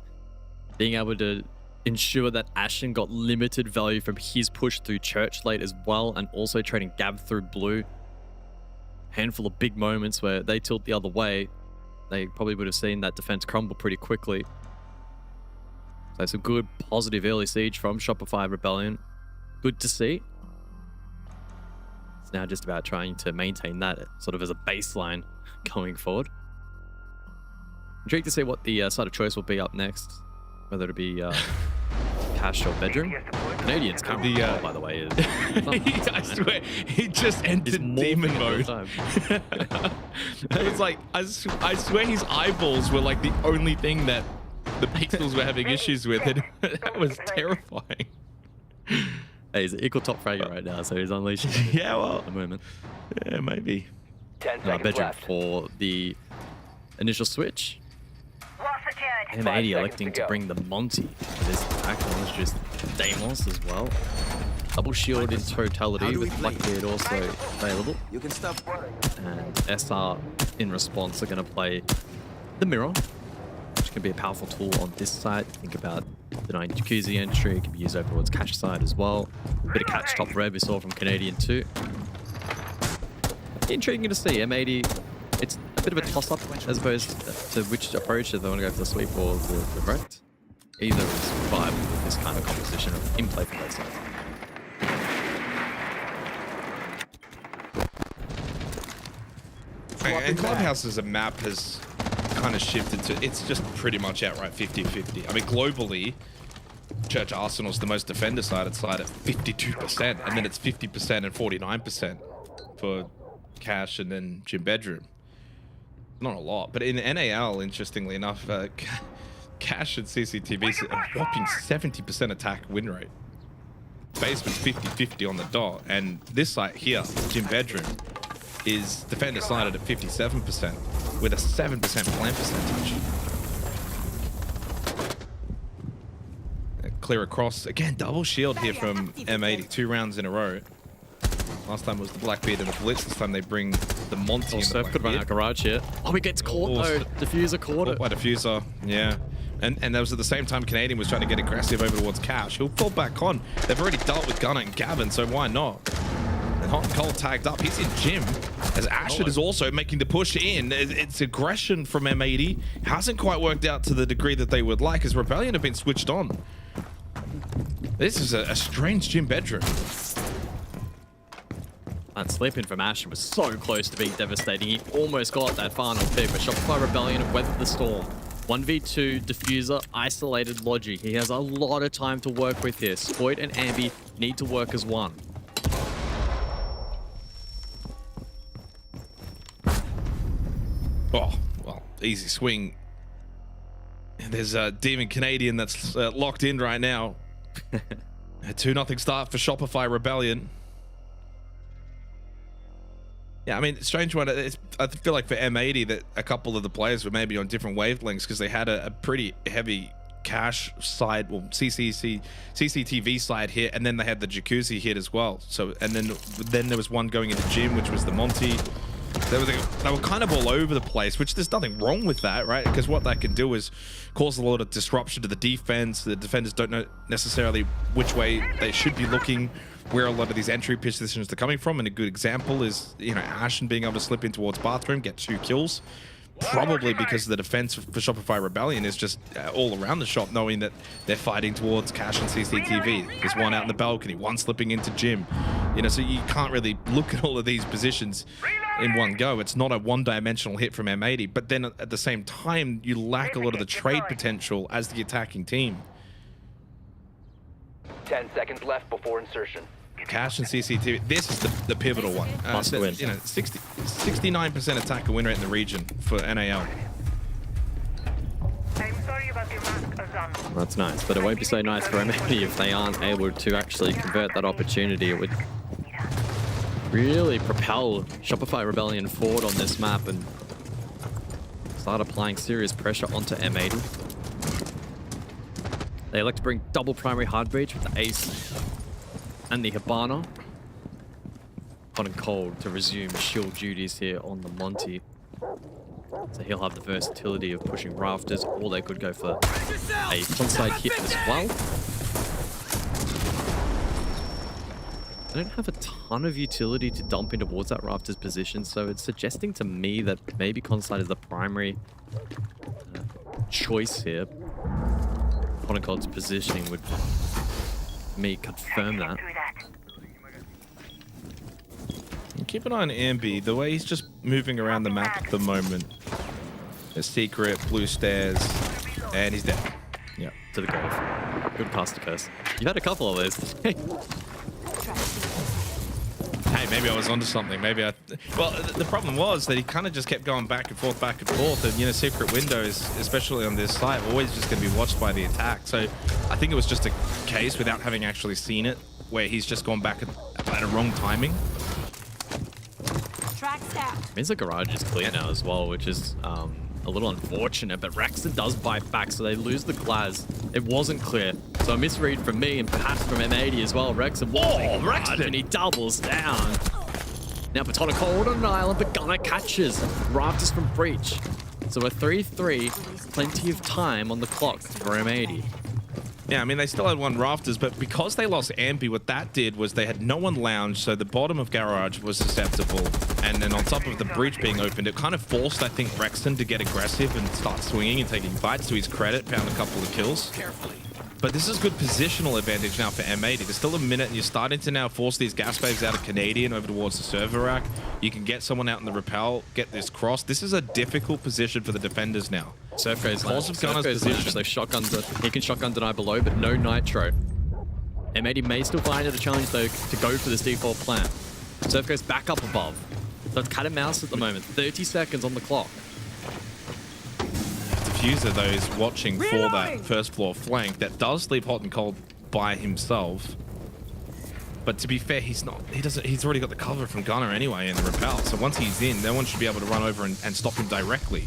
Being able to ensure that Ashen got limited value from his push through Church late as well, and also trading Gab through Blue. Handful of big moments where they tilt the other way. They probably would have seen that defense crumble pretty quickly. So some good positive early siege from Shopify Rebellion. Good to see. It's now just about trying to maintain that sort of as a baseline going forward. Intrigued to see what the side of choice will be up next. Whether it be cash or bedroom. Canadian's currently, by the way, is...
I swear, he just entered demon mode. It was like, I swear his eyeballs were like the only thing that the pixels were having issues with. And that was terrifying.
Hey, he's an equal top fragger right now, so he's unleashing.
Yeah, well,
at the moment.
Yeah, maybe.
10 seconds
bedroom
left.
for the initial switch. M80 electing to bring the Monty to this attack. It's just Deimos as well. Double shield in totality with Blackbeard also available.
You can stop.
And SR in response are going to play the Mirror, which can be a powerful tool on this side. Think about denying Jacuzzi entry. It can be used over towards cash side as well. A bit of catch top red we saw from Canadian too. Intriguing to see. M80, it's a bit of a toss-up as opposed to which approach, if they want to go for the sweep or the direct. Either is viable with this kind of composition of in play from both sides.
And Clubhouse as a map has kind of shifted to, it's just pretty much outright 50-50. I mean, globally, Church Arsenal's the most defender-sided side at 52%, and then it's 50% and 49% for Cash and then Gym Bedroom. Not a lot, but in NAL, interestingly enough, Cash and CCTV a whopping 70% attack win rate. Basement's 50-50 on the dot, and this site here, Gym Bedroom, is defender sided at 57% with a 7% plant percentage. Clear across again, double shield here from M80, 2 rounds in a row. Last time was the Blackbeard and the Blitz. This time they bring the Monty.
Also could run out garage here. Oh, he gets caught though. Diffuser caught it.
By Diffuser, yeah. And that was at the same time Canadian was trying to get aggressive over towards Cash. He'll fall back on. They've already dealt with Gunner and Gavin, so why not? And Hot and Cold tagged up. He's in gym as Ashford is also making the push in. It's aggression from M80. Hasn't quite worked out to the degree that they would like as Rebellion have been switched on. This is a strange gym bedroom.
That slip in from Ashford was so close to being devastating. He almost got that final pick, but Shopify Rebellion have weathered the storm. 1v2, Diffuser, isolated Logi. He has a lot of time to work with here. Spoit and Ambi need to work as one.
Oh, well, easy swing. There's a Demon Canadian that's locked in right now. A 2-0 start for Shopify Rebellion. Yeah, I mean, strange one. I feel like for M80 that a couple of the players were maybe on different wavelengths because they had a pretty heavy cache side, well, CCTV side hit, and then they had the Jacuzzi hit as well. So, and then there was one going into gym, which was the Monty. They were kind of all over the place, which there's nothing wrong with that, right? Because what that can do is cause a lot of disruption to the defense. The defenders don't know necessarily which way they should be looking, where a lot of these entry positions are coming from. And a good example is, you know, Ashen being able to slip in towards bathroom, get 2 kills. Probably because the defense for Shopify Rebellion is just all around the shop, knowing that they're fighting towards cache and CCTV. There's one out in the balcony, one slipping into gym. You know, so you can't really look at all of these positions in one go. It's not a one-dimensional hit from M80, but then at the same time, you lack a lot of the trade potential as the attacking team.
10 seconds left before insertion.
Cache and CCTV. This is the pivotal one.
Must win.
You know, 69% attacker win rate in the region for NAL.
I'm sorry about your mask, Azam.
That's nice, but it won't be so nice for M80 if they aren't able to actually convert that opportunity. It would really propel Shopify Rebellion forward on this map and start applying serious pressure onto M80. They elect to bring double primary hard breach with the Ace and the Hibana. Hot and Cold to resume shield duties here on the Monty. So he'll have the versatility of pushing rafters, or they could go for a frontside hit as well. They don't have a ton of utility to dump in towards that rafters position, so it's suggesting to me that maybe Conside is the primary choice here. Hot and Cold's positioning would me confirm that.
Keep an eye on Ambi. The way he's just moving around the map at the moment. A secret, blue stairs, and he's dead.
Yeah, to the grave. Good pass to curse. You've had a couple of those today.
Hey, maybe I was onto something. Maybe I... Well, the problem was that he kind of just kept going back and forth, and, you know, secret windows, especially on this site, are always just going to be watched by the attack. So I think it was just a case without having actually seen it, where he's just gone back at a wrong timing.
Means the garage is clear now as well, which is a little unfortunate, but Rexon does bite back, so they lose the glass. It wasn't clear, so a misread from me and perhaps from M80 as well. Rexon and he doubles down. Now Patona Cold on an island, but Gunner catches rafters from breach. So a 3-3, plenty of time on the clock for M80.
Yeah, I mean, they still had one rafters, but because they lost Ambi, what that did was they had no one lounge, so the bottom of garage was susceptible. And then on top of the breach being opened, it kind of forced, I think, Rexon to get aggressive and start swinging and taking fights. To his credit, found a couple of kills. But this is good positional advantage now for M80. There's still a minute, and you're starting to now force these gas waves out of Canadian over towards the server rack. You can get someone out in the rappel, get this cross. This is a difficult position for the defenders now.
Surf goes lounge. So shotguns, he can shotgun deny below, but no nitro. M80 may still find it a challenge, though, to go for this default plant. Surf goes back up above. So it's cat and mouse at the moment. 30 seconds on the clock.
Diffuser, though, is watching for that first floor flank. That does leave Hot and Cold by himself. But to be fair, he's already got the cover from Gunner anyway in the rappel. So once he's in, no one should be able to run over and stop him directly.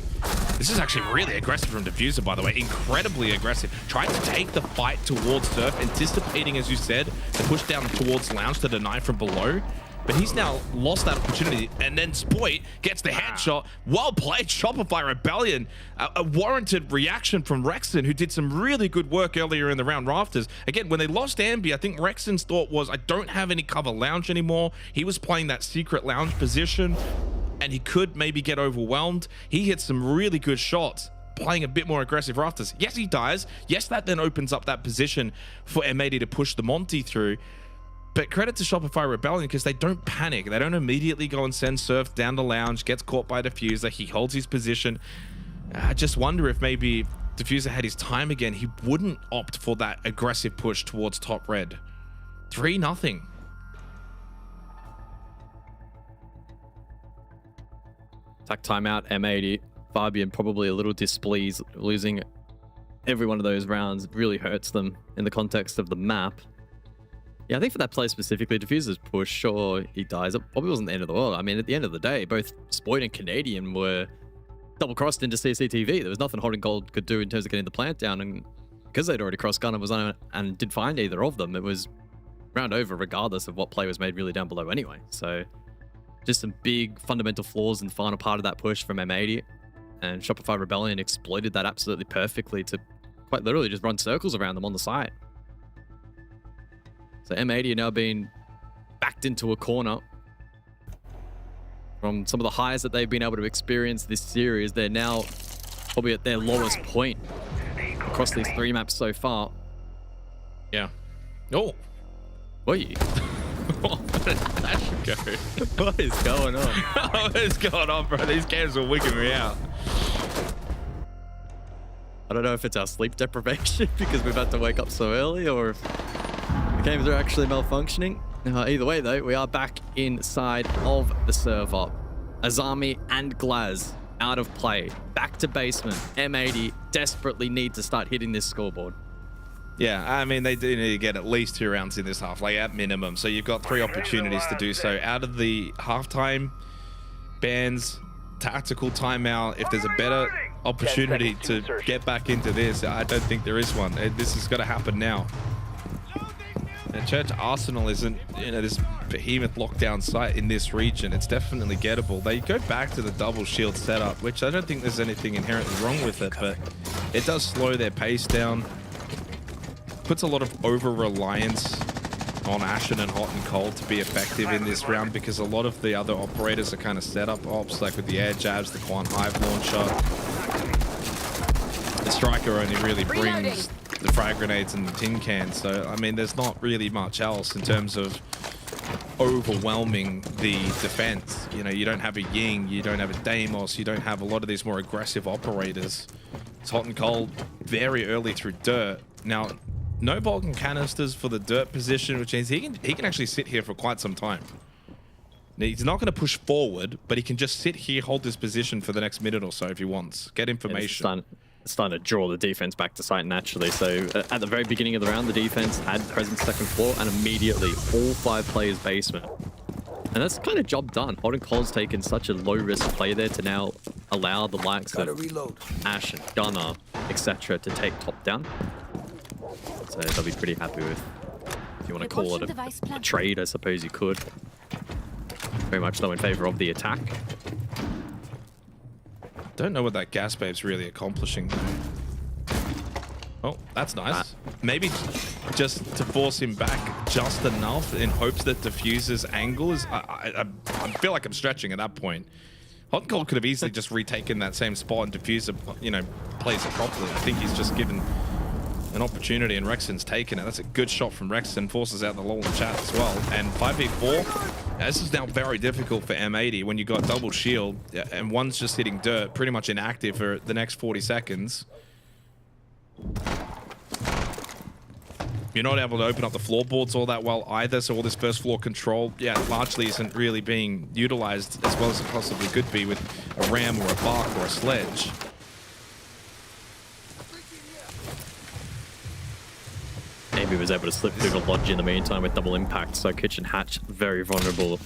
This is actually really aggressive from Diffuser, by the way. Incredibly aggressive. Trying to take the fight towards Surf, anticipating, as you said, the push down towards Lounge to deny from below. but he's now lost that opportunity. And then Spoit gets the headshot. Well played, Shopify Rebellion. A warranted reaction from Rexton, who did some really good work earlier in the round. Rafters. Again, when they lost Ambi, I think Rexton's thought was, I don't have any cover lounge anymore. He was playing that secret lounge position, and he could maybe get overwhelmed. He hit some really good shots, playing a bit more aggressive Rafters. Yes, he dies. Yes, that then opens up that position for M80 to push the Monty through. But credit to Shopify Rebellion, because they don't panic. They don't immediately go and send Surf down the lounge, gets caught by Diffuser. He holds his position. I just wonder if maybe Diffuser had his time again, he wouldn't opt for that aggressive push towards top red. 3-0.
Attack timeout, M80. Fabian probably a little displeased. Losing every one of those rounds really hurts them in the context of the map. Yeah, I think for that play specifically, Diffuser's push, sure, he dies. It probably wasn't the end of the world. I mean, at the end of the day, both Spoit and Canadian were double-crossed into CCTV. There was nothing Hot and Cold could do in terms of getting the plant down, and because they'd already crossed gun and didn't find either of them, it was round over regardless of what play was made really down below anyway. So just some big fundamental flaws in the final part of that push from M80, and Shopify Rebellion exploited that absolutely perfectly to quite literally just run circles around them on the site. So M80 are now being backed into a corner. From some of the highs that they've been able to experience this series, they're now probably at their lowest point across these 3 maps so far.
Yeah. Oh.
Wait.
That should go.
What is going on?
What is going on, bro? These games are wigging me out.
I don't know if it's our sleep deprivation because we've had to wake up so early, or if the games are actually malfunctioning. Either way, though, we are back inside of the server. Azami and Glaz out of play. Back to basement. M80 desperately need to start hitting this scoreboard.
Yeah, I mean, they do need to get at least 2 rounds in this half, like at minimum. So you've got 3 opportunities to do so. Out of the halftime bans, tactical timeout, if there's a better opportunity to get back into this, I don't think there is one. This has got to happen now. And Church Arsenal isn't, this behemoth lockdown site in this region. It's definitely gettable. They go back to the double shield setup, which I don't think there's anything inherently wrong with it, but it does slow their pace down. Puts a lot of over-reliance on Ashen and Hot and Cold to be effective in this round, because a lot of the other operators are kind of setup ops, like with the air jabs, the Quan Hive launcher. The Striker only really brings the frag grenades and the tin cans, so I mean there's not really much else in terms of overwhelming the defense. You don't have a Ying, you don't have a Deimos, you don't have a lot of these more aggressive operators. It's Hot and Cold very early through dirt. Now, no Vulcan canisters for the dirt position, which means he can actually sit here for quite some time. He's not going to push forward, but he can just sit here, hold this position for the next minute or so if he wants. Get information.
It's starting to draw the defense back to site naturally. So at the very beginning of the round, the defense had presence second floor, and immediately all 5 players basement. And that's kind of job done. Hot and Cold's taken such a low-risk play there to now allow the likes of Ash and Gunner, etc. to take top down. So they'll be pretty happy with, if you want to call it a trade, I suppose you could. Very much though in favor of the attack.
Don't know what that gas babe's really accomplishing though. Oh, that's nice. Maybe just to force him back just enough in hopes that Diffuser's angle is... I feel like I'm stretching at that point. Hot and Cold could have easily just retaken that same spot and Diffuser, plays it properly. I think he's just given an opportunity and Rexton's taken it. That's a good shot from Rexton, forces out the lol in chat as well. And 5v4, this is now very difficult for M80 when you got double shield and one's just hitting dirt, pretty much inactive for the next 40 seconds. You're not able to open up the floorboards all that well either, so all this first floor control, largely isn't really being utilized as well as it possibly could be with a ram or a bark or a sledge.
Maybe was able to slip through the lodge in the meantime with double impact, so Kitchen Hatch very vulnerable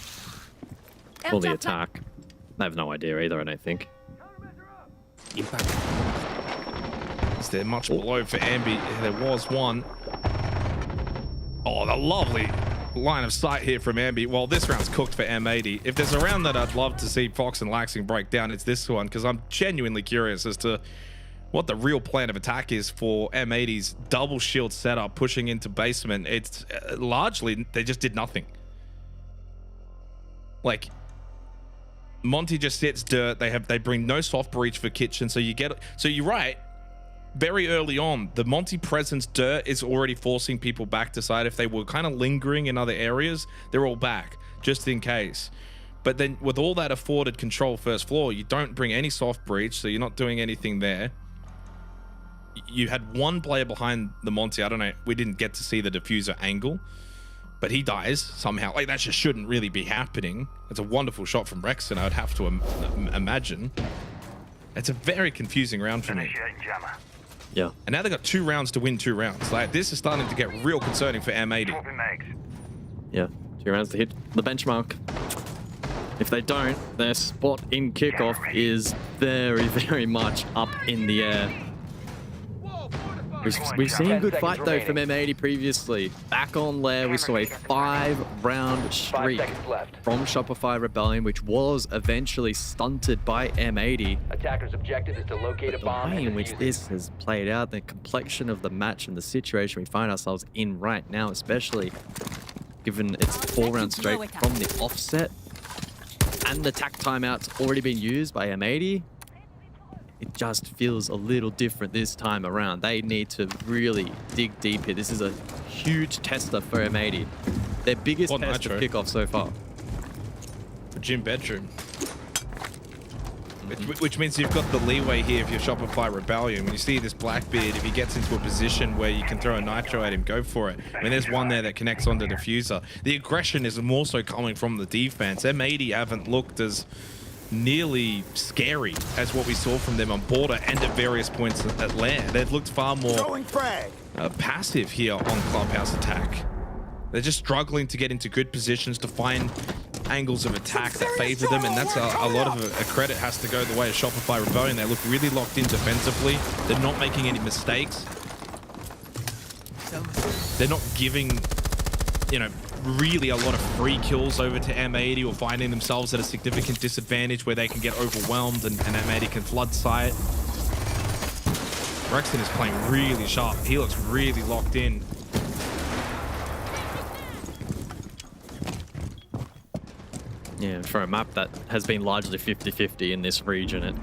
for the attack. I have no idea either, I don't think.
Impact. Is there much below for Ambi? There was one. Oh, the lovely line of sight here from Ambi. Well, this round's cooked for M80. If there's a round that I'd love to see Fox and Laxing break down, it's this one, because I'm genuinely curious as to what the real plan of attack is for M80's double shield setup pushing into basement. It's largely, they just did nothing. Like, Monty just sits dirt. They bring no soft breach for kitchen. So you're right. Very early on, the Monty presence dirt is already forcing people back to side. If they were kind of lingering in other areas, they're all back just in case. But then with all that afforded control first floor, you don't bring any soft breach, so you're not doing anything there. You had one player behind the Monty. I don't know. We didn't get to see the diffuser angle, but he dies somehow. Like, that just shouldn't really be happening. It's a wonderful shot from Rexon, I would have to imagine. It's a very confusing round for me.
Yeah.
And now they've got 2 rounds to win 2 rounds. Like, this is starting to get real concerning for M80.
Yeah, 2 rounds to hit the benchmark. If they don't, their spot in kickoff is very, very much up in the air. We've seen a good fight though from M80 previously. Back on Lair, we saw a 5-round streak from Shopify Rebellion, which was eventually stunted by M80.
Attacker's objective is to locate a bomb.
The way in which this has played out, the complexion of the match and the situation we find ourselves in right now, especially given it's 4-round straight from the offset, and the tack timeout's already been used by M80. It just feels a little different this time around. They need to really dig deep here. This is a huge tester for M80. Their biggest test of kickoff so far.
Gym bedroom. Which means you've got the leeway here if you're Shopify Rebellion. When you see this Blackbeard, if he gets into a position where you can throw a nitro at him, go for it. I mean, there's one there that connects onto diffuser. The aggression is more so coming from the defense. M80 haven't looked as nearly scary as what we saw from them on border and at various points at land. They've looked far more passive here on Clubhouse attack. They're just struggling to get into good positions to find angles of attack that favor them, and that's a lot of a credit has to go the way of Shopify Rebellion. They look really locked in defensively. They're not making any mistakes. They're not giving, you know, really a lot of free kills over to M80 or finding themselves at a significant disadvantage where they can get overwhelmed and M80 can flood site. Rexon is playing really sharp. He looks really locked in.
Yeah, for a map that has been largely 50-50 in this region, it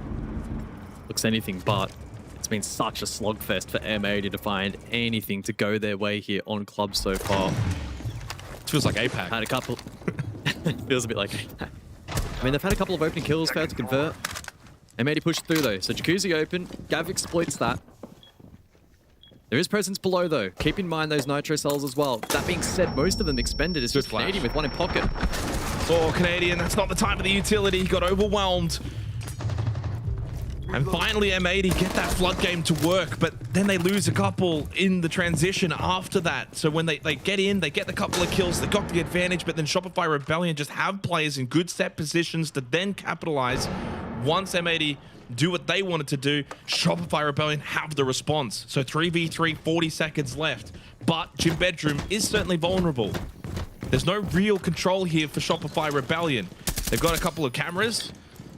looks anything but. It's been such a slugfest for M80 to find anything to go their way here on club so far.
Feels like APAC.
Had a couple. Feels a bit like APAC. I mean, they've had a couple of opening kills, failed to convert. M80 pushed through though, so Jacuzzi open. Gav exploits that. There is presence below though. Keep in mind those nitro cells as well. That being said, most of them expended. It's just Canadian with one in pocket.
Oh, Canadian, that's not the time of the utility. He got overwhelmed. And finally, M80 get that flood game to work, but then they lose a couple in the transition after that. So when they get in, they get the couple of kills, they got the advantage, but then Shopify Rebellion just have players in good set positions to then capitalize. Once M80 do what they wanted to do, Shopify Rebellion have the response. So 3v3, 40 seconds left. But Gym Bedroom is certainly vulnerable. There's no real control here for Shopify Rebellion. They've got a couple of cameras.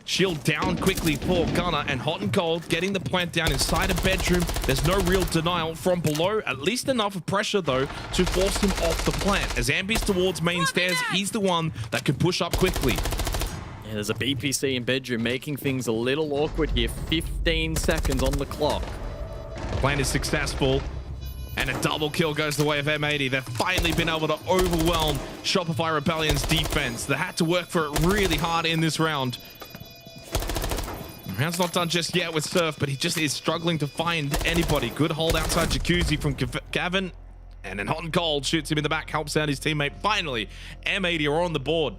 Shield down quickly for Gunner, and Hot and Cold getting the plant down inside a bedroom. There's no real denial from below. At least enough of pressure, though, to force him off the plant. As Ambi's towards main stairs, he's the one that can push up quickly.
Yeah, there's a BPC in bedroom, making things a little awkward here. 15 seconds on the clock.
Plan is successful, and a double kill goes the way of M80. They've finally been able to overwhelm Shopify Rebellion's defense. They had to work for it really hard in this round. Round's not done just yet with Surf, but he just is struggling to find anybody. Good hold outside Jacuzzi from Gavin. And then Hot and Cold shoots him in the back, helps out his teammate. Finally, M80 are on the board.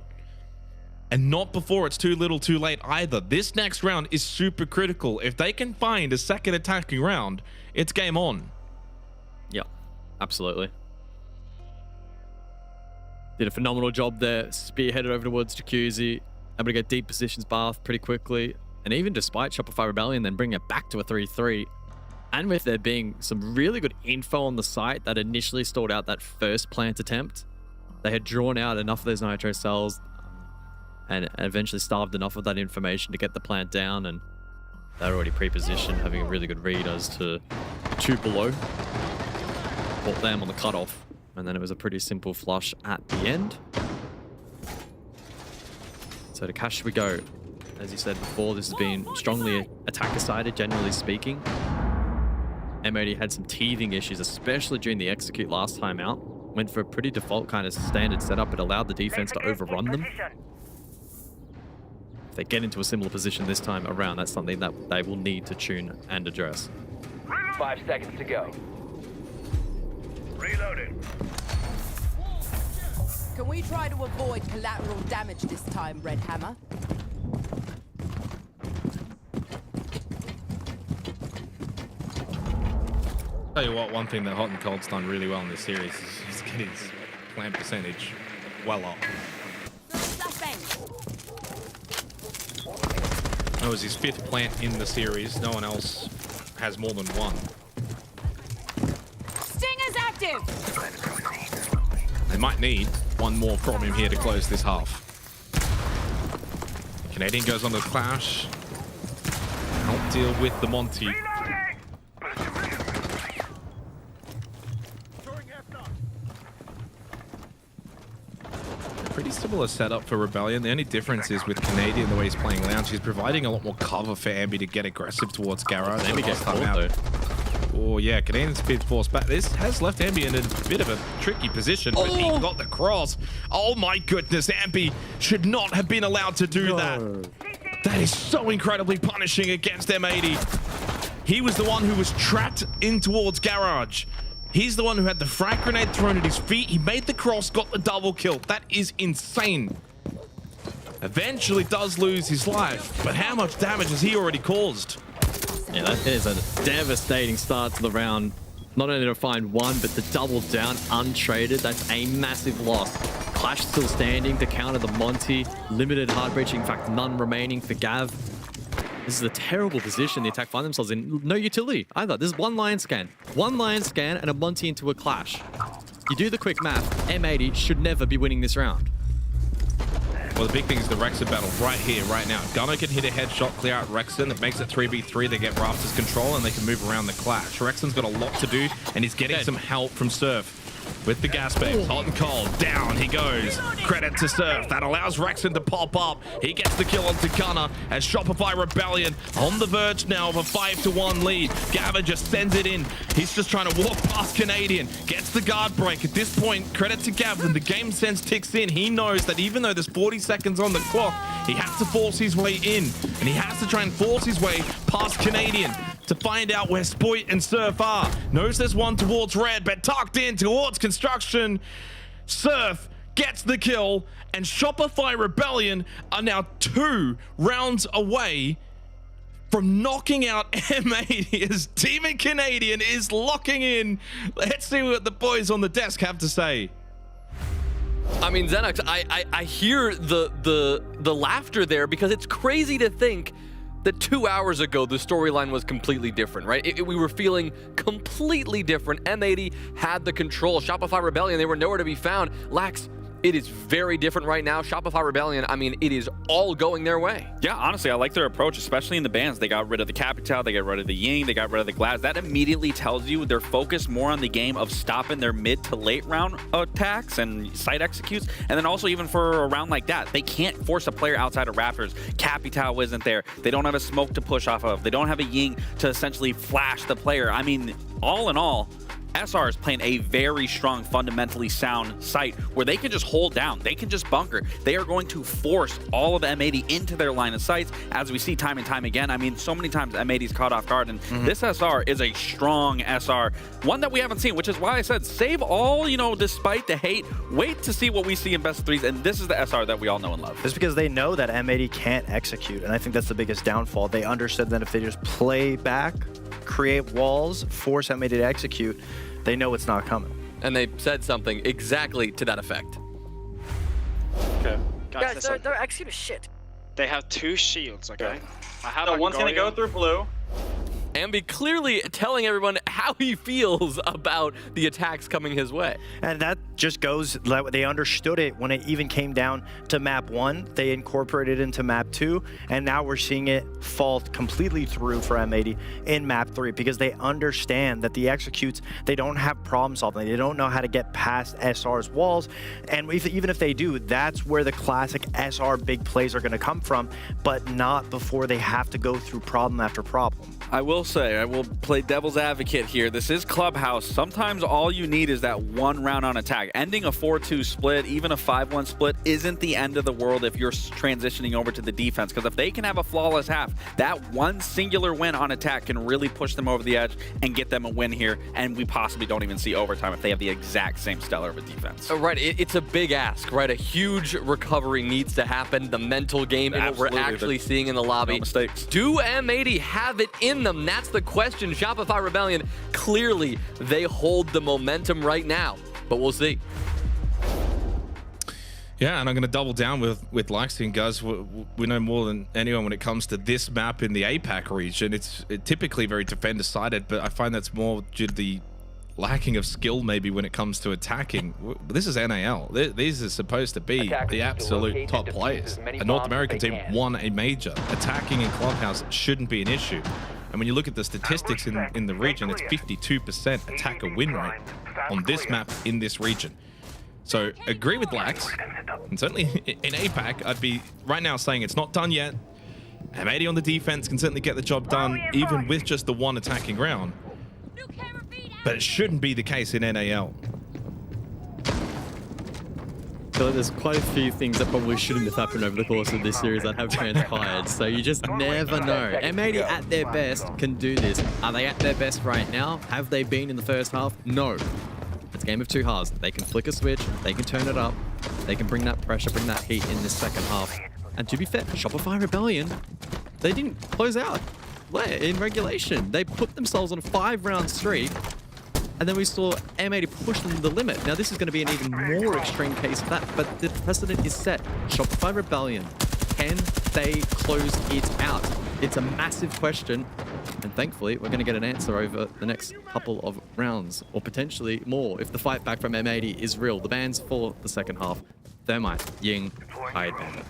And not before it's too little too late either. This next round is super critical. If they can find a second attacking round, it's game on.
Yeah, absolutely. Did a phenomenal job there. Spearheaded over towards Jacuzzi. Able to get deep positions Bath pretty quickly. And even despite Shopify Rebellion then bringing it back to a 3-3, and with there being some really good info on the site that initially stalled out that first plant attempt, They had drawn out enough of those nitro cells and eventually starved enough of that information to get the plant down, and they're already pre-positioned, having a really good read as to 2 below. Caught them on the cutoff, and then it was a pretty simple flush at the end. So to cash we go. As you said before, this has been strongly attacker-sided, generally speaking. M80 had some teething issues, especially during the execute last time out. Went for a pretty default kind of standard setup. It allowed the defense to overrun them. If they get into a similar position this time around, that's something that they will need to tune and address.
5 seconds to go.
Reloading.
Can we try to avoid collateral damage this time, Red Hammer?
Tell you what, one thing that Hot and Cold's done really well in this series is he's getting his plant percentage well up. That was his 5th plant in the series. No one else has more than 1.
Stinger's active!
They might need 1 more from him here to close this half. Canadian goes on the clash. Help deal with the Monty. Pretty similar setup for Rebellion. The only difference is with Canadian, the way he's playing Lounge, he's providing a lot more cover for Ambi to get aggressive towards Garage.
Ambi gets caught though.
Oh yeah, Canadian's been forced back. This has left Ambi in a bit of a tricky position, but he got the cross. Oh my goodness, Ambi should not have been allowed to do that. That is so incredibly punishing against M80. He was the one who was trapped in towards Garage. He's the one who had the frag grenade thrown at his feet. He made the cross, got the double kill. That is insane. Eventually does lose his life, but how much damage has he already caused?
Yeah, that is a devastating start to the round. Not only to find 1, but to double down untraded. That's a massive loss. Clash still standing to counter the Monty. Limited hard breach, in fact, none remaining for Gav. This is a terrible position the attack find themselves in. No utility either. This is 1 Lion scan. 1 Lion scan and a Monty into a clash. You do the quick math, M80 should never be winning this round.
Well, the big thing is the Rexon battle right here, right now. Gunner can hit a headshot, clear out Rexon. It makes it 3v3. They get Rafters control and they can move around the clash. Rexon's got a lot to do and he's getting some help from Surf. With the gas bags, Hot and Cold, down he goes. Credit to Surf, that allows Rexon to pop up. He gets the kill onto Gunner as Shopify Rebellion on the verge now of a 5-1 lead. Gavin just sends it in. He's just trying to walk past Canadian, gets the guard break. At this point, credit to Gavin, the game sense ticks in. He knows that even though there's 40 seconds on the clock, he has to force his way in. And he has to try and force his way past Canadian to find out where Spoit and Surf are. Knows there's one towards Red, but tucked in towards Construction. Surf gets the kill, and Shopify Rebellion are now 2 rounds away from knocking out M80 as Team Canadian is locking in. Let's see what the boys on the desk have to say.
I mean, Xenox, I hear the laughter there because it's crazy to think that 2 hours ago, the storyline was completely different, right? We were feeling completely different. M80 had the control. Shopify Rebellion, they were nowhere to be found. Lax, it is very different right now. Shopify Rebellion, I mean, it is all going their way.
Yeah, honestly, I like their approach, especially in the bans. They got rid of the Capital, they got rid of the Ying, they got rid of the Glass. That immediately tells you they're focused more on the game of stopping their mid to late round attacks and site executes. And then also even for a round like that, they can't force a player outside of Raptors. Capital isn't there. They don't have a smoke to push off of. They don't have a Ying to essentially flash the player. I mean, all in all, SR is playing a very strong, fundamentally sound site where they can just hold down. They can just bunker. They are going to force all of M80 into their line of sights, as we see time and time again. I mean, so many times M80's caught off guard, and this SR is a strong SR, one that we haven't seen, which is why I said save all, you know, despite the hate, wait to see what we see in best of threes, and this is the SR that we all know and love.
It's because they know that M80 can't execute, and I think that's the biggest downfall. They understood that if they just play back, create walls, force M80 to execute, they know it's not coming.
And they said something exactly to that effect.
Okay.
Guys, they're executing shit.
They have 2 shields, okay? I have
one's gonna go through blue.
Ambi clearly telling everyone how he feels about the attacks coming his way.
And that just goes, they understood it when it even came down to map 1. They incorporated it into map 2, and now we're seeing it fall completely through for M80 in map 3 because they understand that the executes, they don't have problem solving. They don't know how to get past SR's walls. And even if they do, that's where the classic SR big plays are going to come from, but not before they have to go through problem after problem.
I will say, I will play devil's advocate here. This is Clubhouse. Sometimes all you need is that one round on attack. Ending a 4-2 split, even a 5-1 split, isn't the end of the world if you're transitioning over to the defense. Because if they can have a flawless half, that one singular win on attack can really push them over the edge and get them a win here. And we possibly don't even see overtime if they have the exact same stellar of a defense.
Right, it's a big ask, right? A huge recovery needs to happen. The mental game in what we're actually seeing in the lobby.
No mistakes.
Do M80 have it in them? That's the question. Shopify Rebellion, clearly they hold the momentum right now, but we'll see.
Yeah, and I'm going to double down with Laxton, guys. We know more than anyone when it comes to this map in the APAC region. It's typically very defender-sided, but I find that's more due to the lacking of skill maybe when it comes to attacking. This is NAL. These are supposed to be the absolute top players. A North American team won a major. Attacking in Clubhouse shouldn't be an issue. And when you look at the statistics in the region, it's 52% attacker win rate on this map in this region. So agree with Lax, and certainly in APAC, I'd be right now saying it's not done yet. M80 on the defense can certainly get the job done, even with just the one attacking round. But it shouldn't be the case in NAL.
I feel like there's quite a few things that probably shouldn't have happened over the course of this series that have transpired, so you just never know. M80 at their best can do this. Are they at their best right now? Have they been in the first half? No. It's a game of two halves. They can flick a switch, they can turn it up, they can bring that pressure, bring that heat in this second half. And to be fair, Shopify Rebellion, they didn't close out in regulation. They put themselves on a 5-round streak, and then we saw M80 push them to the limit. Now, this is going to be an even more extreme case of that, but the precedent is set. Shopify Rebellion, can they close it out? It's a massive question, and thankfully, we're going to get an answer over the next couple of rounds, or potentially more, if the fight back from M80 is real. The bans for the second half: Thermite, Ying, Hyde Bandit.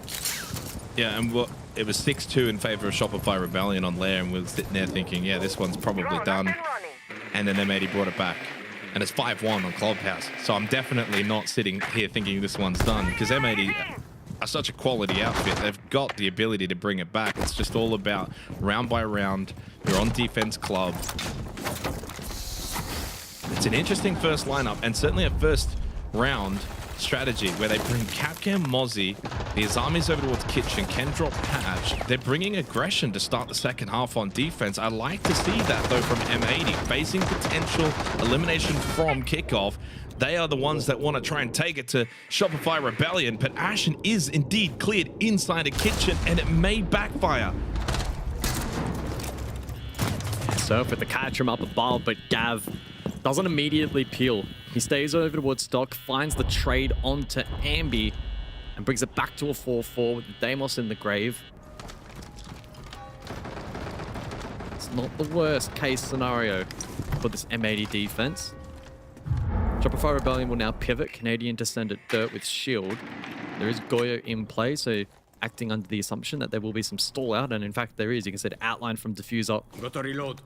Yeah, and it was 6-2 in favor of Shopify Rebellion on Lair, and we were sitting there thinking, yeah, this one's probably done. And then M80 brought it back, and it's 5-1 on Clubhouse. So I'm definitely not sitting here thinking this one's done, because M80 are such a quality outfit. They've got the ability to bring it back. It's just all about round by round. You're on defense club. It's an interesting first lineup, and certainly a first round strategy where they bring Capcam, Mozzie, the Azamis over towards Kitchen, can drop Patch. They're bringing aggression to start the second half on defense. I like to see that though from M80, facing potential elimination from Kickoff. They are the ones that want to try and take it to Shopify Rebellion, but Ashen is indeed cleared inside a Kitchen, and it may backfire.
Surf with the catch from up above, but Gav doesn't immediately peel. He stays over towards Stock, finds the trade onto Ambi, and brings it back to a 4-4 with the Deimos in the grave. It's not the worst case scenario for this M80 defense. Shopify Rebellion will now pivot. Canadian Descendant Dirt with Shield. There is Goyo in play, so acting under the assumption that there will be some stall out, and in fact there is. You can see the outline from Diffuser.
Got to reload.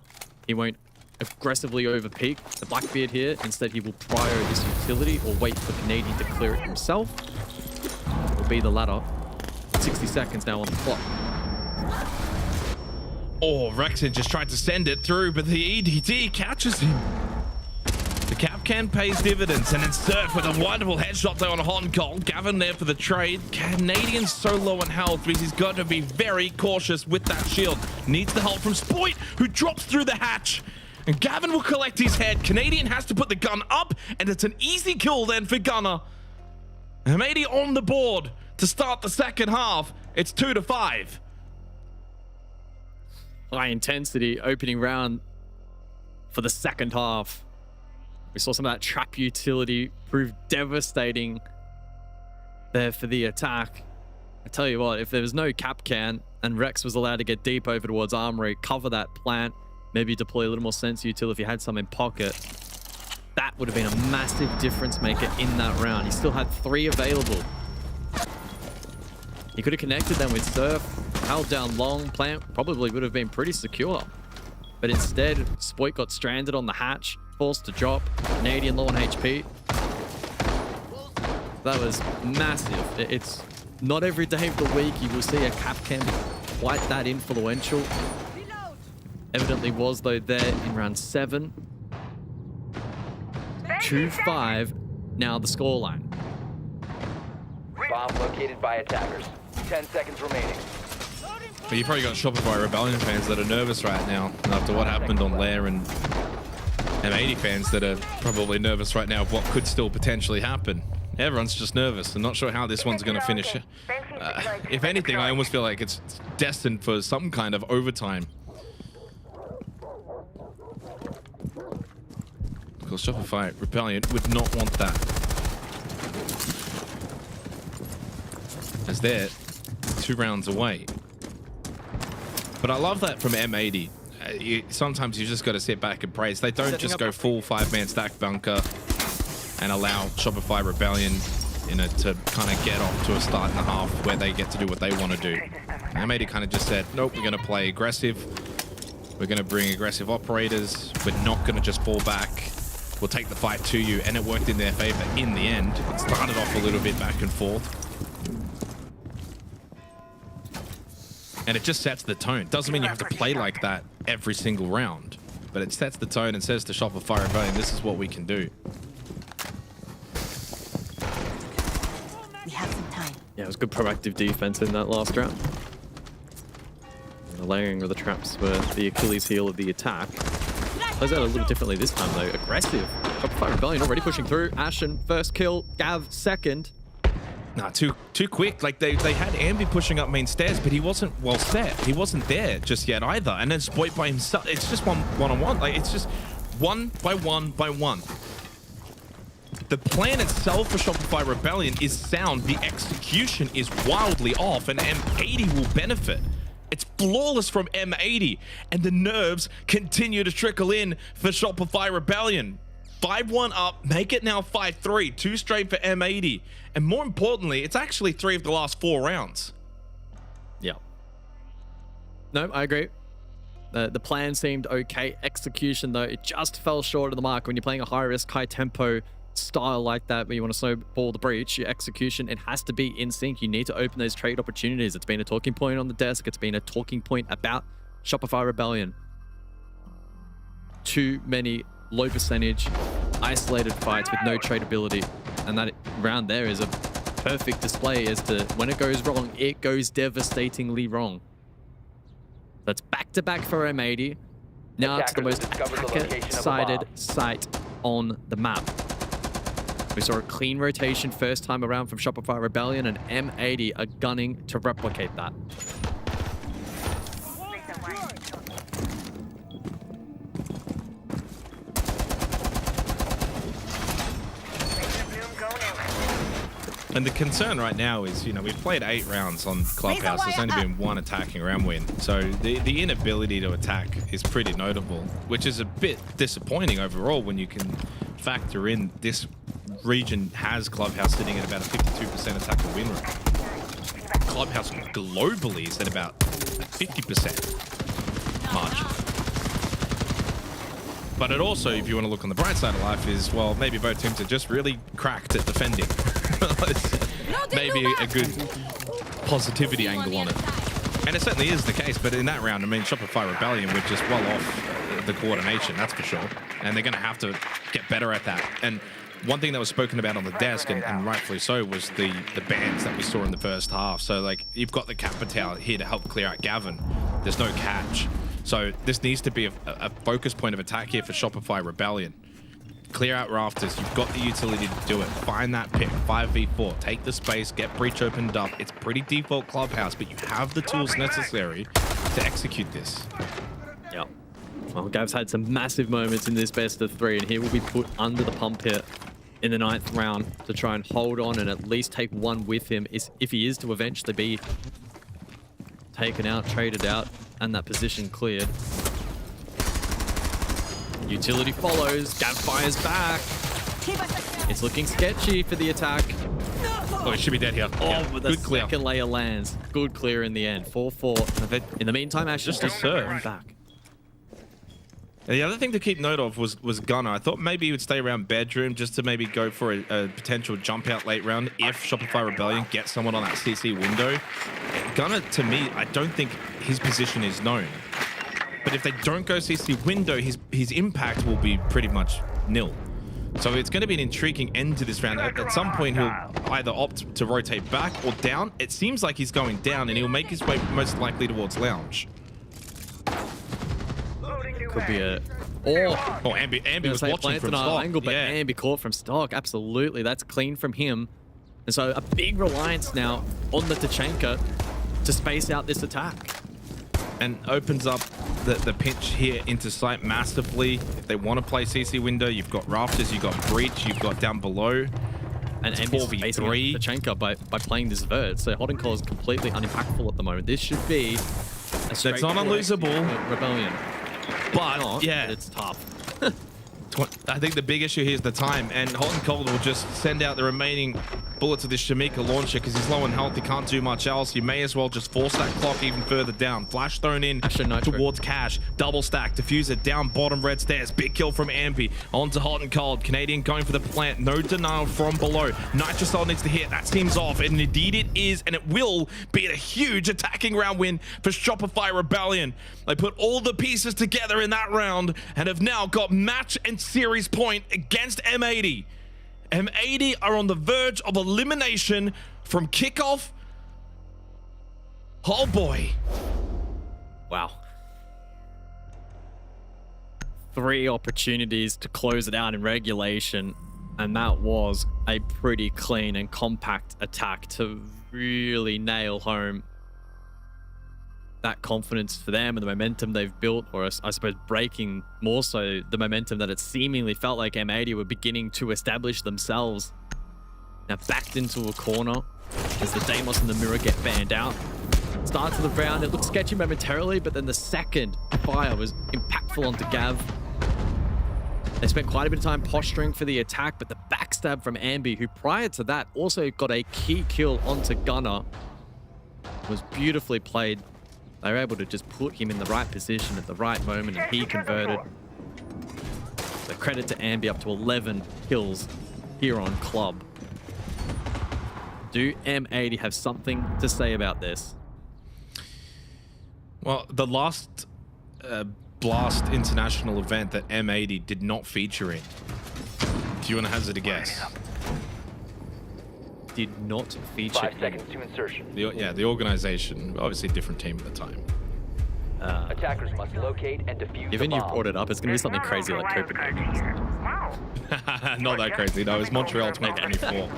He won't aggressively overpeak the Blackbeard here. Instead, he will prior this utility or wait for Canadian to clear it himself. It will be the latter. 60 seconds now on the clock.
Oh, Rexon just tried to send it through, but the EDD catches him. The Capcan pays dividends, and then Surf with a wonderful headshot there on Hong Kong. Gavin there for the trade. Canadian's so low on health because he's got to be very cautious with that shield. Needs the help from Spoit, who drops through the hatch. And Gavin will collect his head. Canadian has to put the gun up, and it's an easy kill then for Gunner. M80 on the board to start the second half. It's 2-5.
High intensity opening round for the second half. We saw some of that trap utility prove devastating there for the attack. I tell you what, if there was no Capcan and Rex was allowed to get deep over towards Armory, cover that plant, maybe deploy a little more sensor util if you had some in pocket. That would have been a massive difference maker in that round. He still had 3 available. He could have connected them with Surf, held down long, plant probably would have been pretty secure. But instead, Spoit got stranded on the hatch, forced to drop, Canadian low on HP. That was massive. It's not every day of the week you will see a Capcom quite that influential. Evidently was though there in round 7. 2-5, now the scoreline.
Bomb located by attackers. 10 seconds remaining.
But you probably got Shopify Rebellion fans that are nervous right now after what happened on Lair, and M80 fans that are probably nervous right now of what could still potentially happen. Everyone's just nervous and not sure how this one's going to finish. If anything, I almost feel like it's destined for some kind of overtime. Because Shopify Rebellion would not want that. As they're 2 rounds away. But I love that from M80. Sometimes you just got to sit back and praise. They don't just go full 5-man stack bunker and allow Shopify Rebellion to kind of get off to a start and a half where they get to do what they want to do. M80 kind of just said, nope, we're going to play aggressive. We're going to bring aggressive operators. We're not going to just fall back. We'll take the fight to you. And it worked in their favor in the end. It started off a little bit back and forth. And it just sets the tone. Doesn't mean you have to play like that every single round. But it sets the tone and says to Shopify Rebellion, this is what we can do.
We have some time.
Yeah, it was good proactive defense in that last round. And the layering of the traps were the Achilles heel of the attack. Plays out a little differently this time though. Aggressive. Shopify Rebellion already pushing through. Ashen first kill. Gav second.
Nah, too quick. Like they had Ambi pushing up main stairs, but he wasn't well set. He wasn't there just yet either. And then Spoit by himself. It's just one-on-one. Like it's just one by one by one. The plan itself for Shopify Rebellion is sound. The execution is wildly off, and M80 will benefit. It's flawless from M80, and the nerves continue to trickle in for Shopify Rebellion. 5-1 up, make it now 5-3, 2 straight for M80. And more importantly, it's actually 3 of the last 4 rounds.
Yeah. No, I agree. The plan seemed okay. Execution, though, it just fell short of the mark. When you're playing a high-risk, high-tempo style like that, where you want to snowball the breach, your execution, it has to be in sync. You need to open those trade opportunities. It's been a talking point on the desk. It's been a talking point about Shopify Rebellion. Too many low percentage, isolated fights with no tradability. And that round there is a perfect display as to when it goes wrong, it goes devastatingly wrong. That's back-to-back for M80. Now it's the most attacker-sided site on the map. We saw a clean rotation first time around from Shopify Rebellion, and M80 are gunning to replicate that.
And the concern right now is, we've played 8 rounds on Clubhouse. There's only been 1 attacking round win. So the inability to attack is pretty notable, which is a bit disappointing overall when you can factor in this region has Clubhouse sitting at about a 52% attack and win rate. Clubhouse globally is at about a 50% margin. But it also, if you want to look on the bright side of life, is, well, maybe both teams are just really cracked at defending. Maybe a good positivity angle on it. And it certainly is the case, but in that round, I mean, Shopify Rebellion were just well off the coordination, that's for sure. And they're going to have to get better at that. And one thing that was spoken about on the desk, and rightfully so, was the bans that we saw in the first half. So, like, you've got the Capital here to help clear out Gavin. There's no catch. So this needs to be a focus point of attack here for Shopify Rebellion. Clear out rafters. You've got the utility to do it. Find that pick. 5v4. Take the space. Get breach opened up. It's pretty default Clubhouse, but you have the tools necessary to execute this.
Yeah. Well, Gav's had some massive moments in this best of 3, and he will be put under the pump hit in the 9th round to try and hold on and at least take one with him if he is to eventually be taken out, traded out, and that position cleared. Utility follows. Gav fires back. It's looking sketchy for the attack.
Oh, he should be dead here.
Oh, the second layer lands. Good clear in the end. 4-4. In the meantime, Ash is just going back.
And the other thing to keep note of was Gunner. I thought maybe he would stay around bedroom just to maybe go for a potential jump out late round if Shopify Rebellion gets someone on that CC window. Gunner, to me, I don't think his position is known. But if they don't go CC window, his impact will be pretty much nil. So it's going to be an intriguing end to this round. At some point, he'll either opt to rotate back or down. It seems like he's going down, and he'll make his way most likely towards Lounge.
Could be a...
Ambi was watching from stock.
Angle, but Ambi caught from stock. Absolutely. That's clean from him. And so a big reliance now on the Tachenka to space out this attack.
And opens up the pinch here into sight massively. If they want to play CC window, you've got Rafters, you've got Breach, you've got down below.
And Ambi's facing Tachenka by playing this vert. So Hot and Cold is completely unimpactful at the moment. This should be a
That's not unlosable.
Rebellion.
But yeah,
it's tough.
I think the big issue here is the time, and Hot and Cold will just send out the remaining bullets of this Shamika launcher because he's low in health. He can't do much else. You may as well just force that clock even further down. Flash thrown in towards Cash. Double stack. Diffuser down bottom red stairs. Big kill from Ambi. On to Hot and Cold. Canadian going for the plant. No denial from below. Nitrocell needs to hit. That seems off. And indeed it is. And it will be a huge attacking round win for Shopify Rebellion. They put all the pieces together in that round and have now got match and series point against M80. M80 are on the verge of elimination from Kickoff. Oh boy.
Wow. 3 opportunities to close it out in regulation, and that was a pretty clean and compact attack to really nail home that confidence for them and the momentum they've built, or I suppose breaking more so the momentum that it seemingly felt like M80 were beginning to establish themselves. Now backed into a corner as the Deimos and the Mirror get banned out. Start to the round, it looked sketchy momentarily, but then the second fire was impactful onto Gav. They spent quite a bit of time posturing for the attack, but the backstab from Ambi, who prior to that also got a key kill onto Gunner, was beautifully played. They were able to just put him in the right position at the right moment, and he converted. So credit to Ambi, up to 11 kills here on Club. Do M80 have something to say about this?
Well, the last Blast international event that M80 did not feature in. Do you want to hazard a guess?
Did not feature
5 seconds to insertion.
The organization, obviously a different team at the time.
Attackers must locate and defuse
Given
the
you've
bomb.
brought it up, it's going to be something crazy like Copenhagen.
Not that crazy. No, it was Montreal 2024.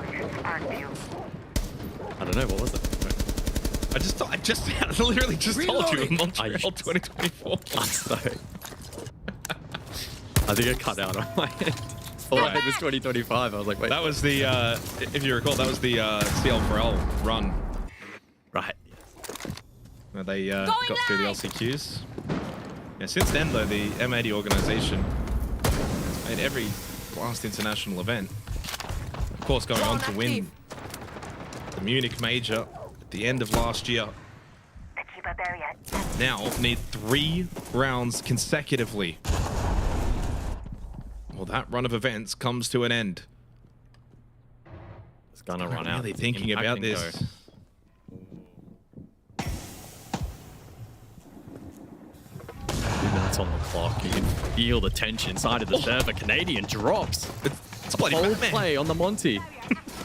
I don't know, what was it?
I literally just told you, Montreal 2024.
I'm sorry. I think it cut out on my end. Right. It was 2025. I was like, wait.
That was the, if you recall, that was the CL4L run.
Right.
Where they got through the LCQs. Yeah, since then, though, the M80 organization has made every Blast international event. Of course, going on to win the Munich Major at the end of last year. Now need 3 rounds consecutively. Well, that run of events comes to an end.
It's gonna run out.
Really thinking about this.
2 minutes on the clock. You can feel the tension inside of the server. Canadian drops.
It's bloody
whole
Batman.
play on the Monty.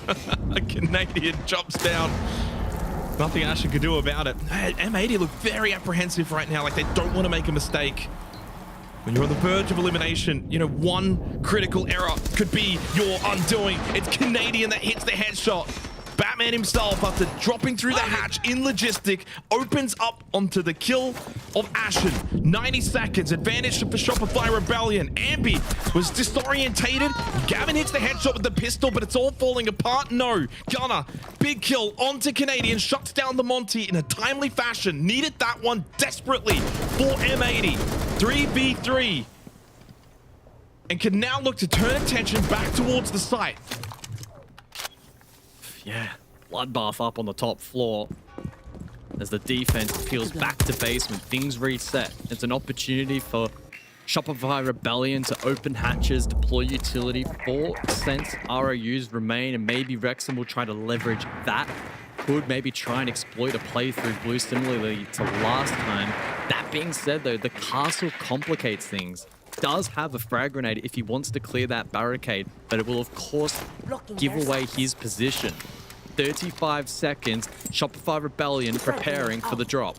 A Canadian jumps down. Nothing Asher could do about it. M80 look very apprehensive right now, like they don't want to make a mistake. When you're on the verge of elimination, you know, one critical error could be your undoing. It's Canadian that hits the headshot. Batman himself, after dropping through the hatch in Logistic, opens up onto the kill of Ashen. 90 seconds, advantage for Shopify Rebellion. Ambi was disorientated. Gavin hits the headshot with the pistol, but it's all falling apart. No, Gunner, big kill onto Canadian, shuts down the Monty in a timely fashion. Needed that one desperately for M80. 3v3. and can now look to turn attention back towards the site.
Yeah, bloodbath up on the top floor. As the defense peels back to basement, things reset. It's an opportunity for Shopify Rebellion to open hatches, deploy utility. 4 cents ROUs remain, and maybe Wrexham will try to leverage that. Could maybe try and exploit a playthrough blue similarly to last time. That being said, though, the castle complicates things. Does have a frag grenade if he wants to clear that barricade, but it will, of course, give away his position. 35 seconds, Shopify Rebellion preparing for the drop.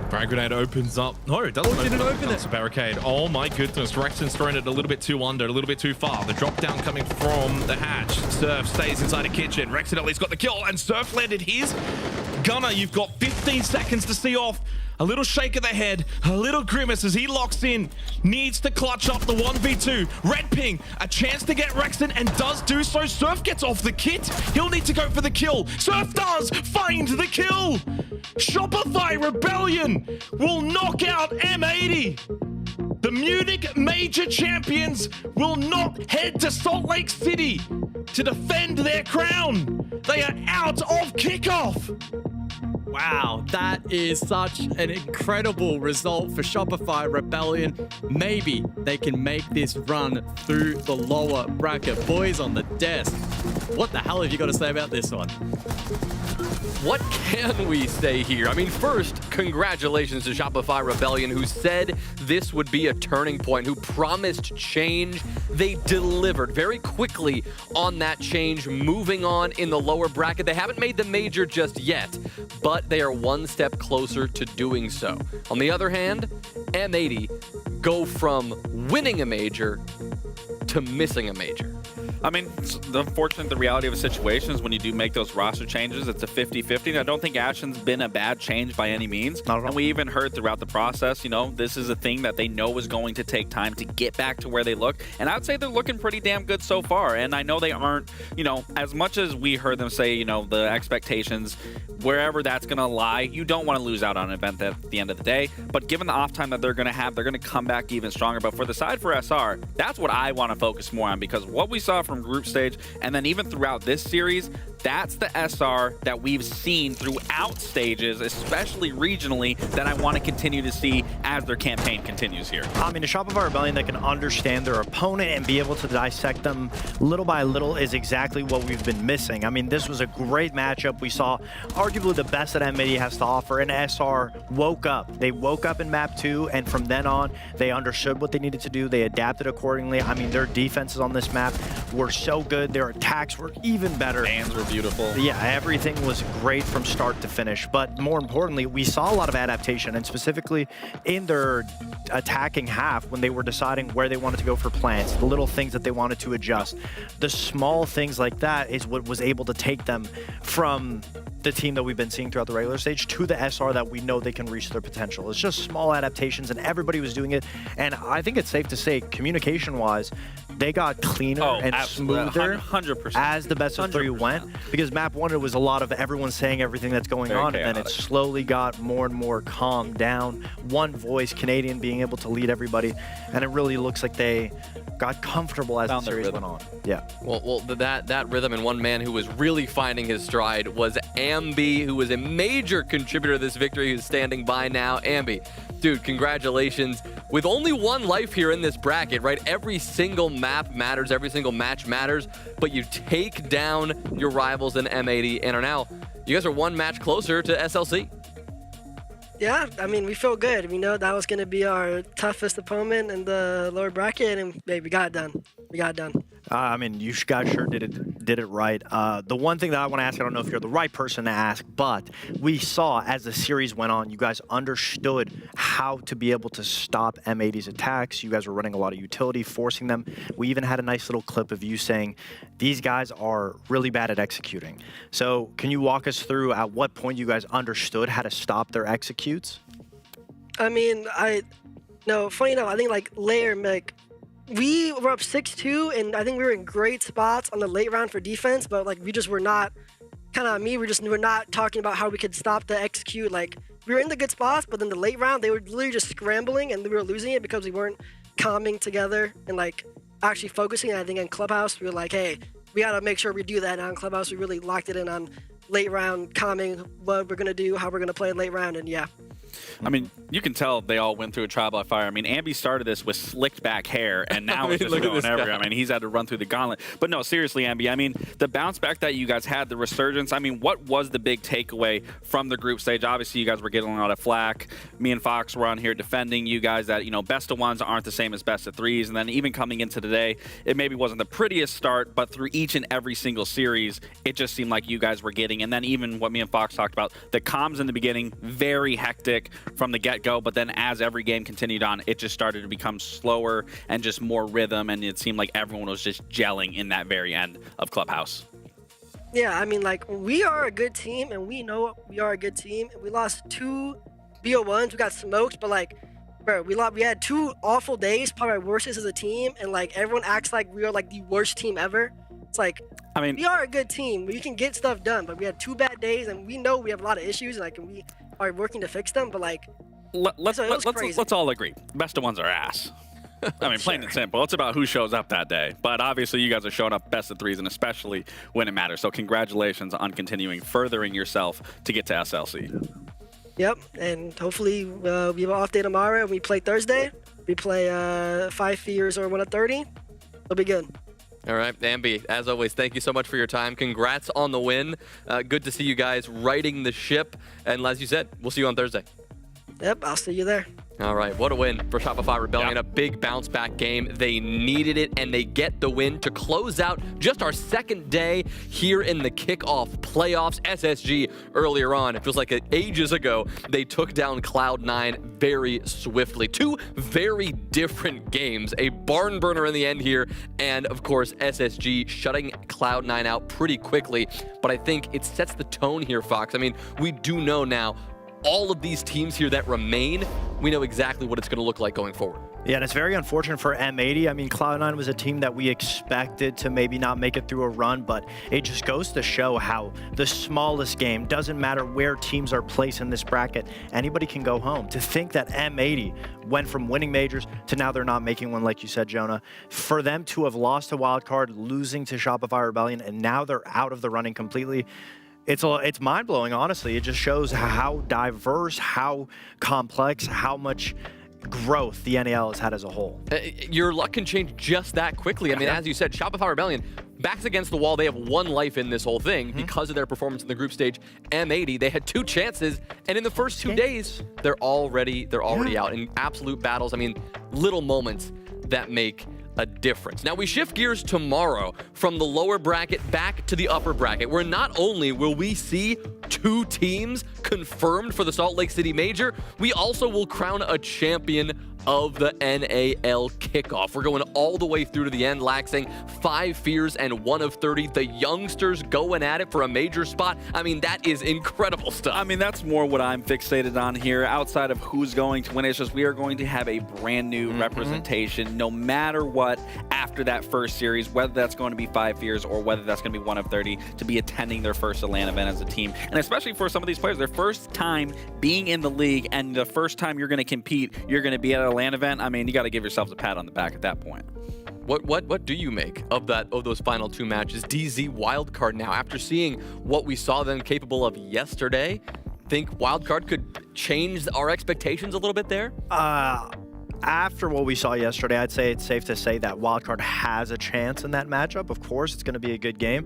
Frag grenade opens up. No, it doesn't open it. It's a barricade. Oh my goodness. Rexton's throwing it a little bit too under, a little bit too far. The drop down coming from the hatch. Surf stays inside the kitchen. Rexton at least got the kill, and Surf landed his. Gunner, you've got 15 seconds to see off. A little shake of the head, a little grimace as he locks in. Needs to clutch up the 1v2. Red ping, a chance to get Rexton, and does do so. Surf gets off the kit. He'll need to go for the kill. Surf does find the kill. Shopify Rebellion will knock out M80. The Munich Major Champions will not head to Salt Lake City to defend their crown. They are out of Kickoff.
Wow, that is such an incredible result for Shopify Rebellion. Maybe they can make this run through the lower bracket. Boys on the desk, what the hell have you got to say about this one?
What can we say here? I mean, first, congratulations to Shopify Rebellion, who said this would be a turning point, who promised change. They delivered very quickly on that change, moving on in the lower bracket. They haven't made the major just yet, but they are one step closer to doing so. On the other hand, M80 go from winning a major to missing a major.
I mean, the reality of a situation is when you do make those roster changes, it's a 50-50. And I don't think Ashen's been a bad change by any means. Not at all. And we even heard throughout the process, you know, this is a thing that they know is going to take time to get back to where they look. And I would say they're looking pretty damn good so far. And I know they aren't, you know, as much as we heard them say, you know, the expectations, wherever that's going to lie, you don't want to lose out on an event at the end of the day. But given the off time that they're going to have, they're going to come back even stronger. But for the side for SR, that's what I want to focus more on, because what we saw from group stage and then even throughout this series, that's the SR that we've seen throughout stages, especially regionally, that I want to continue to see as their campaign continues here.
I mean, a Shopify Rebellion that can understand their opponent and be able to dissect them little by little is exactly what we've been missing. I mean, this was a great matchup. We saw arguably the best that M80 has to offer, and SR woke up. They woke up in map 2, and from then on, they understood what they needed to do. They adapted accordingly. I mean, their defenses on this map were so good. Their attacks were even better.
Bands were beautiful.
Yeah, everything was great from start to finish. But more importantly, we saw a lot of adaptation, and specifically in their attacking half when they were deciding where they wanted to go for plants, the little things that they wanted to adjust. The small things like that is what was able to take them from the team that we've been seeing throughout the regular stage to the SR that we know they can reach their potential. It's just small adaptations, and everybody was doing it. And I think it's safe to say, communication-wise, they got cleaner and smoother
100%.
as the best of 3 went. Because map 1, it was a lot of everyone saying everything that's going on, and then it slowly got more and more calmed down. One voice, Canadian being able to lead everybody, and it really looks like they got comfortable as the series went on. Yeah.
Well, that rhythm, and one man who was really finding his stride was Ambi, who was a major contributor to this victory, who's standing by now. Ambi, dude, congratulations. With only one life here in this bracket, right? Every single map matters, every single match matters, but you take down your rivals in M80 and are now, you guys are one match closer to SLC.
Yeah, I mean, we feel good. We know that was going to be our toughest opponent in the lower bracket, and babe, we got it done. We got it done.
I mean, you guys sure did it right. The one thing that I want to ask, I don't know if you're the right person to ask, but we saw as the series went on, you guys understood how to be able to stop M80's attacks. You guys were running a lot of utility, forcing them. We even had a nice little clip of you saying, these guys are really bad at executing. So can you walk us through at what point you guys understood how to stop their executes?
I mean, funny enough, I think like we were up 6-2, and I think we were in great spots on the late round for defense, but like we just were not, we're not talking about how we could stop the execute. Like we were in the good spots, but then the late round, they were literally just scrambling, and we were losing it because we weren't calming together and like actually focusing. And I think in Clubhouse, we were like, hey, we got to make sure we do that. Now in Clubhouse, we really locked it in on late round calming, what we're going to do, how we're going to play in late round. And yeah.
I mean, you can tell they all went through a trial by fire. I mean, Ambi started this with slicked back hair, and now it's just going everywhere. I mean, he's had to run through the gauntlet. But no, seriously, Ambi, I mean, the bounce back that you guys had, the resurgence, I mean, what was the big takeaway from the group stage? Obviously, you guys were getting a lot of flack. Me and Fox were on here defending you guys that, you know, best of ones aren't the same as best of threes. And then even coming into today, it maybe wasn't the prettiest start, but through each and every single series, it just seemed like you guys were getting. And then even what me and Fox talked about, the comms in the beginning, very hectic from the get-go, but then as every game continued on, it just started to become slower and just more rhythm, and it seemed like everyone was just gelling in that very end of Clubhouse.
Yeah, I mean, like, we are a good team, and we know we are a good team. We lost 2 BO1s, we got smoked, but like, bro, we had 2 awful days, probably our worst as a team, and like everyone acts like we are like the worst team ever. It's like, I mean, we are a good team. We can get stuff done, but we had 2 bad days, and we know we have a lot of issues, and like, we are working to fix them, but like,
let's all agree. Best of ones are ass. I mean, plain and simple. It's about who shows up that day. But obviously, you guys are showing up best of threes, and especially when it matters. So congratulations on continuing furthering yourself to get to SLC.
Yep, and hopefully we have an off day tomorrow. We play Thursday. We play 5 fears or 1 of 30. It'll be good.
All right, Ambi, as always, thank you so much for your time. Congrats on the win. Good to see you guys righting the ship. And as you said, we'll see you on Thursday.
Yep, I'll see you there.
All right, what a win for Shopify Rebellion. A big bounce back game. They needed it, and they get the win to close out just our second day here in the kickoff playoffs. SSG earlier on, it feels like ages ago, they took down Cloud9 very swiftly. 2 very different games. A barn burner in the end here, and of course, SSG shutting Cloud9 out pretty quickly. But I think it sets the tone here, Fox. I mean, we do know now all of these teams here that remain, we know exactly what it's going to look like going forward.
Yeah, and it's very unfortunate for M80. I mean, Cloud9 was a team that we expected to maybe not make it through a run, but it just goes to show how the smallest game, doesn't matter where teams are placed in this bracket, anybody can go home. To think that M80 went from winning majors to now they're not making one, like you said, Jonah. For them to have lost a wild card, losing to Shopify Rebellion, and now they're out of the running completely, it's mind-blowing, honestly. It just shows how diverse, how complex, how much growth the NAL has had as a whole.
Your luck can change just that quickly. I mean, as you said, Shopify Rebellion, backs against the wall. They have 1 life in this whole thing because of their performance in the group stage. M80, they had 2 chances, and in the first 2 days, they're already out in absolute battles. I mean, little moments that make a difference. Now we shift gears tomorrow from the lower bracket back to the upper bracket, where not only will we see 2 teams confirmed for the Salt Lake City Major, we also will crown a champion of the NAL Kickoff. We're going all the way through to the end, laxing 5 fears and 1 of 30. The youngsters going at it for a major spot. I mean, that is incredible stuff.
I mean, that's more what I'm fixated on here. Outside of who's going to win, it's just we are going to have a brand new representation no matter what after that first series, whether that's going to be 5 fears or whether that's going to be 1 of 30, to be attending their first LAN event as a team. And especially for some of these players, their first time being in the league and the first time you're going to compete, you're going to be at a LAN event. I mean, you got to give yourselves a pat on the back at that point.
What do you make of those final 2 matches? DZ wildcard now, after seeing what we saw them capable of yesterday, think wildcard could change our expectations a little bit there?
After what we saw yesterday, I'd say it's safe to say that wildcard has a chance in that matchup. Of course, it's going to be a good game.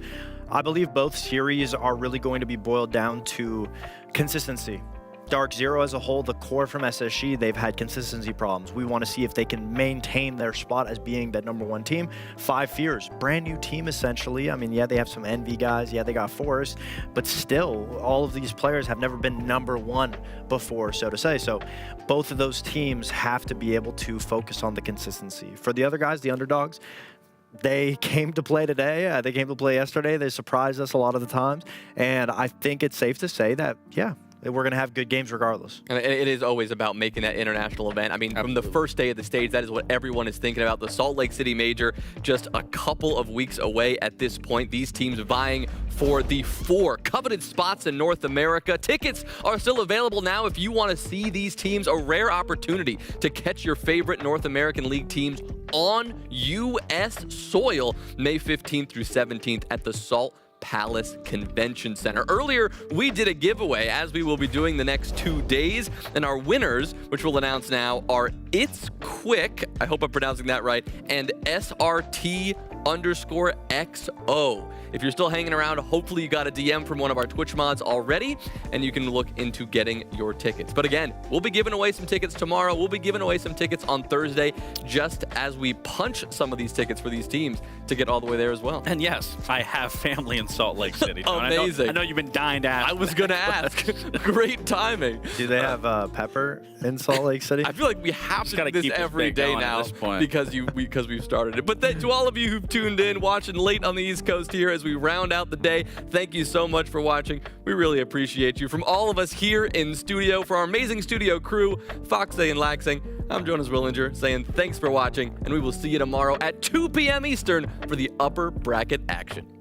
I believe both series are really going to be boiled down to consistency. Dark Zero as a whole, the core from SSG, they've had consistency problems. We want to see if they can maintain their spot as being that #1 team. 5 fears, brand new team essentially. I mean, yeah, they have some Envy guys. Yeah, they got Forest, but still, all of these players have never been #1 before, so to say. So both of those teams have to be able to focus on the consistency. For the other guys, the underdogs, they came to play today. They came to play yesterday. They surprised us a lot of the times. And I think it's safe to say that, yeah, we're going to have good games regardless.
And it is always about making that international event. I mean, from the first day of the stage, that is what everyone is thinking about. The Salt Lake City Major, just a couple of weeks away at this point. These teams vying for the 4 coveted spots in North America. Tickets are still available now if you want to see these teams. A rare opportunity to catch your favorite North American League teams on U.S. soil, May 15th through 17th at the Salt Palace Convention Center. Earlier, we did a giveaway, as we will be doing the next 2 days, and our winners, which we'll announce now, are It's Quick, I hope I'm pronouncing that right, and SRT_XO. If you're still hanging around, hopefully you got a DM from one of our Twitch mods already, and you can look into getting your tickets. But again, we'll be giving away some tickets tomorrow. We'll be giving away some tickets on Thursday, just as we punch some of these tickets for these teams to get all the way there as well.
And yes, I have family in Salt Lake City.
Amazing.
I know you've been dying to ask.
I was going to ask. Great timing.
Do they have Pepper in Salt Lake City?
I feel like we have to do this every
big
day
going
now
at this point.
because we've started it. But to all of you who've tuned in, watching late on the East Coast here as we round out the day, thank you so much for watching. We really appreciate you. From all of us here in studio, for our amazing studio crew, Foxay and Laxing, I'm Jonas Willinger saying thanks for watching, and we will see you tomorrow at 2 p.m. Eastern for the upper bracket action.